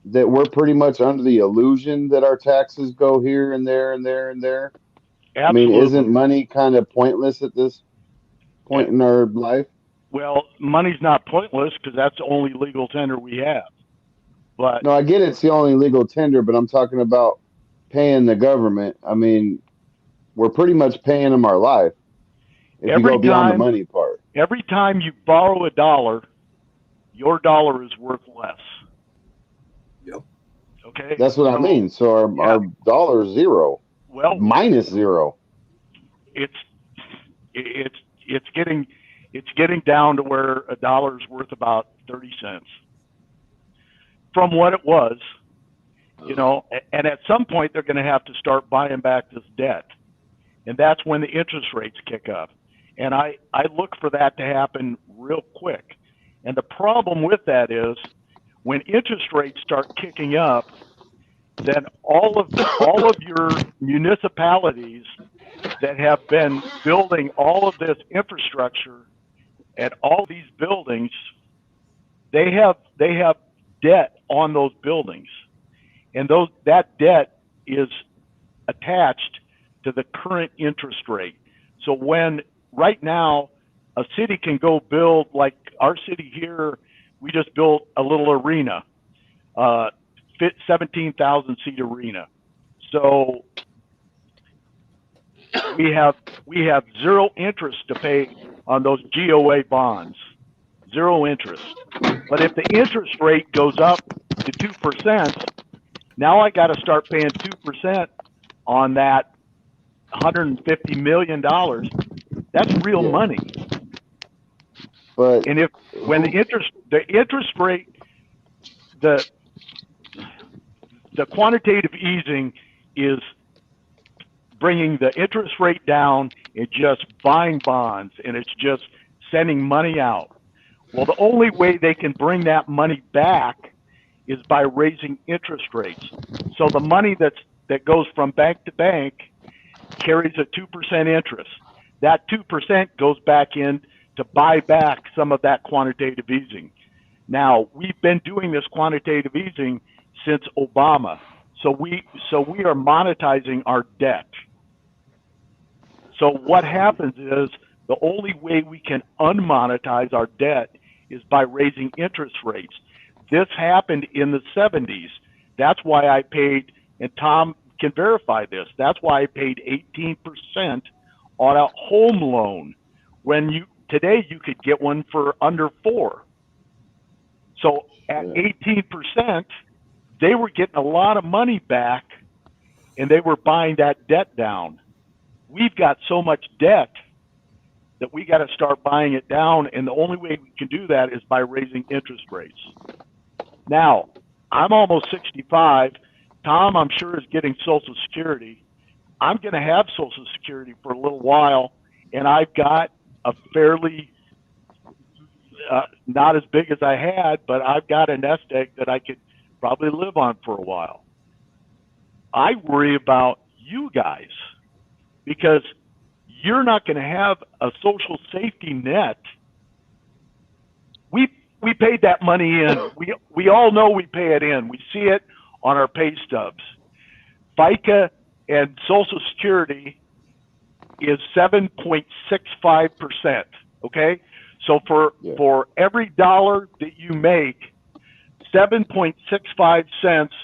that we're pretty much under the illusion that our taxes go here and there and there and there? I mean, Absolutely. isn't money kind of pointless at this point in our life? Well, money's not pointless because that's the only legal tender we have. But No, I get it's the only legal tender, but I'm talking about paying the government. I mean, we're pretty much paying them our life if you go beyond the money part. every time you borrow a dollar, your dollar is worth less. Yep. Okay. That's what I mean. So our dollar is zero. Well, minus zero. It's getting down to where a dollar is worth about 30 cents from what it was, and at some point they're going to have to start buying back this debt. And that's when the interest rates kick up. And I look for that to happen real quick. And the problem with that is when interest rates start kicking up, then all of your municipalities that have been building all of this infrastructure and all these buildings, they have debt on those buildings, and that debt is attached to the current interest rate. So when right now a city can go build, like our city here, we just built a little arena, 17,000 seat arena. So we have zero interest to pay on those GOA bonds, zero interest. But if the interest rate goes up to 2%, now I got to start paying 2% on that $150 million. That's real money. But and when the interest rate, the quantitative easing is bringing the interest rate down and just buying bonds, and it's just sending money out. Well, the only way they can bring that money back is by raising interest rates. So the money that goes from bank to bank carries a 2% interest. That 2% goes back in to buy back some of that quantitative easing. Now, we've been doing this quantitative easing since Obama. So we are monetizing our debt. So what happens is the only way we can unmonetize our debt is by raising interest rates. This happened in the 70s. That's why I paid, and Tom can verify this, that's why I paid 18% on a home loan when today you could get one for under 4%. So at 18%, they were getting a lot of money back, and they were buying that debt down. We've got so much debt that we got to start buying it down, and the only way we can do that is by raising interest rates. Now, I'm almost 65. Tom, I'm sure, is getting Social Security, I'm going to have Social Security for a little while, and I've got a fairly not as big as I had, but I've got a nest egg that I could probably live on for a while. I worry about you guys because you're not going to have a social safety net. We paid that money in. We all know we pay it in. We see it on our pay stubs. FICA and Social Security is 7.65%. Okay, so for every dollar that you make, 7.65 cents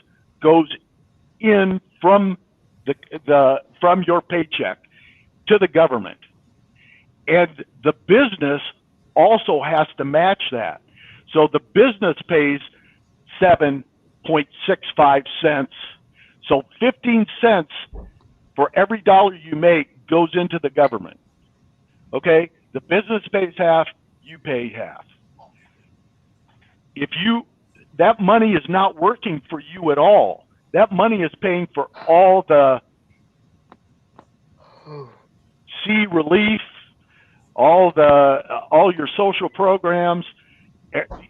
goes in from from your paycheck to the government, and the business also has to match that. So the business pays 7.65 cents. So 15 cents for every dollar you make goes into the government. Okay? The business pays half, you pay half. If that money is not working for you at all, that money is paying for all the C relief, all your social programs,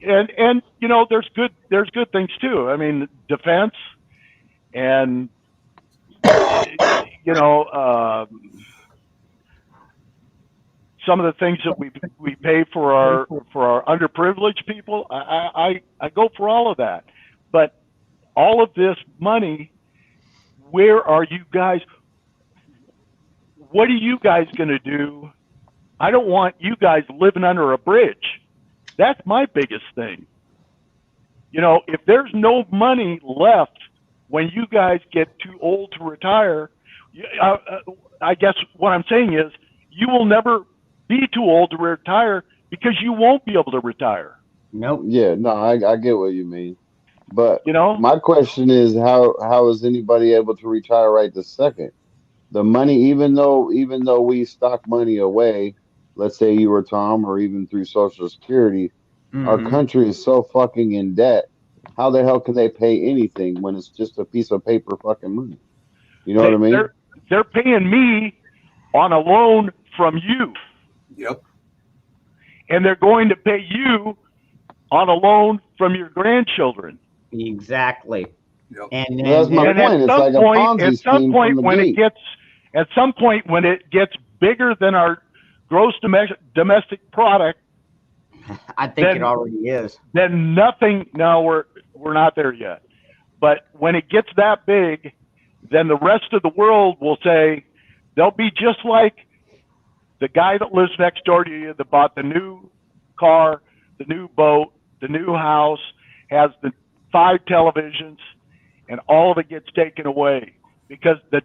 and you know there's good things too. I mean, defense, and you know some of the things that we pay for our underprivileged people. I go for all of that, but all of this money, where are you guys? What are you guys going to do? I don't want you guys living under a bridge. That's my biggest thing. You know, if there's no money left when you guys get too old to retire, I guess what I'm saying is you will never be too old to retire because you won't be able to retire. Nope. Yeah, no, I get what you mean. But you know, my question is how is anybody able to retire right this second? The money, even though we stock money away, let's say you or Tom, or even through Social Security, our country is so fucking in debt. How the hell can they pay anything when it's just a piece of paper fucking money? You know what I mean? They're paying me on a loan from you. Yep. And they're going to pay you on a loan from your grandchildren. Exactly. Yep. And that's my point. It's like a Ponzi scheme from the gate. At some point when it gets bigger than our gross domestic product, I think it already is. Then nothing. No, we're not there yet. But when it gets that big, then the rest of the world will say they'll be just like the guy that lives next door to you that bought the new car, the new boat, the new house, has the 5 televisions, and all of it gets taken away because the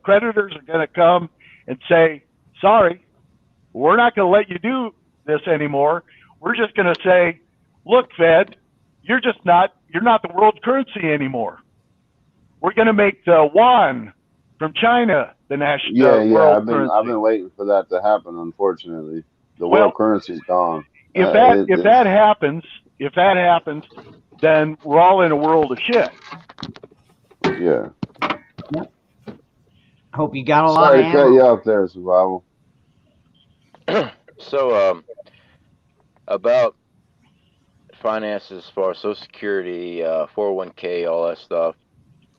creditors are going to come and say, sorry, we're not going to let you do this anymore. We're just going to say, look, Fed, you're not the world currency anymore. We're going to make the yuan from China the national world currency. I've been waiting for that to happen. Unfortunately, the world currency's gone. If that happens, then we're all in a world of shit. Yeah. I hope you got a lot Sorry of to cut you off there, Survival. So, about finances as far as Social Security, 401k, all that stuff.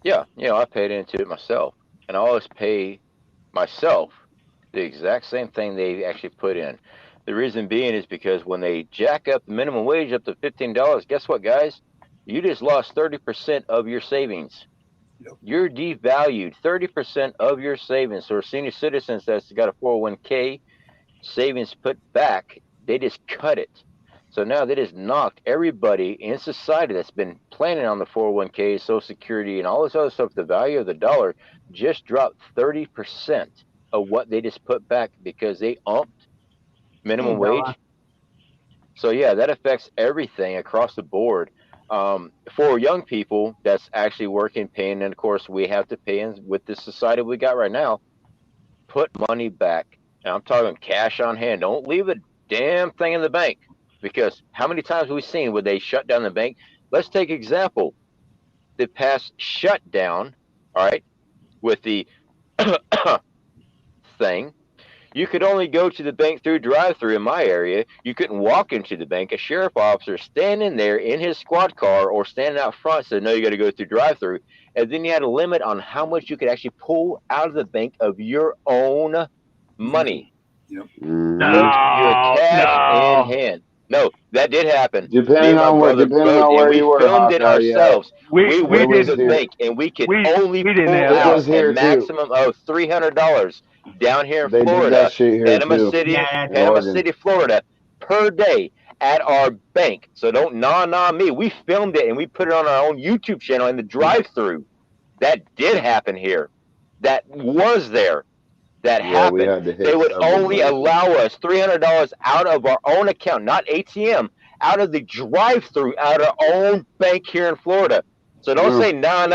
Yeah, I paid into it myself, and I always pay myself the exact same thing they actually put in. The reason being is because when they jack up the minimum wage up to $15, guess what, guys? You just lost 30% of your savings. Yep. You're devalued 30% of your savings. So, senior citizens that's got a 401k savings put back, they just cut it. So now they just knocked everybody in society that's been planning on the 401k, Social Security, and all this other stuff. The value of the dollar just dropped 30% of what they just put back because they upped minimum wage. So yeah, that affects everything across the board. For young people that's actually working, paying, and of course we have to pay in with the society we got right now. Put money back, and I'm talking cash on hand. Don't leave a damn thing in the bank. Because how many times have we seen where they shut down the bank? Let's take example. The past shutdown, all right, with the thing. You could only go to the bank through drive-through in my area. You couldn't walk into the bank. A sheriff officer standing there in his squad car or standing out front said, no, you got to go through drive-through. And then you had a limit on how much you could actually pull out of the bank of your own money. Yep. Your cash in hand. No, that did happen. Depending on where you were, filmed it ourselves. We went to the did bank and we could only pull it out was here a maximum of $300 down here in They did Florida, that shit here Panama too. City, Yeah, Panama Oregon. City, Florida, per day at our bank. So don't nah me. We filmed it and we put it on our own YouTube channel in the drive-through. That did happen here. That was there. That Yeah, we happened. had to hit They would several only places. allow us $300 out of our own account, not ATM, out of the drive-through, out of our own bank here in Florida. So don't say nah.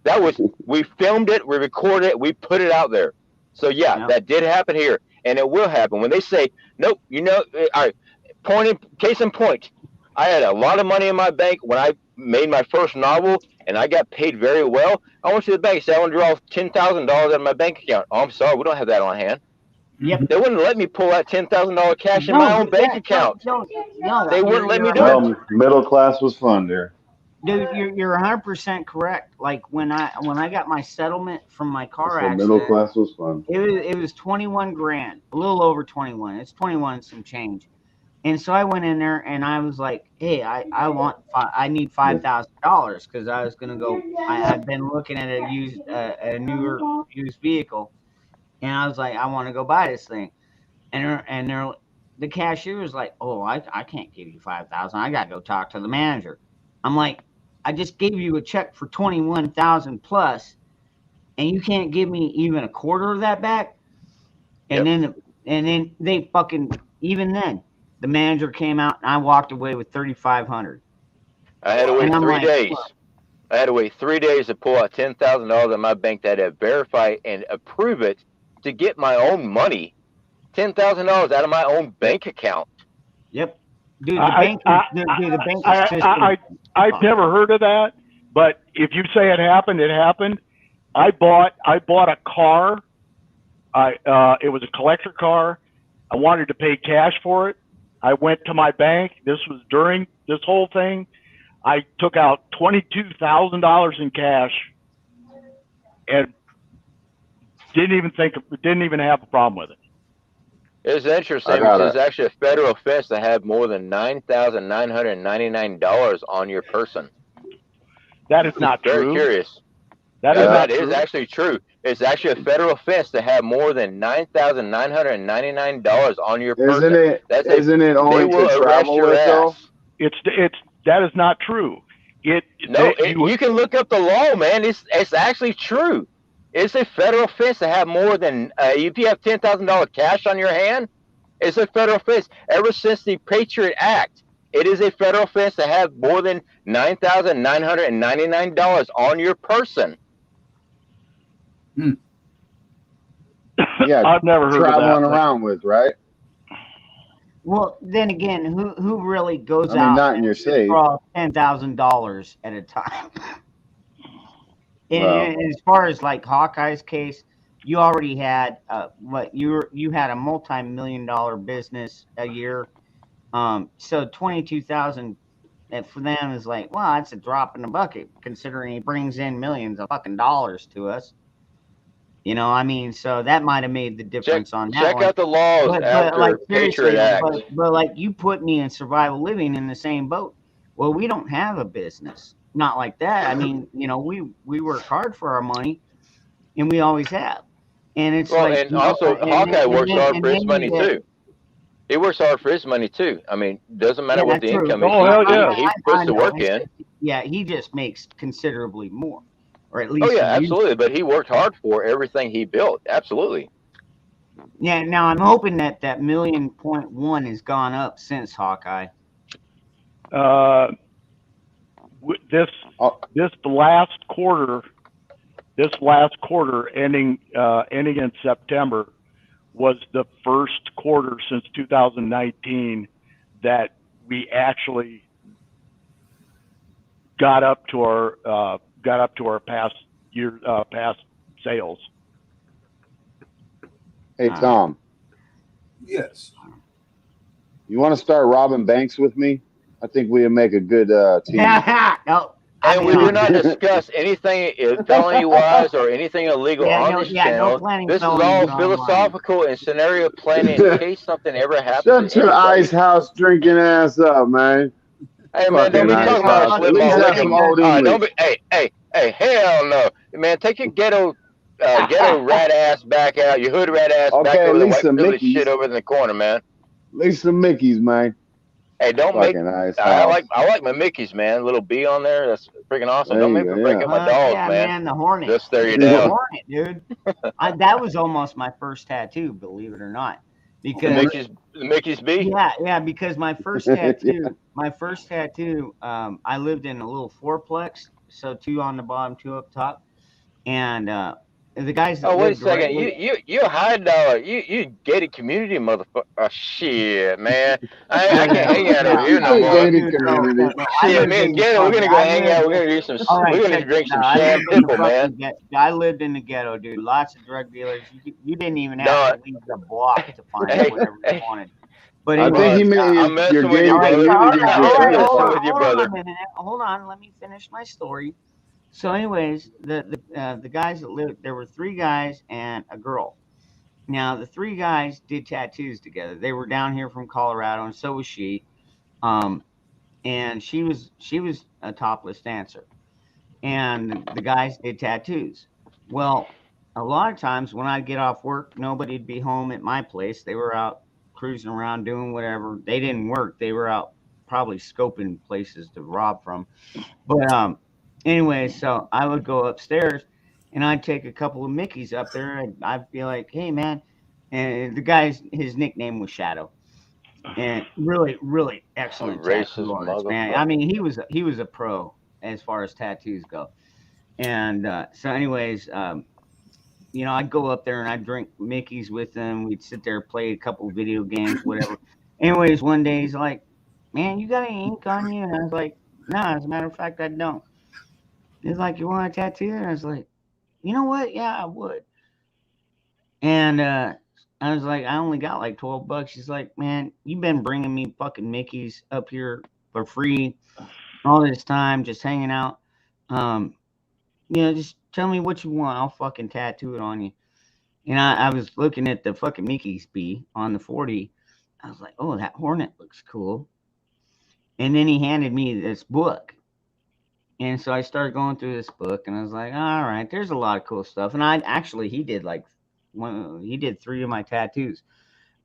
That was, we filmed it, we recorded it, we put it out there. So yeah, that did happen here, and it will happen. When they say, nope, all right, case in point, I had a lot of money in my bank when I made my first novel, and I got paid very well. I went to the bank, said I want to draw $10,000 out of my bank account. Oh, I'm sorry, we don't have that on hand. Yep. They wouldn't let me pull that $10,000 cash in my own bank account. No, They wouldn't let me do it. Well, middle class was fun there. Dude, you're 100% correct. Like when I got my settlement from my car So accident, middle class was fun. it was 21 grand, a little over 21. It's 21 and some change. And so I went in there and I was like, hey, I need $5,000 because I was gonna go. I've been looking at a newer used vehicle, and I was like, I want to go buy this thing, and the cashier was like, oh, I can't give you $5,000. I gotta go talk to the manager. I'm like, I just gave you a check for 21,000 plus, and you can't give me even a quarter of that back. And then they fucking, even then, the manager came out and I walked away with 3,500. I had to wait And I'm 3 like, days. I had to wait 3 days to pull out $10,000 out of my bank that had verified and approve it to get my own money. $10,000 out of my own bank account. Yep. Dude, the bank is just I've never heard of that, but if you say it happened, it happened. I bought a car. It was a collector car. I wanted to pay cash for it. I went to my bank. This was during this whole thing. I took out $22,000 in cash and didn't even have a problem with it. It's interesting because it's actually a federal offense to have more than $9,999 on your person. That is not Very true. curious. That is actually true. It's actually a federal offense to have more than $9,999 on your person. Isn't it only to travel with though? That is not true. You can look up the law, man. It's actually true. It's a federal offense to have more than if you have $10,000 cash on your hand. It's a federal offense. Ever since the Patriot Act, it is a federal offense to have more than $9,999 on your person. Yeah, I've never heard of that. traveling around with, right? Well, then again, who really goes I mean, out not in your and safe. draws $10,000 at a time? Well. And as far as like Hawkeye's case, you already had you had a multi-million-dollar business a year. So 22,000 for them is like, well, that's a drop in the bucket considering he brings in millions of fucking dollars to us. You know, I mean, so that might have made the difference on that. Check out the laws after seriously, Patriot Act. but like you put me and Survival Living in the same boat. Well, we don't have a business. Not like that. I mean, you know, we work hard for our money, and we always have. And it's and also Hawkeye works hard for his money too. He works hard for his money too. I mean, doesn't matter what the income is. He puts the work in. Yeah, he just makes considerably more, or at least. Oh yeah, absolutely. But he worked hard for everything he built. Absolutely. Yeah. Now I'm hoping that $1.1 million has gone up since Hawkeye. This last quarter ending in September was the first quarter since 2019 that we actually got up to our past sales. Hey, Tom, Yes. you want to start robbing banks with me? I think we would make a good team. No, I And mean, we do not discuss anything felony wise or anything illegal on this no channel. planning This is felonies all online. philosophical and scenario planning in case something ever happens Shut to your anybody. ice house drinking ass up, man. Hey man, don't be Fucking talking ice about house. slip At least my have some wig. old Don't English. be. Hey, hell no, man. Take your ghetto rat ass back out. Your hood rat ass back Okay, at over the least white some privilege Mickeys. shit over in the corner, man. At least some Mickeys, man. Hey, don't make. Fucking ice I house. like my Mickeys, man. Little B on there. That's freaking awesome. There Don't you make go, me break yeah. up my dolls, Yeah, man. the Hornet. Just stare you The down. Hornet, dude. That was almost my first tattoo, believe it or not. The Because Mickey's B. yeah, because my first tattoo, I lived in a little fourplex, so 2 on the bottom, 2 up top, and the guys that Oh, wait a lived second. directly. You high dollar. You gated community, motherfucker. Oh, shit, man. I can't hang out over here no more. Gated community. I Shit, lived me in and the Ghetto, we're gonna fucking- go I hang lived out. We're in- gonna do some. All right, We're gonna check drink this some out. I sham lived in the pickle, man. fucking I lived in the ghetto, dude. Lots of drug dealers. You didn't even No, have to leave the block to find Hey, whatever you hey, wanted. But I anyway, think he meant I'm messing your with you, gated brother. community I'm just messing hood. with you, hold on brother. a minute. Hold on. Let me finish my story. So, anyways, the guys that lived there were 3 guys and a girl. Now, the 3 guys did tattoos together. They were down here from Colorado, and so was she. And she was a topless dancer, and the guys did tattoos. Well, a lot of times when I'd get off work, nobody'd be home at my place. They were out cruising around doing whatever. They didn't work. They were out probably scoping places to rob from. But anyway, so I would go upstairs and I'd take a couple of Mickeys up there and I'd be like, hey man, and the guy's his nickname was Shadow. And really, really excellent Racist tattoo artist, man. motherfucker. I mean, he was a pro as far as tattoos go. And so anyways, I'd go up there and I'd drink Mickey's with them. We'd sit there, play a couple of video games, whatever. Anyways, one day he's like, man, you got any ink on you? And I was like, no, as a matter of fact, I don't. He's like, you want a tattoo? And I was like, you know what? Yeah, I would. And I was like, I only got like $12. He's like, man, you've been bringing me fucking Mickey's up here for free all this time, just hanging out. Just tell me what you want. I'll fucking tattoo it on you. And I was looking at the fucking Mickey's B on the 40. I was like, oh, that Hornet looks cool. And then he handed me this book. And so I started going through this book and I was like, all right, there's a lot of cool stuff. And he did 3 of my tattoos.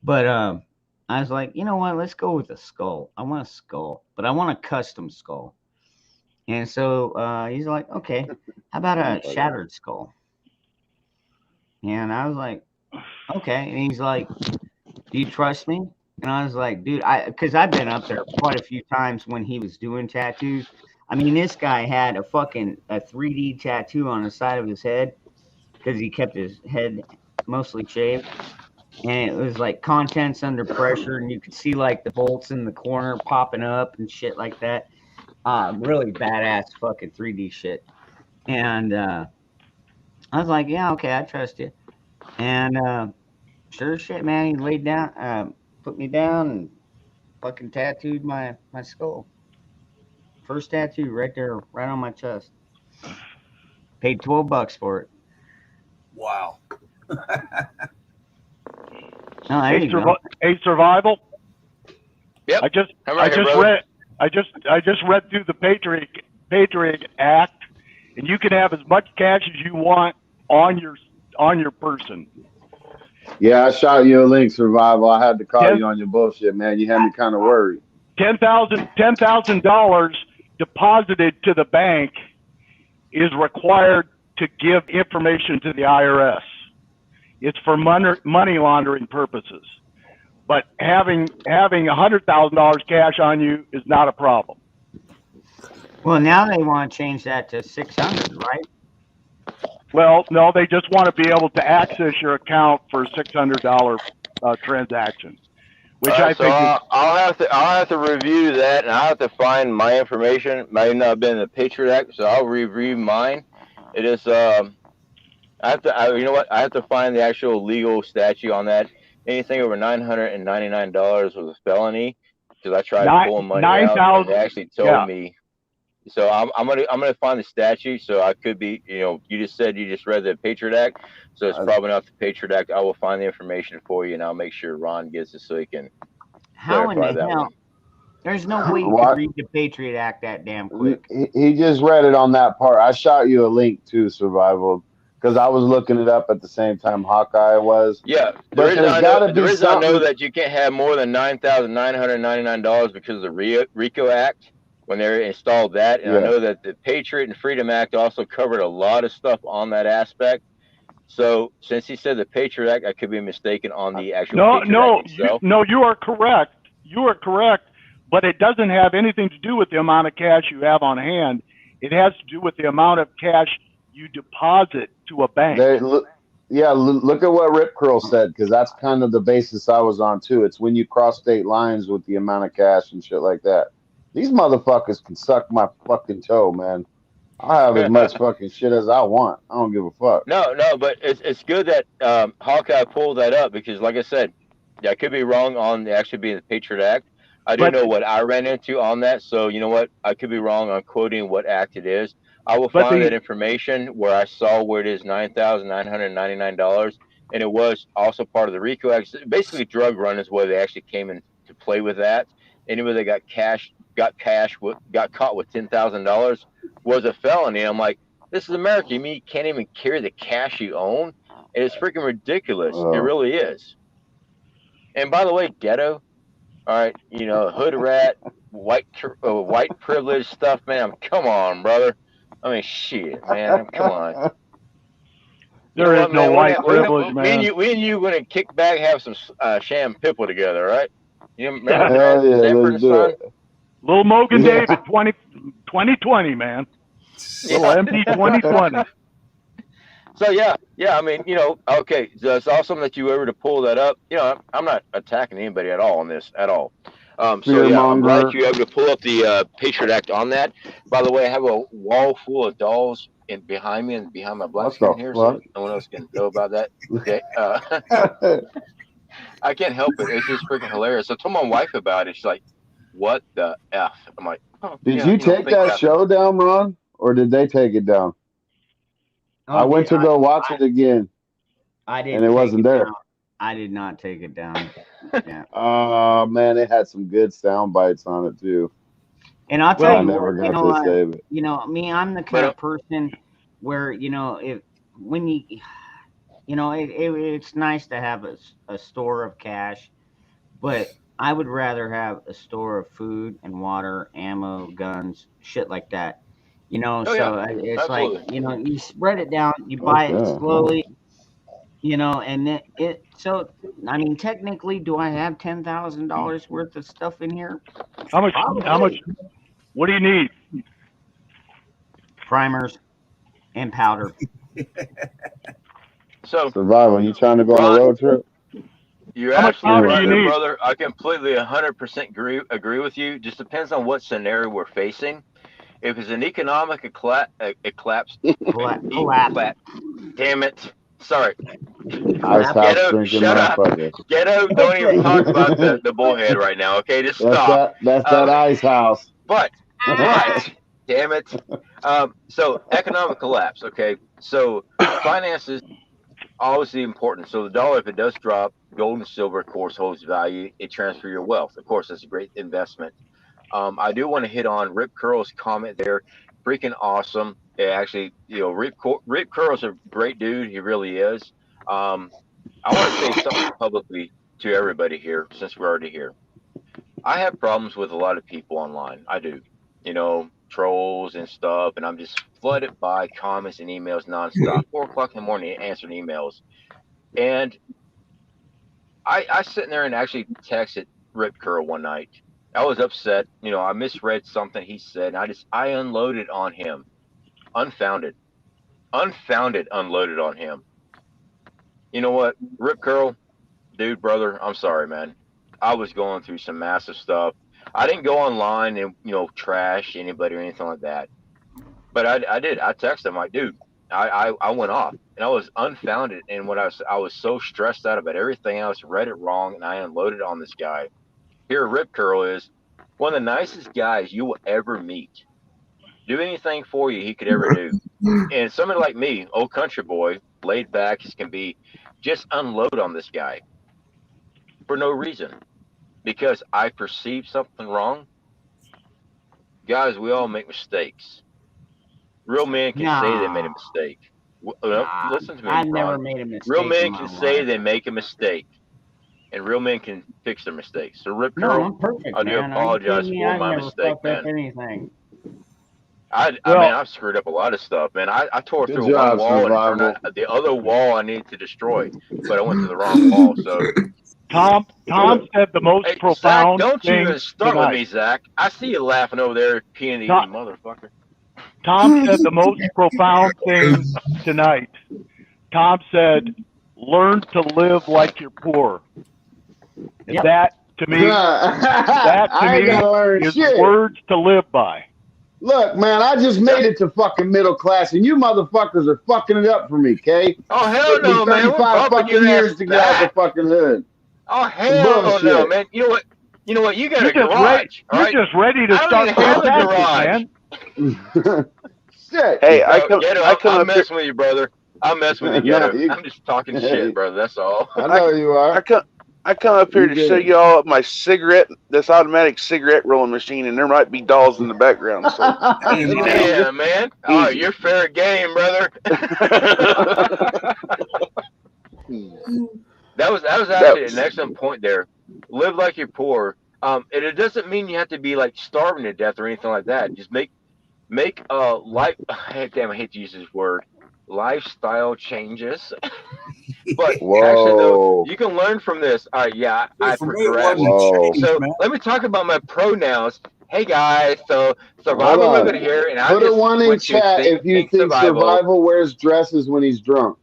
But I was like, you know what? Let's go with a skull. I want a skull, but I want a custom skull. And so he's like, okay, how about a shattered skull? And I was like, okay. And he's like, do you trust me? And I was like, dude, because I've been up there quite a few times when he was doing tattoos. I mean, this guy had a 3D tattoo on the side of his head because he kept his head mostly shaved. And it was like contents under pressure, and you could see like the bolts in the corner popping up and shit like that. Really badass fucking 3D shit. And I was like, yeah, okay, I trust you. And sure as shit, man, he laid down, put me down and fucking tattooed my skull. First tattoo right there, right on my chest. Paid $12 for it. Wow. Oh, there you go. Hey, survival. Yep. I just brother. read through the Patriot Act, and you can have as much cash as you want on your person. Yeah, I shot you a link, Survival. I had to call you on your bullshit, man. You had me kind of worried. $10,000 deposited to the bank is required to give information to the IRS. It's for money laundering purposes. But having $100,000 cash on you is not a problem. Well, now they want to change that to $600, right? Well, no, they just want to be able to access your account for a $600 transaction, which I think. I'll have to review that, and I'll have to find my information. It might not have been in the Patriot Act, so I'll review mine. It is You know what? I have to find the actual legal statute on that. Anything over $999 was a felony because I tried pulling money out, and 9,000. they actually told Yeah. me. So I'm gonna find the statute. So I could be, you just said you just read the Patriot Act, so it's probably not the Patriot Act. I will find the information for you, and I'll make sure Ron gets it so he can How in clarify the that hell? one. There's no way you What? could read the Patriot Act that damn quick. He just read it on that part. I shot you a link to Survival because I was looking it up at the same time Hawkeye was. Yeah, But there's got to be the reason I know something. that you can't have more than $9,999 because of the RICO Act when they installed that, and I Yeah. know that the Patriot and Freedom Act also covered a lot of stuff on that aspect. So since he said the Patriot Act, I could be mistaken on the actual Patriot Act itself. You are correct. You are correct, but it doesn't have anything to do with the amount of cash you have on hand. It has to do with the amount of cash you deposit to a bank. Look at what Rip Curl said because that's kind of the basis I was on too. It's when you cross state lines with the amount of cash and shit like that. These motherfuckers can suck my fucking toe, man. I have as much fucking shit as I want. I don't give a fuck. No, but it's good that Hawkeye pulled that up because, like I said, I could be wrong on actually being the Patriot Act. I do know what I ran into on that, so you know what? I could be wrong on quoting what act it is. I will find that information where I saw where it is $9,999, and it was also part of the RICO Act. Basically, drug run is where they actually came in to play with that. Anybody that got caught with $10,000 was a felony. I'm like, this is America. You mean you can't even carry the cash you own? And it's freaking ridiculous. It really is. And by the way, ghetto, all right, hood rat, white privilege stuff, man. Come on, brother. I mean, shit, man. Come on. There is no white privilege, man. Me and you going to kick back, have some sham pipple together, right? You remember Hell that? yeah, Sanford let's and do Son? it. Little Mogan David, 2020, man. Little MD 2020. So yeah. I mean, okay. So it's awesome that you were able to pull that up. I'm not attacking anybody at all on this at all. So yeah, I'm glad you were able to pull up the Patriot Act on that. By the way, I have a wall full of dolls behind me and behind my black screen here, so no one else can know about that. Okay. I can't help it. It's just freaking hilarious. I told my wife about it. She's like, "What the f?" I'm like, "Oh, Did you take that show down, Ron, or did they take it down? I went to go watch it again. I didn't. And it wasn't there. I did not take it down. Yeah. Oh man, it had some good sound bites on it too. And I'll tell I you, never got to save it. Me, I'm the kind of person where it's nice to have a store of cash, but I would rather have a store of food and water, ammo, guns, shit like that. It's Absolutely. like, you spread it down, you buy it slowly, and then so, I mean, technically, do I have $10,000 worth of stuff in here? How much? What do you need? Primers and powder. So Survival, you trying to go on a road trip? You're absolutely right, there, brother. I completely 100% agree with you. Just depends on what scenario we're facing. If it's an economic collapse, damn it. Sorry. Ghetto, shut up. Ghetto, don't even talk about the bullhead right now, okay? Just stop. That's that ice house. But, damn it. So, economic collapse, okay? So, finances, obviously important. So, the dollar, if it does drop, gold and silver, of course, holds value. It transfers your wealth. Of course, that's a great investment. I do want to hit on Rip Curl's comment there. Freaking awesome. Actually, Rip Curl's a great dude. He really is. I want to say something publicly to everybody here, since we're already here. I have problems with a lot of people online. I do. Trolls and stuff, and I'm just flooded by comments and emails nonstop. 4 o'clock in the morning answering emails. And I sitting there and actually texted Rip Curl one night. I was upset. I misread something he said, and I unloaded on him. Unfounded unloaded on him. You know what? Rip Curl, dude, brother, I'm sorry, man. I was going through some massive stuff. I didn't go online and, trash anybody or anything like that. But I did. I texted him like, dude, I went off, and I was unfounded. And when I was so stressed out about everything else, read it wrong, and I unloaded on this guy. Here, Rip Curl is one of the nicest guys you will ever meet. Do anything for you he could ever do. And somebody like me, old country boy, laid back as can be, just unload on this guy for no reason, because I perceived something wrong. Guys, we all make mistakes. Real men can say they made a mistake. Listen to me. I've never Ron. made a mistake. Real men in my can say life. they make a mistake, and real men can fix their mistakes. So, Rip No, Curl, I'm perfect, I do man. apologize for I've my never mistake, fucked up man. anything. I mean, I've screwed up a lot of stuff, man. I tore Good through job, one wall Survival. and turned out the other wall I needed to destroy, but I went to the wrong wall. So, Tom said the most hey, profound Zach, don't you thing even start tonight. with me, Zach. I see you laughing over there, peeing Tom- motherfucker. Tom said the most profound thing tonight. Tom said, "Learn to live like you're poor." And that to me, I ain't gotta learn is shit. words to live by. Look, man, I just made it to fucking middle class, and you motherfuckers are fucking it up for me, Kay? Oh, hell Took me no, man. We're 35 bumping your fucking ass years to get out the back. fucking hood. Oh, Some hell no, bullshit. man. You know what? You got You're a just garage, ready. all You're right? just ready to I don't start even have a paying garage. taxes, man. Shit. Hey, I No, come Ghetto, I come I'm up here. messing with you, brother. I'm messing with you, No, Ghetto. I'm just talking shit, brother. That's all. I know you are. I come up here You to show good. you all my this automatic cigarette rolling machine, and there might be dolls in the background. So easy now. Yeah, man. Oh, Easy. you're fair game, brother. That was actually an excellent point there. Live like you're poor. And it doesn't mean you have to be like starving to death or anything like that. Just make life. Damn, I hate to use this word. Lifestyle changes. But actually, though, Whoa. you can learn from this. Yeah, I For me, it progressed. wasn't Whoa. change, So man. let me talk about my pronouns. Hey guys, so Hold Survival on. Living here, and I Put a just one in went to chat Think, if you Think think Survival wears dresses when he's drunk.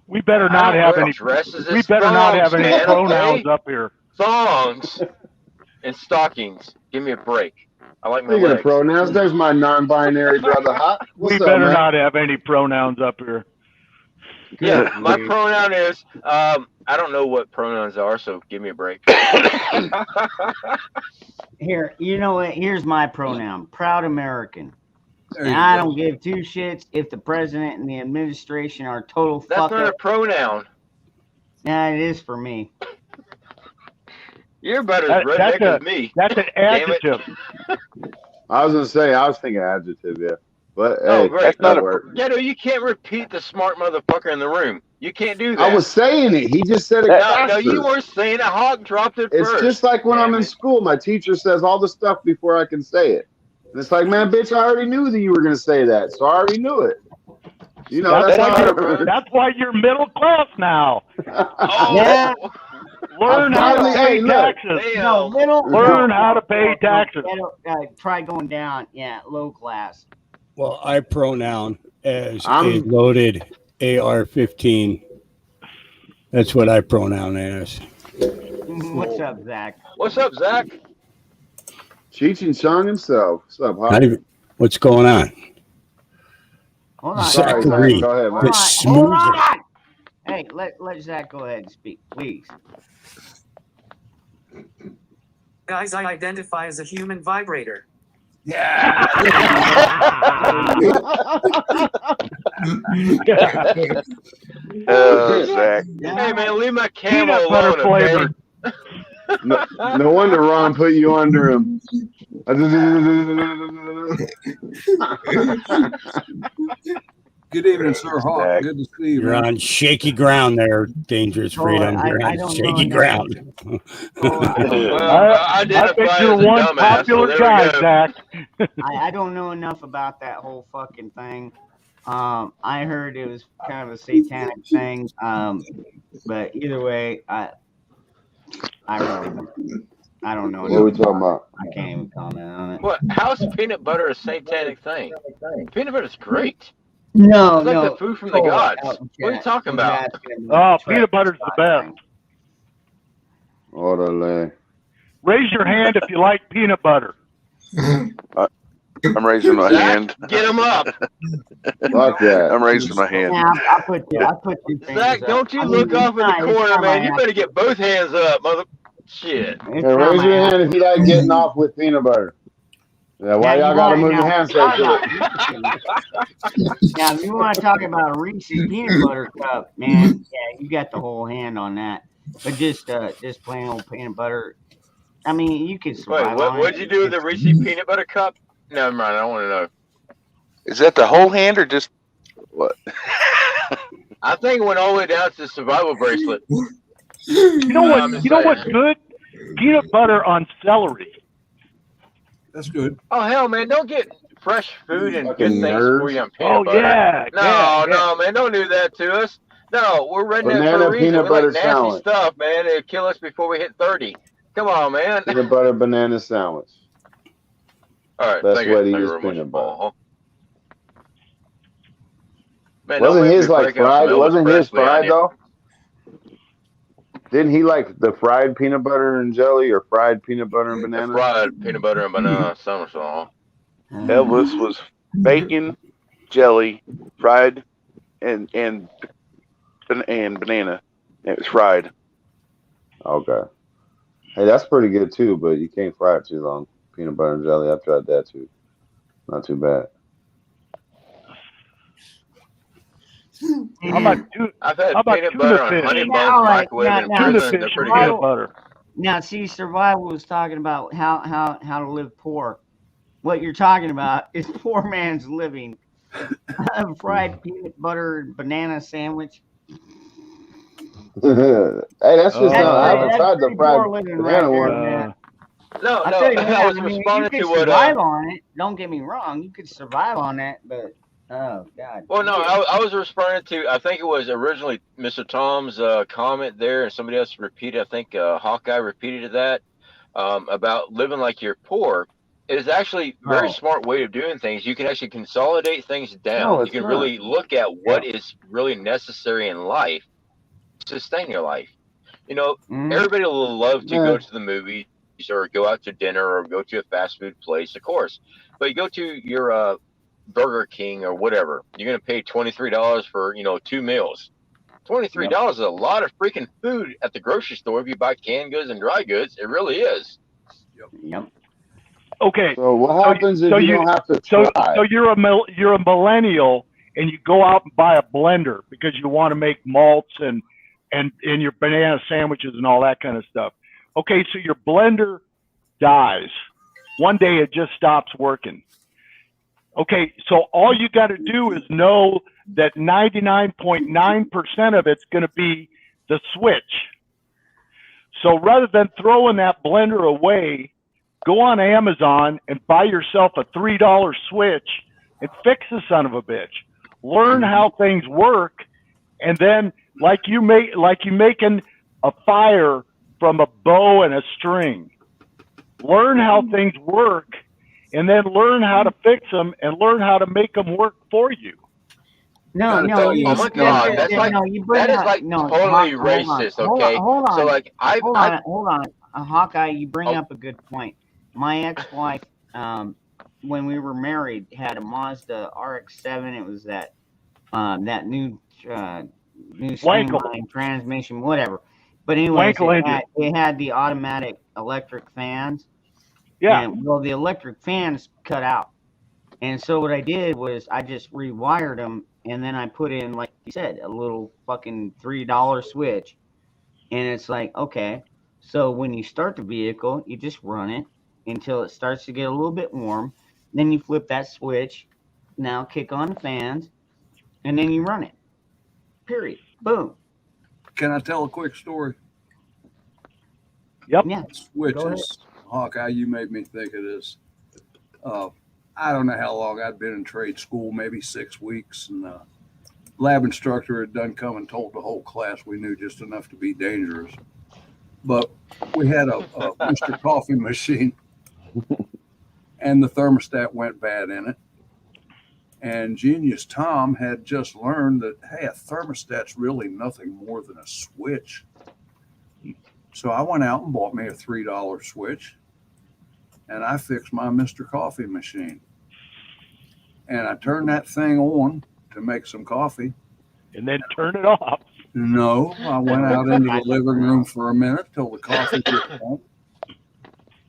We better I not don't have wear any. dresses. We It's better not thongs, have any man, pronouns okay? up here. Thongs and stockings. Give me a break. I like my Speaking of legs. pronouns, there's my non-binary brother Hot. We What's up, better man? not have any pronouns up here. Yeah, Good my grief. pronoun is I don't know what pronouns are, so give me a break. Here, you know what? Here's my pronoun: proud American. There And you I go. don't give two shits if the president and the administration are total That's fuck not a up. pronoun. Yeah, it is for me. You're about as That's redneck a as me. that's an Damn it. adjective. I was gonna say, I was thinking adjective, yeah. But Oh, hey, great. That's not that a worked. Ghetto, you can't repeat the smart motherfucker in the room. You can't do I that. was saying it. He just said it No, faster. you weren't saying it. Hawk dropped it It's first. just like when I'm Damn in it. school. My teacher says all the stuff before I can say it. And it's like, man, bitch, I already knew that you were gonna say that, so I already knew it. You know, That's that's why how you're that's why you're middle class now. Oh, Yeah. Learn how to finally- pay hey, look. taxes. No, damn. middle. Learn no, how to no, pay no, taxes. Try going down. Yeah, low class. Well, I pronoun as a I'm- loaded AR-15. That's what I pronoun as. What's up, Zach? What's up, Zach? Cheech and Chong himself. What's up, Not Hot? even, what's going on? Hold on. Sorry, Zachary, Zach. Go ahead, Hold man. the on. Hold smoozer. on. Hey, let Zach go ahead and speak, please. Guys, I identify as a human vibrator. Oh, Zach. Hey, man, leave my camel Peanut butter alone, okay? flavored. No wonder Ron put you under him. Good evening, Sir Hawk. Zach. Good to see you, You're man. on shaky ground there, Dangerous Oh, Freedom. I You're on don't know shaky enough. ground. Well, I identify think as you're a one dumbass, so popular there we guy, go. Zach. I don't know enough about that whole fucking thing. I heard it was kind of a satanic thing. But either way, I don't know What are we enough. talking about? I can't even comment on it. What? How's peanut butter a satanic thing? Peanut butter's great. No, It's like no. the food from the Oh, gods. out in What are you chat. talking He's about? asking Oh, about the peanut butter's the Travis best. thing. Orderly. Raise your hand if you like peanut butter. I'm raising my Zach, hand. get him up. Fuck that. I'm raising my hand. Yeah, I put two things Zach, up. don't you I mean, look off in the it's corner, time man. I You have better to. get both hands up, mother. Shit. It's Hey, time raise I your have hand if you like getting off with peanut butter. Yeah, why Now, y'all you gotta want move your now hands talk so about quick? now if you want to talk about a Reese's peanut butter cup, man, yeah, you got the whole hand on that. But just plain old peanut butter. I mean, you can Wait, survive on what'd it. you do with the Reese's peanut butter cup? Never mind, I don't want to know. Is that the whole hand or just what? I think it went all the way down to the survival bracelet. You know what? I'm just You know saying. what's good? Peanut butter on celery. That's good. Oh hell, man! Don't get fresh food and good Fucking things for nerds. you on peanut Oh butter. yeah, No, yeah. no, man! Don't do that to us. No, we're redneck for Banana a reason. peanut We like butter nasty sandwich. stuff, man. It'll kill us before we hit 30. Come on, man. Peanut butter banana sandwich. All right, Best thank way you. to Thank you use very much. peanut butter. Uh-huh. Man, don't Wasn't make his me like break out some fried? Elvis Wasn't his Presley on fried you. though? Didn't he like the fried peanut butter and jelly or fried peanut butter and The banana? fried peanut butter and banana sandwich. Elvis was bacon, jelly, fried, and banana. It was fried. Okay. Hey, that's pretty good too, but you can't fry it too long. Peanut butter and jelly. I've tried that too. Not too bad. How about I've had how about peanut tuna butter on fish? honey Now, buns all right, microwave in now, Tuna prison. They're fish pretty and good. peanut butter. Now, see, survival was talking about how to live poor. What you're talking about is poor man's living. A fried peanut butter and banana sandwich. Hey, that's just Oh, I haven't That's tried the pretty poor fried living right banana there, one. man. No, I'll no. tell you I was what, I mean, you responding could to what. survive on it. Don't get me wrong. You could survive on that, but oh god. Well, no, I was responding to. I think it was originally Mr. Tom's comment there, and somebody else repeated. I think Hawkeye repeated that about living like you're poor. It is actually a very Oh. smart way of doing things. You can actually consolidate things down. No, You it's can not. really look at what is really necessary in life to sustain your life. You know, Mhm. everybody will love to Yeah. go to the movies or go out to dinner or go to a fast food place, of course. But you go to your Burger King or whatever, you're going to pay $23 for, 2 meals. $23 is a lot of freaking food at the grocery store if you buy canned goods and dry goods. It really is. Yep. Okay. So what So happens if so you you don't have to so try? so you're a millennial and you go out and buy a blender because you want to make malts and your banana sandwiches and all that kind of stuff. Okay, so your blender dies. One day it just stops working. Okay, so all you got to do is know that 99.9% of it's going to be the switch. So rather than throwing that blender away, go on Amazon and buy yourself a $3 switch and fix the son of a bitch. Learn how things work, and then like you making a fire from a bow and a string. Learn how things work, and then learn how to fix them and learn how to make them work for you. No, Gotta no, tell you, Oh my God, that's like no, you bring that is up like no, totally Hold on, racist. Okay, hold on, so like hold on, Hawkeye, you bring Oh. up a good point. My ex-wife, when we were married, had a Mazda RX-7. It was that new streamline transmission, whatever. But anyways, Wankel engine. it had the automatic electric fans. Yeah. And well, the electric fans cut out. And so what I did was I just rewired them, and then I put in, like you said, a little fucking $3 switch. And it's like, okay, so when you start the vehicle, you just run it until it starts to get a little bit warm. Then you flip that switch. Now kick on the fans, and then you run it. Period. Boom. Can I tell a quick story? Yep. Yeah. Switches. Hawkeye, you made me think of this. I don't know how long I'd been in trade school, maybe 6 weeks, and lab instructor had done come and told the whole class we knew just enough to be dangerous. But we had a Mr. Coffee machine, and the thermostat went bad in it. And Genius Tom had just learned that, hey, a thermostat's really nothing more than a switch. So I went out and bought me a $3 switch, and I fixed my Mr. Coffee machine. and I turned that thing on to make some coffee. And then turn it off. No, I went out into the living room for a minute till the coffee gets on.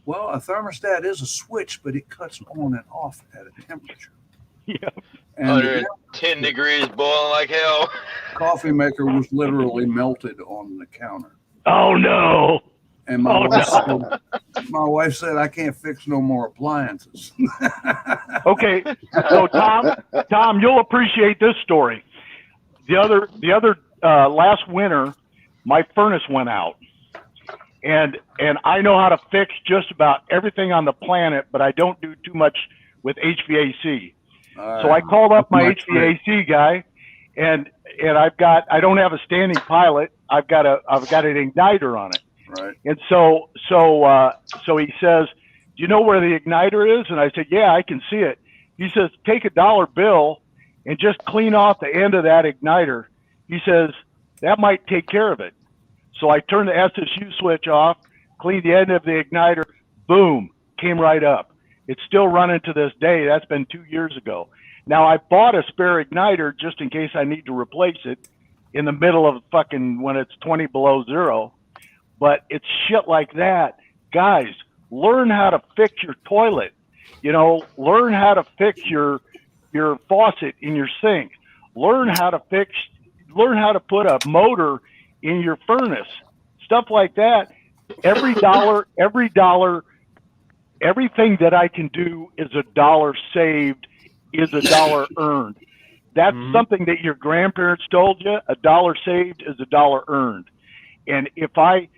Well, a thermostat is a switch, but it cuts on and off at a temperature. Yeah. And 110 degrees, boiling like hell. coffee maker was literally melted on the counter. Oh no! And my wife said, "I can't fix no more appliances." Okay, so Tom, you'll appreciate this story. The other last winter, my furnace went out, and I know how to fix just about everything on the planet, but I don't do too much with HVAC. So I called up my HVAC guy, and I don't have a standing pilot. I've got an igniter on it. Right. And so he says, "Do you know where the igniter is?" And I said, "Yeah, I can see it." He says, "Take a $1 bill and just clean off the end of that igniter." He says, "That might take care of it." So I turned the SSU switch off, cleaned the end of the igniter, boom, came right up. It's still running to this day. That's been 2 years ago. Now I bought a spare igniter just in case I need to replace it in the middle of fucking when it's 20 below zero. But it's shit like that. Guys, learn how to fix your toilet. Learn how to fix your faucet in your sink. Learn how to put a motor in your furnace. Stuff like that. Every dollar, everything that I can do is $1 saved, is $1 earned. That's something that your grandparents told you. $1 saved is $1 earned. And if I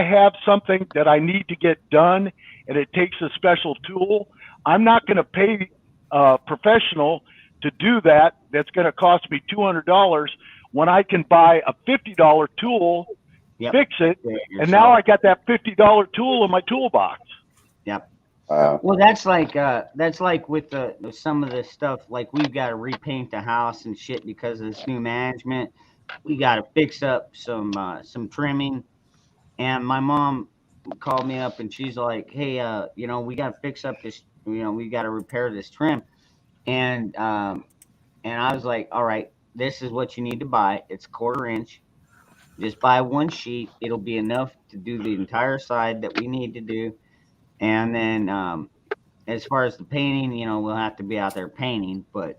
have something that I need to get done and it takes a special tool, I'm not going to pay a professional to do that. That's going to cost me $200 when I can buy a $50 tool, fix it, and now I got that $50 tool in my toolbox. Yep. Well, that's like with some of the stuff. Like we've got to repaint the house and shit because of this new management. We got to fix up some trimming. And my mom called me up and she's like, "Hey, we got to fix up this. We got to repair this trim." And I was like, "All right, this is what you need to buy. It's 1/4 inch. Just buy one sheet. It'll be enough to do the entire side that we need to do." And then as far as the painting, we'll have to be out there painting, but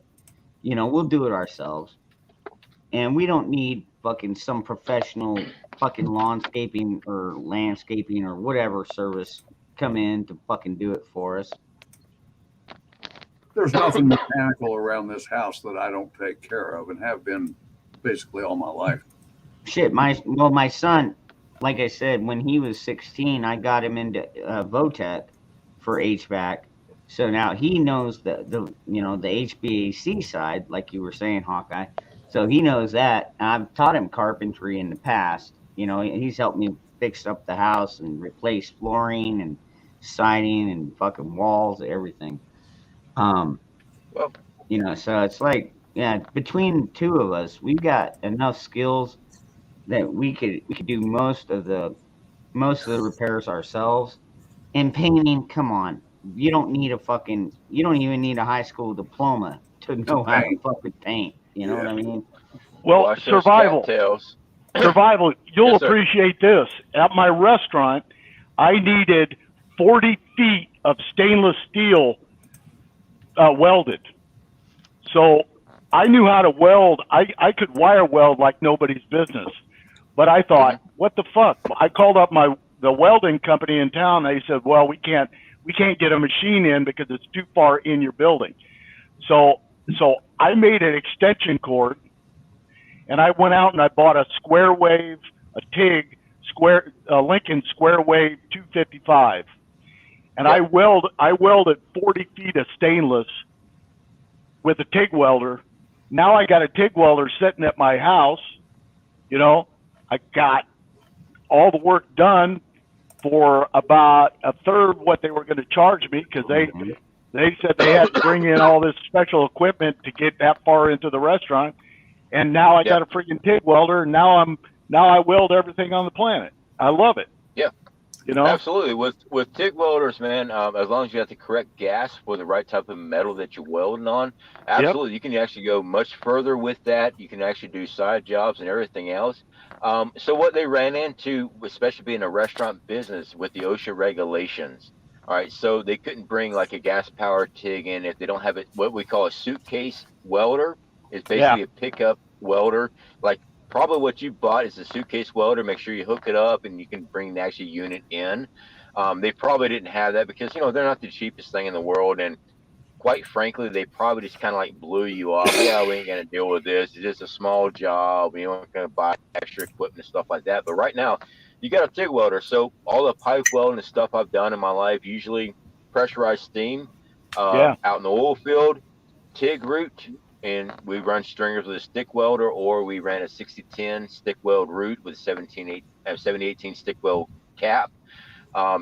we'll do it ourselves. And we don't need fucking some professional fucking lawnscaping or landscaping or whatever service come in to fucking do it for us. There's nothing mechanical around this house that I don't take care of and have been basically all my life. Shit, my son, like I said, when he was 16, I got him into Votech for HVAC. So now he knows the HVAC side, like you were saying, Hawkeye. So he knows that. I've taught him carpentry in the past. He's helped me fix up the house and replace flooring and siding and fucking walls, everything. So it's like, between the two of us, we've got enough skills that we could do most of the repairs ourselves. And painting, come on, you don't even need a high school diploma to know how to fucking paint. You know what I mean? Well, survival. You'll appreciate this. At my restaurant, I needed 40 feet of stainless steel welded. So I knew how to weld. I could wire weld like nobody's business. But I thought, what the fuck? I called up the welding company in town. They said, "Well, we can't get a machine in because it's too far in your building." So I made an extension cord, and I went out and I bought a square wave, a TIG Lincoln square wave 255, and I welded 40 feet of stainless with a TIG welder. Now I got a TIG welder sitting at my house. I got all the work done for about a third what they were going to charge me because they said they had to bring in all this special equipment to get that far into the restaurant. And now I got a freaking TIG welder, and now I weld everything on the planet. I love it. Yeah. You know? Absolutely. With TIG welders, man, as long as you have the correct gas for the right type of metal that you're welding on, absolutely, you can actually go much further with that. You can actually do side jobs and everything else. So what they ran into, especially being a restaurant business, with the OSHA regulations. All right, so they couldn't bring like a gas-powered TIG in if they don't have it. What we call a suitcase welder is basically a pickup welder, like. Probably what you bought is a suitcase welder. Make sure you hook it up and you can bring the actual unit in. They probably didn't have that because, you know, they're not the cheapest thing in the world. And quite frankly, they probably just kind of like blew you off. Yeah, we ain't going to deal with this. It's just a small job. You aren't going to buy extra equipment and stuff like that. But right now, you got a TIG welder. So all the pipe welding and stuff I've done in my life, usually pressurized steam out in the oil field, TIG route. And we run stringers with a stick welder, or we ran a 6010 stick weld root with a 7018 stick weld cap.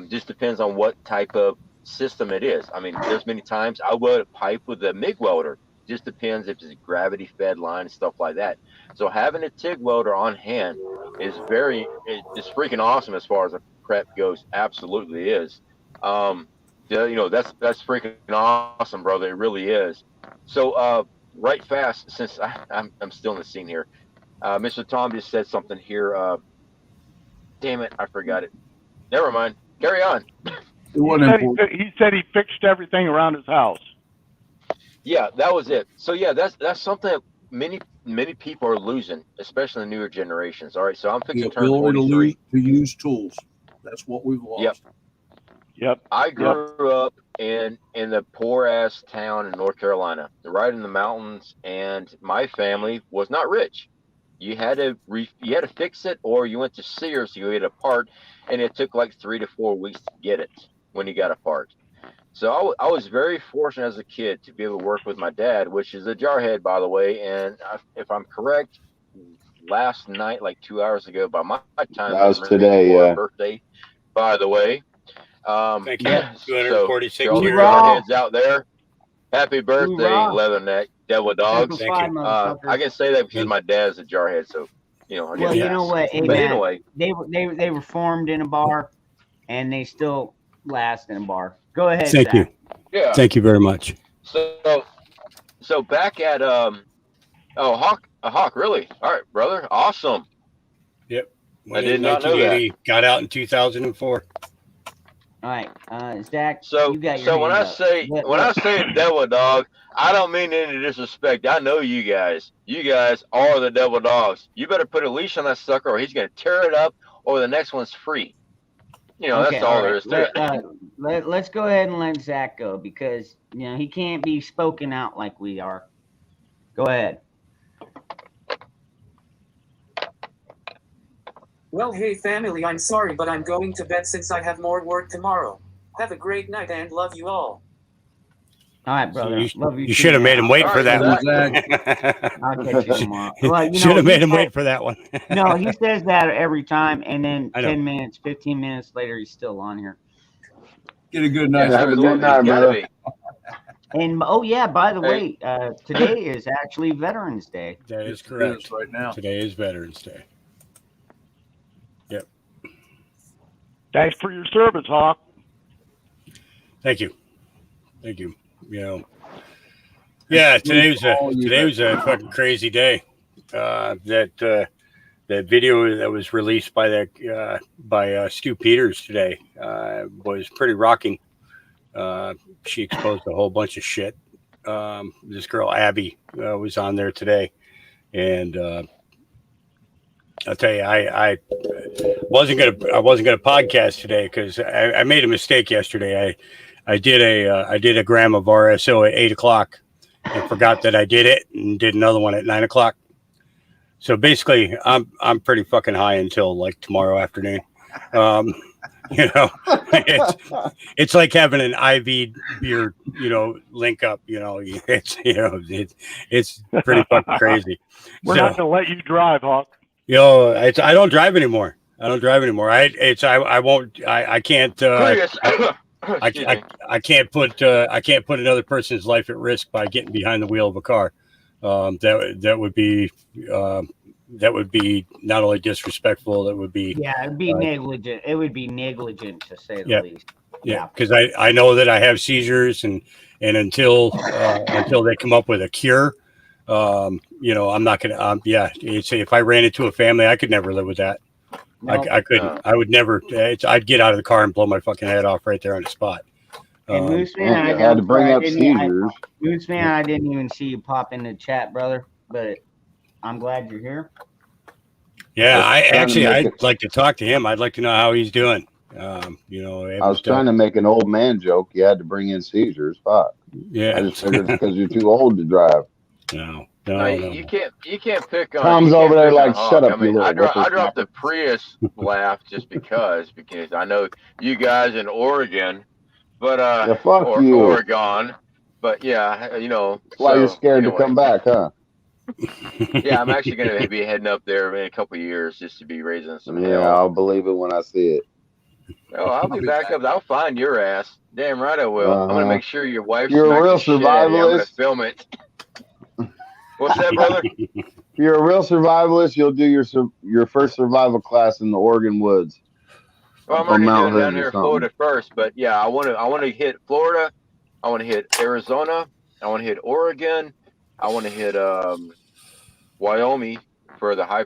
Just depends on what type of system it is. I mean, there's many times I weld a pipe with a MIG welder. Just depends if it's a gravity fed line and stuff like that. So having a TIG welder on hand is it's freaking awesome as far as a prep goes. Absolutely is. You know, that's freaking awesome, brother. It really is. So, right fast, since I'm still in the scene here, Mr. Tom just said something here. Damn it, I forgot it. Never mind. Carry on. He said he fixed everything around his house. Yeah, that was it. So yeah, that's something that many people are losing, especially the newer generations. All right, so I'm fixing to turn 43. To use tools. That's what we've lost. Yep. I grew up in the poor ass town in North Carolina, right in the mountains, and my family was not rich. You had to fix it, or you went to Sears to go get a part, and it took like 3 to 4 weeks to get it when you got a part. So I was very fortunate as a kid to be able to work with my dad, which is a jarhead, by the way. And if I'm correct, last night, like 2 hours ago, by my time, that was today, birthday, by the way. Thank you. Yeah, 246 so years. jarheads out there, happy birthday, Hoorah. Leatherneck, Devil Dogs. Thank you. I can say that because my dad's a jarhead, so you know. I Well, guess. you know what? Hey, But man, anyway, they were formed in a bar, and they still last in a bar. Go ahead. Thank you. Zach. yeah. Thank you very much. So back at Hawk, really? All right, brother, awesome. Yep. I did not know that. Got out in 2004. All right, Zach. So you got your when I hand up. say Devil Dog, I don't mean any disrespect. I know you guys. You guys are the Devil Dogs. You better put a leash on that sucker, or he's gonna tear it up, or the next one's free. You know, that's all there is to it. Let's go ahead and let Zach go, because you know he can't be spoken out like we are. Go ahead. Well, hey family, I'm sorry, but I'm going to bed since I have more work tomorrow. Have a great night and love you all. All right, brother. Love You too, should have made him wait All for right, that I'll one. catch you tomorrow. Well, you know, Should have made him he wait for that one. No, he says that every time, and then I know. 10 minutes, 15 minutes later, he's still on here. Get a good night. Have a good night, brother. And oh yeah, by the way, today is actually Veterans Day. That is It correct. is right now. Today is Veterans Day. Yep. Thanks for your service, Hawk. Thank you. Thank you. You know. Yeah, today was a fucking crazy day. That video that was released by Stu Peters today was pretty rocking. She exposed a whole bunch of shit. This girl Abby was on there today, and I'll tell you, I wasn't gonna podcast today because I made a mistake yesterday. I did a gram of RSO at 8 o'clock and forgot that I did it, and did another one at 9 o'clock. So basically, I'm pretty fucking high until like tomorrow afternoon. You know, it's like having an IV beer, you know, link up. You know, it's pretty fucking crazy. We're not gonna let you drive, Hawk. You know, I don't drive anymore. I can't. I can't put another person's life at risk by getting behind the wheel of a car. That would be that would be not only disrespectful, that would be Yeah, it'd be negligent. It would be negligent to say the yeah. least. Yeah, because I know that I have seizures, and until they come up with a cure, you know, I'm not gonna. Yeah, if I ran into a family, I could never live with that. Nope. I couldn't. I would never. I'd get out of the car and blow my fucking head off right there on the spot. And Moose Man, I had to bring up seizures. Moose Man, I didn't even see you pop in the chat, brother, but I'm glad you're here. Yeah, I'd it- like to talk to him. I'd like to know how he's doing. You know, I was trying to make an old man joke. You had to bring in seizures. Fuck. Yeah. I just figured because you're too old to drive. No. You can't pick on. Tom's you can't over there pick on like, Hawk. shut up, I mean, you I little dropped the Prius laugh just because I know you guys in Oregon, but Yeah, fuck or you. Oregon, but yeah, you know. That's why you're so, scared anyway. to come back, huh? Yeah, I'm actually going to be heading up there in a couple of years just to be raising some Yeah, hell. I'll believe it when I see it. Oh, I'll be back up. I'll find your ass. Damn right I will. I'm going to make sure your wife You're a smacks real the shit out of you. I'm going to survivalist. film it. What's that, brother? If you're a real survivalist, you'll do your first survival class in the Oregon woods. Well, I'm on already Mount doing it down Hood or here in something. Florida first, but yeah, I want to hit Florida. I want to hit Arizona. I want to hit Oregon. I want to hit Wyoming for the high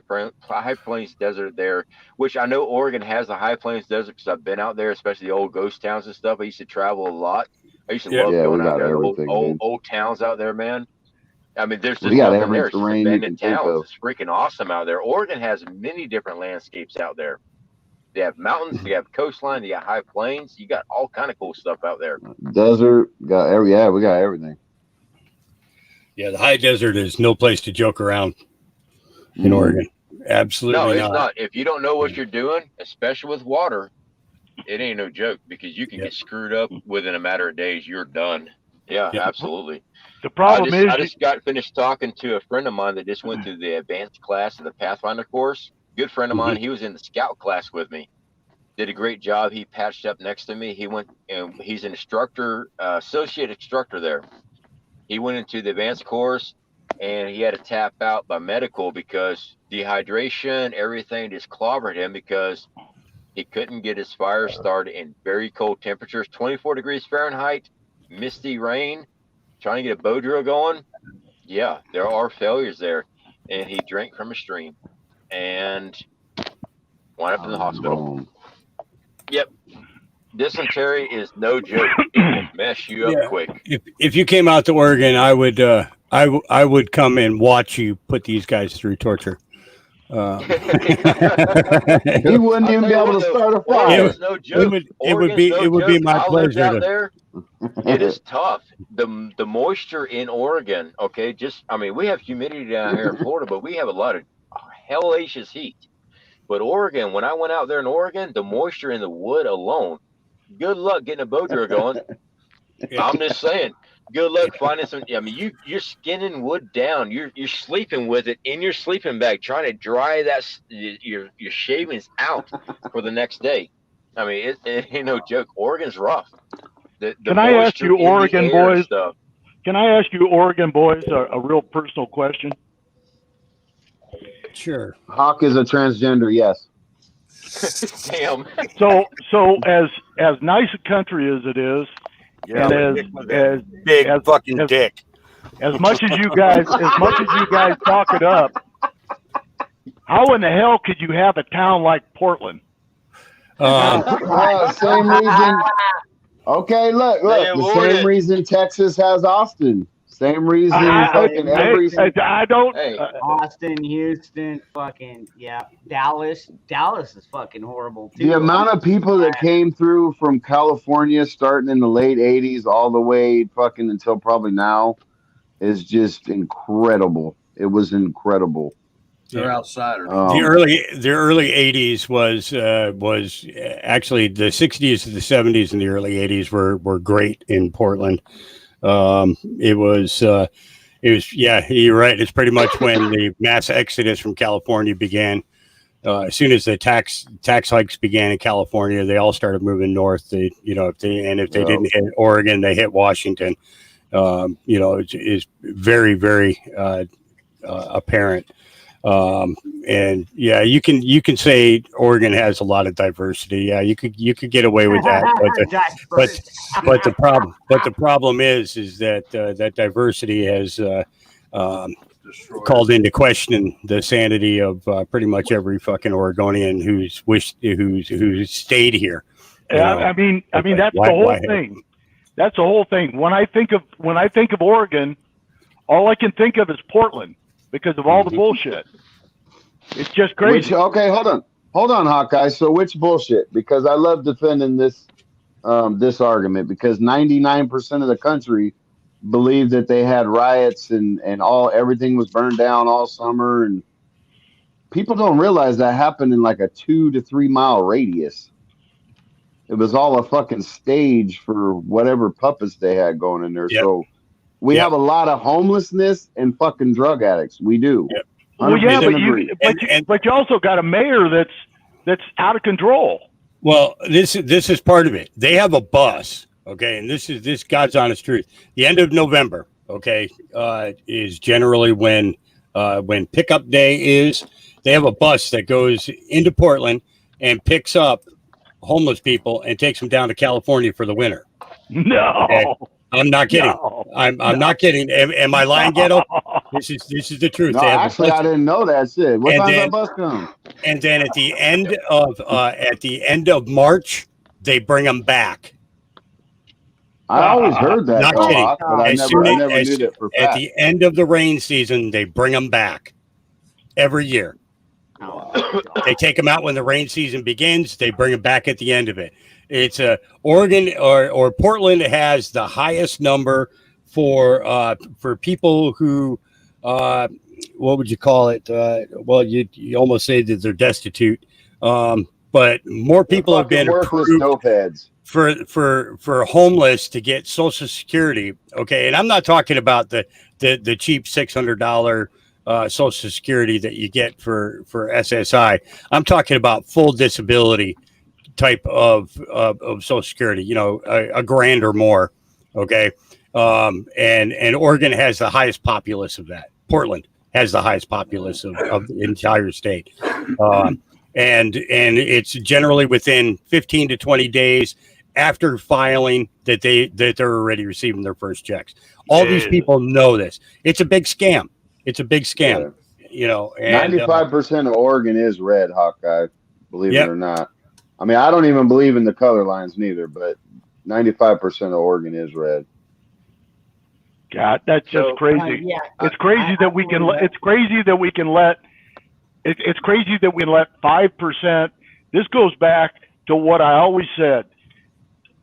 plains desert there, which I know Oregon has the high plains desert because I've been out there, especially the old ghost towns and stuff. I used to travel a lot. I used to love Yeah, we going out got there. everything, dude. Old towns out there, man. I mean, there's just We got nothing every there. It's just terrain you abandoned can think towns. of. It's freaking awesome out there. Oregon has many different landscapes out there. They have mountains, they have coastline, they got high plains. You got all kind of cool stuff out there. Desert, we got everything. Yeah, the high desert is no place to joke around in Oregon. Absolutely No, it's not. not. If you don't know what you're doing, especially with water, it ain't no joke because you can get screwed up within a matter of days. You're done. Yeah, absolutely. The problem I is just got finished talking to a friend of mine that just went through the advanced class of the Pathfinder course. Good friend of mine. He was in the scout class with me. Did a great job. He patched up next to me. He went and he's an instructor, associate instructor there. He went into the advanced course and he had to tap out by medical because dehydration, everything just clobbered him because he couldn't get his fire started in very cold temperatures, 24 degrees Fahrenheit, misty rain, trying to get a bow drill going. Yeah, there are failures there. And he drank from a stream and wound up in the hospital. Yep. Dysentery is no joke. It will mess you up quick. If you came out to Oregon, I would come and watch you put these guys through torture. He wouldn't even be able to start a fire. It's no joke. It would be my I lived pleasure out to. there. It is tough. The moisture in Oregon, okay, we have humidity down here in Florida, but we have a lot of hellacious heat. But Oregon, when I went out there in Oregon, the moisture in the wood alone, good luck getting a bow drill going. I'm just saying, good luck finding some. I mean, you're skinning wood down. You're sleeping with it in your sleeping bag, trying to dry your shavings out for the next day. I mean, it ain't no joke. Oregon's rough. Can I ask you, Oregon boys? Stuff. Can I ask you, Oregon boys, a real personal question? Sure. Hawk is a transgender, yes. Damn. So as nice a country as it is, and as big fucking dick. As much as you guys talk it up, how in the hell could you have a town like Portland? Same reason. Okay, look. The same reason Texas has Austin. Same reason fucking every. I don't. Austin, Houston, fucking Dallas. Dallas is fucking horrible too. The amount of people that came through from California starting in the late 80s all the way fucking until probably now is just incredible. It was incredible. They're outsiders. The early 80s was actually the 60s to the 70s and the early 80s were great in Portland. It was you're right. It's pretty much when the mass exodus from California began. As soon as the tax hikes began in California, they all started moving north. If they didn't hit Oregon, they hit Washington. It's very, very apparent. And yeah, you can say Oregon has a lot of diversity. Yeah, you could get away with that. But the problem is that that diversity has called into question the sanity of pretty much every fucking Oregonian who's stayed here. Yeah, I mean that's the whole thing. That's the whole thing. When I think of Oregon, all I can think of is Portland because of all the bullshit. It's just crazy. Okay, hold on, Hawkeye. So which bullshit? Because I love defending this argument because 99% of the country believed that they had riots and everything was burned down all summer, and people don't realize that happened in like a 2 to 3 mile radius. It was all a fucking stage for whatever puppets they had going in there. Yep. So we have a lot of homelessness and fucking drug addicts. We do. Yep. Well, yeah, but you also got a mayor that's out of control. Well, this is part of it. They have a bus, okay, and this God's honest truth. The end of November, okay, is generally when pickup day is. They have a bus that goes into Portland and picks up homeless people and takes them down to California for the winter. No, okay? I'm not kidding. No. I'm not kidding. Am I lying, Ghetto? This is the truth. No, actually, I didn't know that shit. What time does that bus come? And then at the end of March, they bring them back. I always heard that. Not kidding. But I never knew that for at fact. the end of the rain season, they bring them back every year. They take them out when the rain season begins. They bring them back at the end of it. It's Oregon or Portland has the highest number for people who what would you call it? Well, you almost say that they're destitute, but more people have been approved for homeless to get Social Security. Okay, and I'm not talking about the cheap $600. Social Security that you get for SSI. I'm talking about full disability type of Social Security, a grand or more. Okay. And Oregon has the highest populace of that. Portland has the highest populace of the entire state. And it's generally within 15 to 20 days after filing that they're already receiving their first checks. All these people know this. It's a big scam. It's a big scam, And 95% of Oregon is red, Hawkeye. Believe it or not. I mean, I don't even believe in the color lines neither, but 95% of Oregon is red. God, that's just crazy. It's crazy that we can. It's crazy that we can let. It's crazy that we let 5%. This goes back to what I always said.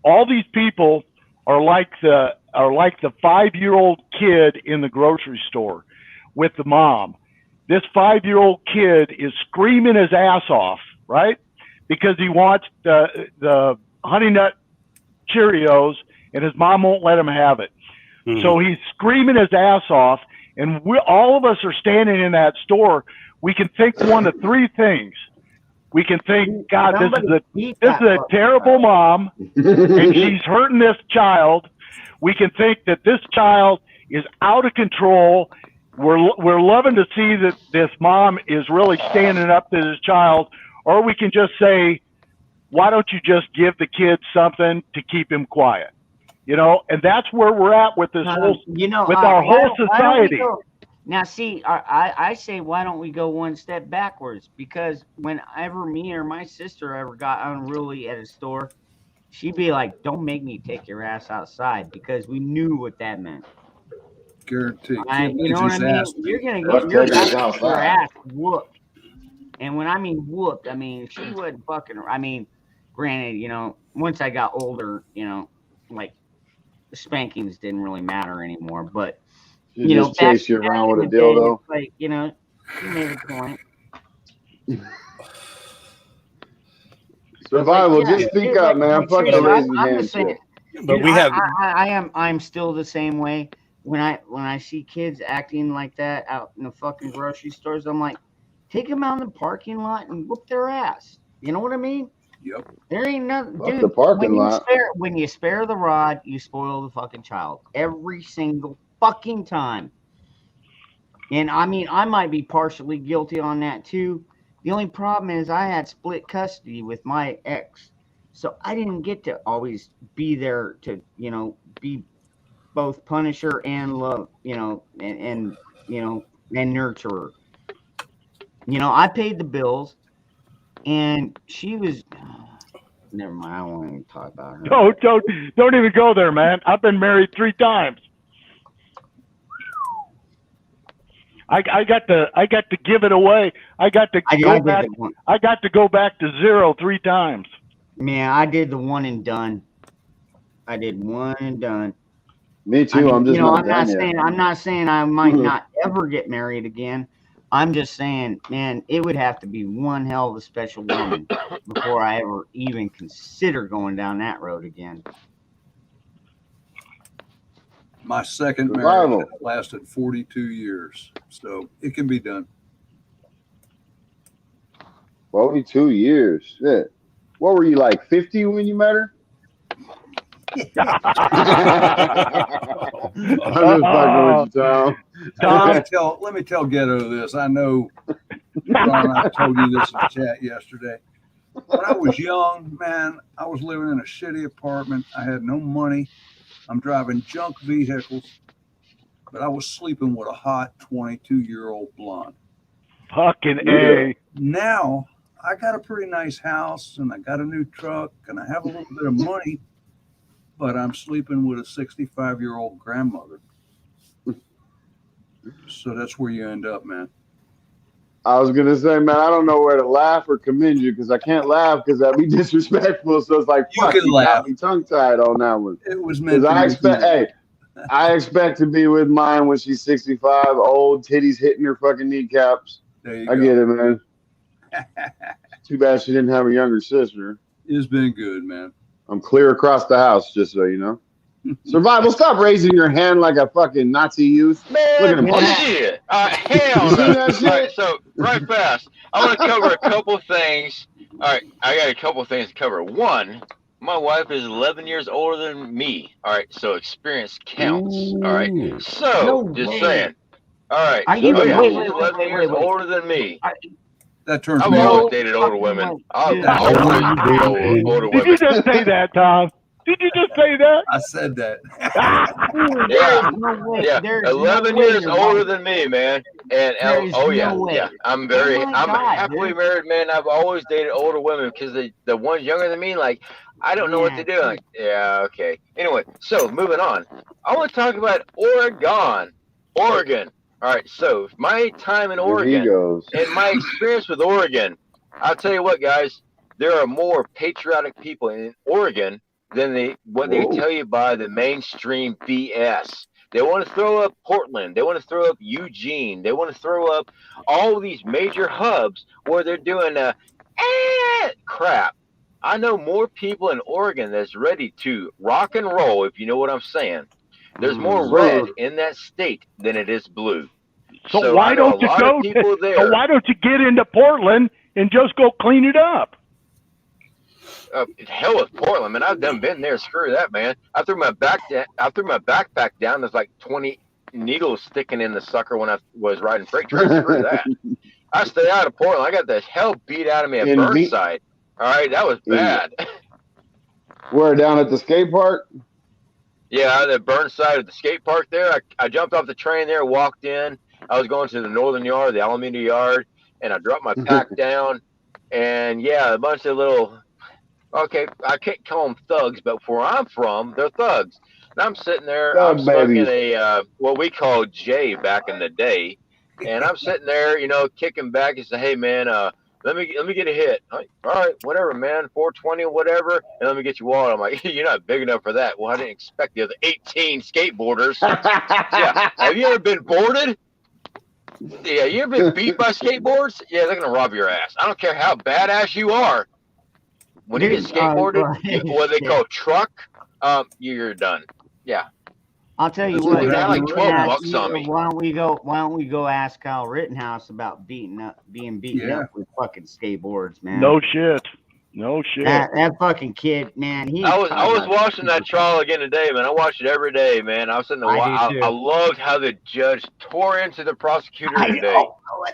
All these people are like the 5-year-old kid in the grocery store with the mom. This 5-year-old kid is screaming his ass off, right? Because he wants the Honey Nut Cheerios and his mom won't let him have it. Mm-hmm. So he's screaming his ass off, and all of us are standing in that store. We can think one of three things. We can think, God, this is a terrible mom, and she's hurting this child. We can think that this child is out of control. We're loving to see that this mom is really standing up to this child, or we can just say, why don't you just give the kid something to keep him quiet? And that's where we're at with this whole, with our whole society. Now, see, I say, why don't we go one step backwards? Because whenever me or my sister ever got unruly at a store, she'd be like, don't make me take your ass outside, because we knew what that meant. Guaranteed. You know what I mean? You're going to get your ass whooped. And when I mean whooped, I mean, she wasn't fucking, granted, once I got older, like the spankings didn't really matter anymore, but you just chase you around with a dildo. Like, you made a point. Survival, just speak up, man. Fuck the raising hand shit. But I'm still the same way. When I see kids acting like that out in the fucking grocery stores, I'm like, take them out in the parking lot and whoop their ass. You know what I mean? Yep. There ain't nothing, dude. The parking lot. When you spare the rod, you spoil the fucking child. Every single fucking time. And I mean, I might be partially guilty on that too. The only problem is I had split custody with my ex. So I didn't get to always be there to, be both punisher and love, and nurturer. I paid the bills and she was, never mind. I won't even talk about her. Don't even go there, man. I've been married 3 times. I got to give it away. I got to go back to 0 3 times. Man, I did the one and done. I did one and done. Me too. I'm not saying I might not ever get married again. I'm just saying, man, it would have to be one hell of a special woman before I ever even consider going down that road again. My second marriage lasted 42 years, so it can be done. 42 years. Shit. What were you, like 50 when you met her? I'm just fucking with you, Tom. Let me tell Ghetto this. I know Ron, I told you this in the chat yesterday. When I was young, man, I was living in a shitty apartment. I had no money. I'm driving junk vehicles, but I was sleeping with a hot 22-year-old blonde. Fucking A. Now, I got a pretty nice house, and I got a new truck, and I have a little bit of money, but I'm sleeping with a 65-year-old grandmother. So that's where you end up, man. I was gonna say, man, I don't know where to laugh or commend you because I can't laugh because that'd be disrespectful. So it's like, you can laugh. Got me tongue tied on that one. It was meant. I expect to be with mine when she's 65, old, titties hitting her fucking kneecaps. There you I go. get it, man. Too bad she didn't have a younger sister. It's been good, man. I'm clear across the house, just so you know. Survival, stop raising your hand like a fucking Nazi youth. Man, look at him. shit. Hell no. Right, so, right fast. I want to cover a couple things. All right, I got a couple things to cover. One, my wife is 11 years older than me. All right, so experience counts. All right, so just saying. All right, Are you, she's wait, 11 years older than me. That turns I've me always on. dated older women. I've always dated older women. Did you just say that, Tom? Did you just say that? I said that. Yeah, 11 years older than me, man. And I'm happily married, man. I've always dated older women because the ones younger than me, like, I don't know what to do. Like, yeah, okay. Anyway, so moving on. I want to talk about Oregon. All right, so my time in Oregon and my experience with Oregon, I'll tell you what, guys, there are more patriotic people in Oregon than they tell you by the mainstream BS. They want to throw up Portland. They want to throw up Eugene. They want to throw up all these major hubs where they're doing crap. I know more people in Oregon that's ready to rock and roll, if you know what I'm saying. There's more red in that state than it is blue. So why don't you go? So why don't you get into Portland and just go clean it up? Hell with Portland, man. I've done been there. Screw that, man. I threw my backpack down. There's like 20 needles sticking in the sucker when I was riding freight trains. Screw that. I stay out of Portland. I got the hell beat out of me at Burnside. All right, that was bad. Where, down at the skate park? Yeah, the Burnside at the skate park there. I jumped off the train there, walked in. I was going to the Northern Yard, the Alameda Yard, and I dropped my pack down. And yeah, a bunch of little, okay, I can't call them thugs, but where I'm from, they're thugs. And I'm sitting there, I'm smoking a what we call J back in the day, and I'm sitting there, kicking back and say, hey man, let me get a hit. All right, whatever, man, 420 or whatever, and let me get your wallet. I'm like, you're not big enough for that. Well, I didn't expect the other 18 skateboarders. Yeah, have you ever been boarded? Yeah, you ever been beat by skateboards? Yeah, they're gonna rob your ass. I don't care how badass you are. When you get skateboarded, what they call truck, you're done. Yeah. I'll tell you what. Like $12 on me. Why don't we go ask Kyle Rittenhouse about being beaten up with fucking skateboards, man? No shit. No shit. That fucking kid, man. I was watching that trial again today, man. I watched it every day, man. I was sitting there. I loved how the judge tore into the prosecutor today.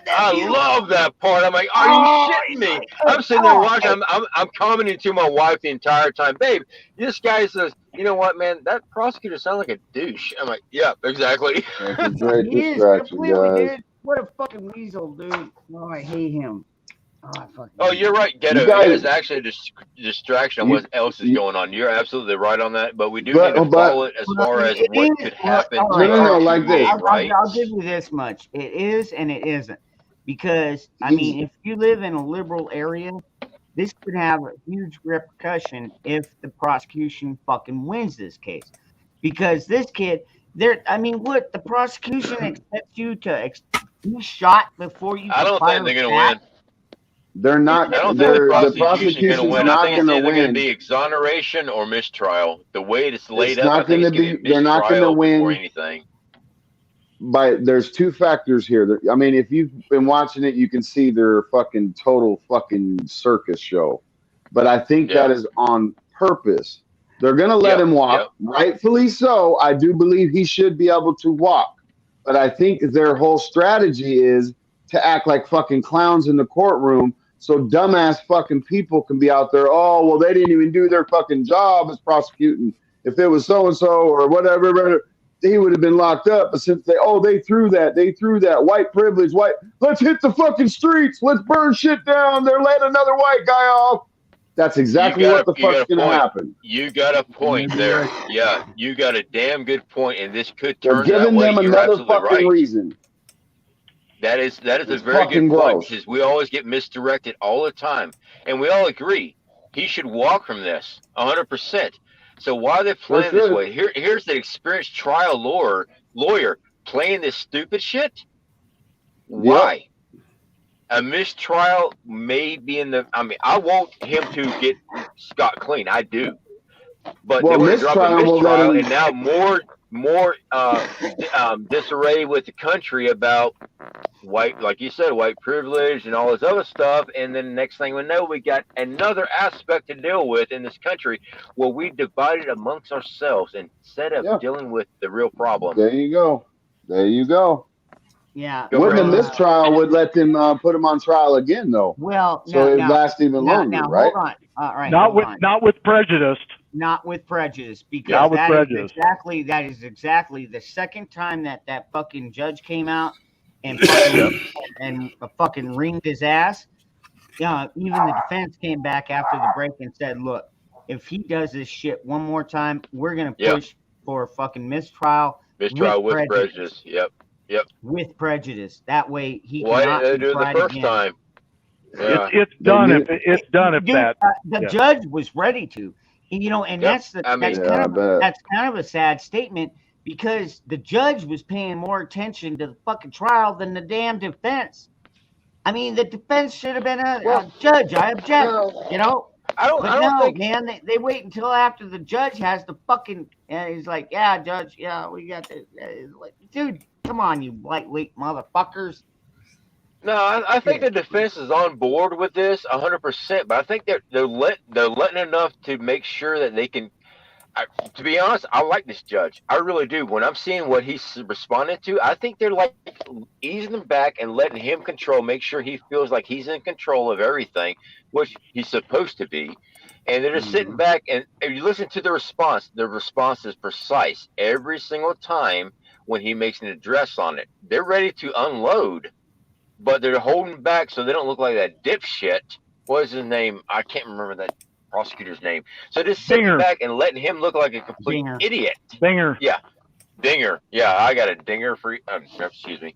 I love that part. I'm like, are you shitting me? I'm sitting there watching. I'm commenting to my wife the entire time, babe. This guy says, you know what, man? That prosecutor sounds like a douche. I'm like, yeah, exactly. That's a great He is distraction, completely, guys. dude. What a fucking weasel, dude. Oh, I hate him. Oh, you're right, Ghetto. You guys- It is actually a distraction on what else is going on. You're absolutely right on that, but we do But- need to but- follow it as far as what could happen. All to right, our like this. teammate, right? I'll give you this much. It is and it isn't. Because, I mean, if you live in a liberal area, this could have a huge repercussion if the prosecution fucking wins this case. Because this kid, what the prosecution expects you to be shot before you. I don't think they're going to win. They're not. I don't think the prosecution's going to win. I think it's either going to be exoneration or mistrial. The way it's laid up, I think it's going to be They're not going to win before anything. But there's two factors here. I mean, if you've been watching it, you can see their fucking total fucking circus show. But I think that is on purpose. They're going to let him walk, rightfully so. I do believe he should be able to walk. But I think their whole strategy is to act like fucking clowns in the courtroom so dumbass fucking people can be out there, oh, well, they didn't even do their fucking job as prosecuting. If it was so-and-so or whatever, he would have been locked up. But since they threw that white privilege, let's hit the fucking streets. Let's burn shit down. They're letting another white guy off. That's exactly what the fuck's going to happen. You got a point there. Yeah, you got a damn good point, and this could They're turn that giving way. them You're another absolutely fucking right. reason. That is a It's very fucking good point, gross. because we always get misdirected all the time, and we all agree he should walk from this 100%. So why are they playing this way? Here's the experienced trial lawyer playing this stupid shit. Why? A mistrial may be in the. I mean, I want him to get scot clean. I do, but Well, they want to drop a mistrial will let mistrial, him- and now more disarray with the country about white, like you said, white privilege and all this other stuff. And then the next thing we know, we got another aspect to deal with in this country where we divided amongst ourselves instead of dealing with the real problem. There you go. Yeah. Wouldn't a mistrial would let them put him on trial again, though? Well, so it lasts even longer, now, right? Hold on. All right. Not hold with prejudice. Not with prejudice, because Not with that prejudice. is exactly the second time that fucking judge came out and fucking ringed his ass. Yeah, even the defense came back after the break and said, "Look, if he does this shit one more time, we're gonna push for a fucking mistrial. Mistrial with prejudice. Yep. With prejudice. That way he Why cannot didn't they be do it the tried first again." time? Yeah. It's done. It's done. If Dude, that. the judge was ready to, and that's kind of a sad statement, because the judge was paying more attention to the fucking trial than the damn defense. I mean, the defense should have been a judge. I object. I don't think, man. They wait until after the judge has the fucking, and he's like, "Yeah, judge, yeah, we got this." Like, dude, come on, you lightweight motherfuckers. No, I think the defense is on board with this 100%, but I think they're letting enough to make sure that they can. To be honest, I like this judge. I really do. When I'm seeing what he's responding to, I think they're like easing him back and letting him control, make sure he feels like he's in control of everything, which he's supposed to be. And they're just sitting back, and if you listen to the response is precise every single time when he makes an address on it. They're ready to unload, but they're holding back so they don't look like that dipshit. What is his name? I can't remember that prosecutor's name. So just sitting back and letting him look like a complete idiot. Dinger. Yeah. Dinger. Yeah, I got a dinger for you. Excuse me.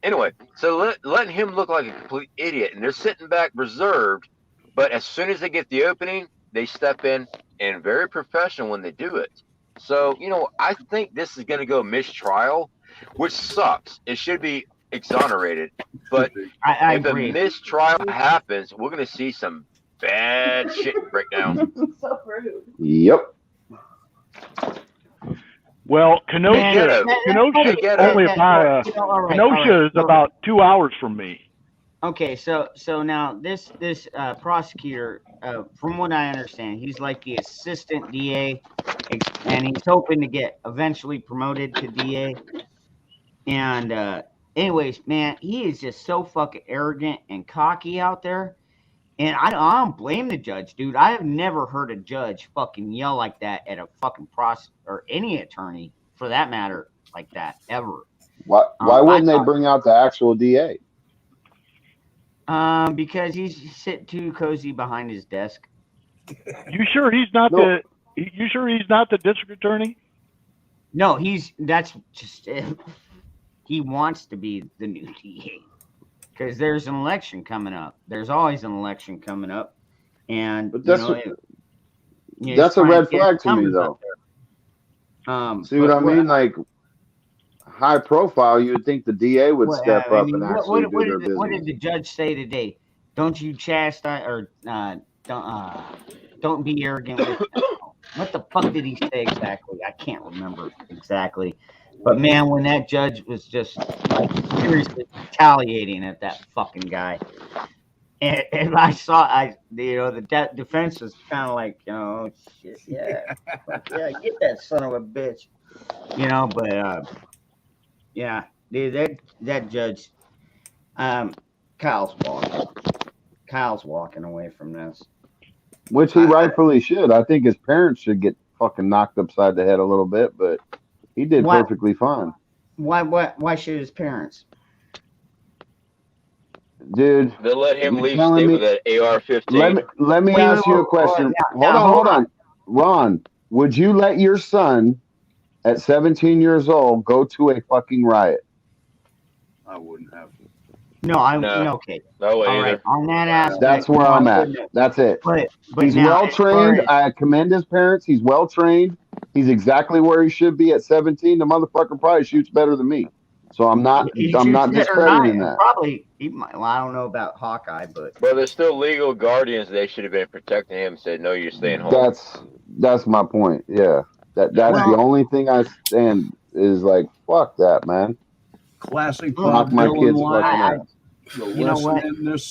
Anyway, so letting him look like a complete idiot, and they're sitting back reserved, but as soon as they get the opening, they step in, and very professional when they do it. So, I think this is going to go mistrial, which sucks. It should be exonerated, but I if agree. a mistrial happens, we're going to see some bad shit break down. So rude. Yep. Well, Kenosha is only about Kenosha is about 2 hours from me. Okay, so now this prosecutor, from what I understand, he's like the assistant DA, and he's hoping to get eventually promoted to DA. And anyways, man, he is just so fucking arrogant and cocky out there. And I don't blame the judge, dude. I have never heard a judge fucking yell like that at a fucking or any attorney, for that matter, like that ever. Why wouldn't they bring out the actual DA? Because he's sitting too cozy behind his desk. You sure he's not You sure he's not the district attorney? No, that's just he wants to be the new DA because there's an election coming up. There's always an election coming up, and but that's that's a red flag to me, though. See what I mean? Like high profile, you would think the DA would step up and actually do their business. What did the judge say today? Don't you chastise or don't be arrogant with what the fuck did he say exactly? I can't remember exactly. But man, when that judge was just like seriously retaliating at that fucking guy, and I saw, the defense was kind of like, shit, yeah, get that son of a bitch, but yeah, dude, that judge, Kyle's walking away from this. Which he rightfully should. I think his parents should get fucking knocked upside the head a little bit, but he did perfectly fine. Why should his parents? Dude, they'll let him leave state with an AR-15. Let me ask you a question. Hold on. Ron, would you let your son at 17 years old go to a fucking riot? I wouldn't have to. No, okay. No way. All right, on that aspect, that's where I'm at. That's it. But he's well trained. I commend his parents. He's well trained. He's exactly where he should be at 17. The motherfucker probably shoots better than me. So I'm not discrediting that. Probably he might. Well, I don't know about Hawkeye, but there's still legal guardians. They should have been protecting him. Said no, you're staying home. That's my point. Yeah, that's the only thing I stand is like fuck that, man. Classic. Knock my kids fucking ass. You know what?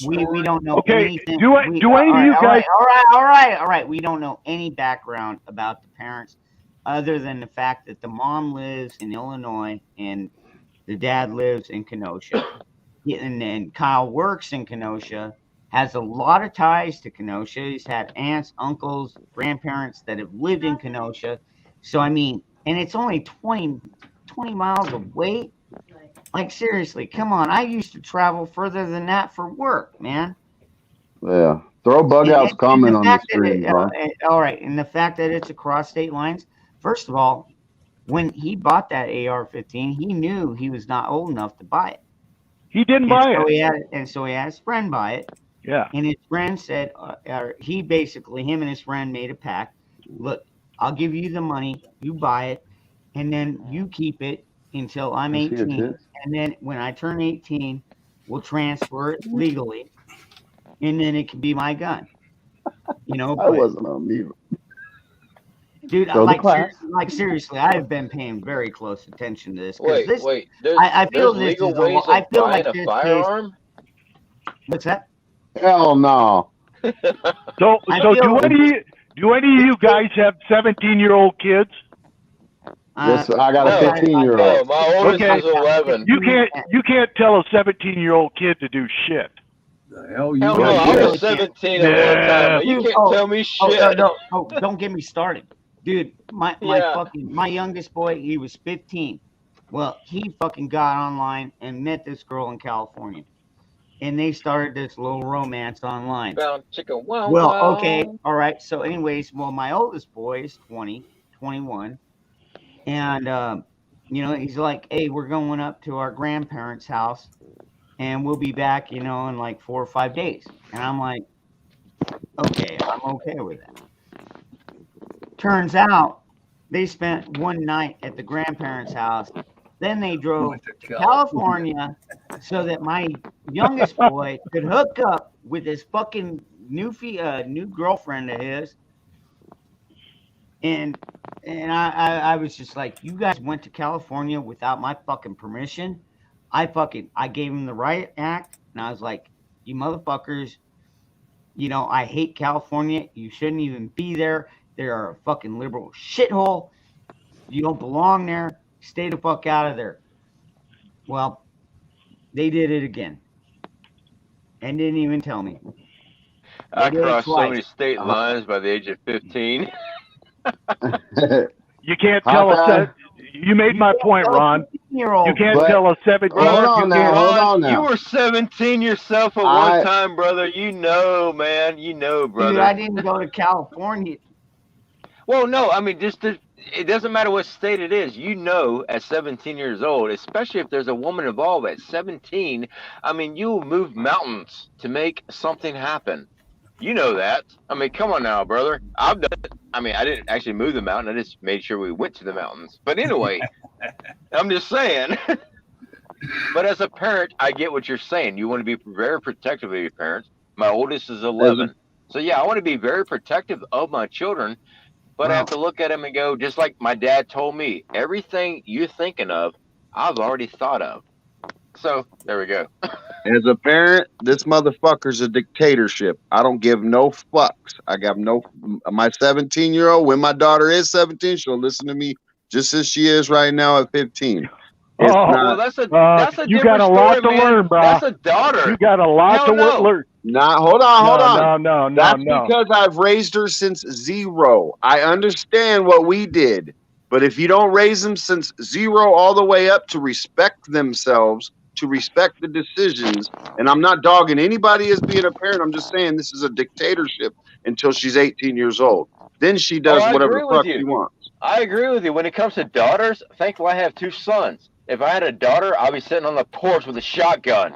We don't know anything. Do any of you guys? All right. We don't know any background about the parents, other than the fact that the mom lives in Illinois and the dad lives in Kenosha, and then Kyle works in Kenosha, has a lot of ties to Kenosha. He's had aunts, uncles, grandparents that have lived in Kenosha. So I mean, and it's only 20 miles away. Like, seriously, come on. I used to travel further than that for work, man. Yeah. Throw bug outs comment on the screen, bro. All right. And the fact that it's across state lines, first of all, when he bought that AR-15, he knew he was not old enough to buy it. He didn't buy it. So he had his friend buy it. Yeah. And his friend said, him and his friend made a pact. Look, I'll give you the money. You buy it. And then you keep it until I'm 18. And then when I turn 18, we'll transfer it legally. And then it can be my gun. I wasn't on mute. Dude, seriously, I have been paying very close attention to this. Wait. I feel there's this legal is ways I of feel buying like a firearm? What's that? Hell no. So do any of you guys have 17-year-old kids? Yes, I got a 15-year-old. My oldest is 11. You can't tell a 17-year-old kid to do shit. The hell you? Hell no, I was 17 at one time. But you can't tell me shit. Don't get me started, dude. My youngest boy, he was 15. Well, he fucking got online and met this girl in California, and they started this little romance online. Found chicken. Well, okay, all right. So, anyways, my oldest boy is 21. And, he's like, hey, we're going up to our grandparents' house and we'll be back, in like 4 or 5 days. And I'm like, okay, I'm okay with that. Turns out they spent one night at the grandparents' house. Then they drove to California so that my youngest boy could hook up with his fucking new girlfriend of his. And I was just like, you guys went to California without my fucking permission. I gave him the riot act, and I was like, you motherfuckers, you know, I hate California. You shouldn't even be there. They are a fucking liberal shithole. You don't belong there. Stay the fuck out of there. Well, they did it again. And didn't even tell me. I They did it crossed so twice. many state lines by the age of 15. You can't tell us that. You made my point, Ron. You can't tell us 17. Hold on now. Hold on now. You were 17 yourself at one time, brother. You know, man. You know, brother. Dude, I didn't go to California. Well, no, I mean, it doesn't matter what state it is. You know, at 17 years old, especially if there's a woman involved at 17, I mean, you will move mountains to make something happen. You know that. I mean, come on now, brother. I've done it. I mean, I didn't actually move the mountain. I just made sure we went to the mountains. But anyway, I'm just saying. But as a parent, I get what you're saying. You want to be very protective of your parents. My oldest is 11. So, yeah, I want to be very protective of my children. But I have to look at them and go, just like my dad told me, everything you're thinking of, I've already thought of. So there we go. As a parent, this motherfucker's a dictatorship. I don't give no fucks. I got no. My 17-year-old, when my daughter is 17, she'll listen to me just as she is right now at 15. Well, that's a you different got a lot story, to man. learn, bro. That's a daughter. You got a lot to learn. Nah, hold on. No. That's because I've raised her since 0. I understand what we did, but if you don't raise them since 0 all the way up to respect themselves, to respect the decisions, and I'm not dogging anybody as being a parent. I'm just saying this is a dictatorship until she's 18 years old. Then she does whatever the fuck she wants. I agree with you. When it comes to daughters, thankfully I have 2 sons. If I had a daughter, I'd be sitting on the porch with a shotgun.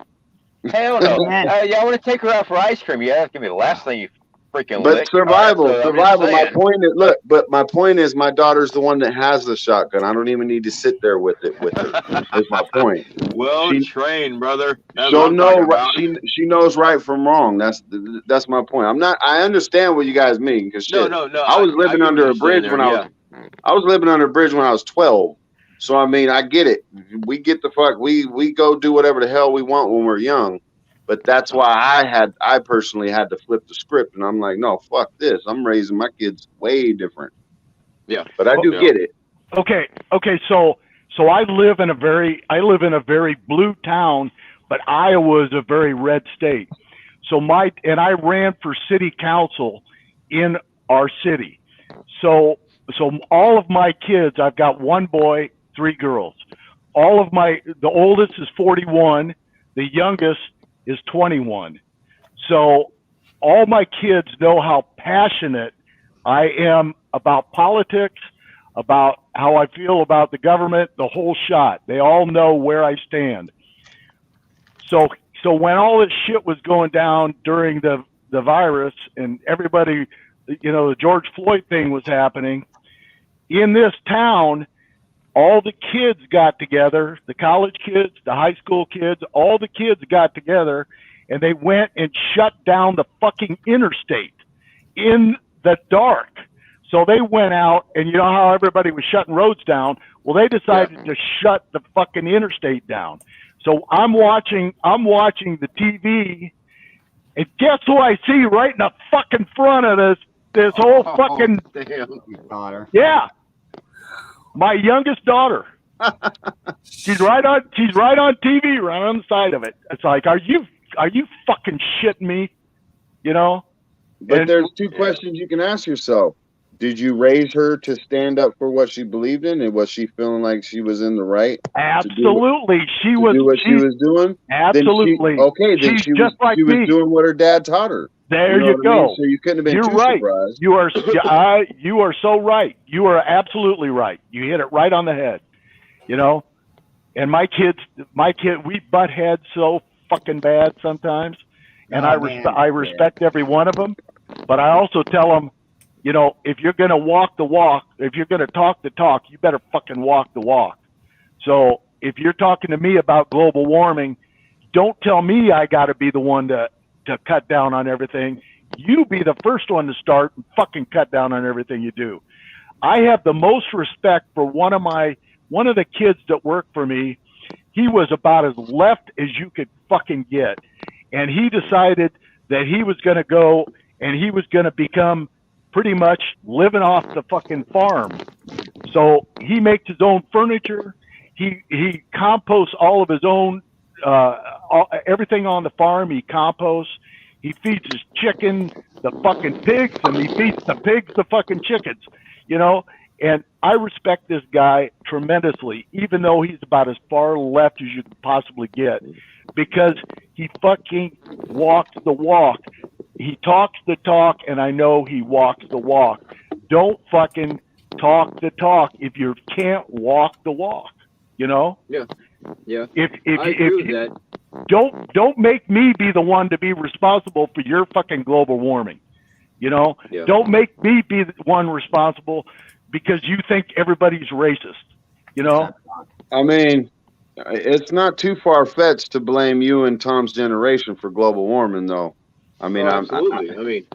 Hell no. Yeah, I want to take her out for ice cream. Yeah, that's going to be the last thing you freaking But lick. survival. All right, so I'm just My saying. point is, my point is, my daughter's the one that has the shotgun. I don't even need to sit there with it. Is my point. Well trained, brother. That's She'll what I'm know. talking about. She knows right from wrong. That's my point. I understand what you guys mean because No. I was living get under what a you're bridge saying when there, I was living under a bridge when I was 12. So I mean, I get it. We get the fuck. We go do whatever the hell we want when we're young. But that's why I personally had to flip the script, and I'm like, no, fuck this. I'm raising my kids way different. Yeah, but I do get it. Okay. So I live in a very blue town, but Iowa is a very red state. So I ran for city council in our city. So all of my kids, I've got 1 boy, 3 girls. The oldest is 41, the youngest is 21. So all my kids know how passionate I am about politics, about how I feel about the government, the whole shot. They all know where I stand. So when all this shit was going down during the virus and everybody, the George Floyd thing was happening, in this town, all the kids got together, the college kids, the high school kids, all the kids got together and they went and shut down the fucking interstate in the dark. So they went out, and you know how everybody was shutting roads down? Well, they decided to shut the fucking interstate down. So I'm watching the TV, and guess who I see right in the fucking front of this whole fucking daughter. Yeah. My youngest daughter. she's right on TV, right on the side of it. It's like, are you fucking shitting me? But there's 2 questions you can ask yourself. Did you raise her to stand up for what she believed in, and was she feeling like she was in the right? Absolutely. She was doing? Absolutely. Then she was doing what her dad taught her. There you what I go. mean? So you couldn't have been You're too right. surprised. You are so right. You are absolutely right. You hit it right on the head. And my kid, we butt heads so fucking bad sometimes. And I respect every one of them, but I also tell them, if you're going to walk the walk, if you're going to talk the talk, you better fucking walk the walk. So if you're talking to me about global warming, don't tell me I got to be the one to cut down on everything. You be the first one to start and fucking cut down on everything you do. I have the most respect for one of the kids that worked for me. He was about as left as you could fucking get. and he decided that he was going to go and he was going to become pretty much living off the fucking farm. So he makes his own furniture. He composts all of his own, everything on the farm. He composts. He feeds his chicken the fucking pigs, and he feeds the pigs the fucking chickens, you know? And I respect this guy tremendously, even though he's about as far left as you could possibly get, because he fucking walks the walk. He talks the talk, and I know he walks the walk. Don't fucking talk the talk if you can't walk the walk, you know? Yeah. Yeah. If I agree with that. Don't make me be the one to be responsible for your fucking global warming. You know, Yeah. don't make me be the one responsible because you think everybody's racist. You know, I mean, it's not too far fetched to blame you and Tom's generation for global warming, though. I mean, Absolutely.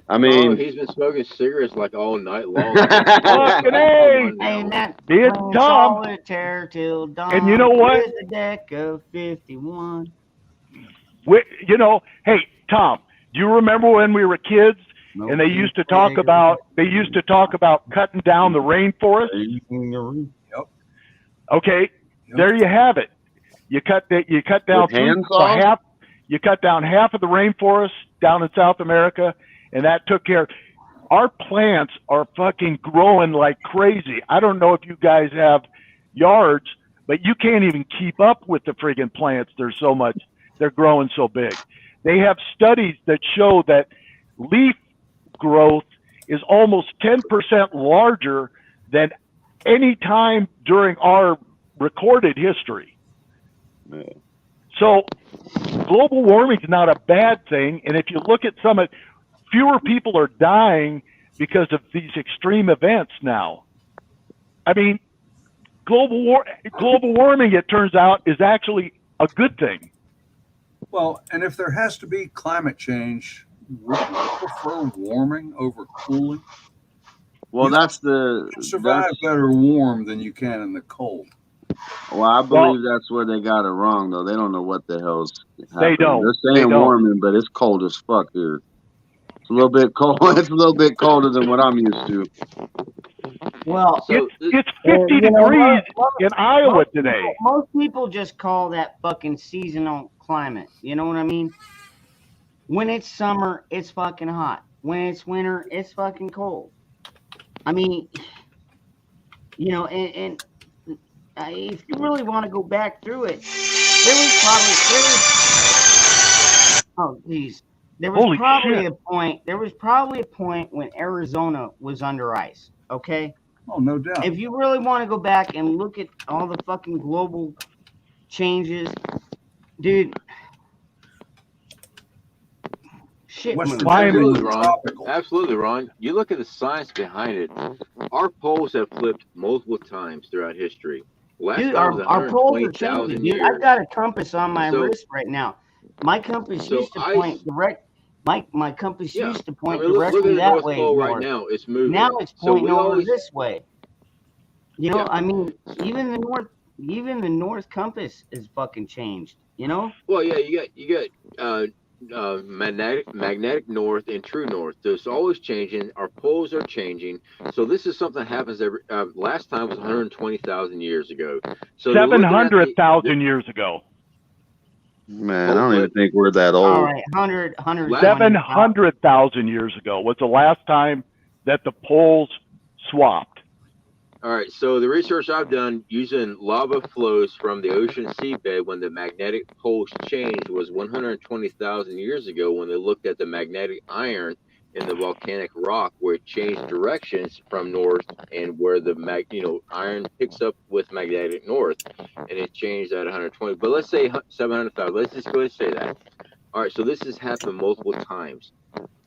I mean, he's been smoking cigarettes like all night long. Fucking A. Ain't that It's playing Tom. solitaire till dawn? And you know what? With a deck of 51. You know, hey Tom, do you remember when we were kids and they used to talk about cutting down the rainforest? Yep. Okay, there you have it. You cut down With handsaws? half. You cut down half of the rainforest down in South America, and that took care. Our plants are fucking growing like crazy. I don't know if you guys have yards, but you can't even keep up with the friggin' plants. There's so much. They're growing so big. They have studies that show that leaf growth is almost 10% larger than any time during our recorded history. So global warming is not a bad thing. And if you look at fewer people are dying because of these extreme events now. I mean, global warming, it turns out, is actually a good thing. Well, and if there has to be climate change, would you prefer warming over cooling? well, that's You survive better warm than you can in the cold. Well, I believe that's where they got it wrong, though. They don't know what the hell's happening. They don't. They're saying warming, but it's cold as fuck here. It's a little bit cold. It's a little bit colder than what I'm used to. Well, It's 50 degrees in Iowa today. Most people just call that fucking seasonal climate. You know what I mean? When it's summer, it's fucking hot. When it's winter, it's fucking cold. I mean, you know, and if you really want to go back through it, there was Holy probably shit. a point. There was probably a point when Arizona was under ice. Okay. Oh, no doubt. If you really want to go back and look at all the fucking global changes, dude, shit. Absolutely, Ron. Absolutely, Ron. You look at the science behind it. Our poles have flipped multiple times throughout history. Last Dude, time was our poles are 120,000 changing. years. Dude, I've got a compass on my So- wrist right now. My compass So used to ice- point direct. My compass Yeah. used to point I mean, look at directly the that North way. Pole right north. now. It's moving. Now it's So pointing we over always- this way. You know, Yeah. I mean, even the north compass is fucking changed. You know? Well, yeah, you got magnetic north and true north. So it's always changing. Our poles are changing. So this is something that happens every. Last time was 120,000 years ago. So they're looking at the- 700,000 years ago. Man, I don't even think we're that old. All right, 100. 700,000 years ago was the last time that the poles swapped. All right, so the research I've done using lava flows from the ocean seabed when the magnetic poles changed was 120,000 years ago when they looked at the magnetic iron in the volcanic rock where it changed directions from north and where the iron picks up with magnetic north and it changed at 120. But let's say 700,000. Let's just go ahead and say that. All right, so this has happened multiple times.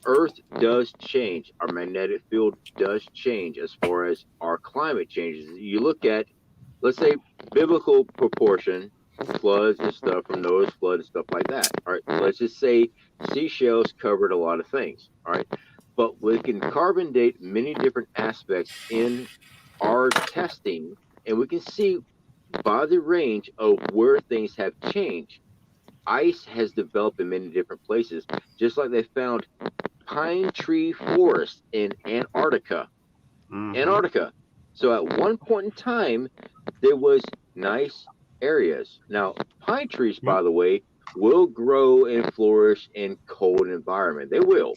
Earth does change. Our magnetic field does change as far as our climate changes. You look at, let's say, biblical proportion, floods and stuff from Noah's flood and stuff like that. All right, let's just say seashells covered a lot of things. All right, but we can carbon date many different aspects in our testing, and we can see by the range of where things have changed. ice has developed in many different places, just like they found pine tree forests in Antarctica. Antarctica. So at one point in time, there was nice areas. Now, pine trees, by the way, will grow and flourish in cold environment. They will.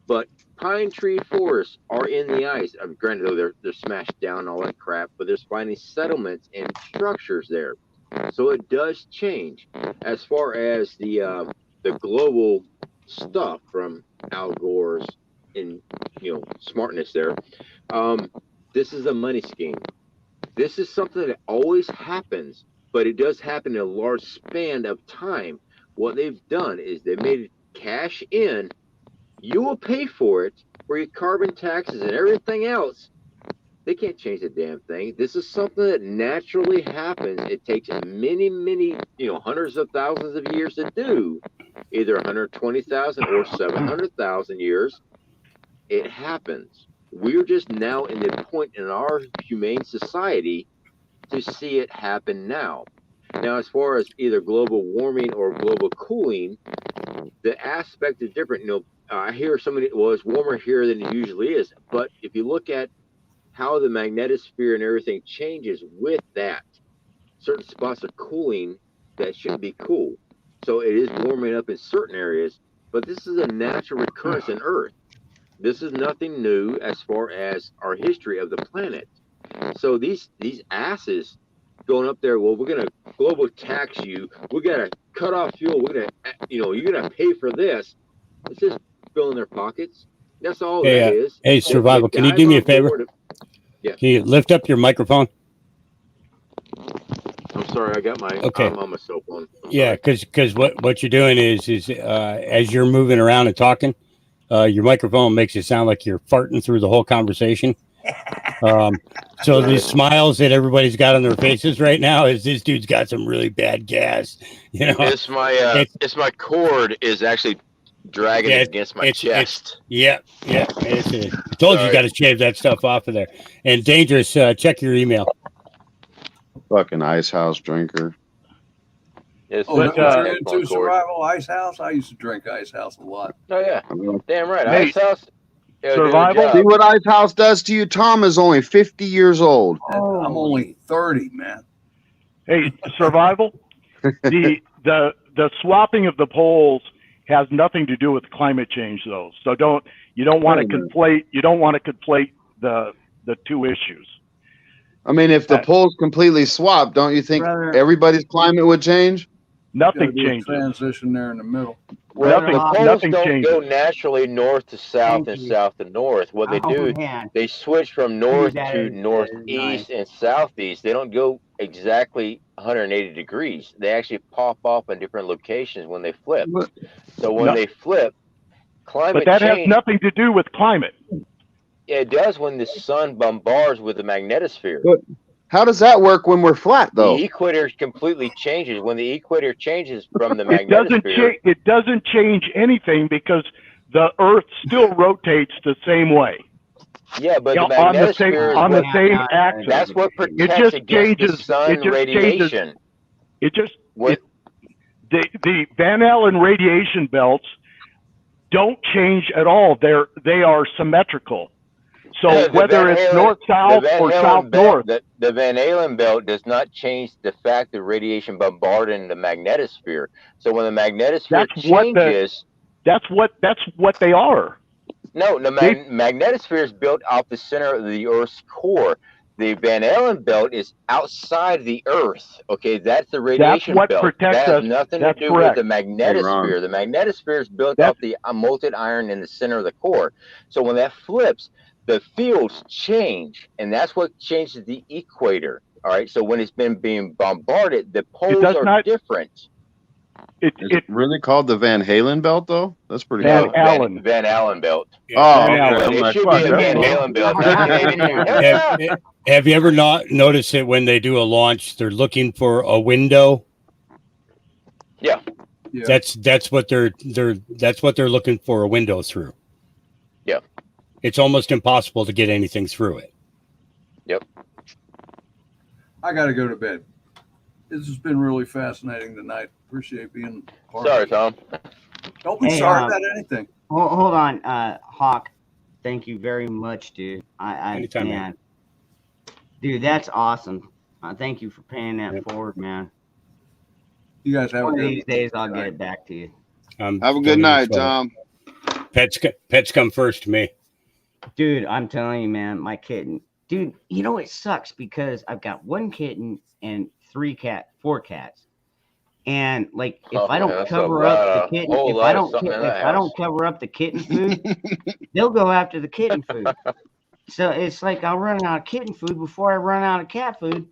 But pine tree forests are in the ice. Granted, though, they're smashed down, all that crap, but there's finding settlements and structures there. So it does change. As far as the global stuff from Al Gore's smartness there, this is a money scheme. This is something that always happens, but it does happen in a large span of time. What they've done is they made it cash in. You will pay for it, for your carbon taxes and everything else. They can't change the damn thing. This is something that naturally happens. It takes many, many, hundreds of thousands of years to do, either 120,000 or 700,000 years. It happens. We're just now in the point in our humane society to see it happen now. Now, as far as either global warming or global cooling, the aspect is different. I hear somebody, well, it's warmer here than it usually is. But if you look at how the magnetosphere and everything changes with that, certain spots are cooling that should be cool. So it is warming up in certain areas, but this is a natural recurrence in Earth. This is nothing new as far as our history of the planet. So these asses going up there, well, we're going to global tax you. We're going to cut off fuel. We're going to, you're going to pay for this. It's just filling their pockets. That's all that is. Hey, Survival, can you do me a favor? Yeah. Can you lift up your microphone? I'm sorry, I got my I'm on my cell phone. Yeah, because what you're doing is as you're moving around and talking, your microphone makes it sound like you're farting through the whole conversation. So the smiles that everybody's got on their faces right now is this dude's got some really bad gas. It's my cord is actually dragging it against my chest. I told you you got to shave that stuff off of there. And Dangerous, check your email. Fucking Ice House drinker. Yes, you're into Survival Ice House? I used to drink Ice House a lot. Oh yeah, damn right. Hey, Ice House. Survival. See what Ice House does to you. Tom is only 50 years old. I'm only 30, man. Hey, Survival. the swapping of the poles has nothing to do with climate change, though. So you don't want to conflate the two issues. I mean, if the poles completely swapped, don't you think everybody's climate would change? Nothing changes. Transition there in the middle. Well, the poles don't go naturally north to south and south to north. What they do, they switch from north to northeast and southeast. They don't go exactly 180 degrees. They actually pop off in different locations when they flip. So when they flip, climate But that change, has nothing to do with climate. It does when the sun bombards with the magnetosphere. But how does that work when we're flat, though? The equator completely changes. When the equator changes from the magnetosphere, it doesn't change anything because the Earth still rotates the same way. Yeah, but the on the same magnetosphere axis. That's what It protects just against changes. the sun It just radiation. The Van Allen radiation belts don't change at all. They are symmetrical. So whether it's north-south or south-north. The Van Allen belt does not change the fact that radiation bombarding the magnetosphere. So when the magnetosphere changes... That's what they are. No, the magnetosphere is built off the center of the Earth's core. The Van Allen belt is outside the Earth. Okay, that's the radiation belt. That has nothing to do with the magnetosphere. The magnetosphere is built off the molten iron in the center of the core. So when that flips, the fields change, and that's what changes the equator. All right, so when it's been being bombarded, the poles are different. It's really called the Van Halen belt, though? That's pretty Van cool. Allen. Van Allen belt. Oh, it should be a Van Halen belt. Have you ever not noticed that when they do a launch, they're looking for a window? Yeah. That's what they're looking for, a window through. Yeah. It's almost impossible to get anything through it. Yep. I got to go to bed. This has been really fascinating tonight. Appreciate being part Sorry, of it. Tom. Don't be Hey, sorry about anything. Hold on, Hawk. Thank you very much, dude. Anytime, man. man. Dude, that's awesome. Thank you for paying that forward, man. You guys have One a of good these days, I'll get it back to you. Have a good night, Tom. Pets come first to me. Dude, I'm telling you, man, my kitten. Dude, you know, it sucks because I've got one kitten and four cats. And like, if I don't cover up the kitten, if I don't cover up the kitten food, they'll go after the kitten food. So it's like I'll run out of kitten food before I run out of cat food.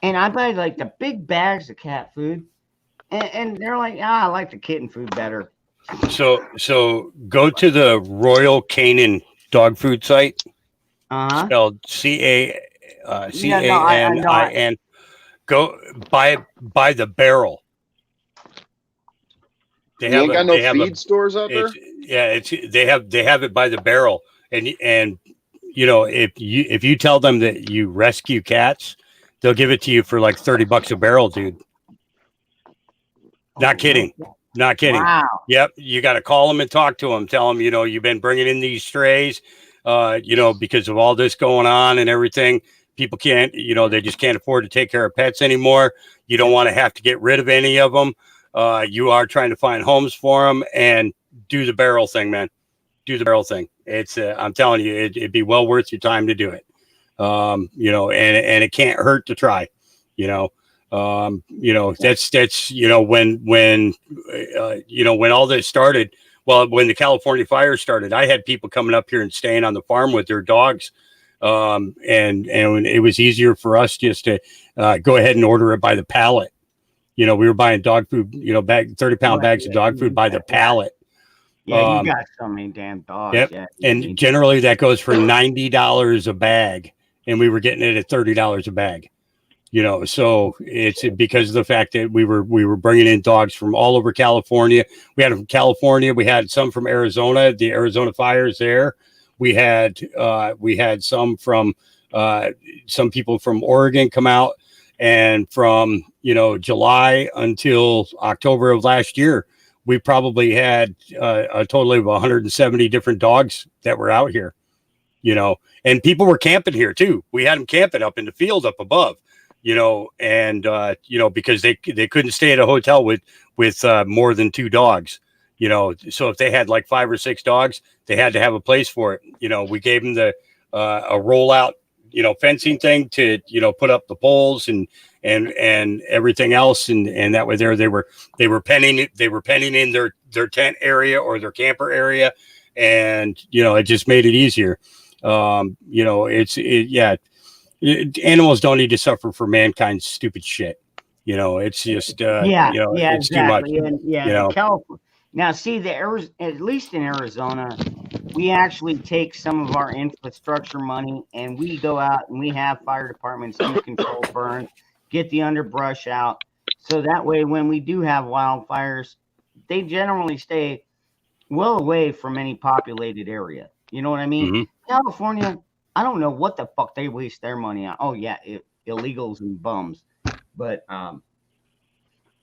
And I buy like the big bags of cat food. And they're like, I like the kitten food better. So go to the Royal Canin dog food site. Spelled CANIN. Go buy the barrel. They You ain't got no feed stores out there? They have it by the barrel. And you know, if you tell them that you rescue cats, they'll give it to you for like $30 a barrel, dude. Not kidding. Not kidding. Wow. Yep. You got to call them and talk to them. Tell them, you know, you've been bringing in these strays, you know, because of all this going on and everything. People can't, you know, they just can't afford to take care of pets anymore. You don't want to have to get rid of any of them. You are trying to find homes for them, and do the barrel thing, man. Do the barrel thing. It's, I'm telling you, it'd be well worth your time to do it. You know, and it can't hurt to try, you know. You know, that's, you know, when you know, when all this started, well, when the California fire started, I had people coming up here and staying on the farm with their dogs. And it was easier for us just to, go ahead and order it by the pallet. You know, we were buying dog food, you know, 30-pound bags of dog food by the pallet. Yeah, you got so many damn dogs. Yep. Yeah, And generally that goes for $90 a bag, and we were getting it at $30 a bag. You know, so it's because of the fact that we were bringing in dogs from all over California. We had them from California. We had some from Arizona, the Arizona fires there. We had some from some people from Oregon come out, and from, you know, July until October of last year, we probably had a total of 170 different dogs that were out here, you know, and people were camping here too. We had them camping up in the field up above. You know, and you know, because they couldn't stay at a hotel with more than 2 dogs, you know. So if they had like 5 or 6 dogs, they had to have a place for it. You know, we gave them the a rollout, you know, fencing thing to, you know, put up the poles and everything else, and that way they were penning in their tent area or their camper area, and you know, it just made it easier. You know, yeah. Animals don't need to suffer for mankind's stupid shit. You know, it's just, you know, it's exactly. too much. And, yeah, you know? California. Now, see, at least in Arizona, we actually take some of our infrastructure money and we go out and we have fire departments do control burns, get the underbrush out. So that way, when we do have wildfires, they generally stay well away from any populated area. You know what I mean? Mm-hmm. California, I don't know what the fuck they waste their money on. Oh yeah, illegals and bums. But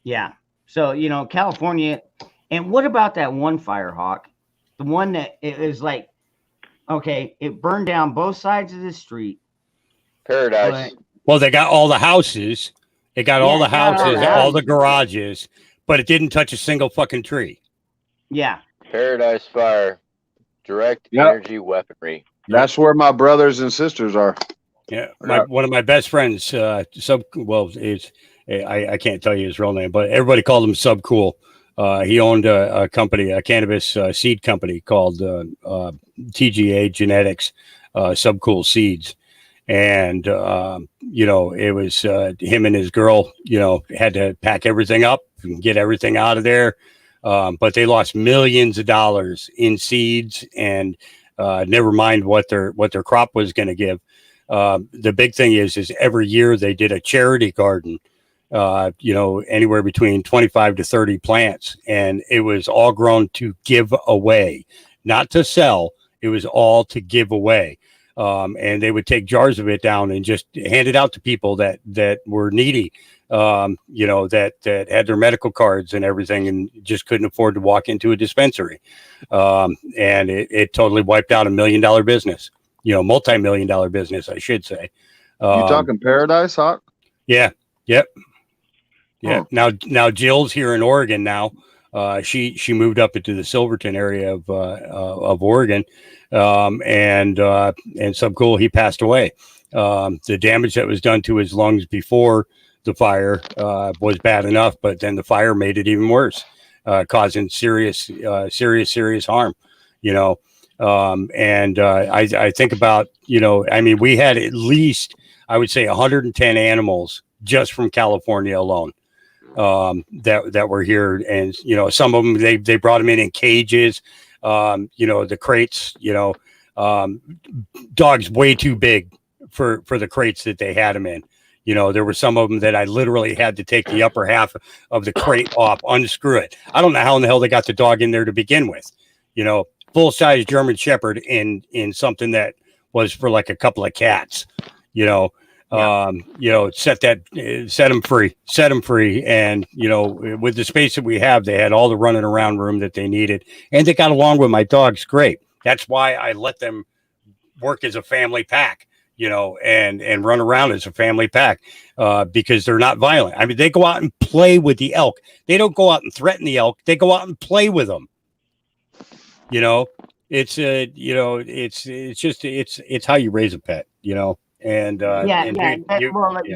yeah. So, you know, California. And what about that one fire, Hawk? The one that it was like, okay, it burned down both sides of the street. Paradise. Well, they got all the houses. They got all the houses, all the garages, but it didn't touch a single fucking tree. Yeah. Paradise fire. Direct energy weaponry. That's where my brothers and sisters are. Yeah, one of my best friends, I can't tell you his real name, but everybody called him Sub Cool. He owned a company, a cannabis seed company called TGA Genetics, Sub Cool Seeds. And, you know, it was him and his girl, you know, had to pack everything up and get everything out of there. But they lost millions of dollars in seeds, and never mind what their crop was going to give. The big thing is every year they did a charity garden, you know, anywhere between 25 to 30 plants, and it was all grown to give away, not to sell. It was all to give away. And they would take jars of it down and just hand it out to people that were needy, that had their medical cards and everything and just couldn't afford to walk into a dispensary. And it totally wiped out $1 million business, multi-million-dollar business, I should say. You talking Paradise, Hawk? Yeah. Yep. Yeah. Oh. Now Jill's here in Oregon now. She moved up into the Silverton area of Oregon. And Subcool, he passed away. The damage that was done to his lungs before the fire was bad enough, but then the fire made it even worse, causing serious harm. I think about, we had at least, I would say, 110 animals just from California alone that were here, and some of them they brought them in cages. The crates, dogs way too big for the crates that they had them in. There were some of them that I literally had to take the upper half of the crate off, unscrew it. I don't know how in the hell they got the dog in there to begin with. Full size German Shepherd in something that was for like a couple of cats. Set them free. And, with the space that we have, they had all the running around room that they needed, and they got along with my dogs great. That's why I let them work as a family pack, and run around as a family pack, because they're not violent. I mean, they go out and play with the elk. They don't go out and threaten the elk. They go out and play with them. It's how you raise a pet,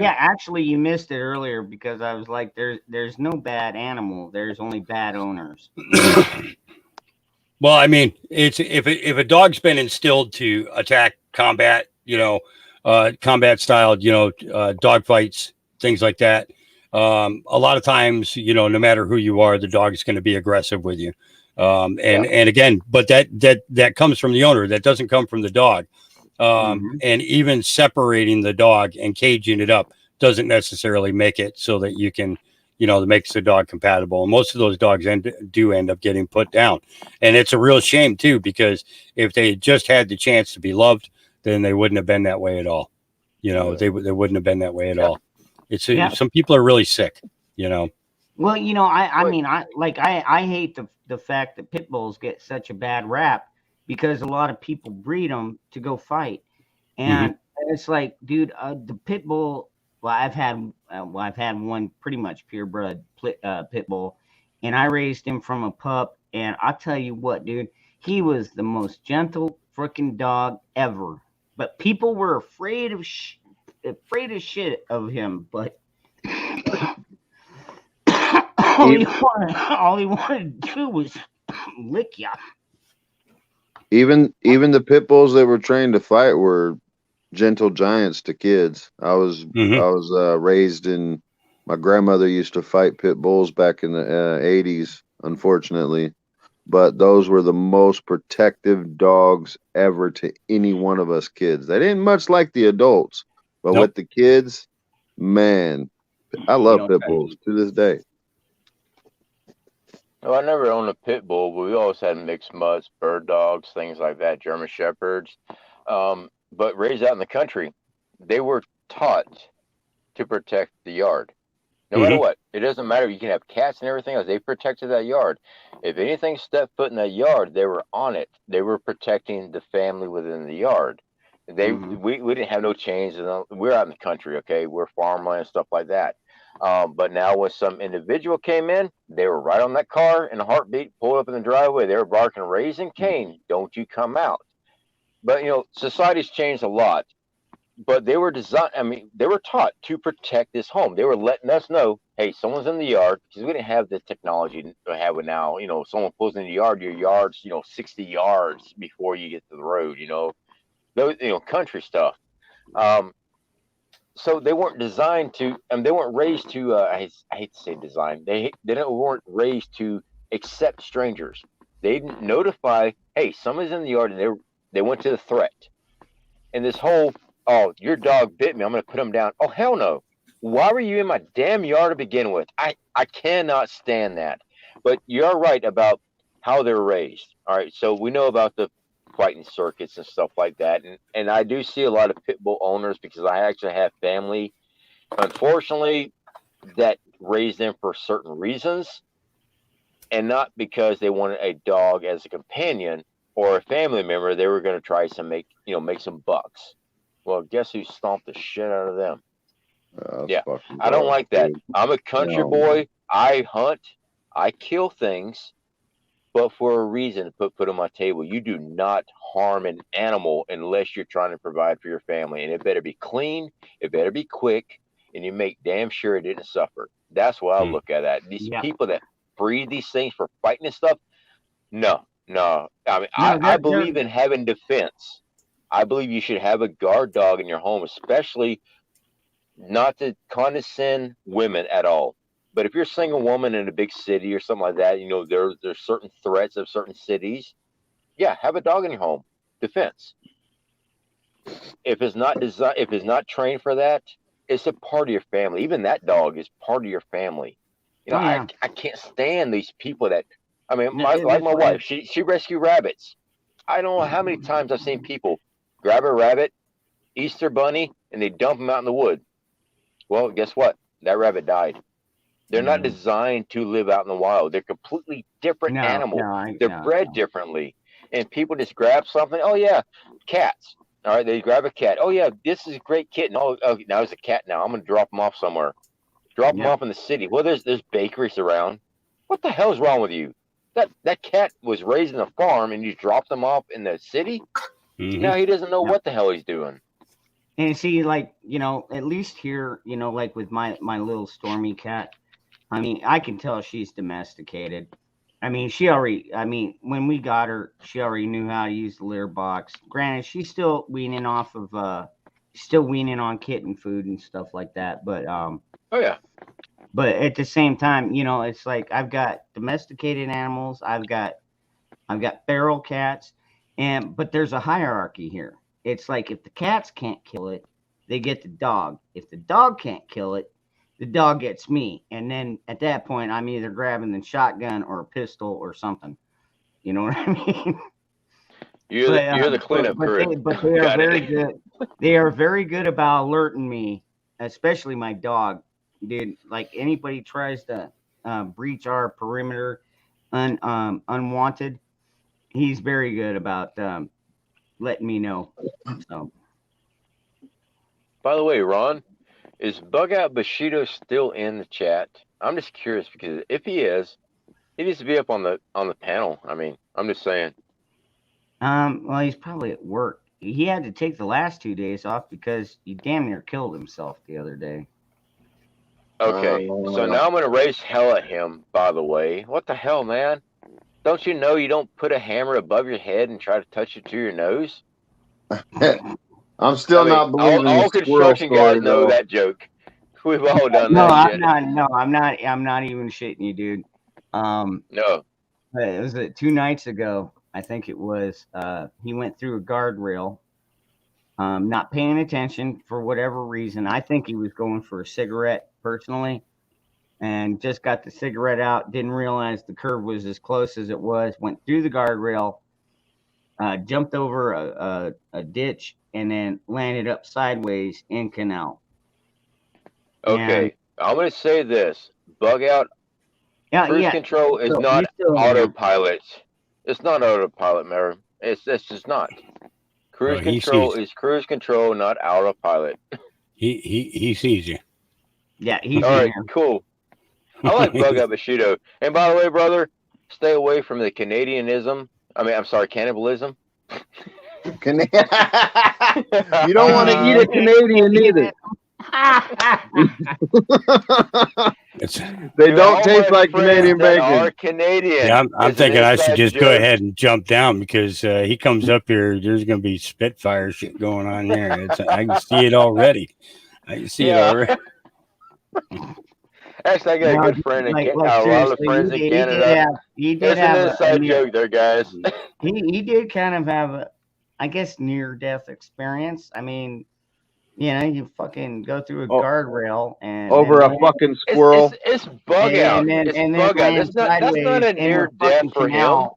actually you missed it earlier, because I was like, there's no bad animal, there's only bad owners. Well, I mean, it's if a dog's been instilled to attack, combat, combat style, dog fights, things like that, a lot of times, no matter who you are, the dog is going to be aggressive with you. And again, but that comes from the owner. That doesn't come from the dog. And even separating the dog and caging it up doesn't necessarily make it so that you can, that makes the dog compatible. And most of those dogs do end up getting put down. And it's a real shame too, because if they just had the chance to be loved, then they wouldn't have been that way at all. They wouldn't have been that way at all. It's some people are really sick, Well, I hate the fact that pit bulls get such a bad rap, because a lot of people breed them to go fight. And it's like, dude, the pit bull, I've had one pretty much purebred pit bull, and I raised him from a pup. And I'll tell you what, dude, he was the most gentle freaking dog ever. But people were afraid of shit of him. But all he wanted to do was lick ya. Even the pit bulls that were trained to fight were gentle giants to kids. I was raised in. My grandmother used to fight pit bulls back in the 80s, unfortunately, but those were the most protective dogs ever to any one of us kids. They didn't much like the adults, but with the kids, man, I love pit bulls to this day. Well, I never owned a pit bull, but we always had mixed mutts, bird dogs, things like that, German Shepherds. But raised out in the country, they were taught to protect the yard. No matter what. It doesn't matter. You can have cats and everything else. They protected that yard. If anything stepped foot in that yard, they were on it. They were protecting the family within the yard. We didn't have no chains. We're out in the country, okay? We're farmland and stuff like that. But now when some individual came in, they were right on that car in a heartbeat, pulled up in the driveway. They were barking, raising Cain, don't you come out. But, society's changed a lot. But they were they were taught to protect this home. They were letting us know, hey, someone's in the yard, because we didn't have the technology we have it now. Someone pulls in the yard, your yard's, 60 yards before you get to the road, those, country stuff. So they weren't designed to, they weren't raised to, I hate to say design, they weren't raised to accept strangers. They didn't notify, hey, someone's in the yard, and they went to the threat. And this whole, oh, your dog bit me, I'm going to put him down. Oh, hell no. Why were you in my damn yard to begin with? I cannot stand that. But you're right about how they're raised. All right, so we know about the fighting circuits and stuff like that. And I do see a lot of pit bull owners because I actually have family, unfortunately, that raise them for certain reasons and not because they wanted a dog as a companion or a family member. They were going to try to make some bucks. Well, guess who stomped the shit out of them? Yeah, I don't like that. I'm a country boy. I hunt. I kill things, but for a reason to put on my table. You do not harm an animal unless you're trying to provide for your family. And it better be clean. It better be quick. And you make damn sure it didn't suffer. That's what I look at that. These people that breed these things for fighting and stuff, no. I mean, I believe in having defense. I believe you should have a guard dog in your home, especially not to condescend women at all. But if you're a single woman in a big city or something like that, you know, there's certain threats of certain cities. Yeah, have a dog in your home. Defense. If it's not trained for that, it's a part of your family. Even that dog is part of your family. You know, I can't stand these people that, I mean, my wife, she rescued rabbits. I don't know how many times I've seen people grab a rabbit, Easter bunny, and they dump them out in the wood. Well, guess what? That rabbit died. They're not designed to live out in the wild. They're completely different animals. They're bred differently. And people just grab something. Oh, yeah, cats. All right, they grab a cat. Oh, yeah, this is a great kitten. Oh, now it's a cat now. I'm going to drop them off somewhere. Drop them off in the city. Well, there's bakeries around. What the hell is wrong with you? That cat was raised in a farm, and you dropped them off in the city? Now he doesn't know what the hell he's doing. And see, like, you know, at least here, you know, like with my little Stormy cat, I mean, I can tell she's domesticated. I mean, when we got her, she already knew how to use the litter box. Granted, she's still weaning on kitten food and stuff like that. But, oh yeah. But at the same time, you know, it's like I've got domesticated animals. I've got feral cats, but there's a hierarchy here. It's like if the cats can't kill it, they get the dog. If the dog can't kill it, the dog gets me. And then at that point, I'm either grabbing the shotgun or a pistol or something. You know what I mean? You're the cleanup crew. But they are very good. They are very good about alerting me, especially my dog. Dude, like anybody tries to breach our perimeter unwanted, he's very good about letting me know. So, by the way, Ron, is Bug Out Bushido still in the chat? I'm just curious because if he is, he needs to be up on the panel. I mean, I'm just saying. Well, he's probably at work. He had to take the last 2 days off because he damn near killed himself the other day. Okay, so now I'm going to raise hell at him, by the way. What the hell, man? Don't you know you don't put a hammer above your head and try to touch it to your nose? I'm still not believing all construction guys know that joke. We've all done that shit. I'm not even shitting you, dude. No. It was 2 nights ago, I think it was. He went through a guardrail, not paying attention for whatever reason. I think he was going for a cigarette personally, and just got the cigarette out, didn't realize the curve was as close as it was, went through the guardrail, jumped over a ditch, and then landed up sideways in canal. Okay, and I'm going to say this. Bug Out, cruise control is not autopilot. It's not autopilot, Mary. It's just not. Cruise control is cruise control, not autopilot. He sees you. Yeah, he's all right. Cool. I like Bug Out Bushido. And by the way, brother, stay away from the Canadianism. I'm sorry, cannibalism. You don't want to eat a Canadian either. They don't taste like Canadian bacon. Canadian. Yeah, I'm thinking I should just go ahead and jump down because he comes up here. There's going to be Spitfire shit going on here. I can see it already. Actually, I got a good friend in Canada. A lot of friends in Canada. He did have an inside joke there, guys. He did kind of have a, I guess, near-death experience. I mean, you know, you fucking go through a guardrail and over a fucking squirrel. It's Bug Out. It's Bug Out. That's not a near death for him.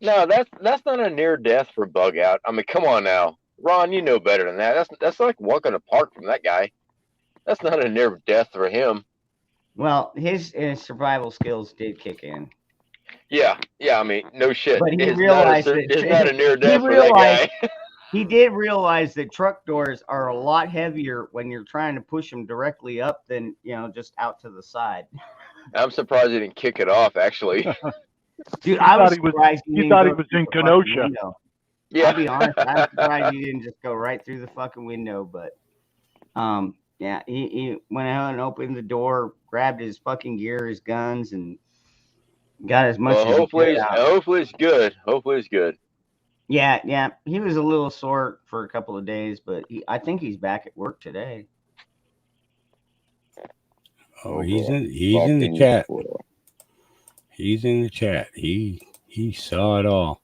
No, that's not a near death for bug out. I mean, come on now, Ron, you know better than that. That's like walking apart from that guy. That's not a near death for him. Well, his survival skills did kick in. Yeah. I mean, no shit. But he It's realized not that it's not a near he death for that realized guy. he did realize that truck doors are a lot heavier when you're trying to push them directly up than just out to the side. I'm surprised he didn't kick it off. Actually, Dude, I was thought he was- surprised he didn't thought go he was through in the fucking Kenosha. window. Yeah. I'll be honest, I'm surprised he didn't just go right through the fucking window. But yeah, he went out and opened the door, grabbed his fucking gear, his guns, and got as much well, as hopefully, he could out. hopefully it's good. Hopefully it's good. Yeah, he was a little sore for a couple of days, but I think he's back at work today. Oh, he's in the chat. He's in the chat. He saw it all.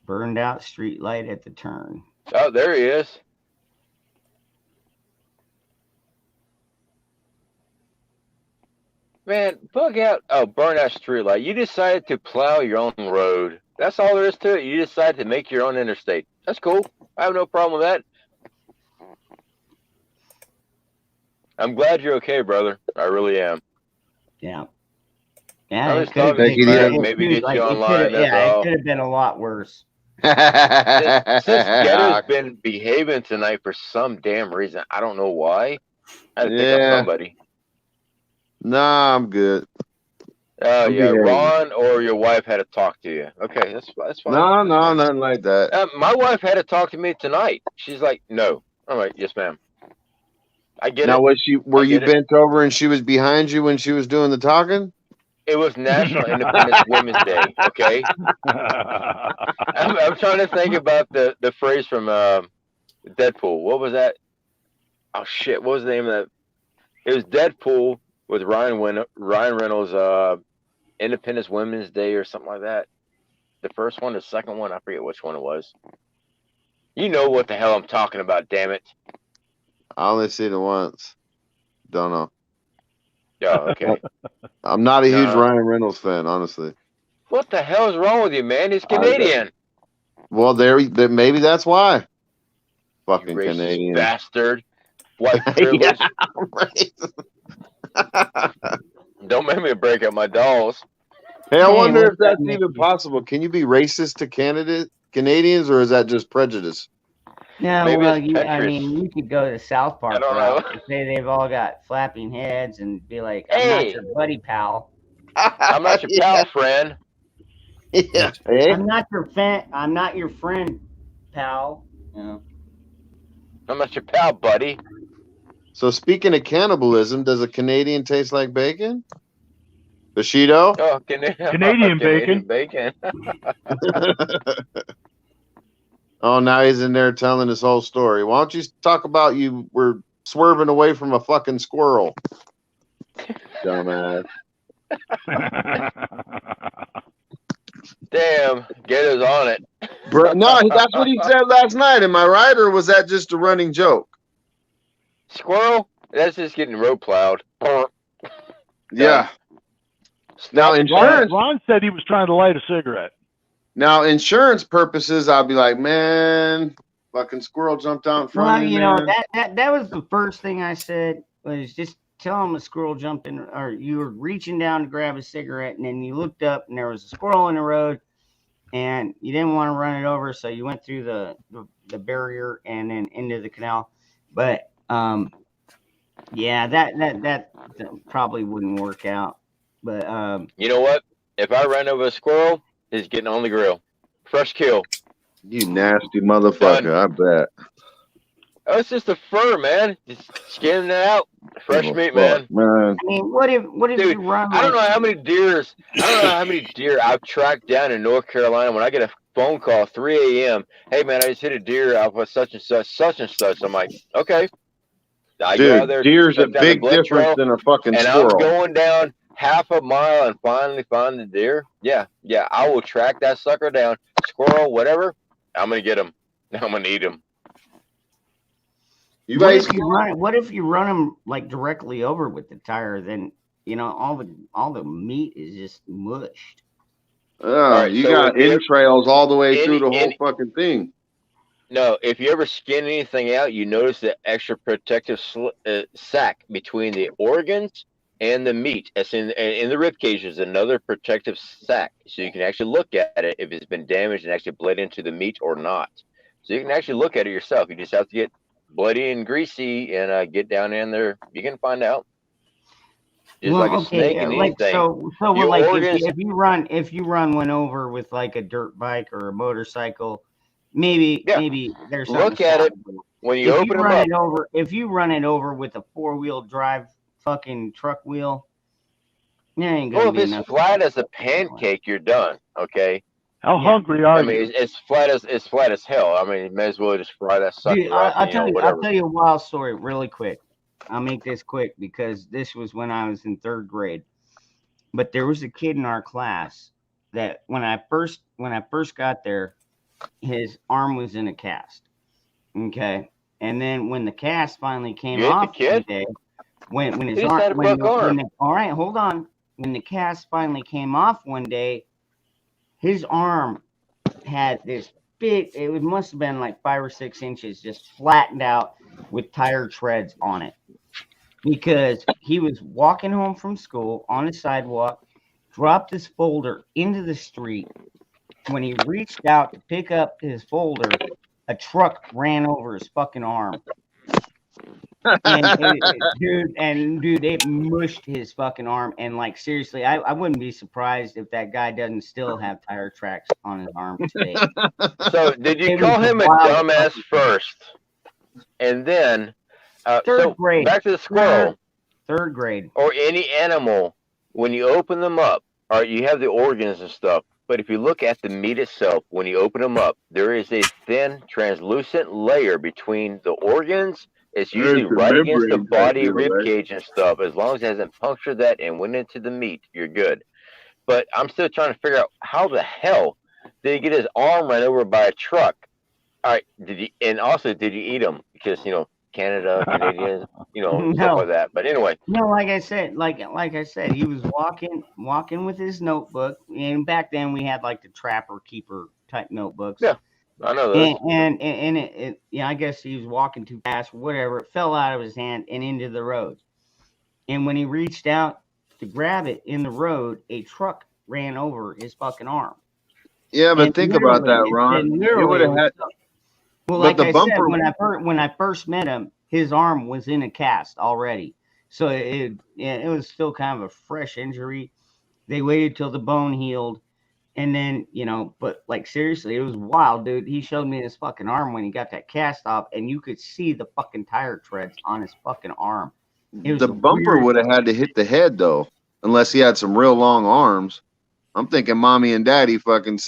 Burned out street light at the turn. Oh, there he is. Man, bug out. Oh, burn out street light. You decided to plow your own road. That's all there is to it. You decided to make your own interstate. That's cool. I have no problem with that. I'm glad you're okay, brother. I really am. Yeah. I Yeah, was it could have talking to been, you, maybe get you online. yeah, That's it all. could have been a lot worse. Since Ghetto's been behaving tonight for some damn reason, I don't know why. I had to think of Yeah. somebody. Nah, I'm good. Oh I'm yeah, behaving. Ron or your wife had to talk to you. Okay, that's fine. No, nothing like that. My wife had to talk to me tonight. She's like, "No." I'm like, "Yes, ma'am." I get Now, it. were you get it. bent over and she was behind you when she was doing the talking? It was National Independence Women's Day. Okay. I'm trying to think about the phrase from Deadpool. What was that? Oh shit! What was the name of that? It was Deadpool with Ryan Reynolds. Independence Women's Day or something like that. The first one, the second one, I forget which one it was. You know what the hell I'm talking about, damn it. I only seen it once. Don't know. Oh, okay. I'm not a huge Nah. Ryan Reynolds fan, honestly. What the hell is wrong with you, man? He's Canadian. Well, maybe that's why. Fucking Racist Canadian. bastard. White privilege. right. Don't make me break up my dolls. Hey, I Hey, wonder what's if that's up, Nick? even possible. Can you be racist to Canadians, or is that just prejudice? No, Maybe well, it's I Tetris. mean, you could go to South Park. I don't route know. and say they've all got flapping heads and be like, "I'm Hey. not your buddy, pal. I'm not your pal, friend. Yeah. Hey? I'm not your I'm not your friend, pal." You know? I'm not your pal, buddy. So speaking of cannibalism, does a Canadian taste like bacon? Bushido? Oh, Canadian bacon. bacon. Oh, now he's in there telling his whole story. Why don't you talk about you were swerving away from a fucking squirrel? Dumbass. Damn, Ghetto's on it. Bro, no, that's what he said last night. Am I right, or was that just a running joke? Squirrel? That's just getting road plowed. Yeah. Now insurance. Ron said he was trying to light a cigarette. Now insurance purposes, I'll be like, man, fucking squirrel jumped out in front Well, of me. you know, man. that was the first thing I said was just tell him a squirrel jumped in, or you were reaching down to grab a cigarette, and then you looked up and there was a squirrel in the road, and you didn't want to run it over, so you went through the barrier and then into the canal. But yeah, that probably wouldn't work out. But You know what? If I ran over a squirrel, it's getting on the grill. Fresh kill. You nasty motherfucker, I bet. Oh, it's just a fur, man. Just skinning it out. Fresh Oh, meat, fuck, man. I mean, what if Dude, you run? I don't know like- how many deer I've tracked down in North Carolina when I get a phone call 3 a.m. Hey man, I just hit a deer out with such and such. I'm like, okay. I go out Dude, there, deer's a jump down the big blood difference trail, than a fucking and squirrel. I'm going down half a mile and finally find the deer. Yeah, I will track that sucker down. Squirrel, whatever. I'm gonna get him. I'm gonna eat him. You What guys, if you run them like directly over with the tire? Then all the meat is just mushed. right, You so got if you ever- entrails all the way through any, the whole any, fucking thing. no, if you ever skin anything out, you notice the extra protective sac between the organs and the meat. As in the rib cage is another protective sac, so you can actually look at it if it's been damaged and actually bled into the meat or not. So you can actually look at it yourself. You just have to get bloody and greasy and get down in there. You can find out. Just like a snake and anything. So Your like organs. if you run one over with like a dirt bike or a motorcycle, maybe there's something Look at it stoppable. when you open them up. If you run it over with a 4-wheel drive fucking truck wheel, there ain't gonna Well, be if enough. it's flat as a pancake, you're done. Okay. How hungry are I you? mean, it's flat as hell. I mean, you may as well just fry that sucker Dude, up. I'll tell Whatever. you a wild story really quick. I'll make this quick because this was when I was in 3rd grade. But there was a kid in our class that when I first got there, his arm was in a cast. Okay. And then when the cast finally came You hit the off kid? one day, when his He just arm, had a broke arm. all right, hold on. When the cast finally came off one day, his arm had this big, must have been like 5 or 6 inches, just flattened out with tire treads on it. Because he was walking home from school on the sidewalk, dropped his folder into the street. When he reached out to pick up his folder, a truck ran over his fucking arm. And dude, it mushed his fucking arm. And like seriously, I wouldn't be surprised if that guy doesn't still have tire tracks on his arm today. So did you It call was him a wild dumbass fucking- first, and then Third grade. Back to the squirrel. 3rd grade. Or any animal, when you open them up, all right, you have the organs and stuff. But if you look at the meat itself, when you open them up, there is a thin, translucent layer between the organs. It's usually There's the right against the membranes right body, there, rib right? cage, and stuff. As long as it hasn't punctured that and went into the meat, you're good. But I'm still trying to figure out how the hell did he get his arm run over by a truck? All right, did you eat them? Because Canada, Canadians, No. stuff like that. But anyway, No, like I said, he was walking with his notebook, and back then we had like the trapper keeper type notebooks. Yeah, I know those. And I guess he was walking too fast, whatever. It fell out of his hand and into the road. And when he reached out to grab it in the road, a truck ran over his fucking arm. Yeah, but And think about that, literally, Ron. and You literally would have it had. was- Well, But like the I bumper. said, when I first met him, his arm was in a cast already, so it was still kind of a fresh injury. They waited till the bone healed, and then but like seriously, it was wild, dude. He showed me his fucking arm when he got that cast off, and you could see the fucking tire treads on his fucking arm. It was The bumper would have had to hit the head though, unless he had some real long arms. I'm thinking mommy and daddy fucking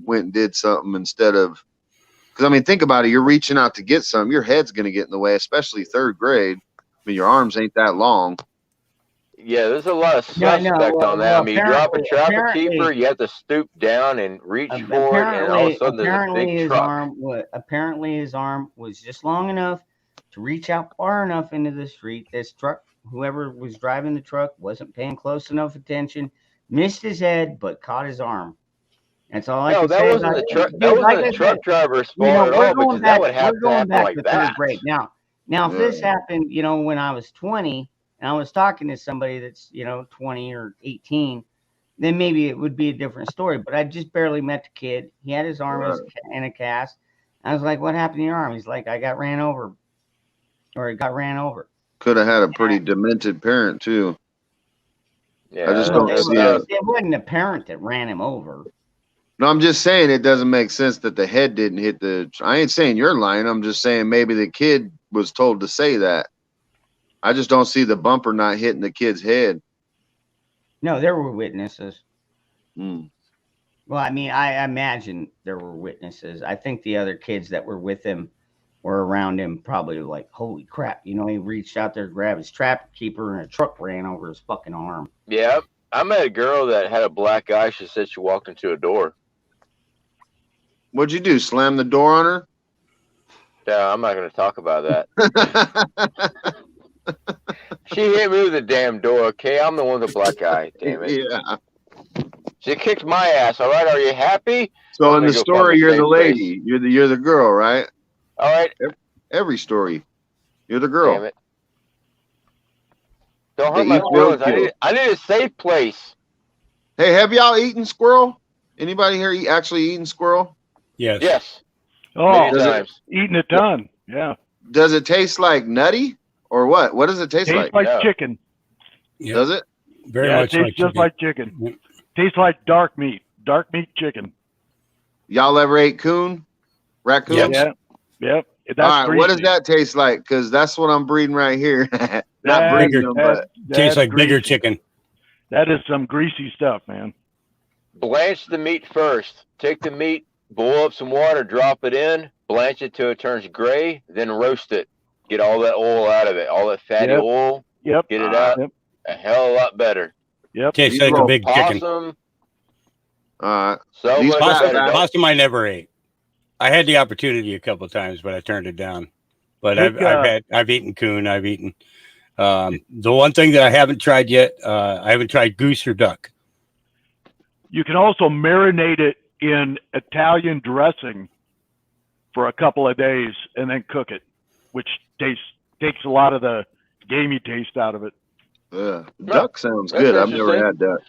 went and did something instead of. Because, I mean, think about it. You're reaching out to get something. Your head's going to get in the way, especially 3rd grade. I mean, your arms ain't that long. Yeah, there's a lot of No, suspect well, on that. I mean, you drop a trapper apparently- keeper, you have to stoop down and reach for it, and all of a sudden there's a apparently big his truck. apparently his arm was just long enough to reach out far enough into the street. This truck, whoever was driving the truck, wasn't paying close enough attention, missed his head, but caught his arm. That's all I No, can that say wasn't about the it. truck. Dude, That wasn't like the I truck said, driver's fault we're at all, going because that would back. have We're to going happen back like to that. 3rd grade now. If this happened, when I was 20 and I was talking to somebody that's 20 or 18, then maybe it would be a different story. But I just barely met the kid. He had his arm in a cast. I was like, "What happened to your arm?" He's like, "I got ran over, or it got ran over." Could have had a pretty demented parent, too. Yeah, I just Well, don't see it. it wasn't a parent that ran him over. No, I'm just saying it doesn't make sense that the head didn't hit the. I ain't saying you're lying. I'm just saying maybe the kid was told to say that. I just don't see the bumper not hitting the kid's head. No, there were witnesses. Hmm. Well, I mean, I imagine there were witnesses. I think the other kids that were with him or around him probably were like, "Holy crap!" He reached out there to grab his trapper keeper, and a truck ran over his fucking arm. Yeah, I met a girl that had a black eye. She said she walked into a door. What'd you do? Slam the door on her? Yeah, I'm not going to talk about that. She hit me with the damn door, okay? I'm the one with the black eye, damn it. Yeah. She kicked my ass. All right, are you happy? So in I'm the gonna go find story, you're the same place. lady. You're the girl, right? All right. Every story, you're the girl. Damn it. Don't They hurt my eat feelings. roadkill. I need a safe place. Hey, have y'all eaten squirrel? Anybody here actually eaten squirrel? Yes. Yes. Oh, Many times. eating a ton. Yeah. Does it taste like nutty or what? What does it taste Tastes like? like chicken. Yep. Does it? Very Yeah, it much tastes like just chicken. like chicken. Tastes like dark meat chicken. Y'all ever ate coon? Raccoons? Yep. Yep. That's All right, what does greasy. that taste like? Because that's what I'm breeding right here. Not That- breeding bigger. them, that- but Tastes that's like bigger greasy. chicken. That is some greasy stuff, man. Blanch the meat first. Take the meat, boil up some water, drop it in, blanch it till it turns gray, then roast it. Get all that oil out of it, all that fatty Yep. oil. Yep. Get it out. Yep. A hell of a lot better. Yep. Tastes These like a little big chicken. Possum, these so much fat- better. Possum I never ate. I had the opportunity a couple of times, but I turned it down. But Take, I've eaten coon. I've eaten the one thing that I haven't tried yet. I haven't tried goose or duck. You can also marinate it in Italian dressing for a couple of days and then cook it, which takes a lot of the gamey taste out of it. duck sounds That's good. I've never interesting. had duck.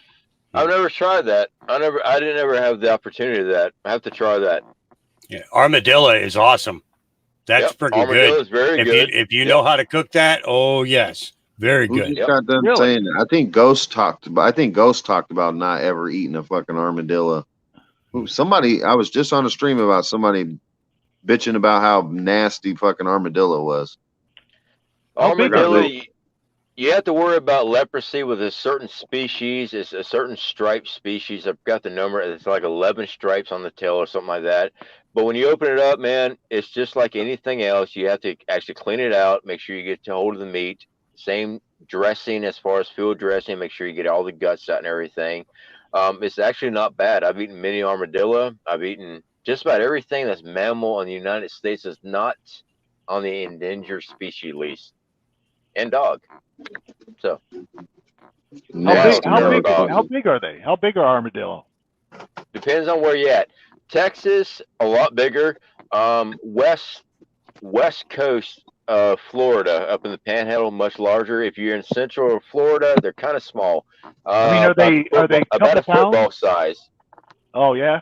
I've never tried that. I didn't ever have the opportunity to that. I have to try that. Yeah, armadillo is awesome. That's Yep, freaking armadillo good. is very if good. you know how to cook that, oh yes, very Who good. just got done Really? saying that? I think Ghost talked about not ever eating a fucking armadillo. I was just on a stream about somebody bitching about how nasty fucking armadillo was. How big are Armadillo, they? you have to worry about leprosy with a certain species. It's a certain stripe species. I've got the number. It's like 11 stripes on the tail or something like that. But when you open it up, man, it's just like anything else. You have to actually clean it out, make sure you get to hold of the meat. Same dressing as far as field dressing. Make sure you get all the guts out and everything. It's actually not bad. I've eaten many armadillo. I've eaten just about everything that's mammal in the United States is not on the endangered species list. And dog. So How big are they? How big are armadillo? depends on where you're at. Texas, a lot bigger. West Coast of Florida, up in the Panhandle, much larger. If you're in Central Florida, they're kind of small. I mean, are they about a couple football pounds? size? Oh yeah.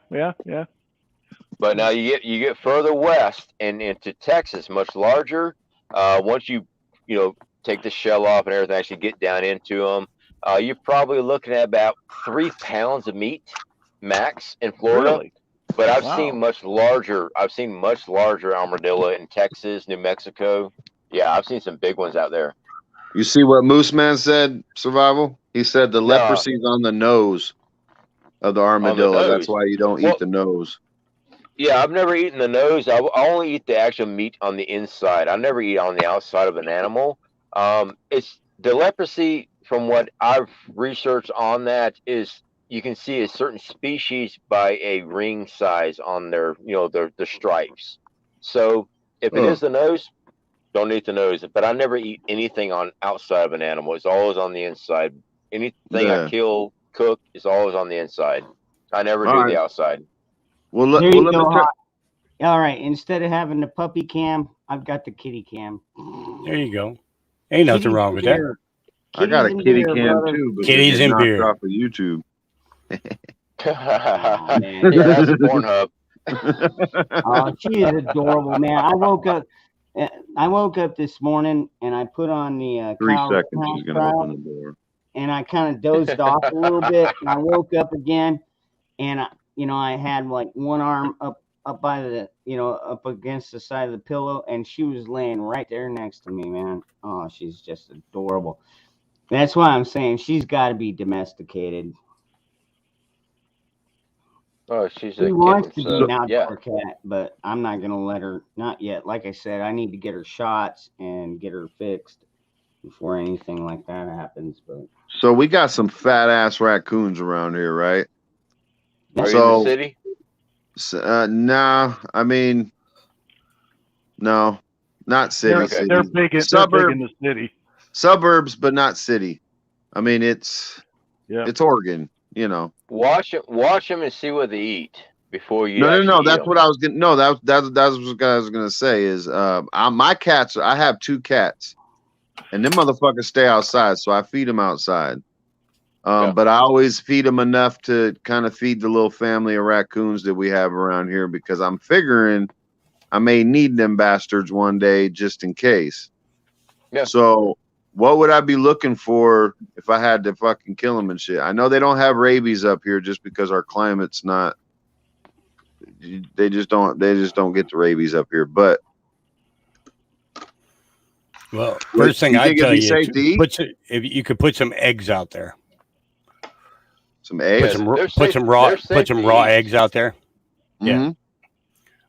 But now you get further west and into Texas, much larger. Once you take the shell off and everything, actually get down into them, you're probably looking at about 3 pounds of meat max in Florida. Really? But I've Wow. seen much larger. I've seen much larger armadillo in Texas, New Mexico. Yeah, I've seen some big ones out there. You see what Moose Man said, Survival? He said the leprosy's on the nose of the armadillo. nose. That's why you don't Well, eat the nose. Yeah, I've never eaten the nose. I only eat the actual meat on the inside. I never eat on the outside of an animal. It's the leprosy. From what I've researched on that is, you can see a certain species by a ring size on their stripes. So if it is the nose, don't eat the nose. But I never eat anything on outside of an animal. It's always on the inside. Anything Yeah. I kill, cook is always on the inside. I never All do right. the outside. Well, There you let go. me try. All right. Instead of having the puppy cam, I've got the kitty cam. There you go. Ain't nothing Kitties wrong and with that. beer. I got a Kitties and kitty beer, cam brother. too, but Kitties they and get knocked beer. off of YouTube. Oh, man. Yeah, that's Pornhub. Oh, she is adorable, man. I woke up this morning and I put on the 3 Kyle seconds Rittenhouse is gonna trial, open the door. and I kind of dozed off a little bit. And I woke up again, and I had like one arm up by the up against the side of the pillow, and she was laying right there next to me, man. Oh, she's just adorable. That's why I'm saying she's got to be domesticated. Oh, she's She a wants kitten, to be so an outdoor yeah. cat, but I'm not gonna let her. Not yet. Like I said, I need to get her shots and get her fixed before anything like that happens. But So we got some fat ass raccoons around here, right? Are you in So, the city? nah, I mean, no, not city. Okay. City. They're big in the city. Suburbs, but not city. I mean, it's Yeah. it's Oregon. you know. Watch them and see what they eat before you. No. That's what I was gonna. No, that's what I was gonna say is, my cats. I have 2 cats, and them motherfuckers stay outside, so I feed them outside. But I always feed them enough to kind of feed the little family of raccoons that we have around here, because I'm figuring I may need them bastards one day just in case. Yeah. So what would I be looking for if I had to fucking kill them and shit? I know they don't have rabies up here just because our climate's not. They just don't get the rabies up here. But well, first thing I tell you, if you could put some eggs out there. Some eggs. Put some raw eggs out there. Yeah.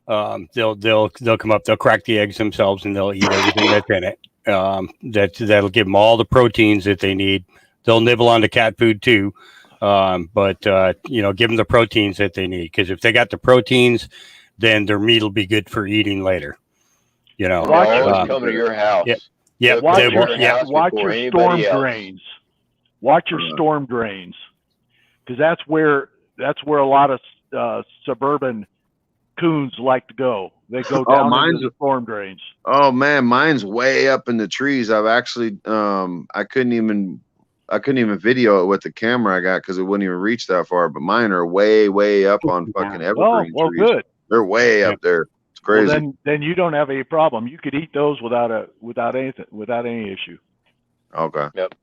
They'll come up. They'll crack the eggs themselves, and they'll eat everything that's in it. That'll give them all the proteins that they need. They'll nibble on the cat food too, but give them the proteins that they need. Because if they got the proteins, then their meat will be good for eating later. You know, always come to your house. Yeah. Watch They will. your storm drains. Watch your storm drains, because that's where a lot of suburban coons like to go. They go down into the storm drains. Oh man, mine's way up in the trees. I've actually I couldn't even video it with the camera I got because it wouldn't even reach that far. But mine are way up on fucking evergreen trees. Good. They're way up there. It's crazy. Well, then you don't have any problem. You could eat those without any issue. Okay. Yep.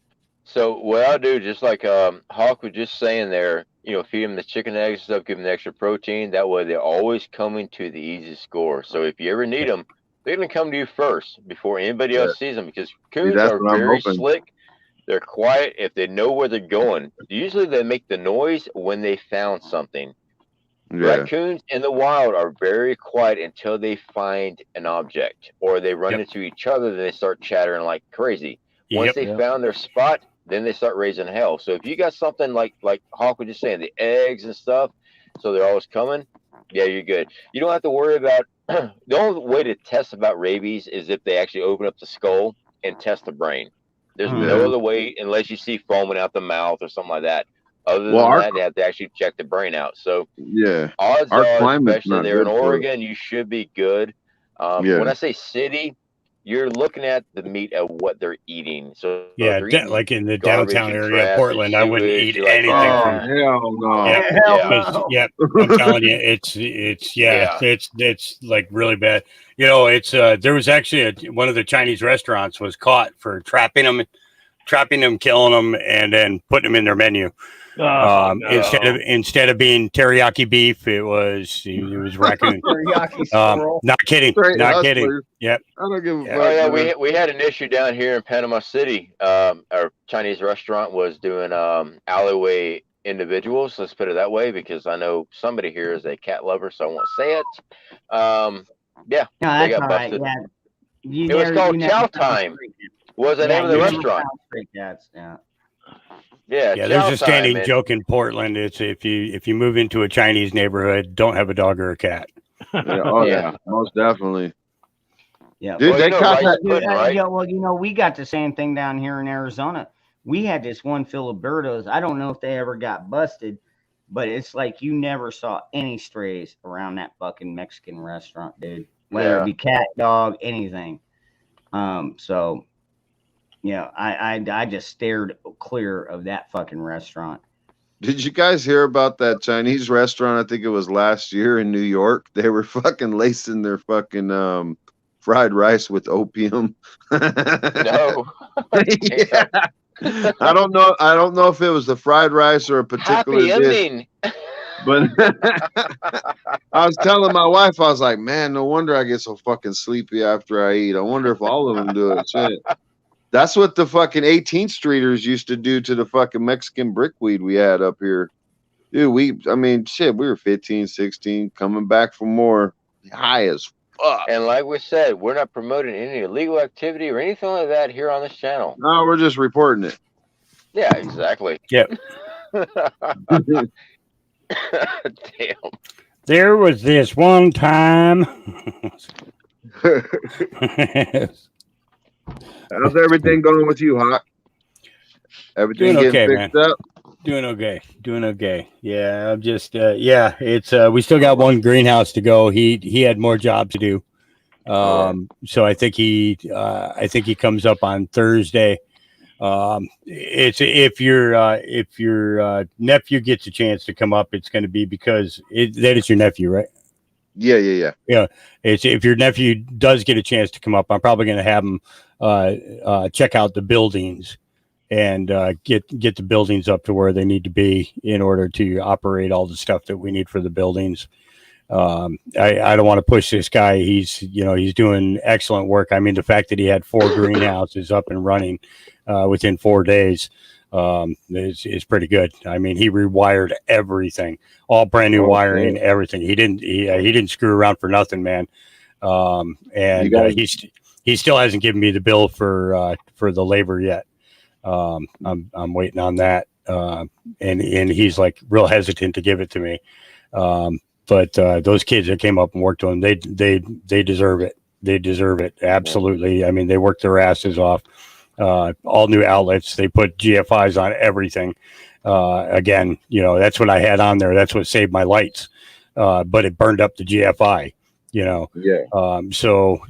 So what I'll do, just like Hawk was just saying there, feed them the chicken eggs and stuff, give them the extra protein. That way they're always coming to the easiest score. So if you ever need them, they're going to come to you first before anybody else sees them, because coons are very slick. They're quiet if they know where they're going. Usually they make the noise when they found something. Yeah. Raccoons in the wild are very quiet until they find an object or they run into each other. Then they start chattering like crazy. Once they found their spot, then they start raising hell. So if you got something like Hawk was just saying, the eggs and stuff, so they're always coming, yeah, you're good. You don't have to worry about the only way to test about rabies is if they actually open up the skull and test the brain. There's no other way unless you see foaming out the mouth or something like that. Other than that, they have to actually check the brain out. So odds are, especially there in Oregon, you should be good. When I say city, you're looking at the meat of what they're eating. So like in the downtown area of Portland, I wouldn't eat anything from. Hell no. I'm telling you, it's like really bad. There was actually one of the Chinese restaurants was caught for trapping them, killing them, and then putting them in their menu. Instead of being teriyaki beef, it was raccoon. Not kidding. Yep. I don't give a fuck. We had an issue down here in Panama City. Our Chinese restaurant was doing alleyway individuals. Let's put it that way, because I know somebody here is a cat lover, so I won't say it. They got busted. It was called Chow Time. Was the name of the restaurant? Yeah, there's a standing joke in Portland. It's if you move into a Chinese neighborhood, don't have a dog or a cat. Most definitely. Yeah, dude, they caught that. Right? Well, we got the same thing down here in Arizona. We had this one Filiberto's. I don't know if they ever got busted, but it's like you never saw any strays around that fucking Mexican restaurant, dude. Whether it be cat, dog, anything. So. Yeah, I just stared clear of that fucking restaurant. Did you guys hear about that Chinese restaurant? I think it was last year in New York. They were fucking lacing their fucking fried rice with opium. No. Yeah. I don't know if it was the fried rice or a particular dish. But I was telling my wife, I was like, man, no wonder I get so fucking sleepy after I eat. I wonder if all of them do it. Shit. That's what the fucking 18th Streeters used to do to the fucking Mexican brickweed we had up here. Dude, we were 15, 16, coming back for more, high as fuck. And like we said, we're not promoting any illegal activity or anything like that here on this channel. No, we're just reporting it. Yeah, exactly. Yep. Damn. There was this one time. How's everything going with you, Hawk? Everything getting fixed up? Doing okay. Yeah, I'm just it's we still got one greenhouse to go. He had more job to do. So I think he comes up on Thursday. It's if your nephew gets a chance to come up, it's going to be because that is your nephew, right? Yeah. Yeah, it's if your nephew does get a chance to come up, I'm probably going to have him check out the buildings and get the buildings up to where they need to be in order to operate all the stuff that we need for the buildings. I don't want to push this guy. He's doing excellent work. I mean, the fact that he had 4 greenhouses up and running within 4 days is pretty good. I mean, he rewired everything, all brand new wiring, everything. He didn't screw around for nothing, man. And he still hasn't given me the bill for the labor yet. I'm waiting on that. And he's like real hesitant to give it to me. But those kids that came up and worked on them, they deserve it. They deserve it. Absolutely. I mean, they worked their asses off. All new outlets. They put GFIs on everything. Again, that's what I had on there. That's what saved my lights. But it burned up the GFI, Yeah. So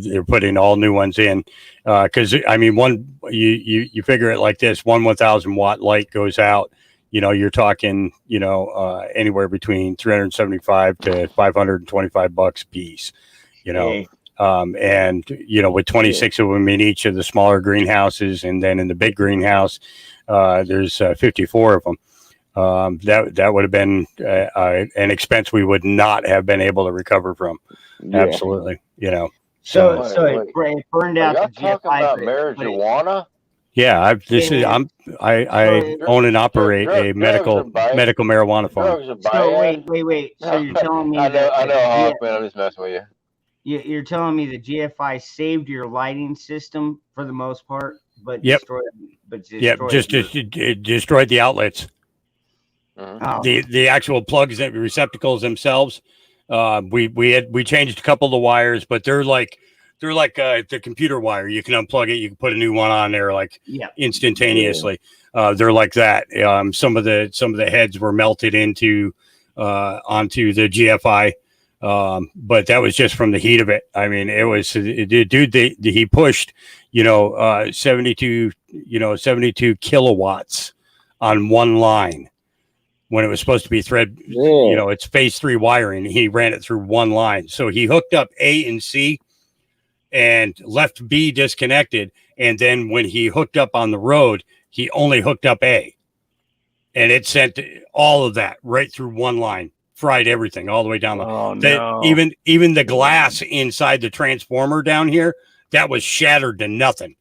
they're putting all new ones in. Cause I mean, you figure it like this, 1,000 watt light goes out, you're talking, anywhere between 375 to $525 a piece, and with 26 of them in each of the smaller greenhouses, and then in the big greenhouse, there's 54 of them. That would have been an expense we would not have been able to recover from. Yeah. Absolutely, So it burned out the talking about marijuana? Yeah, I own and operate a medical marijuana farm. So wait. So you're telling me I know, Hoffman. I'm just messing with you. You're telling me the GFI saved your lighting system for the most part, but Yep. Destroyed the outlets. Oh. The actual plugs and receptacles themselves. We changed a couple of the wires, but they're like the computer wire. You can unplug it. You can put a new one on there instantaneously. They're like that. Some of the heads were melted onto the GFI. But that was just from the heat of it. I mean, it was he pushed, 72 kilowatts on one line when it was supposed to be thread, it's phase 3 wiring. He ran it through one line. So he hooked up A and C and left B disconnected. And then when he hooked up on the road, he only hooked up A, and it sent all of that right through one line. Fried everything all the way down. Even the glass inside the transformer down here, that was shattered to nothing.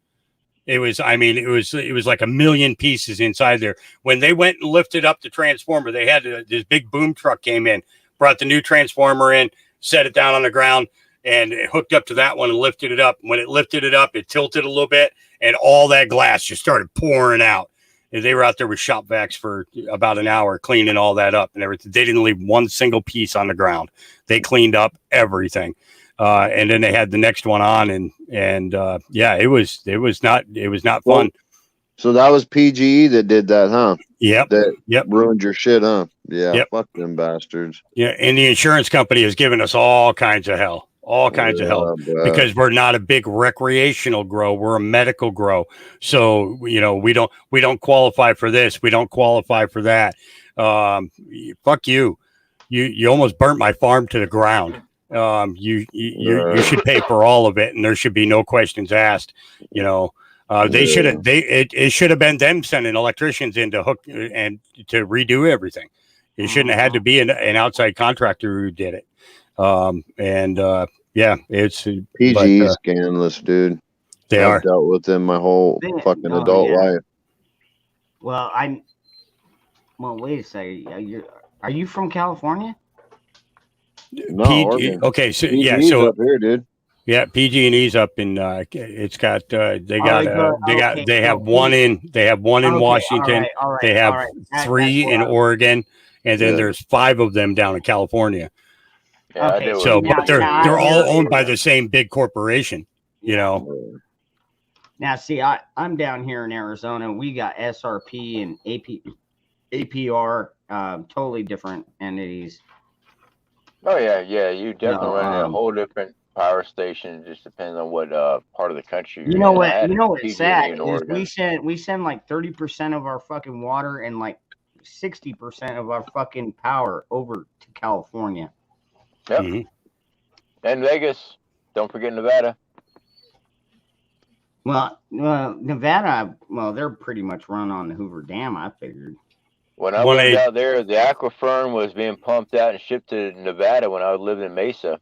It was like a million pieces inside there. When they went and lifted up the transformer, they had this big boom truck came in, brought the new transformer in, set it down on the ground, and it hooked up to that one and lifted it up. When it lifted it up, it tilted a little bit, and all that glass just started pouring out. And they were out there with shop vacs for about an hour cleaning all that up and everything. They didn't leave one single piece on the ground. They cleaned up everything. And then they had the next one on and it was not fun. So that was PGE that did that, huh? Yep. That ruined your shit, huh? Yeah. Yep. Fuck them bastards. Yeah. And the insurance company has given us all kinds of hell. All kinds of help because we're not a big recreational grow. We're a medical grow. So, we don't qualify for this. We don't qualify for that. Fuck you. You almost burnt my farm to the ground. You should pay for all of it, and there should be no questions asked. It should have been them sending electricians in to hook and to redo everything. It shouldn't have had to be an outside contractor who did it. It's PGE scandalous, dude. I've dealt with them my whole fucking adult life. Well, wait a second. Are you from California? No, okay, so PG&E's up here, dude. Yeah, PG&E's up in it's got they have one in Washington. All right, they have 3 in Oregon, and then there's 5 of them down in California. Yeah, so but they're all owned by the same big corporation, Now, see, I'm down here in Arizona, and we got SRP and AP. APR, totally different entities. Oh yeah, yeah. You definitely No, run a whole different power station. It just depends on what part of the country you're you know in. I what? had You know what's PG&E sad in is Oregon. we send like 30% of our fucking water and like 60% of our fucking power over to California. Yep. And Vegas. Don't forget Nevada. Well, Nevada, well, they're pretty much run on the Hoover Dam, I figured. When I lived out there, the Aquifern was being pumped out and shipped to Nevada when I lived in Mesa.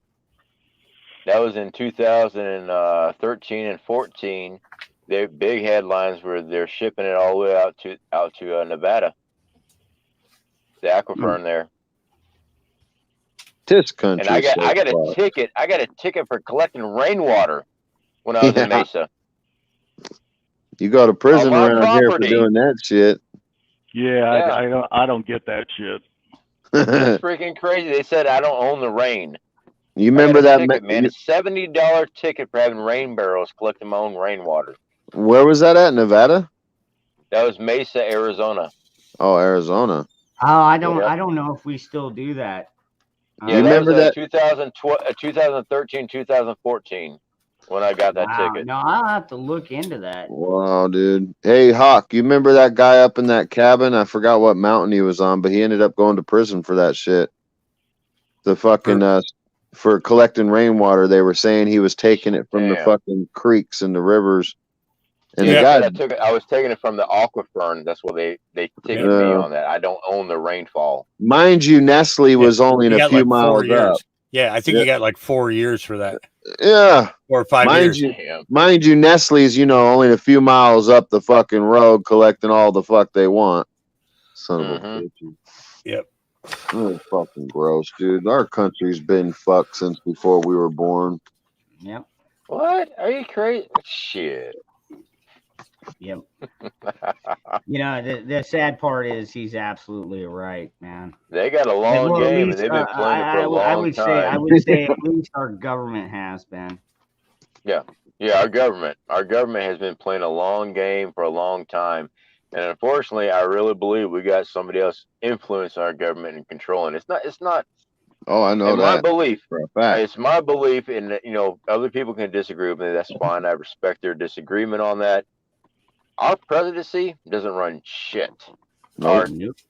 That was in 2013 and 14. The big headlines were they're shipping it all the way out to Nevada. The Aquifern there. This country. And I got a ticket. I got a ticket for collecting rainwater when I was in Mesa. You go to prison On my around here for property. doing that shit. Yeah, I don't get that shit. That's freaking crazy. They said I don't own the rain. You remember that ticket, man? A $70 ticket for having rain barrels collecting my own rainwater. Where was that at? Nevada? That was Mesa, Arizona. Oh, Arizona. Oh, I don't know if we still do that. Yeah, you remember that? 2013, 2014 when I got that ticket. No, I'll have to look into that. Wow, dude. Hey, Hawk, you remember that guy up in that cabin? I forgot what mountain he was on, but he ended up going to prison for that shit. The fucking for collecting rainwater. They were saying he was taking it from the fucking creeks and the rivers. And the guy, I was taking it from the Aquifern. That's what they ticketed me on that. I don't own the rainfall. mind you, Nestle was only a few miles up. Yeah, I think you got like 4 years for that. Yeah. 4 or 5 years. Mind you, Nestle's, only a few miles up the fucking road collecting all the fuck they want. Son of a bitch. Yep. Oh, fucking gross, dude. Our country's been fucked since before we were born. Yep. What? Are you crazy? Shit. Yep. The sad part is he's absolutely right, man. They got a long game, and they've been playing it for a long time. I would say at least our government has been. Yeah, our government has been playing a long game for a long time, and unfortunately, I really believe we got somebody else influencing our government and controlling. It's not. Oh, I know that. My belief, for a fact. It's my belief, and other people can disagree with me. That's fine. I respect their disagreement on that. Our presidency doesn't run shit. Our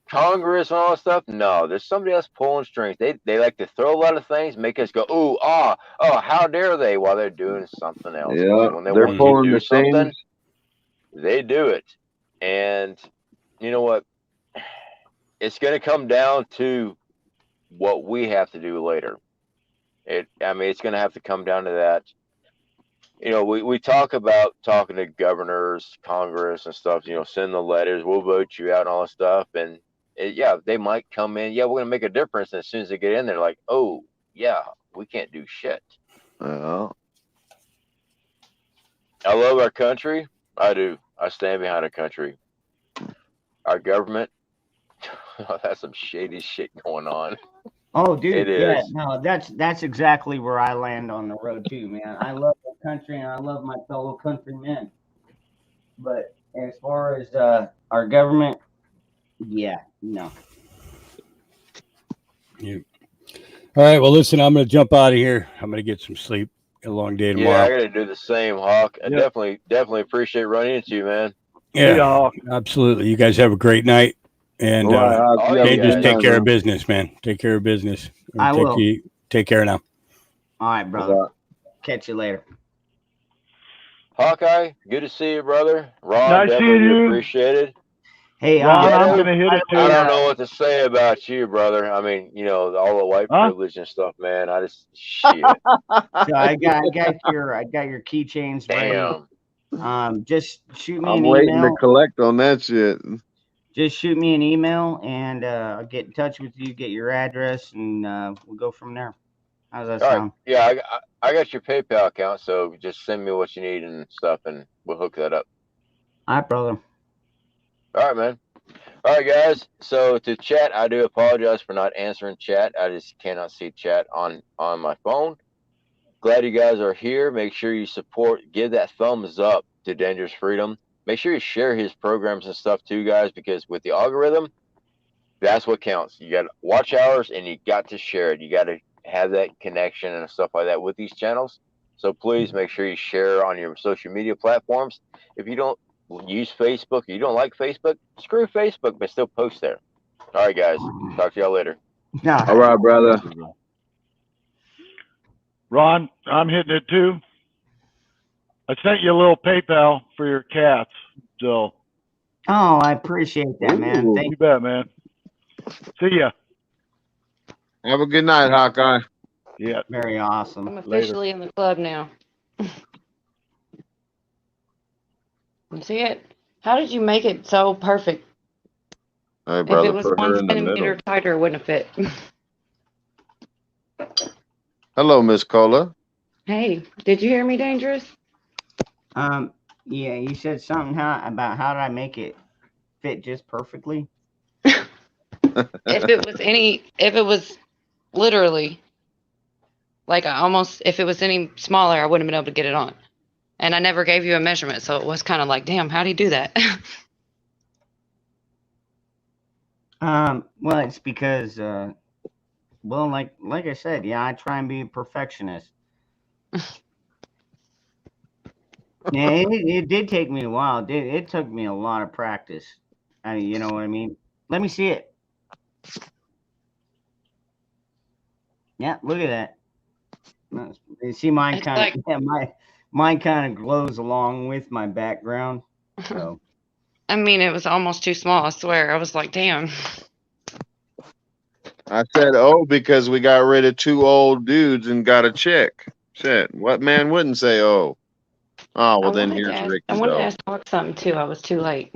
Congress and all that stuff, no. There's somebody else pulling strings. They like to throw a lot of things, make us go, oh, how dare they, while they're doing something else. Yeah, when they they're want pulling to do the something, same. they do it. And you know what? It's going to come down to what we have to do later. It's going to have to come down to that. We talk about talking to governors, Congress and stuff, send the letters, we'll vote you out and all that stuff. And they might come in. Yeah, we're going to make a difference. And as soon as they get in, they're like, oh, yeah, we can't do shit. Oh. I love our country. I do. I stand behind our country. Our government, that's some shady shit going on. Oh, dude, It yeah, is. no, that's exactly where I land on the road too, man. I love the country and I love my fellow countrymen. But as far as our government, yeah, no. Yeah. All right. Well, listen, I'm going to jump out of here. I'm going to get some sleep. A long day tomorrow. Yeah, I got to do the same, Hawk. I definitely appreciate running into you, man. Yeah, absolutely. You guys have a great night. And just take care of business, man. Take care of business. I will. Take care now. All right, brother. Catch you later. Hawkeye, good to see you, brother. Ron, Nice definitely seeing you. Appreciate it. Hey, Ron, I'm gonna hit it too. I don't know what to say about you, brother. I mean, all the white privilege and stuff, man. I just shit. So I got your keychains ready. Just shoot me an I'm waiting email. to collect on that shit. Just shoot me an email and I'll get in touch with you, get your address, and we'll go from there. How's that All sound? right. Yeah, I got your PayPal account, so just send me what you need and stuff, and we'll hook that up. All right, brother. All right, man. All right, guys. So to chat, I do apologize for not answering chat. I just cannot see chat on my phone. Glad you guys are here. Make sure you support, give that thumbs up to Dangerous Freedom. Make sure you share his programs and stuff too, guys, because with the algorithm, That's what counts. You got watch hours, and you got to share it. You got to have that connection and stuff like that with these channels. So please make sure you share on your social media platforms. If you don't use Facebook, or you don't like Facebook, screw Facebook, but still post there. All right, guys. Talk to y'all later. All right, brother. Ron, I'm hitting it too. I sent you a little PayPal for your cats. So. Oh, I appreciate that, man. Thank You bet, man. See ya. Have a good night, Hawkeye. Yeah. Very awesome. I'm officially in the club now. You see it? How did you make it so perfect? Hey, If brother, it was put her 1 in the middle. centimeter tighter, it wouldn't have fit. Hello, Miss Cola. Hey, did you hear me, Dangerous? Yeah, you said something about how did I make it fit just perfectly? If it was literally like if it was any smaller, I wouldn't have been able to get it on. And I never gave you a measurement, so it was kind of like, damn, how'd he do that? Well, it's because, well, like I said, yeah, I try and be a perfectionist. Yeah, it did take me a while. It took me a lot of practice. You know what I mean? Let me see it. Yeah, look at that. You see, mine It's kind like- of mine kind of glows along with my background. So I mean, it was almost too small, I swear. I was like, damn. I said, oh, because we got rid of 2 old dudes and got a chick. Shit, what man wouldn't say, oh? Oh, well, then here's Ricky. I wanted to ask Hawk something too. I was too late.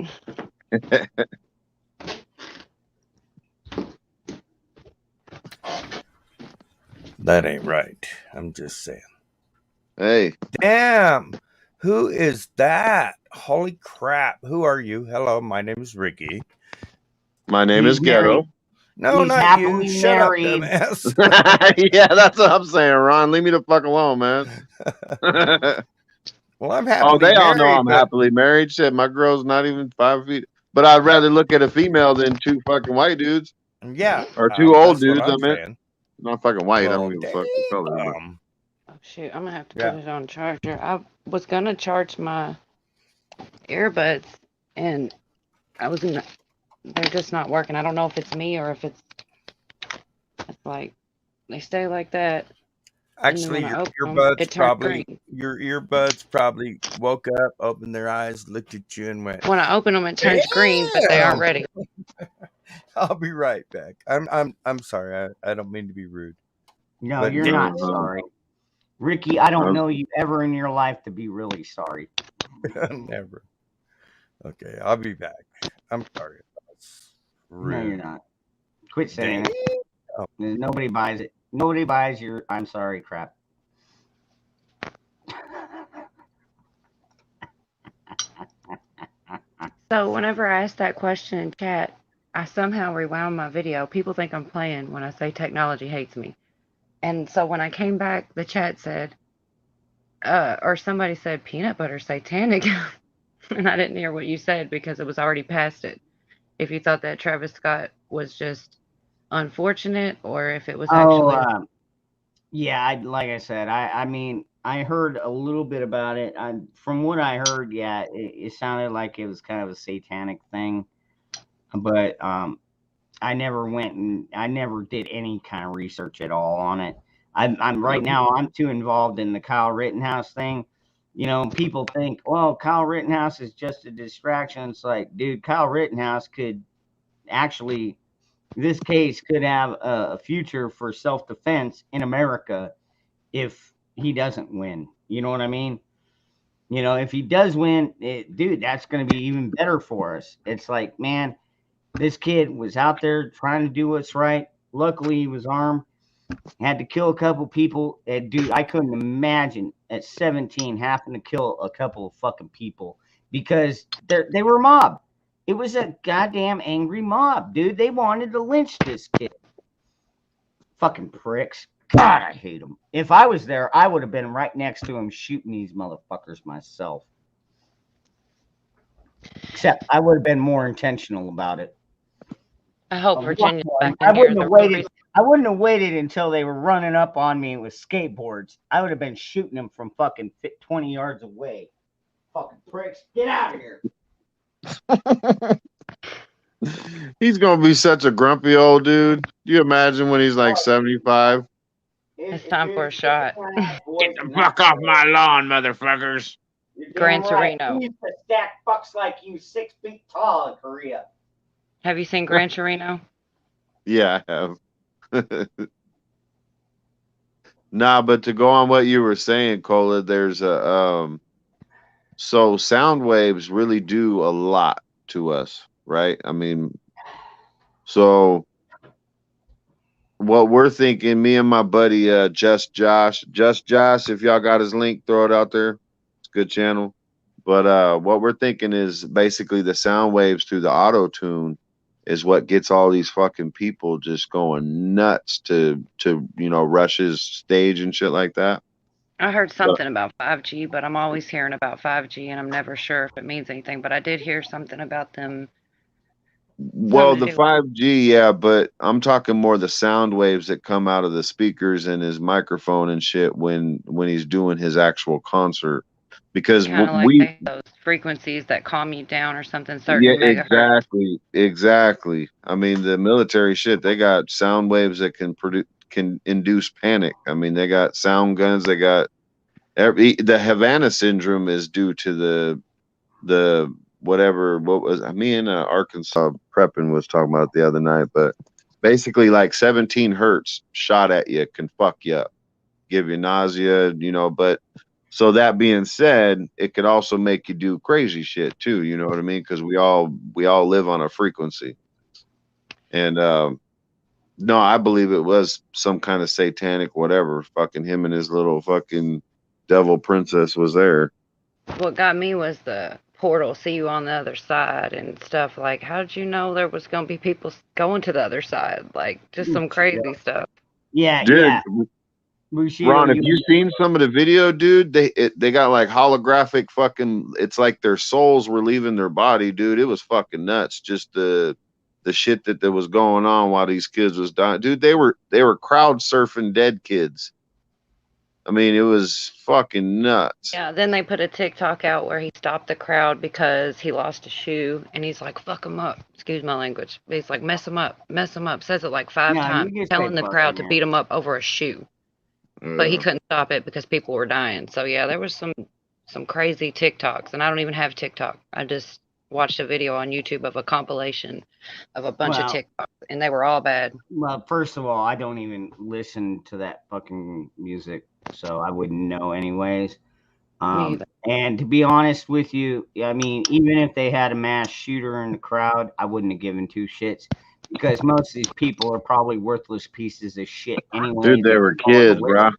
That ain't right. I'm just saying. Hey. Damn. Who is that? Holy crap. Who are you? Hello, my name is Ricky. My name is Ghetto. No, He's not happily you. Shut up, married. dumbass. Yeah, that's what I'm saying, Ron. Leave me the fuck alone, man. Well, I'm happily they all know married, I'm but- happily married. Shit, my girl's not even 5 feet. But I'd rather look at a female than 2 fucking white dudes. Yeah. Or 2 old that's what dudes, I I'm meant. saying. Not fucking white. I Well, don't give a fuck the color. but- Oh, shoot, I'm going to have to Yeah. put it on charger. I was going to charge my earbuds, and they're just not working. I don't know if it's me or if it's like, they stay like that. Actually, when I your open 'em, earbuds it turned probably green. your earbuds probably woke up, opened their eyes, looked at you, and went. When I open them, it turns green, but they aren't ready. I'll be right back. I'm sorry. I don't mean to be rude. No, But you're get- not sorry. Ricky, I don't know you ever in your life to be really sorry. Never. Okay, I'll be back. I'm sorry. That's rude. No, you're not. Quit saying Dang. it. Nobody buys it. Nobody buys your I'm sorry crap. So whenever I ask that question in chat, I somehow rewound my video. People think I'm playing when I say technology hates me. And so when I came back, the chat said, or somebody said peanut butter satanic. And I didn't hear what you said because it was already past it. If you thought that Travis Scott was just unfortunate or if it was actually. Yeah, like I said, I mean, I heard a little bit about it. From what I heard, yeah, it sounded like it was kind of a satanic thing. But I never went and I never did any kind of research at all on it. I'm right now, I'm too involved in the Kyle Rittenhouse thing. You know, people think, well, Kyle Rittenhouse is just a distraction. It's like, dude, Kyle Rittenhouse could actually, this case could have a future for self-defense in America if he doesn't win. You know what I mean? You know, if he does win, dude, that's going to be even better for us. It's like, man, this kid was out there trying to do what's right. Luckily, he was armed. Had to kill a couple people. Dude, I couldn't imagine at 17 having to kill a couple of fucking people because they were a mob. It was a goddamn angry mob, dude. They wanted to lynch this kid. Fucking pricks. God, I hate them. If I was there, I would have been right next to him shooting these motherfuckers myself. Except I would have been more intentional about it. I hope Virginia's back I in here. wouldn't The have real waited. reason, I wouldn't have waited until they were running up on me with skateboards. I would have been shooting them from fucking 20 yards away. Fucking pricks, get out of here. He's gonna be such a grumpy old dude. Do you imagine when he's like 75? it's time for a shot. Get the fuck off my lawn, motherfuckers. Gran Torino. We used to stack fucks like you 6 feet tall in Korea. Have you seen Gran Torino? Yeah, I have. Nah, but to go on what you were saying, Cola, there's a so sound waves really do a lot to us, right? I mean, so what we're thinking, me and my buddy Just Josh, if y'all got his link, throw it out there. It's a good channel. But what we're thinking is basically the sound waves through the auto tune is what gets all these fucking people just going nuts to Rush's stage and shit like that. I heard something about 5G, but I'm always hearing about 5G, and I'm never sure if it means anything. But I did hear something about them. Well, the 5G, yeah, but I'm talking more the sound waves that come out of the speakers and his microphone and shit when he's doing his actual concert. Because Kind of like those frequencies that calm you down or something, certain megahertz. exactly. I mean, the military shit, they got sound waves that can induce panic. I mean, they got sound guns. They got the Havana syndrome is due to the whatever. What was me and Arkansas prepping was talking about the other night, but basically like 17 hertz shot at you can fuck you up, give you nausea, but. So that being said, it could also make you do crazy shit too. You know what I mean? Because we all live on a frequency. And no, I believe it was some kind of satanic whatever. Fucking him and his little fucking devil princess was there. What got me was the portal, see you on the other side and stuff. Like, how did you know there was going to be people going to the other side? Like, just some crazy stuff. Yeah, dude. yeah. Ron, have you seen some of the video, dude? They got like holographic fucking. It's like their souls were leaving their body, dude. It was fucking nuts. Just the shit that was going on while these kids was dying, dude. They were crowd surfing dead kids. I mean, it was fucking nuts. Yeah, then they put a TikTok out where he stopped the crowd because he lost a shoe, and he's like, fuck him up. Excuse my language. But he's like, mess him up. Says it like 5 times, telling the crowd to beat him up over a shoe. But he couldn't stop it because people were dying. So yeah, there was some crazy TikToks, and I don't even have TikTok. I just watched a video on YouTube of a compilation of a bunch of TikToks, and they were all bad. Well, first of all, I don't even listen to that fucking music, so I wouldn't know anyways. And to be honest with you, I mean, even if they had a mass shooter in the crowd, I wouldn't have given 2 shits. Because most of these people are probably worthless pieces of shit anyway. Dude, they were kids, bro.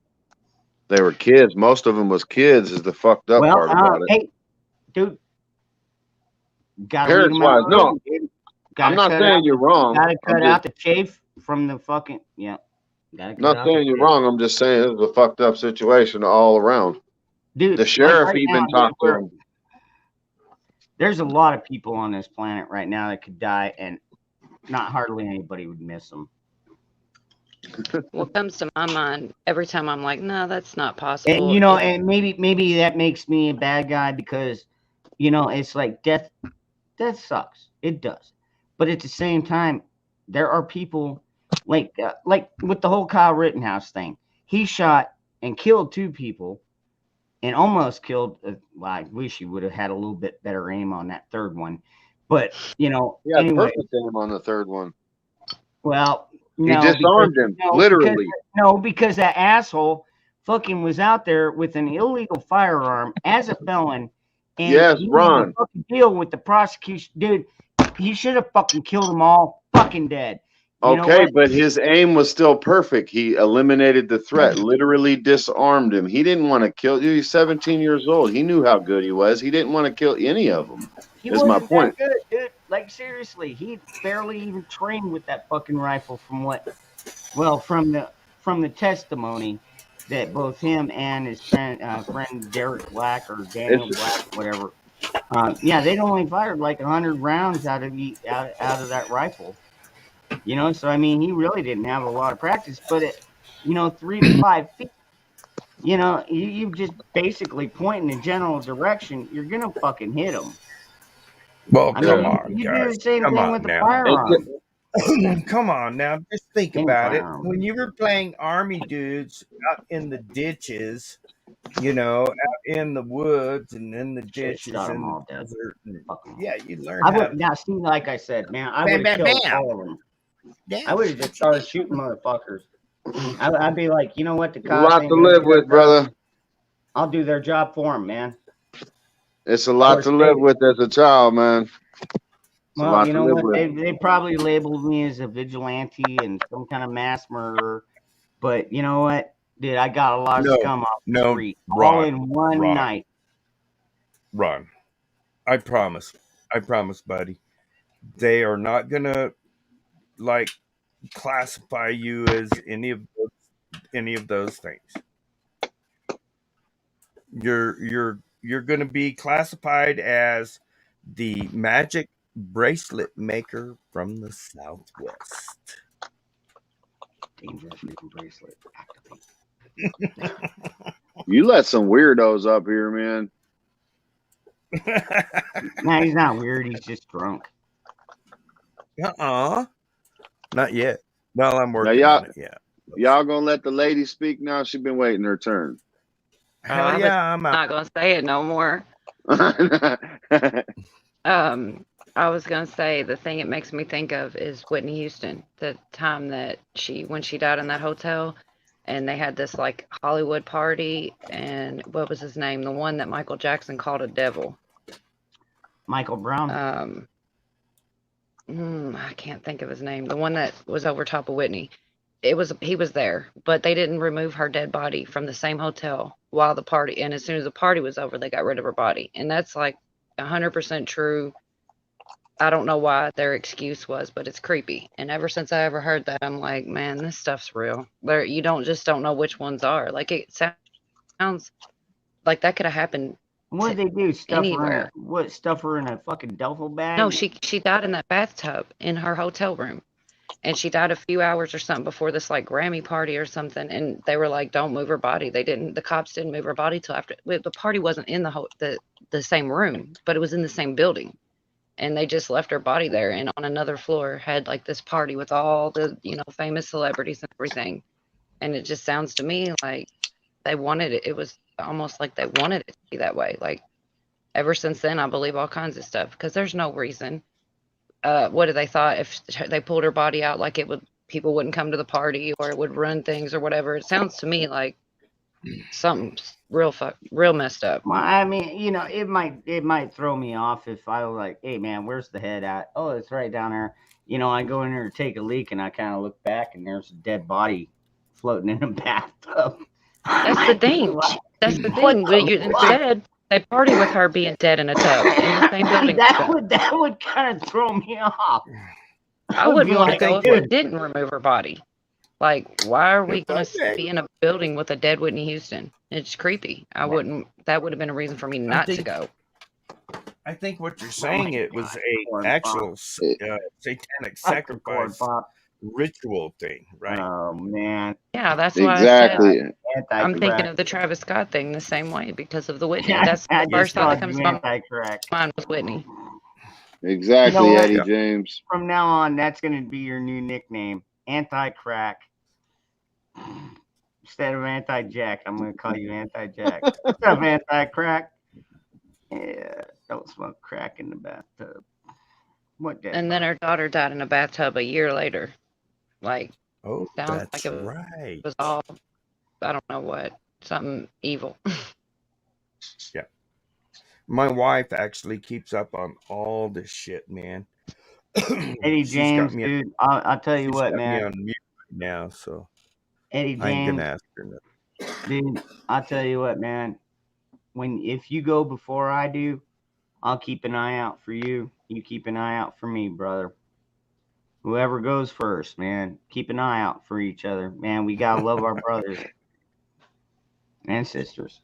They were kids. Most of them was kids is the fucked up part about it. Hey, dude. Parents wise, no. I'm not saying you're wrong. Gotta cut out the chafe from the fucking, yeah. Not saying you're wrong. I'm just saying it was a fucked up situation all around. Dude, the sheriff even talked to him. There's a lot of people on this planet right now that could die, and not hardly anybody would miss them. What comes to my mind every time I'm like, no, that's not possible. And and maybe that makes me a bad guy because, it's like death sucks. It does. But at the same time, there are people like with the whole Kyle Rittenhouse thing. He shot and killed 2 people and almost killed. I wish he would have had a little bit better aim on that third one. But, anyway. Perfect aim on the third one. Well, he disarmed him, literally. Because that asshole fucking was out there with an illegal firearm as a felon. And yes, he Ron. didn't fucking deal with the prosecution. Dude, he should have fucking killed them all fucking dead. Okay, but his aim was still perfect. He eliminated the threat, literally disarmed him. He didn't want to kill you. He's 17 years old. He knew how good he was. He didn't want to kill any of them. Is my point. That good, dude. Like, seriously, he barely even trained with that fucking rifle from the testimony that both him and his friend Derek Black or Daniel Black, whatever. They'd only fired like 100 rounds out of that rifle. You know, so I mean, he really didn't have a lot of practice, but it, you know, 3 to 5 feet, you know, you just basically point in a general direction. You're gonna fucking hit him. Well, I come mean, on, you do guys. the same Come thing on with the now. firearm. Come on now. Just think Any about it. firearm. When you were playing army dudes out in the ditches, you know, out in the woods and in the Should've ditches shot 'em in the all dead. desert, and, Fuck 'em all. yeah, you learn I how would to now see, like I said, man, I bam, would have bam, killed bam. all of them. Yeah, I would have just started shooting motherfuckers. I'd be like, you know what, the A cops lot ain't to gonna live do their with, job. brother. I'll do their job for them, man. It's a lot to live with as a child, man. It's a Well, lot you to know live what? with. They probably labeled me as a vigilante and some kind of mass murderer, but you know what, dude? I got a lot of No, scum off the no, street all Ron, in one Ron, night. Ron. I promise, buddy. They are not gonna like classify you as any of those things. You're gonna be classified as the magic bracelet maker from the Southwest. Dangerous bracelet. You let some weirdos up here, man. Nah, he's not weird. He's just drunk. Not yet. Well, I'm Now working on it. Yeah. y'all gonna let the lady speak now? She's been waiting her turn. Hell I was yeah, I'm out. not gonna say it no more. I was gonna say the thing it makes me think of is Whitney Houston, the time that when she died in that hotel, and they had this like Hollywood party, and what was his name? The one that Michael Jackson called a devil. Michael Brown. I can't think of his name. The one that was over top of Whitney. He was there, but they didn't remove her dead body from the same hotel while the party. And as soon as the party was over, they got rid of her body. And that's like 100% true. I don't know why their excuse was, but it's creepy. And ever since I ever heard that, I'm like, man, this stuff's real. You don't know which ones are. Like it sounds like that could have happened. What did they do? Anywhere. Stuff her in a fucking duffel bag? No, she died in that bathtub in her hotel room. And she died a few hours or something before this like Grammy party or something. And they were like, don't move her body. The cops didn't move her body till after. The party wasn't in the same room, but it was in the same building. And they just left her body there. And on another floor had like this party with all the, famous celebrities and everything. And it just sounds to me like they wanted it. It was almost like they wanted it to be that way. Like ever since then, I believe all kinds of stuff because there's no reason. What did they thought if they pulled her body out, like people wouldn't come to the party or it would ruin things or whatever. It sounds to me like something real messed up. Well, I mean, it might throw me off if I was like, hey man, where's the head at? Oh, it's right down there. I go in there to take a leak and I kind of look back and there's a dead body floating in a bathtub. That's the thing. That's the thing. Instead, they party with her being dead in a tub in the same building. That would kind of throw me off. I wouldn't want to go if we didn't remove her body. Like, why are we going to be in a building with a dead Whitney Houston? It's creepy. That would have been a reason for me not to go. I think what you're saying, it was an actual satanic sacrifice ritual thing, right? Oh man. Yeah, that's why exactly. I said I'm thinking of the Travis Scott thing the same way because of the Whitney. That's the first thought that comes to my mind was Whitney. Exactly, Eddie James. From now on, that's going to be your new nickname, Anti-Crack. Instead of Anti-Jack, I'm going to call you Anti-Jack. What's up, Anti-Crack? Yeah, don't smoke crack in the bathtub. What? And then her daughter died in a bathtub a year later. Like, sounds like it was all, I don't know what, something evil. Yeah. My wife actually keeps up on all this shit, man. Eddie James, dude, I'll tell you what, man. On mute right now, so Eddie James, I ain't gonna ask her nothing. Dude, I'll tell you what, man. If you go before I do, I'll keep an eye out for you. You keep an eye out for me, brother. Whoever goes first, man, keep an eye out for each other. Man, we gotta love our brothers and sisters.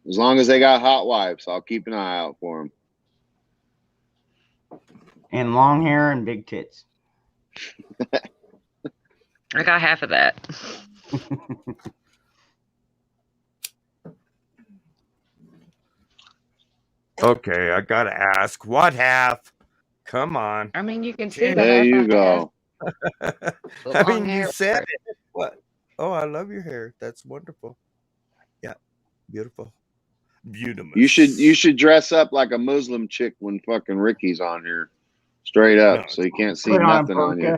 As long as they got hot wives, I'll keep an eye out for them. And long hair and big tits. I got half of that. Okay, I gotta ask, what half? Come on. I mean, you can see the There half you I have. go. The I long mean, you hair. said it. What? Oh, I love your hair. That's wonderful. Yeah, beautiful. Beautiful. You should dress up like a Muslim chick when fucking Ricky's on here, straight up, No, so you can't see Put on nothing on you.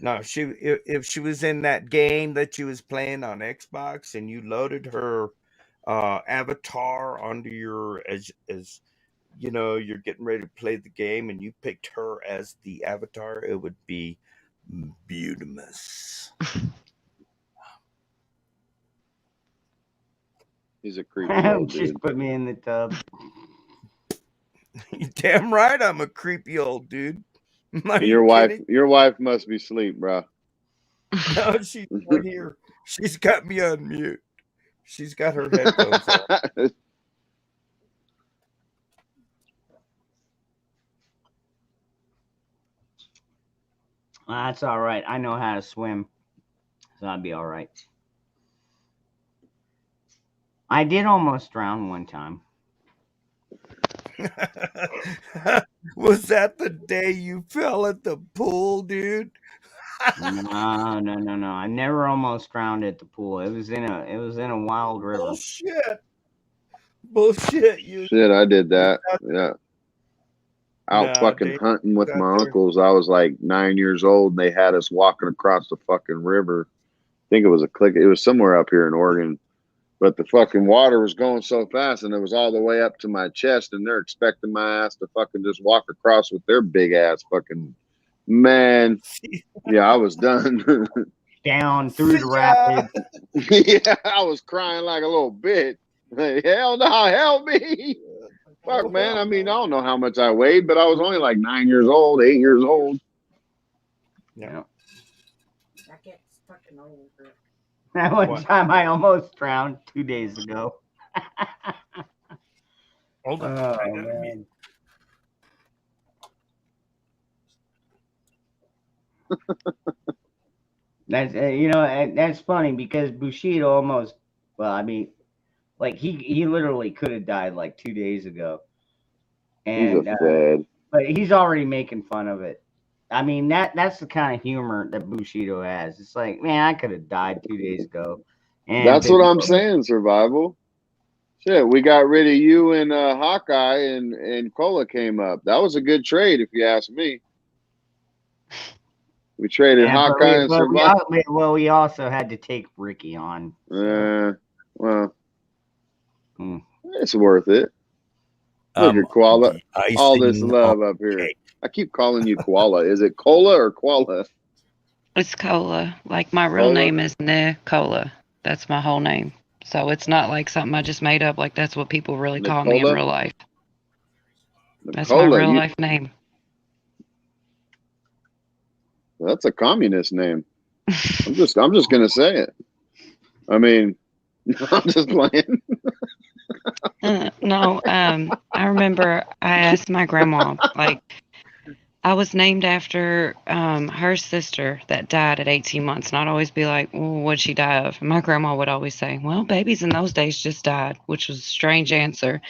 no. If she was in that game that she was playing on Xbox, and you loaded her avatar onto your as you know, you're getting ready to play the game, and you picked her as the avatar, it would be beautiful. He's a creepy old Just dude. put me in the tub. You damn right, I'm a creepy old dude. Are Your you wife, kidding? your wife must be asleep, bro. No, she's right here. She's got me on mute. She's got her headphones on. That's all right. I know how to swim, so I'll be all right. I did almost drown one time. Was that the day you fell at the pool, dude? No. I never almost drowned at the pool. It was in a wild river. Bullshit. You Shit, I did that. Yeah. Out Nah, fucking Dave, hunting with got my there. uncles. I was like 9 years old, and they had us walking across the fucking river. I think it was it was somewhere up here in Oregon. But the fucking water was going so fast, and it was all the way up to my chest, and they're expecting my ass to fucking just walk across with their big ass fucking man. Yeah, I was done. Down through the rapids. Yeah, I was crying like a little bitch. Like, hell no, help me. Fuck, man. I mean, I don't know how much I weighed, but I was only like 9 years old, 8 years old. Yeah. That gets fucking old. That one What? time I almost drowned 2 days ago. Hold on. Oh, I gotta man. mute. That's that's funny because Bushido almost. Well, I mean, like he literally could have died like 2 days ago, He's and a fed. but he's already making fun of it. I mean that's the kind of humor that Bushido has. It's like, man, I could have died 2 days ago. And That's what I'm saying, Survival. Shit, we got rid of you and Hawkeye, and Cola came up. That was a good trade, if you ask me. We traded Yeah, but Hawkeye and Survival. we also had to take Ricky on. Well, Hmm. it's worth it. Look at Koala. All this love up here. I keep calling you Koala. Is it Cola or Koala? It's Cola. Like my real Cola? name is Nicola. That's my whole name. So it's not like something I just made up. Like that's what people really call me in Nicola? real life. That's Nicola, my real life name. That's a communist name. I'm just gonna say it. I mean, I'm just playing. No, I remember I asked my grandma, like, I was named after her sister that died at 18 months. And I'd always be like, well, what'd she die of? And my grandma would always say, well, babies in those days just died, which was a strange answer.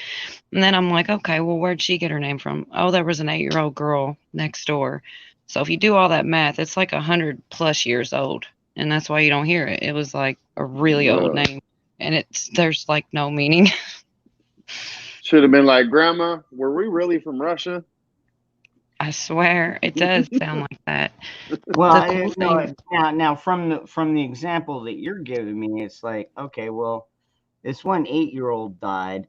And then I'm like, okay, well, where'd she get her name from? Oh, there was an 8-year-old girl next door. So if you do all that math, it's like 100+ years old. And that's why you don't hear it. It was like a really old Really? name. And there's like no meaning. Should have been like, Grandma, were we really from Russia? I swear it does sound like that. Well, The cool thing, now from the example that you're giving me, it's like, okay, well, this one 8-year-old died,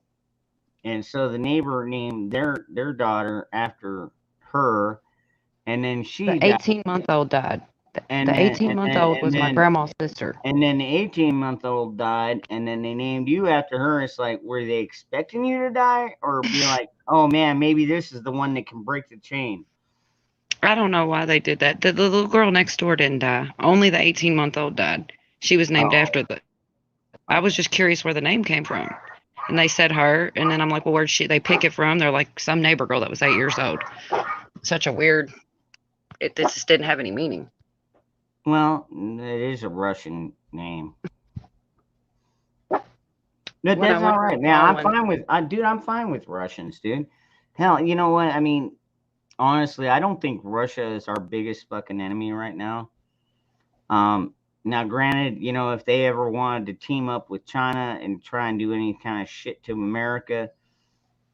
and so the neighbor named their daughter after her, and then she the died. 18-month-old died. And The then- 18-month-old was my grandma's sister. And then the 18-month-old died, and then they named you after her. It's like, were they expecting you to die, or be like, oh man, maybe this is the one that can break the chain? I don't know why they did that. The little girl next door didn't die. Only the 18-month-old died. She was named after the. I was just curious where the name came from, and they said her, and then I'm like, well, where'd they pick it from? They're like some neighbor girl that was 8 years old. such a weird. It just didn't have any meaning. Well, it is a Russian name. But What I that's all wonder right, is man. why I'm when fine with, dude. I'm fine with Russians, dude. Hell, you know what? I mean, honestly, I don't think Russia is our biggest fucking enemy right now. Now, granted, you know, if they ever wanted to team up with China and try and do any kind of shit to America,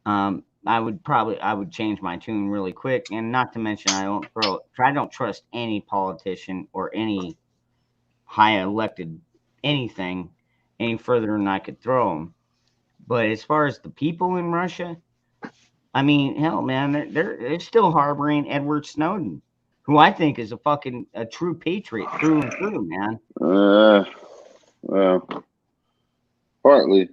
I would change my tune really quick. And not to mention, I don't trust any politician or any high elected anything any further than I could throw them. But as far as the people in Russia, I mean, hell, man, they're still harboring Edward Snowden, who I think is a true patriot through and through, man. Well, partly.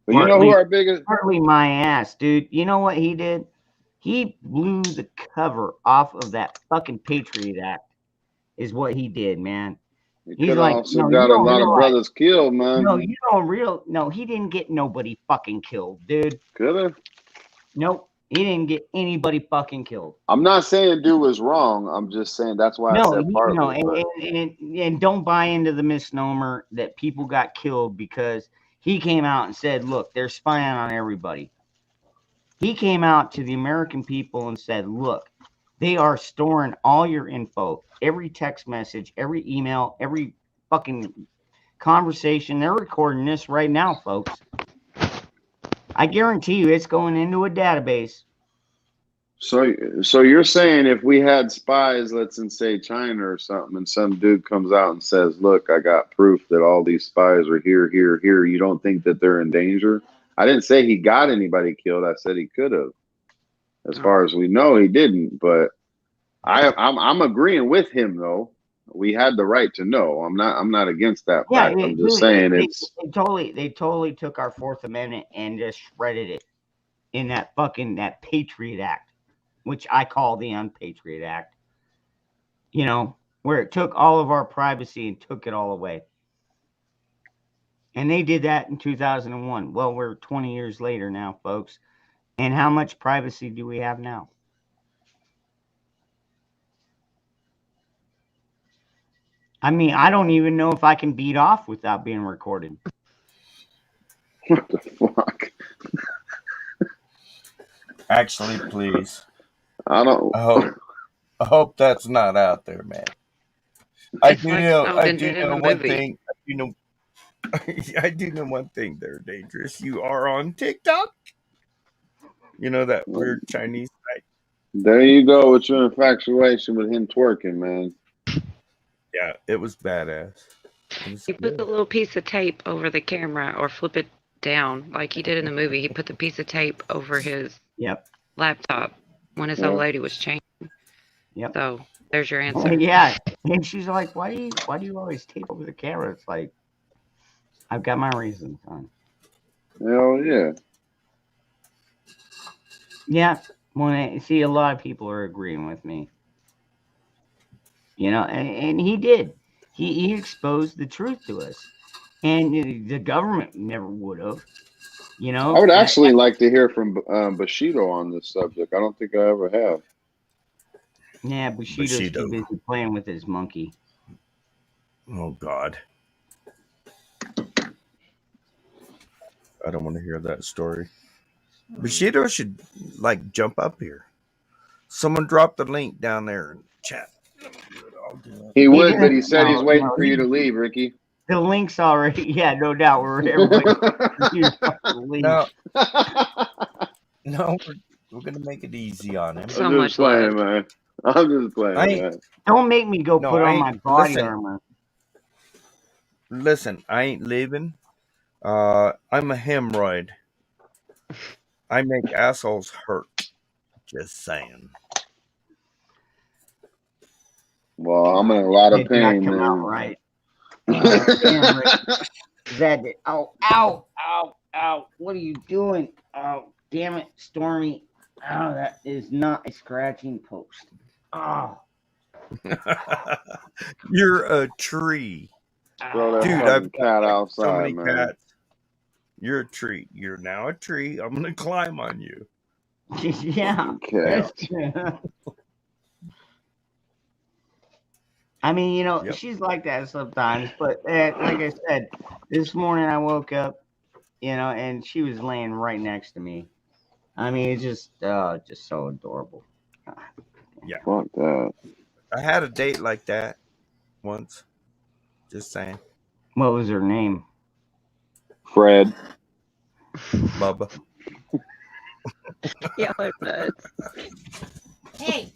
But you know who our biggest? Partly my ass, dude. You know what he did? He blew the cover off of that fucking Patriot Act. Is what he did, man. He could also got a lot of brothers killed, man. No, you don't No, he didn't get nobody fucking killed, dude. Could have. Nope, he didn't get anybody fucking killed. I'm not saying dude was wrong. I'm just saying that's why I said partly. And don't buy into the misnomer that people got killed because he came out and said, look, they're spying on everybody. He came out to the American people and said, look, they are storing all your info, every text message, every email, every fucking conversation. They're recording this right now, folks. I guarantee you it's going into a database. So you're saying if we had spies, let's say China or something, and some dude comes out and says, look, I got proof that all these spies are here, you don't think that they're in danger? I didn't say he got anybody killed. I said he could have. As far as we know, he didn't. But I'm agreeing with him though. We had the right to know. I'm not against that fact. I'm just saying they totally took our Fourth Amendment and just shredded it in that Patriot Act, which I call the Unpatriot Act. You know, where it took all of our privacy and took it all away. And they did that in 2001. Well, we're 20 years later now, folks. And how much privacy do we have now? I mean, I don't even know if I can beat off without being recorded. What the fuck? Actually, please. I hope that's not out there, man. I do know one thing. I do know one thing. They're dangerous. You are on TikTok. You know that weird Chinese site. There you go with your infatuation with him twerking, man. Yeah, it was badass. You put the little piece of tape over the camera or flip it down like he did in the movie. He put the piece of tape over his laptop when his old lady was changing. Yep. So there's your answer. Oh, yeah. And she's like, why do you always tape over the camera? It's like, I've got my reasons, son. Hell yeah. Yeah. When I see a lot of people are agreeing with me. You know, and he did. He exposed the truth to us. And the government never would have. You know, I would actually like to hear from Bushido on this subject. I don't think I ever have. Yeah, Bushido's too busy playing with his monkey. Oh, God. I don't want to hear that story. Bushido should, jump up here. Someone drop the link down there in chat. He would, but he said he's waiting for you to leave, Ricky. The link's already, no doubt. No, we're gonna make it easy on him. I'm just playing, man. Don't make me go put on my body armor. Listen, I ain't leaving. I'm a hemorrhoid. I make assholes hurt. Just saying. Well, I'm in a lot of pain, man. Right. Ow! What are you doing? Oh, damn it, Stormy! Oh, that is not a scratching post. Oh. You're a tree. Dude, I've cat outside, so many man. cats. You're a tree. You're now a tree. I'm gonna climb on you. Yeah. Okay. That's true. I mean, you know, Yep. she's like that sometimes, but like I said, this morning I woke up, you know, and she was laying right next to me. I mean, it's just so adorable. Yeah. Fuck that. I had a date like that once. Just saying. What was her name? Fred. Bubba. Yeah, it does. Hey.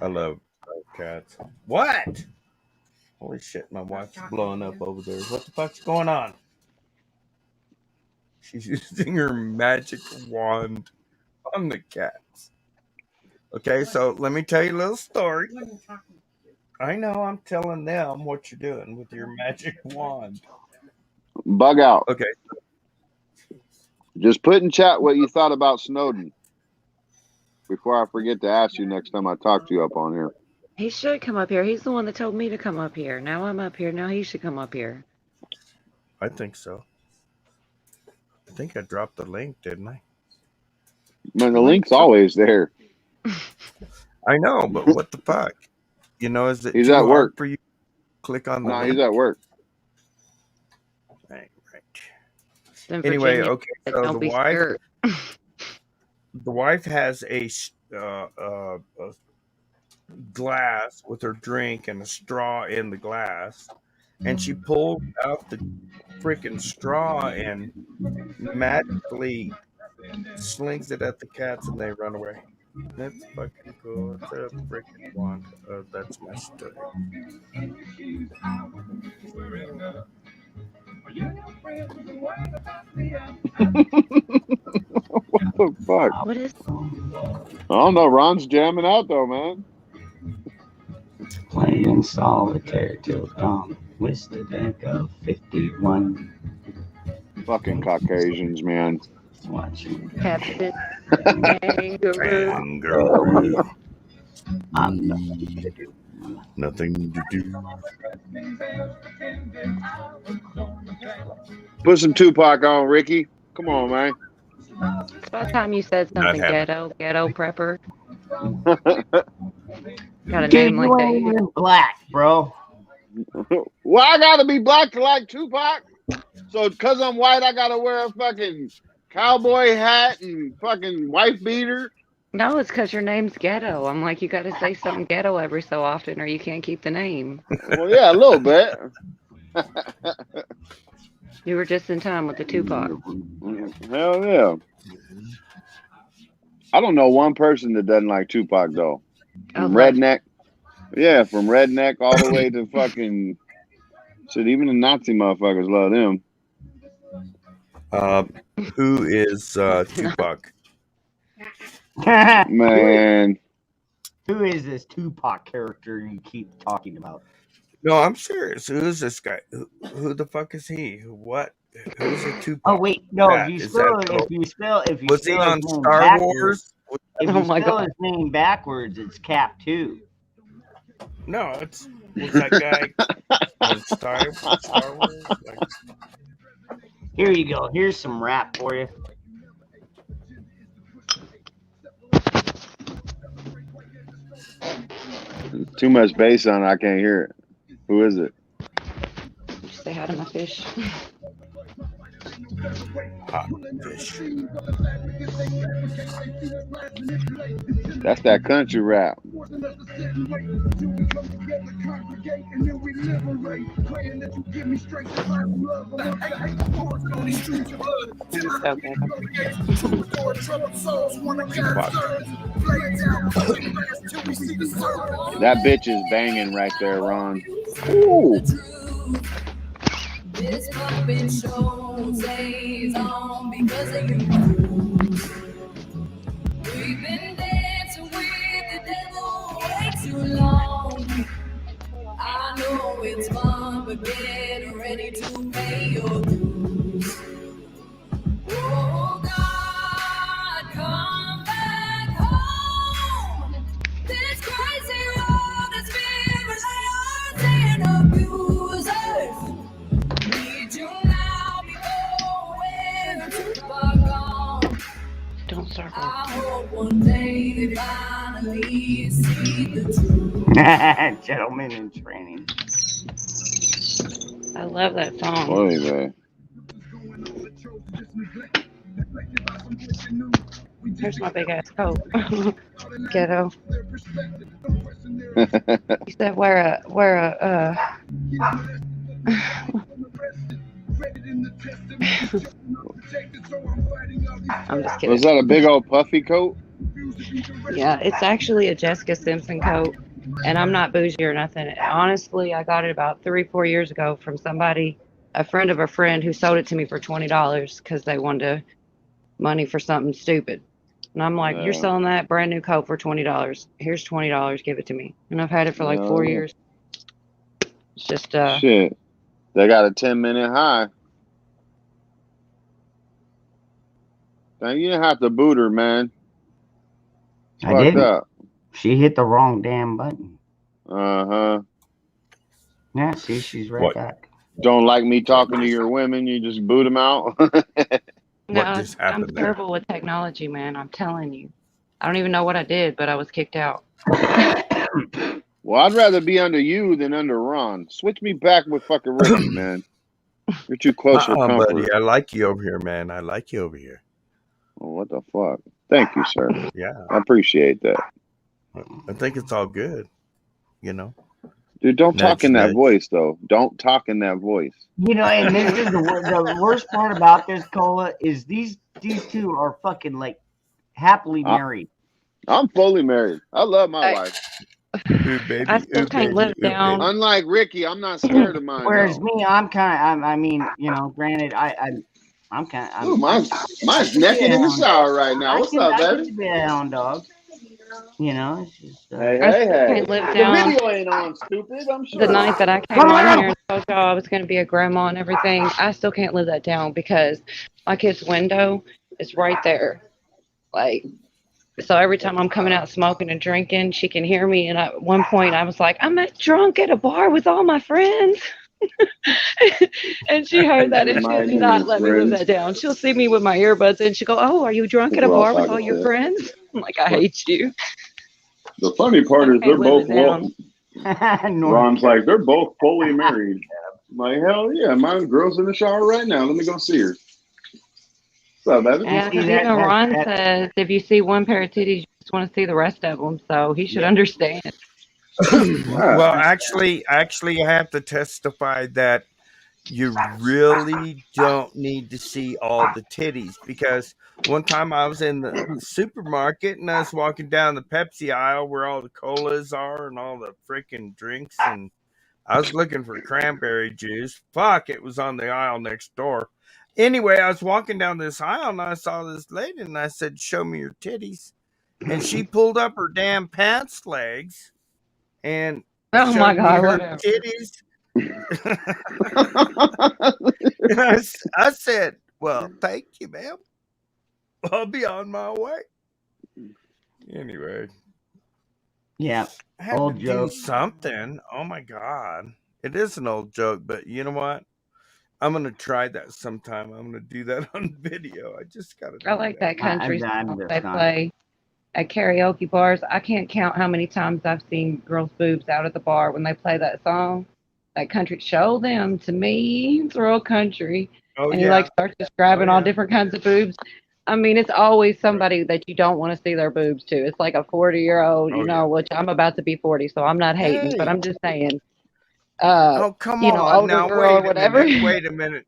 I love cats. What? Holy shit, my wife's blowing up over there. What the fuck's going on? She's using her magic wand on the cats. Okay, so let me tell you a little story. I know I'm telling them what you're doing with your magic wand. Bug out. Okay. Just put in chat what you thought about Snowden before I forget to ask you next time I talk to you up on here. He should come up here. He's the one that told me to come up here. Now I'm up here. Now he should come up here. I think so. I think I dropped the link, didn't I? Man, the link's always there. I know, but what the fuck? You know, is it He's too at hard work. for you to click on the No, link? he's at work. Right. Then Anyway, Virginia okay, said, so "Don't the be wife, scared." the wife has a glass with her drink and a straw in the glass, and she pulled out the freaking straw and magically slings it at the cats, and they run away. That's fucking cool. It's a freaking wand. That's my story. What the fuck? What is? I don't know. Ron's jamming out though, man. Playing solitaire till dawn with the deck of 51. Fucking Caucasians, man. Watching. Captain Kangaroo. I'm nothing to do. Put some Tupac on, Ricky. Come on, man. It's about time you said something happening. ghetto prepper. Got a Dude, name like you that. ain't even black, bro. Well, I gotta be black to like Tupac. So because I'm white, I gotta wear a fucking cowboy hat and fucking wife beater. No, it's because your name's Ghetto. I'm like, you got to say something ghetto every so often, or you can't keep the name. Well, yeah, a little bit. You were just in time with the Tupac. Hell yeah. I don't know one person that doesn't like Tupac though. From redneck, yeah, from redneck all the way to fucking shit. Even the Nazi motherfuckers love them. Who is Tupac? Man, who is this Tupac character you keep talking about? No, I'm serious. Who is this guy? Who the fuck is he? What? Who's a Tupac? Oh wait, no. That? If you Is spell, that- if you spell, if you Was he spell on his name Star backwards, Wars? if Oh you my spell God. his name backwards, it's Cap 2. No, was that guy on Star Wars? Like, Here you go. Here's some rap for you. too much bass on it. I can't hear it. Who is it? Just say hi to my fish. hot fish. That's that country rap. That bitch is banging right there, Ron. Ooh. This puppet show stays on because of you. We've been dancing with the devil way too long. I know it's fun, but get ready to pay your dues. Oh God, come back home. This crazy road has been reliant and abusers. Need you Gentlemen in training. I love that song. Boy, man. Here's my big ass coat. Ghetto. You said wear a I'm just kidding. Was that a big old puffy coat? Yeah, it's actually a Jessica Simpson coat, and I'm not bougie or nothing. Honestly, I got it about 3-4 years ago from somebody, a friend of a friend, who sold it to me for $20 because they wanted money for something stupid. And I'm like, you're selling that brand new coat for $20. Here's $20. Give it to me. And I've had it for like 4 years. It's just shit. They got a 10-minute high. Now, you didn't have to boot her, man. It's I fucked didn't. up. She hit the wrong damn button. Uh-huh. Yeah, see, she's right What? back. Don't like me talking to your women, you just boot them out? no, I'm terrible with technology, man. I'm telling you. I don't even know what I did, but I was kicked out. Well, I'd rather be under you than under Ron. Switch me back with fucking Ricky, man. You're too close for comfort. buddy, I like you over here, man. I like you over here. Oh, what the fuck? Thank you, sir. Yeah. I appreciate that. I think it's all good. You know? Dude, don't talk in that Nudge. voice, though. Don't talk in that voice. You know, and this is the worst part about this, Cola, is these two are fucking like happily married. I'm fully married. I love my wife. Ooh, baby. I still can't live down. Unlike Ricky, I'm not scared of mine. Whereas though. me, I'm kind of, I mean, you know, granted, I'm kind of. Ooh, mine's naked in the shower right now. What's up, I baby? can be a hound dog. You know, it's just. Hey, I hey, still hey. can't live The down. video ain't on, stupid. I'm sure. The night that I came on here and told y'all I was going to be a grandma and everything, I still can't live that down because my kid's window is right there. Like, so every time I'm coming out smoking and drinking, she can hear me. And at one point, I was like, I'm drunk at a bar with all my friends. And she heard that and she did not let me live that down. She'll see me with my earbuds and she'll go, oh, are you drunk at a bar with all your friends? I'm like, I hate you. The funny part is they're both down. Ron's like, they're both fully married. I'm like, hell yeah, my girl's in the shower right now. Let me go see her. What's up, baby? Yeah, because even Ron says if you see one pair of titties, you just want to see the rest of them. So he should understand. Well, actually, I have to testify that you really don't need to see all the titties, because one time I was in the supermarket and I was walking down the Pepsi aisle where all the colas are and all the freaking drinks, and I was looking for cranberry juice. Fuck, it was on the aisle next door. Anyway, I was walking down this aisle and I saw this lady and I said, show me your titties. And she pulled up her damn pants legs and Oh my showed me God, her whatever. titties. And I said, well, thank you, ma'am. I'll be on my way. Anyway. Yeah. I had Old to joke. do something. Oh my God. It is an old joke, but you know what? I'm going to try that sometime. I'm going to do that on video. I just got to. I like that country I'm song just they not- play at karaoke bars. I can't count how many times I've seen girls' boobs out at the bar when they play that song. That country, show them to me, it's real country. Oh, and yeah. you like start describing Oh, all yeah. different kinds of boobs. I mean, it's always somebody that you don't want to see their boobs to. It's like a 40-year-old, you Oh, know, which I'm about to be 40, so I'm not hating, but Hey. I'm just saying, Oh, come you know, on. older Now, girl or wait a whatever. minute. Wait a minute.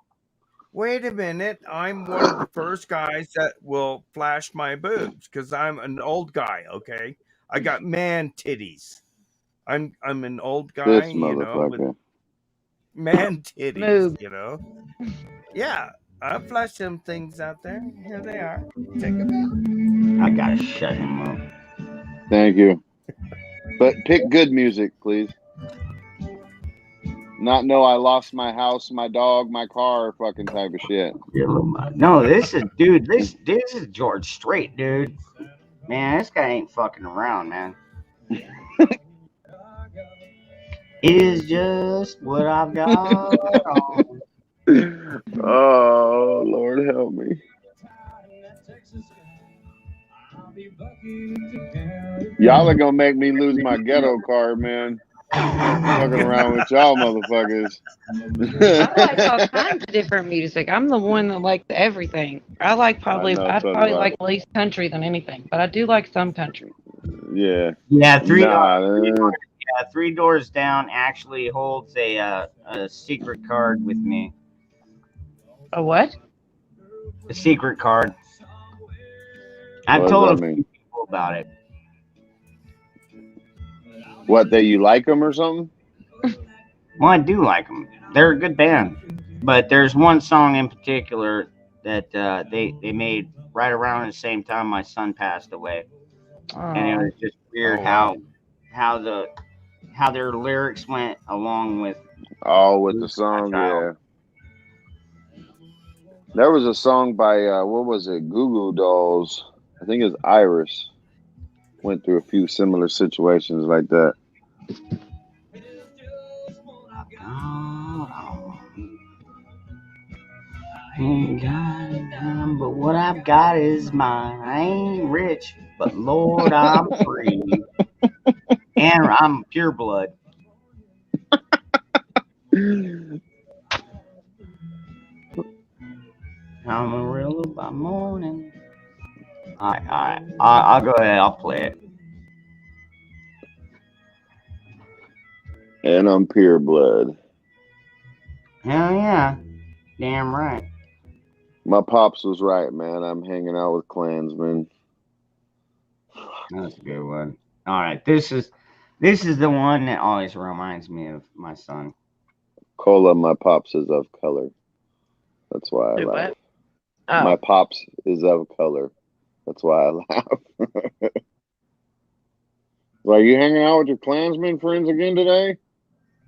Wait a minute. I'm one of the first guys that will flash my boobs because I'm an old guy, okay? I got man titties. I'm an old guy, This you know, with motherfucker. man titties, Move. you know? Yeah, I flash them things out there. Here they are. Check them out. I gotta shut him up. Thank you. But pick good music, please. Not know I lost my house, my dog, my car, fucking type of shit. No, this is, dude, this is George Strait, dude. Man, this guy ain't fucking around, man. It is just what I've got on. Oh, Lord help me. Y'all are gonna make me lose my ghetto card, man. Fucking around with y'all motherfuckers. I like all kinds of different music. I'm the one that likes everything. I like I know I'd something probably about like it. least country than anything, but I do like some country. Yeah. Yeah, Nah, Three Doors Down actually holds a secret card with me. A what? A secret card. I've what does told that a few mean? people about it. What, that you like them or something? Well, I do like them. They're a good band, but there's one song in particular that they made right around the same time my son passed away, and it Oh, was just weird wow. how their lyrics went along with Oh, with the my song, child. yeah. There was a song by what was it? Goo Goo Dolls. I think it's Iris. Went through a few similar situations like that. Ain't got none, but what I've got is mine. I ain't rich, but Lord, I'm free, and I'm pure blood. Amarillo by morning. All right. I'll go ahead. I'll play it. And I'm pure blood. Hell yeah. Damn right. My pops was right, man. I'm hanging out with Klansmen. That's a good one. All right. This is the one that always reminds me of my son. Cola, my pops is of color. That's why I do laugh. what? Oh, My pops is of color. That's why I laugh. Like, you hanging out with your Klansmen friends again today?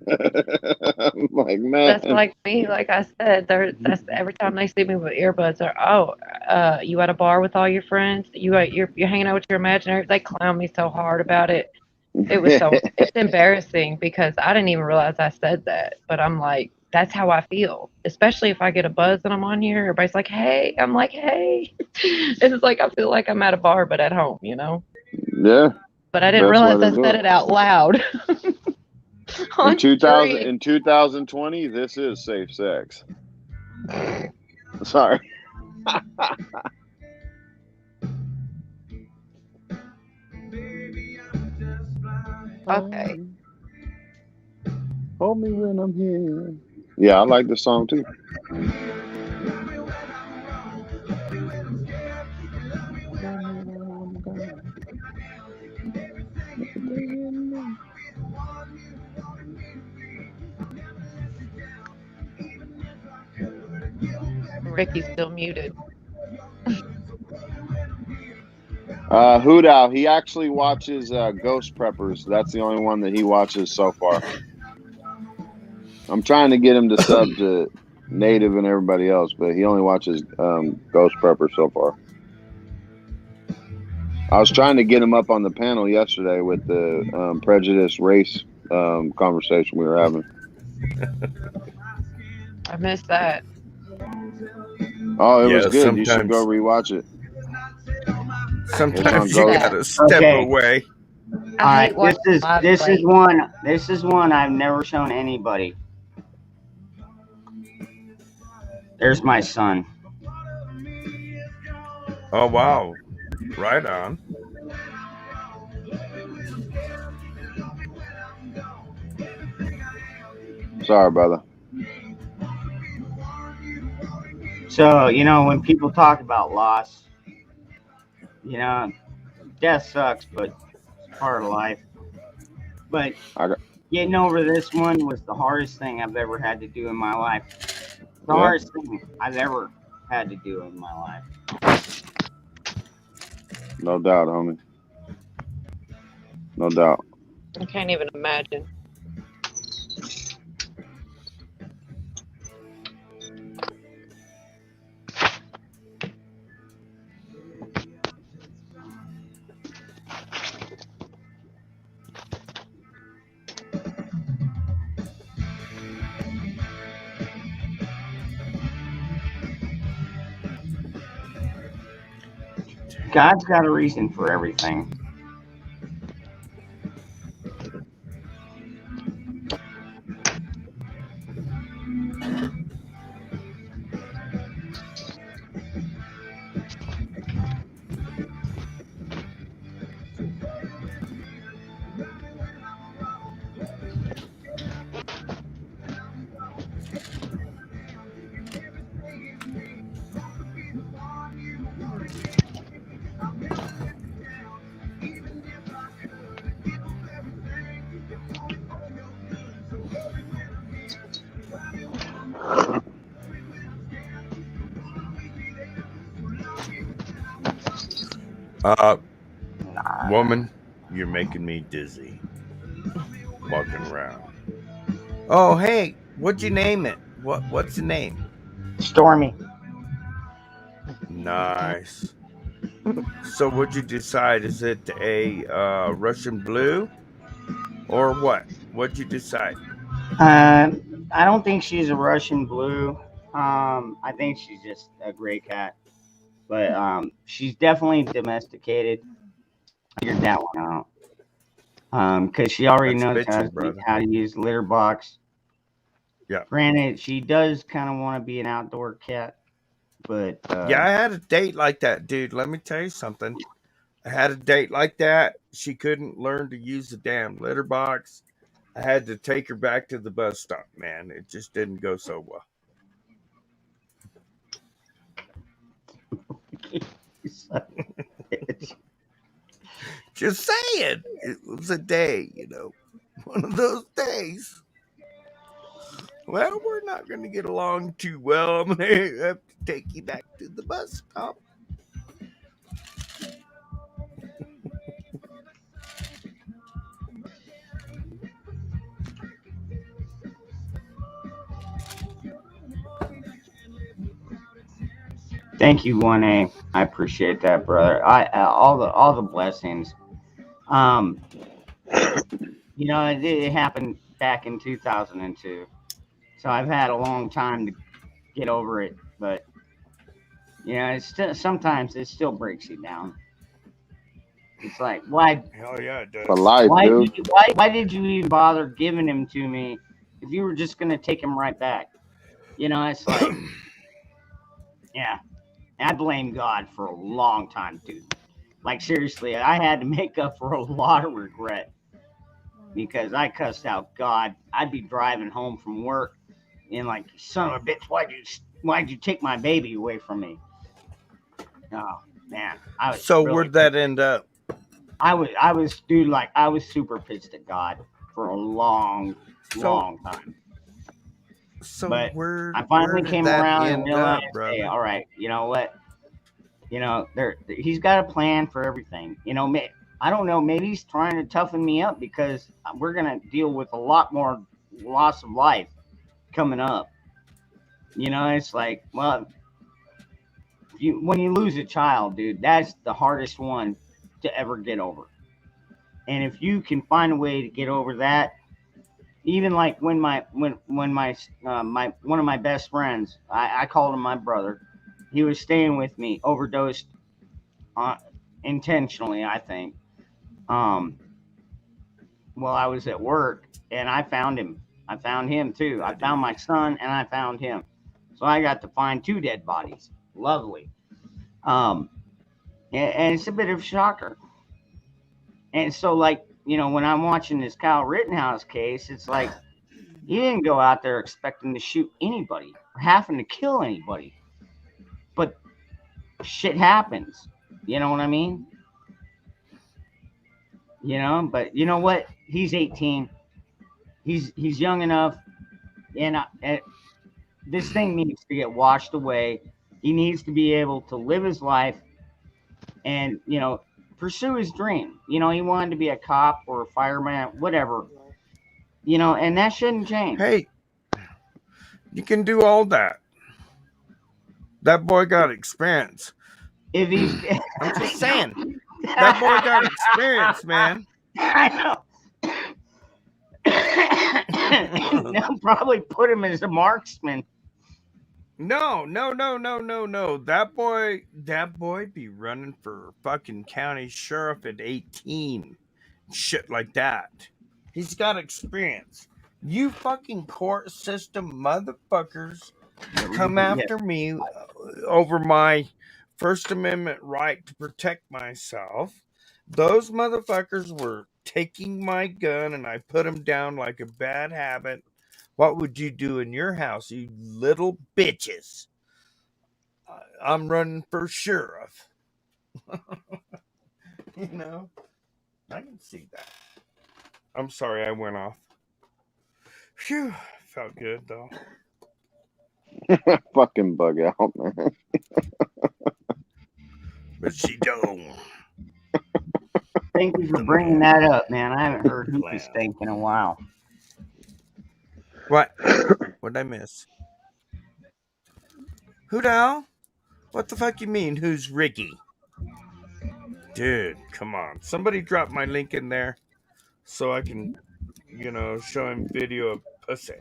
I'm like, man. that's like me. Like I said, that's every time they see me with earbuds, they're you at a bar with all your friends? You're hanging out with your imaginary? They clown me so hard about it. It's embarrassing because I didn't even realize I said that. But I'm like, that's how I feel. Especially if I get a buzz and I'm on here, everybody's like, hey. I'm like, hey. It's like I feel like I'm at a bar but at home, you know? Yeah. But I didn't Best way realize to I do said it. it out loud. In 2020, this is safe sex. Sorry. Okay. Hold me when I'm here. Yeah, I like the song too. Ricky's still muted. Hoot Owl, he actually watches Ghost Preppers. That's the only one that he watches so far. I'm trying to get him to sub to Native and everybody else, but he only watches Ghost Preppers so far. I was trying to get him up on the panel yesterday with the prejudice race conversation we were having. I missed that. Oh, it was Yeah, good. You should sometimes- go rewatch it. Sometimes It's you on Ghost. gotta step Okay. away. All right. watching live This play. is one I've never shown anybody. There's my son. Oh wow. Right on. Sorry, brother. So, when people talk about loss, death sucks, but it's part of life. But getting over this one was the hardest thing I've ever had to do in my life. The Yeah. hardest thing I've ever had to do in my life. No doubt, homie. No doubt. I can't even imagine. God's got a reason for everything. Woman, you're making me dizzy. Walking around. Oh, hey, what'd you name it? What's the name? Stormy. Nice. So what'd you decide? Is it a Russian blue or what? What'd you decide? I don't think she's a Russian blue. I think she's just a gray cat. But she's definitely domesticated. Figured that one out. Because she already knows how to use litter box. Yeah. Granted, she does kind of want to be an outdoor cat, but yeah, I had a date like that, dude. Let me tell you something. I had a date like that. She couldn't learn to use the damn litter box. I had to take her back to the bus stop, man. It just didn't go so well. Just saying. It was a day, one of those days. Well, we're not going to get along too well. I'm going to have to take you back to the bus stop. Thank you, 1A. I appreciate that, brother. All the blessings. It happened back in 2002. So I've had a long time to get over it, but it's still, sometimes it still breaks you down. It's like, why? Hell yeah, it does. For life, dude. Why did you even bother giving him to me if you were just gonna take him right back? It's like, yeah. I blame God for a long time, dude. Like, seriously, I had to make up for a lot of regret because I cussed out God. I'd be driving home from work and like, son of a bitch, why'd you take my baby away from me? Oh man. So where'd that end up? I was super pissed at God for a long time. So but I finally came around and realized, hey, all right, you know what? He's got a plan for everything. I don't know. Maybe he's trying to toughen me up because we're gonna deal with a lot more loss of life coming up. It's like, well, when you lose a child, dude, that's the hardest one to ever get over. And if you can find a way to get over that. Even like when one of my best friends, I called him my brother. He was staying with me, overdosed intentionally, I think. While I was at work, and I found him. I found him too. I found my son, and I found him. So I got to find 2 dead bodies. Lovely. And it's a bit of a shocker. And so, like, when I'm watching this Kyle Rittenhouse case, it's like he didn't go out there expecting to shoot anybody or having to kill anybody. But shit happens. You know what I mean? But you know what? He's 18. He's young enough. And this thing needs to get washed away. He needs to be able to live his life and, pursue his dream. He wanted to be a cop or a fireman, whatever. And that shouldn't change. Hey, you can do all that. That boy got experience. If he's, I'm just saying, that boy got experience, man. I know. They'll probably put him as a marksman. No. That boy be running for fucking county sheriff at 18. Shit like that. He's got experience. You fucking court system motherfuckers come after me over my First Amendment right to protect myself. Those motherfuckers were taking my gun and I put them down like a bad habit. What would you do in your house, you little bitches? I'm running for sheriff. I can see that. I'm sorry I went off. Phew, felt good though. Fucking bug out, man. But she don't. Thank you for bringing that up, man. I haven't heard Hoopy Stank in a while. What? What did I miss? Who now? What the fuck you mean? Who's Ricky? Dude, come on. Somebody drop my link in there so I can, show him video of pussy.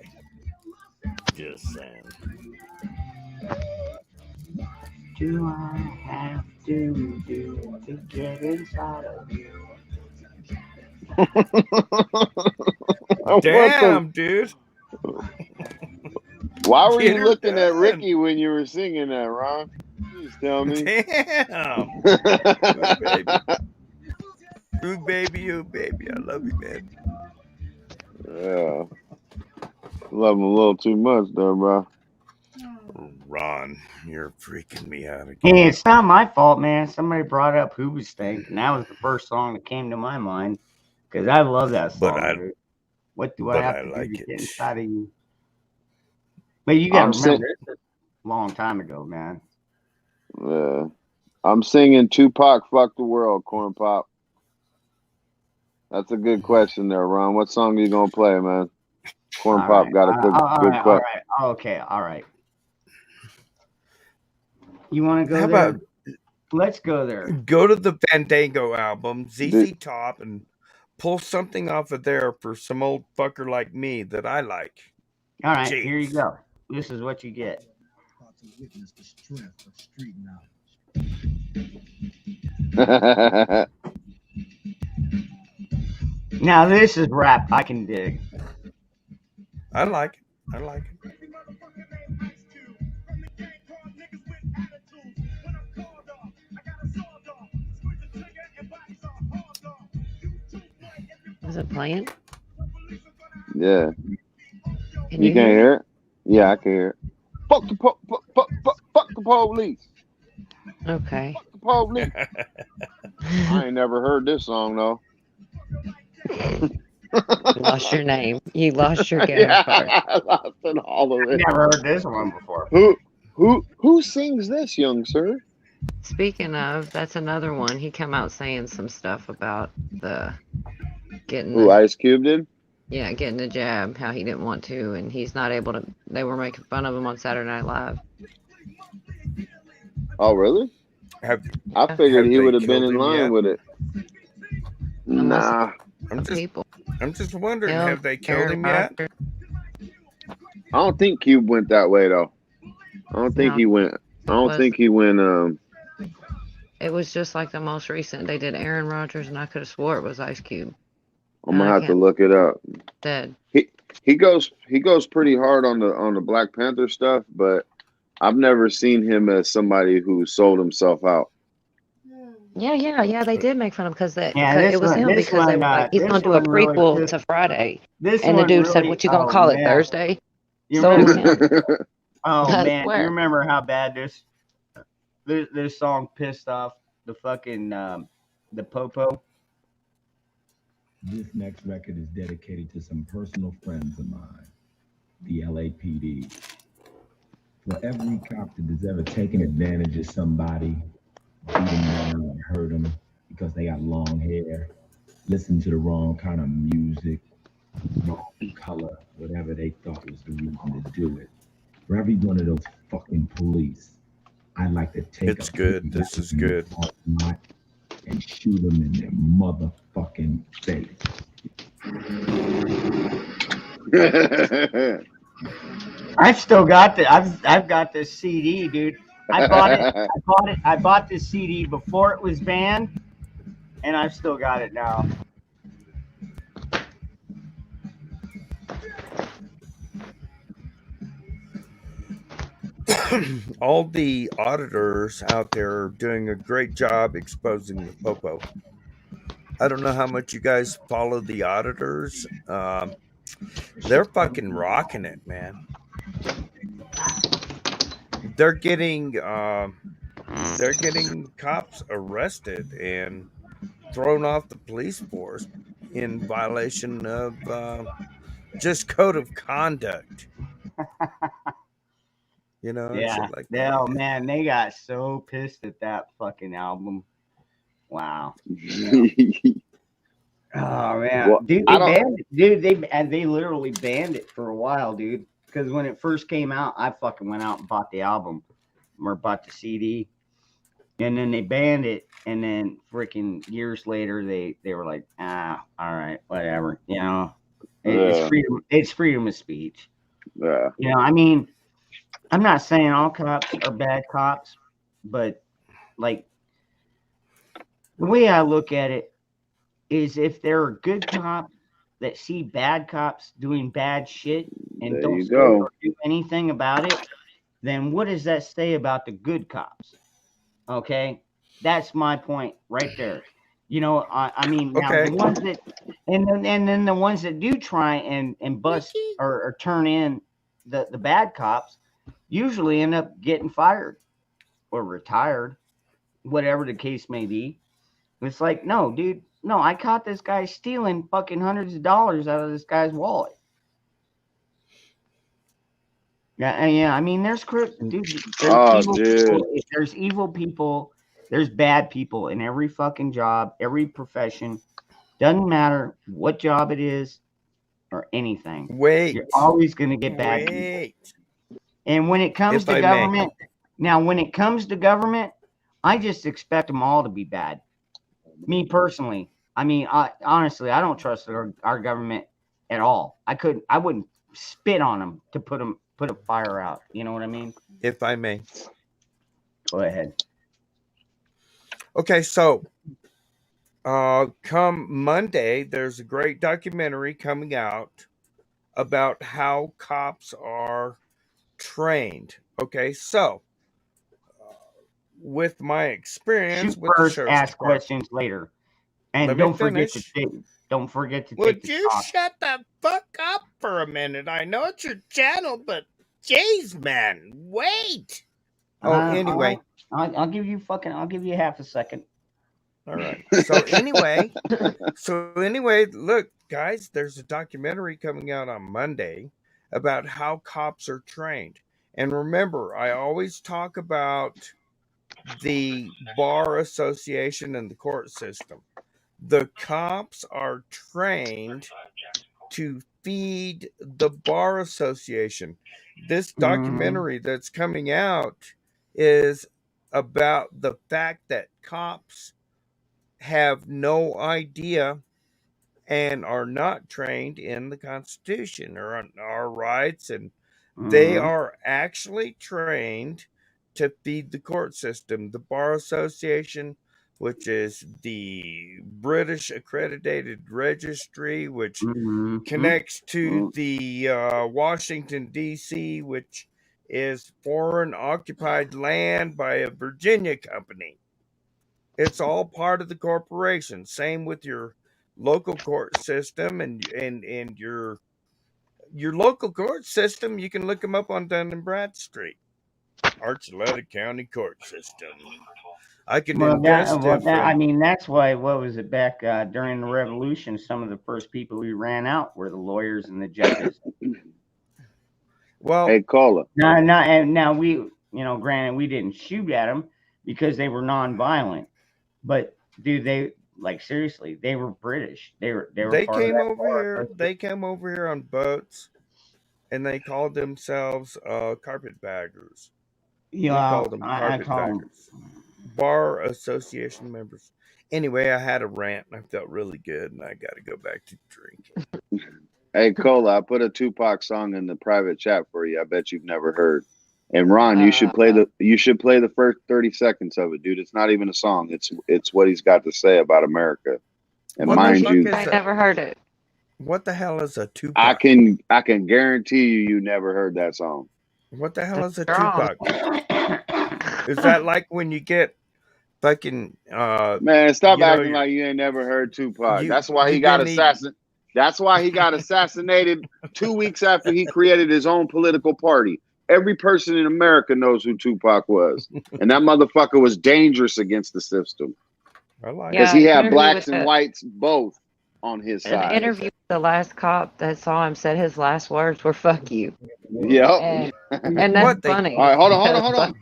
Just saying. Do I have to do to get inside of you? Damn, dude. Why were Get you her looking at done. Ricky when you were singing that, Ron? Please tell me. Damn. Ooh, baby. Ooh, baby. I love you, man. Yeah. Love him a little too much, though, bro. Ron, you're freaking me out again. Hey, it's not my fault, man. Somebody brought up Hoopy Stank, and that was the first song that came to my mind because I love that song. Dude. What do I have to do to get inside of you? But you gotta remember, it's a long time ago, man. Yeah. I'm singing Tupac Fuck the World, Corn Pop. That's a good question there, Ron. What song are you going to play, man? Corn Pop got a good question. All right. Okay, all right. You want to go How there? about Let's go there. go to the Fandango album, ZZ Top, and pull something off of there for some old fucker like me that I like. All right, Jeez. here you go. This is what you get. Now this is rap I can dig. I like it. I like it. Is it playing? Yeah. Can You you can't hear hear it? Yeah, I can hear it. Fuck the police. Okay. Fuck the police. I ain't never heard this song, though. You lost your name. You lost your guitar part. I lost it all of it. Never heard this one before. Who sings this, young sir? Speaking of, that's another one. He come out saying some stuff about the getting Who, Ice Cube did? yeah, getting a jab, how he didn't want to, and he's not able to. They were making fun of him on Saturday Night Live. Oh, really? I figured he would have been in line with it. Nah. I'm just wondering, Yeah, have they killed him yet? I don't think Cube went that way, though. I don't think No. he went. I don't Was- think he went. It was just like the most recent. They did Aaron Rodgers, and I could have swore it was Ice Cube. I'm gonna I have to can't- look it up. Dead. He goes pretty hard on the Black Panther stuff, but I've never seen him as somebody who sold himself out. Yeah. They did make fun of him because Yeah, it was him because they were like, he's gonna do a prequel to Friday, and the dude said, "What you gonna call it, Thursday?" You So it was him. remember, oh I man, swear. you remember how bad this song pissed off the fucking the Popo? This next record is dedicated to some personal friends of mine, the LAPD. For every cop that has ever taken advantage of somebody, beat them down and hurt them because they got long hair, listened to the wrong kind of music, wrong color, whatever they thought was the reason to do it. For every one of those fucking police, I'd like to take It's good. This is good. and shoot them in their motherfucking face. I've still got I've got this CD, dude. I bought this CD before it was banned, and I've still got it now. All the auditors out there are doing a great job exposing the Popo. I don't know how much you guys follow the auditors. They're fucking rocking it, man. They're getting cops arrested and thrown off the police force in violation of just code of conduct. You know, and Yeah. shit like that. Oh man, they got so pissed at that fucking album. Wow. Oh man, Well, dude, I they don't. banned it. Dude, they literally banned it for a while, dude. Because when it first came out, I fucking went out and bought the album or bought the CD, and then they banned it. And then freaking years later, they were like, all right, whatever. You know, it's Yeah. freedom. It's freedom of speech. Yeah. You know, I mean, I'm not saying all cops are bad cops, but like the way I look at it is if there are good cops that see bad cops doing bad shit and There don't you say go. or do anything about it, then what does that say about the good cops? Okay, that's my point right there. You know, I mean, now Okay. the ones that, and then the ones that do try and bust or turn in the bad cops usually end up getting fired or retired, whatever the case may be. It's like, no, dude, no, I caught this guy stealing fucking hundreds of dollars out of this guy's wallet. Yeah. I mean, there's dude, Oh, evil dude. people. There's evil people. There's bad people in every fucking job, every profession. Doesn't matter what job it is or anything. Wait. You're always going to get bad people. Wait. And when it comes If to I may. government, now when it comes to government, I just expect them all to be bad. Me personally, I mean, honestly, I don't trust our government at all. I wouldn't spit on them to put a fire out. You know what I mean? If I may. Go ahead. Okay, so come Monday, there's a great documentary coming out about how cops are trained. Okay, so with my experience Shoot with the first, sheriff's ask department, questions later, and let me don't forget to finish. take Would the you talk. shut the fuck up for a minute? I know it's your channel, but jeez, man, wait. Oh, anyway. I'll give you half a second. All right. So anyway, look, guys, there's a documentary coming out on Monday about how cops are trained. And remember, I always talk about the bar association and the court system. The cops are trained to feed the bar association. This documentary that's coming out is about the fact that cops have no idea and are not trained in the Constitution or on our rights, and they are actually trained to feed the court system. The Bar Association, which is the British Accredited Registry, which connects to the Washington, D.C., which is foreign occupied land by a Virginia company. It's all part of the corporation. Same with your local court system and your local court system. You can look them up on Dun and Bradstreet. Archuleta County Court System. I can invest I mean, that's why. What was it back during the Revolution? Some of the first people we ran out were the lawyers and the judges. Well, hey, caller. Now we, you know, granted, we didn't shoot at them because they were nonviolent, but dude, they like seriously, they were British. They came over here. They came over here on boats, and they called themselves carpetbaggers. Yeah, we called them carpetbaggers. Bar Association members. Anyway, I had a rant and I felt really good, and I got to go back to drinking. Hey, Cola, I put a Tupac song in the private chat for you. I bet you've never heard. And Ron, you should play the first 30 seconds of it, dude. It's not even a song. It's what he's got to say about America. And mind you, I never heard it. What the hell is a Tupac? I can guarantee you never heard that song. What the hell is a Tupac? Is that like when you get fucking man, stop acting like you ain't never heard Tupac. That's why he got assassinated. That's why he got assassinated 2 weeks after he created his own political party. Every person in America knows who Tupac was. And that motherfucker was dangerous against the system. Because he had blacks and whites both on his side. An interview with the last cop that saw him said his last words were "fuck you." Yep. And that's funny. All right, hold on.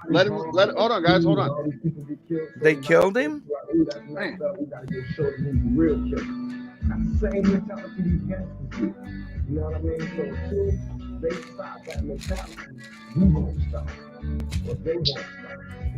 Hold on, guys, hold on. They killed him? same mentality these gangsters do. You know what I mean? So until they stop that mentality, we won't stop. Or they won't stop.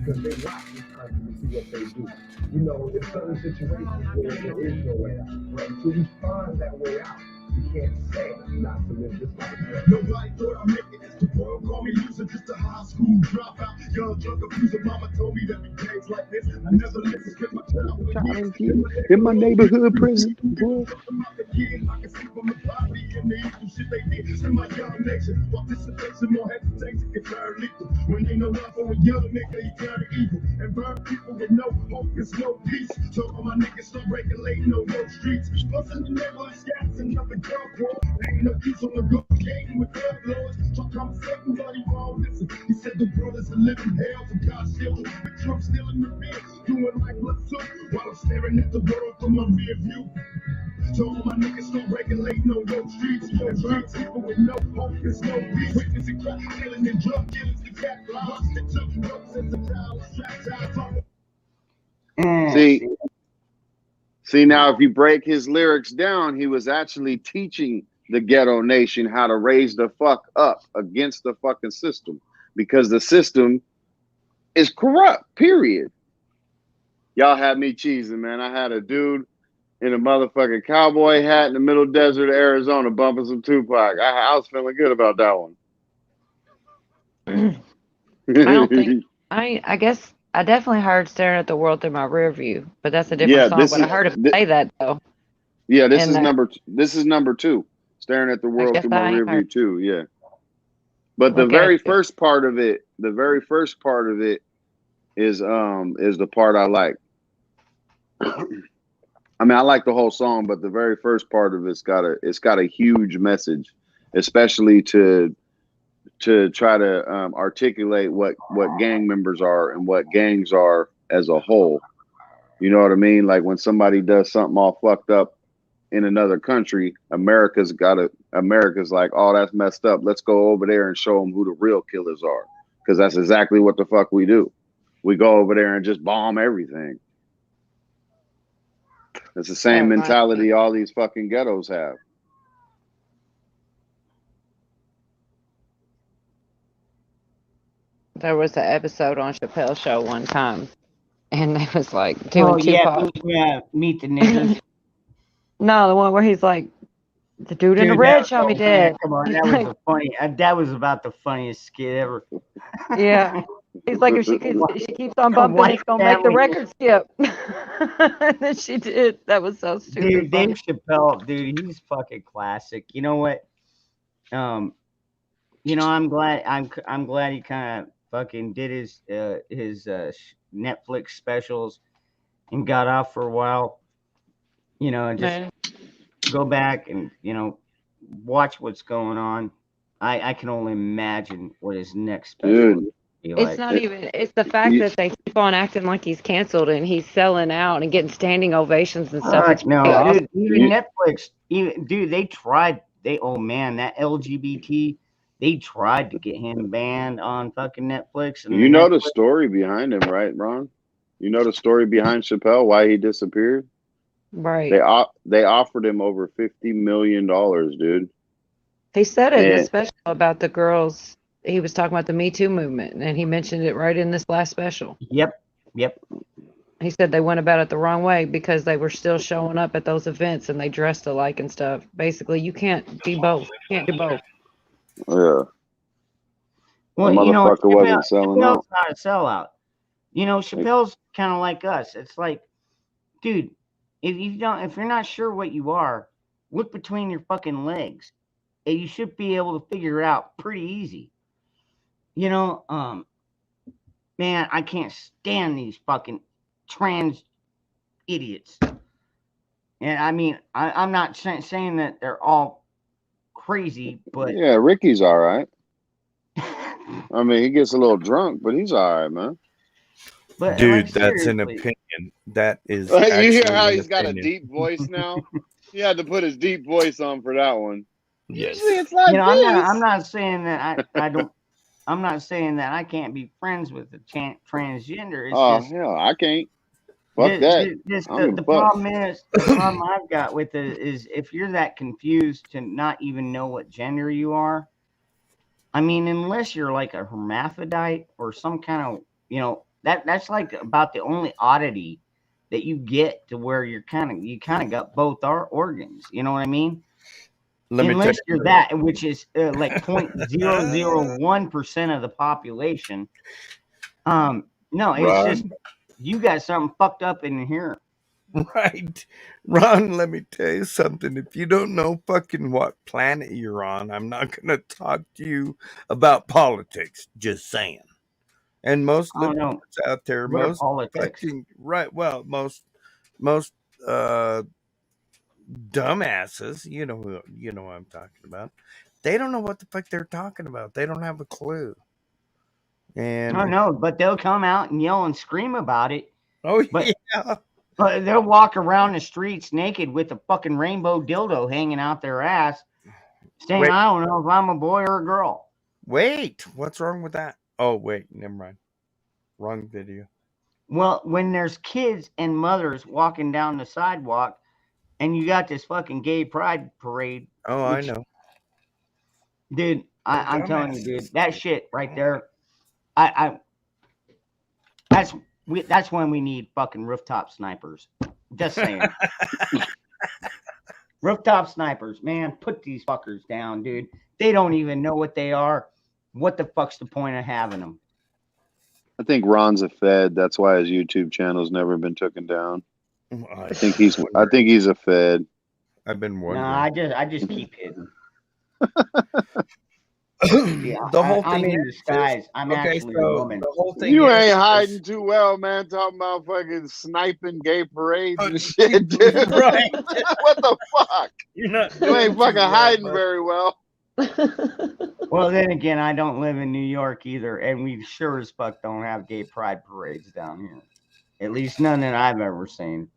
Because they watch this country to see what they do. You know, in certain situations where there is no way out. But until we find that way out, you can't say not to live this life. Nobody thought I'd make it. The world called me loser, just a high school dropout. Young drunk abuser, mama told me that we days like this. I never let this get my childhood. In my neighborhood prison. I can see from the poverty and the evil shit they did in my young nation. Participation, more hesitation can turn lethal. When ain't no love for a young nigga, he turn evil. And burn people with no hope, there's no peace. So all my niggas start regulating no road streets. Bustin' the neighborhood scats and nothing drug war. Ain't no peace on the good game with drug lords. Talk conversation, bloody wrong. Listen, he said the world is a living hell for God's children. With Trump still in the rear, doing like what's up, while I'm staring at the world from my rear view. So all my niggas start regulating on road streets. People with no hope, there's no peace. Witnessing crack killing and drug dealers, the cat flies. They took drugs since a child, strapped See, now if you break his lyrics down, he was actually teaching the ghetto nation how to raise the fuck up against the fucking system, because the system is corrupt, period. Y'all had me cheesing, man. I had a dude in a motherfucking cowboy hat in the middle desert of Arizona bumping some Tupac. I was feeling good about that one. I don't think I guess I definitely heard "Staring at the World Through My Rear View," but that's a different song. But I heard him say that though. Yeah, this is number 2. Staring at the world through my rear view too. Yeah. But the very first part of it, is the part I like. I mean, I like the whole song, but the very first part of it's got a huge message, especially to try to articulate what gang members are and what gangs are as a whole. You know what I mean? Like when somebody does something all fucked up in another country, America's like, oh, that's messed up. Let's go over there and show them who the real killers are, because that's exactly what the fuck we do. We go over there and just bomb everything. It's the same mentality all these fucking ghettos have. There was an episode on Chappelle's show one time, and they was like doing Tupac. Yeah, Meet the Niggers. No, the one where he's like, the dude in the red shot me dead. Come on, that was a funny. That was about the funniest skit ever. Yeah, he's like, if she keeps on bumping, it's gonna make the record skip. And then she did. That was so stupid. Dude, Dave Chappelle, dude, he's fucking classic. You know what? I'm glad he kind of fucking did his Netflix specials and got off for a while. And just go back and, watch what's going on. I can only imagine what his next special would be like. It's not even, it's the fact that they keep on acting like he's canceled and he's selling out and getting standing ovations and stuff. No, dude, even Netflix, they tried, that LGBT, they tried to get him banned on fucking Netflix. And you know the story behind him, right, Ron? You know the story behind Chappelle, why he disappeared? Right. They offered him over $50 million, dude. He said it in the special about the girls. He was talking about the Me Too movement, and he mentioned it right in this last special. Yep. He said they went about it the wrong way because they were still showing up at those events and they dressed alike and stuff. Basically, you can't be both. You can't do both. Yeah. Well, motherfucker wasn't selling out. Chappelle's not a sellout. Chappelle's kind of like us. It's like, dude, if you're not sure what you are, look between your fucking legs, and you should be able to figure it out pretty easy. Man, I can't stand these fucking trans idiots. And I mean, I'm not saying that they're all crazy, but yeah, Ricky's all right. I mean, he gets a little drunk, but he's all right, man. But dude, that's an opinion. That is. You hear how he's got a deep voice now? He had to put his deep voice on for that one. Yes. Usually it's like I'm not saying that I don't. I'm not saying that I can't be friends with a transgender. It's just, hell, I can't. Fuck that. The problem is, the problem I've got with it is if you're that confused to not even know what gender you are, I mean, unless you're like a hermaphrodite or some kind of, you know, that's like about the only oddity that you get to where you kind of got both our organs. You know what I mean? Unless you're that, which is like 0.001% of the population. No, it's just you got something fucked up in here. Right. Ron, let me tell you something. If you don't know fucking what planet you're on, I'm not going to talk to you about politics. Just saying. And most liberals out there, What are most politics? fucking, right, well, most dumbasses, you know what I'm talking about. They don't know what the fuck they're talking about. They don't have a clue. And I know, but they'll come out and yell and scream about it. Oh, but, yeah. But they'll walk around the streets naked with a fucking rainbow dildo hanging out their ass, saying, Wait. I don't know if I'm a boy or a girl. Wait, what's wrong with that? Oh, wait, never mind. Wrong video. Well, when there's kids and mothers walking down the sidewalk and you got this fucking gay pride parade. Oh, I know. Dude, I'm telling you, dude, that shit right there. That's when we need fucking rooftop snipers. Just saying. Rooftop snipers, man, put these fuckers down, dude. They don't even know what they are. What the fuck's the point of having them? I think Ron's a Fed. That's why his YouTube channel's never been taken down. I think he's a Fed. I've been wondering. No, I just keep hidden. Yeah, the whole thing I'm in is, disguise. I'm actually a woman. The whole thing You is, ain't hiding too well, man. Talking about fucking sniping gay parades and shit, dude. Right. What the fuck? You ain't fucking hiding very well. Well, then again, I don't live in New York either, and we sure as fuck don't have gay pride parades down here. At least none that I've ever seen.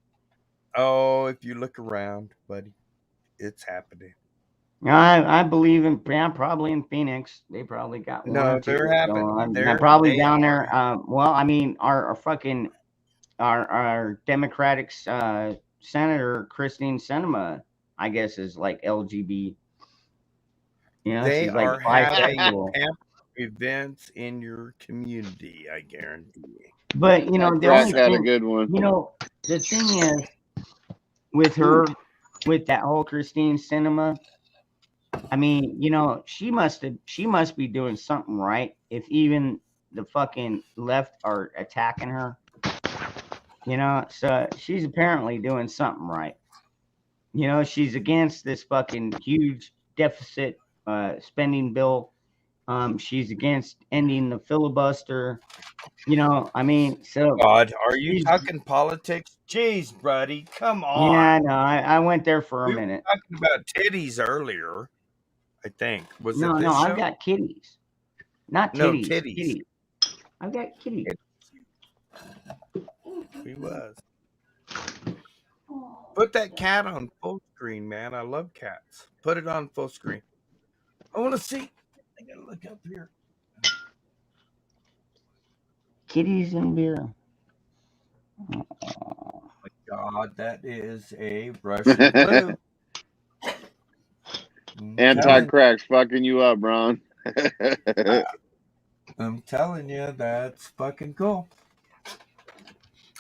Oh, if you look around, buddy, it's happening. I believe in probably in Phoenix. They probably got one. No, or two. they're happening. I'm probably down there. Well, I mean, our fucking our Democratic Senator Christine Sinema, I guess, is like LGBT. You know, They she's like are having bisexual. events in your community, I guarantee you. But you know, the Jack only had a thing, good one. you know, the thing is with her, with that whole Christine Sinema. I mean, you know, she must be doing something right if even the fucking left are attacking her. You know, so she's apparently doing something right. You know, she's against this fucking huge deficit spending bill. She's against ending the filibuster. You know, I mean, so God, are you talking politics? Jeez, buddy, come on. Yeah, no, I went there for a minute. We were talking about titties earlier, I think. Was No, it this no, show? I've got kitties. Not No, titties. titties. Kitties. I've got kitties. He was. Put that cat on full screen, man. I love cats. Put it on full screen. I want to see. I gotta look up here. Kitties and beer. Oh my God, that is a Russian blue. Anti-crack's fucking you up, Ron. I'm telling you, that's fucking cool.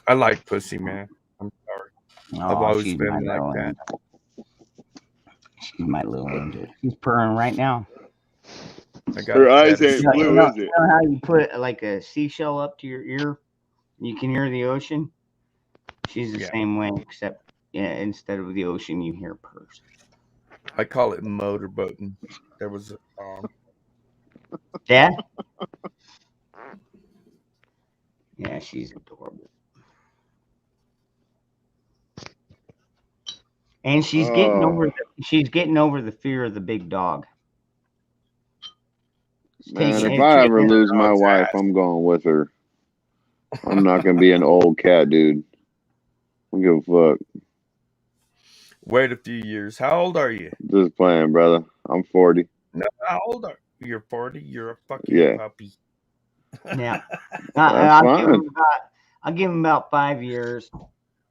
I like pussy, man. I'm sorry. I've always she's been my like little that. angel. She's my little angel. She's purring right now. Her eyes ain't blue, you know, is it? You know how you put like a seashell up to your ear? You can hear the ocean. She's the same way, except instead of the ocean, you hear purrs. I call it motorboating. There was a Yeah? Yeah, she's adorable. And she's getting over the fear of the big dog. Man, if I ever lose my wife, I'm going with her. I'm not gonna be an old cat dude. I don't give a fuck. Wait a few years. How old are you? Just playing, brother. I'm 40. No, how old are you? You're 40? You're a fucking puppy. Yeah. That's fine. I'll give him about 5 years,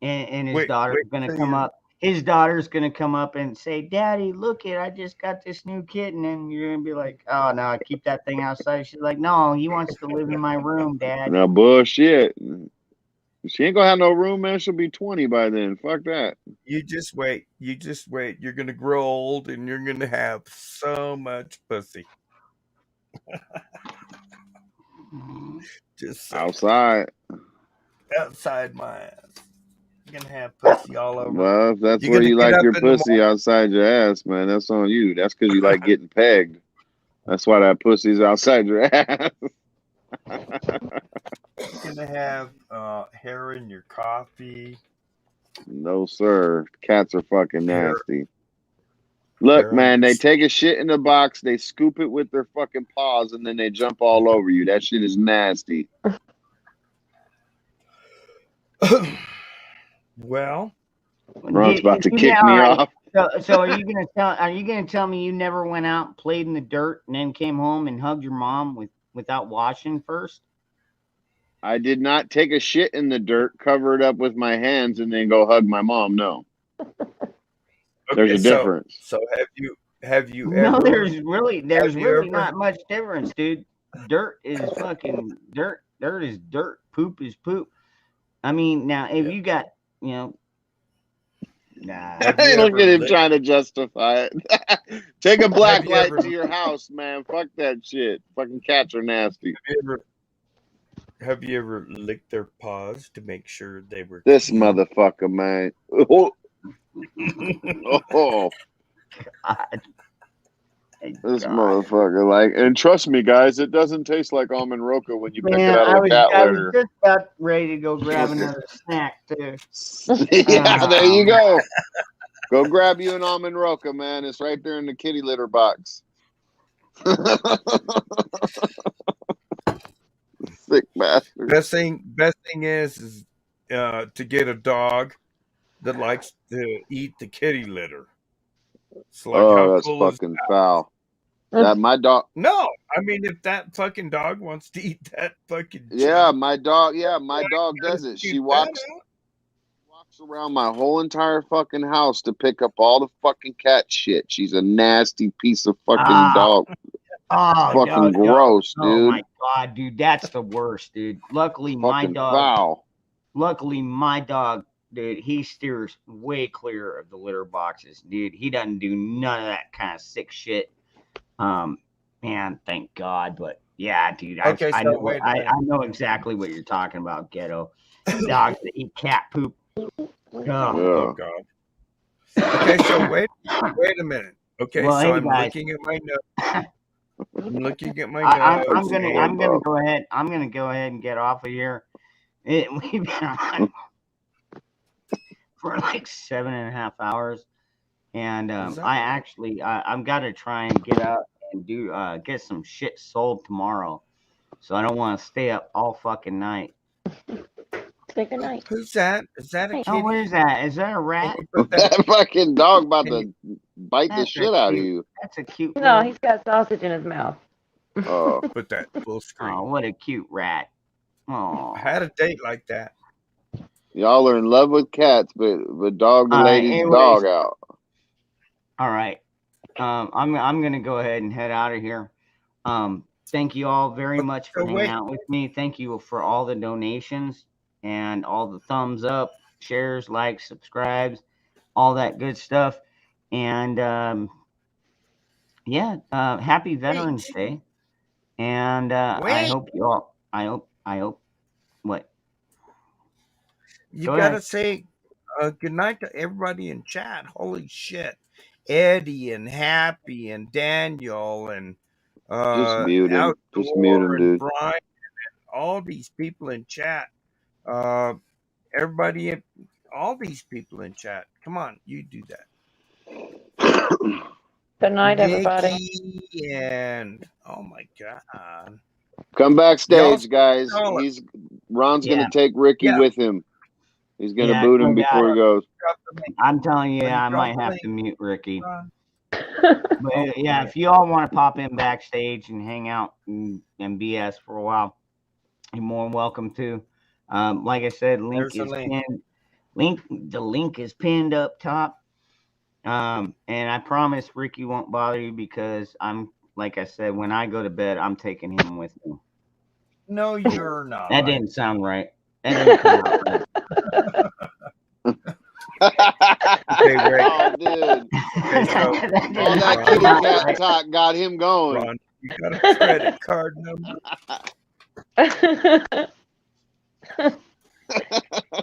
and his Wait, daughter's wait gonna till come you up. His daughter's gonna come up and say, "Daddy, look it, I just got this new kitten," and you're gonna be like, "Oh no, keep that thing outside." She's like, "No, he wants to live in my room, Dad." Now bullshit. She ain't gonna have no room, man. She'll be 20 by then. Fuck that. You just wait. You just wait. You're gonna grow old and you're gonna have so much pussy. Just saying. Outside my ass. You're gonna have pussy all over. Well, if that's You're where gonna you get like up your in the pussy outside your ass, man, that's on you. That's because you like getting pegged. That's why that pussy's outside your ass. You're gonna have hair in your coffee. No, sir. Cats are fucking Hair, nasty. Look, hair on man, your they take a shit in the box, they scoop it with their fucking paws, and then they jump all over you. That shit is nasty. Well, Ron's about to kick Yeah, me all right. off. So are you gonna tell me you never went out and played in the dirt and then came home and hugged your mom without washing first? I did not take a shit in the dirt, cover it up with my hands, and then go hug my mom. No. There's a difference. So have you No, ever? there's really have you ever- not much difference, dude. Dirt is fucking dirt. Dirt is dirt. Poop is poop. I mean, now if you got, nah. Have you Look ever at him licked- trying to justify it. Take a black you light ever- to your house, man. Fuck that shit. Fucking cats are nasty. Have you ever licked their paws to make sure they were This clean? motherfucker, man. Oh. Oh. God. This motherfucker, like, and trust me, guys, it doesn't taste like almond roca when you pick Man, it out of a cat I was litter. just about ready to go grab another snack too. Yeah, there you go. Go grab you an almond roca, man. It's right there in the kitty litter box. Sick bastard. Best thing is to get a dog that likes to eat the kitty litter. It's like, Oh, how that's cool is fucking that? foul. That my dog. No, I mean, if that fucking dog wants to eat that fucking Yeah, junk, my dog. Yeah, my dog does it. scoop She that walks out. around my whole entire fucking house to pick up all the fucking cat shit. She's a nasty piece of fucking dog. Oh, Fucking gross, oh dude. my god, dude, that's the worst, dude. Luckily, Fucking foul. my dog, dude, he steers way clear of the litter boxes, dude. He doesn't do none of that kind of sick shit. Man, thank God. But yeah, dude, Okay, I so know wait a I minute. know exactly what you're talking about, Ghetto. Dogs that eat cat poop. Oh God. Okay, so wait a minute. Okay, Well, so hey, I'm guys. looking at my notes. I'm looking at my I'm notes. gonna go ahead. I'm gonna go ahead and get off of here. We've been on for like 7.5 hours, and I'm gotta try and get up and do get some shit sold tomorrow. So I don't want to stay up all fucking night. Say good night. Who's that? Is that a kitty? Oh, what is that? Is that a rat? That fucking dog about to bite the shit out of you. That's a cute. No, little- he's got sausage in his mouth. Oh, Put that full screen. Oh, what a cute rat. Oh. I had a date like that. y'all are in love with cats, but dog the All right, lady's anyways. dog out. All right. I'm gonna go ahead and head out of here. Thank you all very much for hanging out with me. Thank you for all the donations and all the thumbs up, shares, likes, subscribes, all that good stuff. And happy Veterans Day. And I hope you all. I hope. What? You Go gotta ahead. say good night to everybody in chat. Holy shit. Eddie and Happy and Daniel and Just mute him. Just mute him, Outdoor and dude. Brian and all these people in chat. Everybody, all these people in chat. Come on, you do that. Good night, everybody. Vicky and oh my God. Come backstage, guys. call it. Ron's Yeah. gonna take Ricky Yeah. with him. He's gonna Yeah, boot him no before doubt. he goes. I'm telling you, When you I drop might the have link, to mute Ricky. Ron. But yeah, if you all want to pop in backstage and hang out and BS for a while, you're more than welcome to. Like I said, There's a link. the link is pinned up top. And I promise Ricky won't bother you because like I said, when I go to bed, I'm taking him with me. No, you're not. That didn't sound right. That didn't come out right. Okay, Rick. Oh, dude. Okay, so All that kitty cat talk got him going. Ron, you got a credit card number?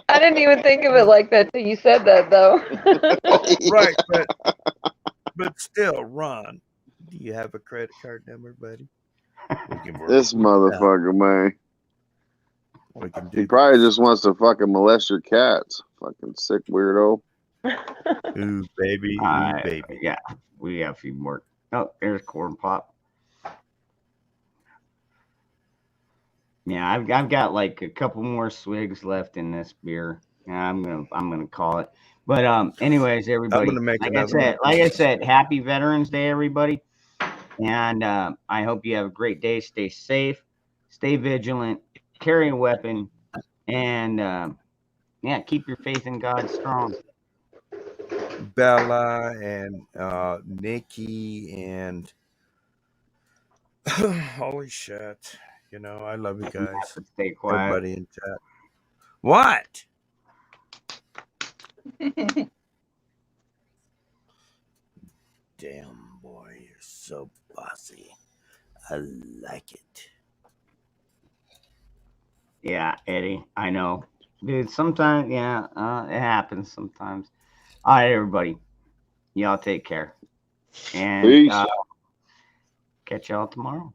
I didn't even think of it like that till you said that, though. Right, but still, Ron, do you have a credit card number, buddy? We can work This it out. motherfucker, man. We can He do probably just wants to fucking molest your cats. Fucking sick weirdo. Ooh, baby, ooh, baby. Yeah, we have a few more. Oh, there's Corn Pop. Yeah, I've got like a couple more swigs left in this beer. Yeah, I'm gonna call it. But anyways, everybody, gonna make like I another said, happy Veterans Day, everybody. And I hope you have a great day. Stay safe, stay vigilant, carry a weapon, and yeah, keep your faith in God strong. Bella and Nikki and holy shit. You know, I love you guys. Stay quiet. Everybody in chat. What? Damn, boy, you're so bossy. I like it. Yeah, Eddie, I know. Dude, sometimes, yeah, it happens sometimes. All right, everybody. Y'all take care. And Peace. catch y'all tomorrow.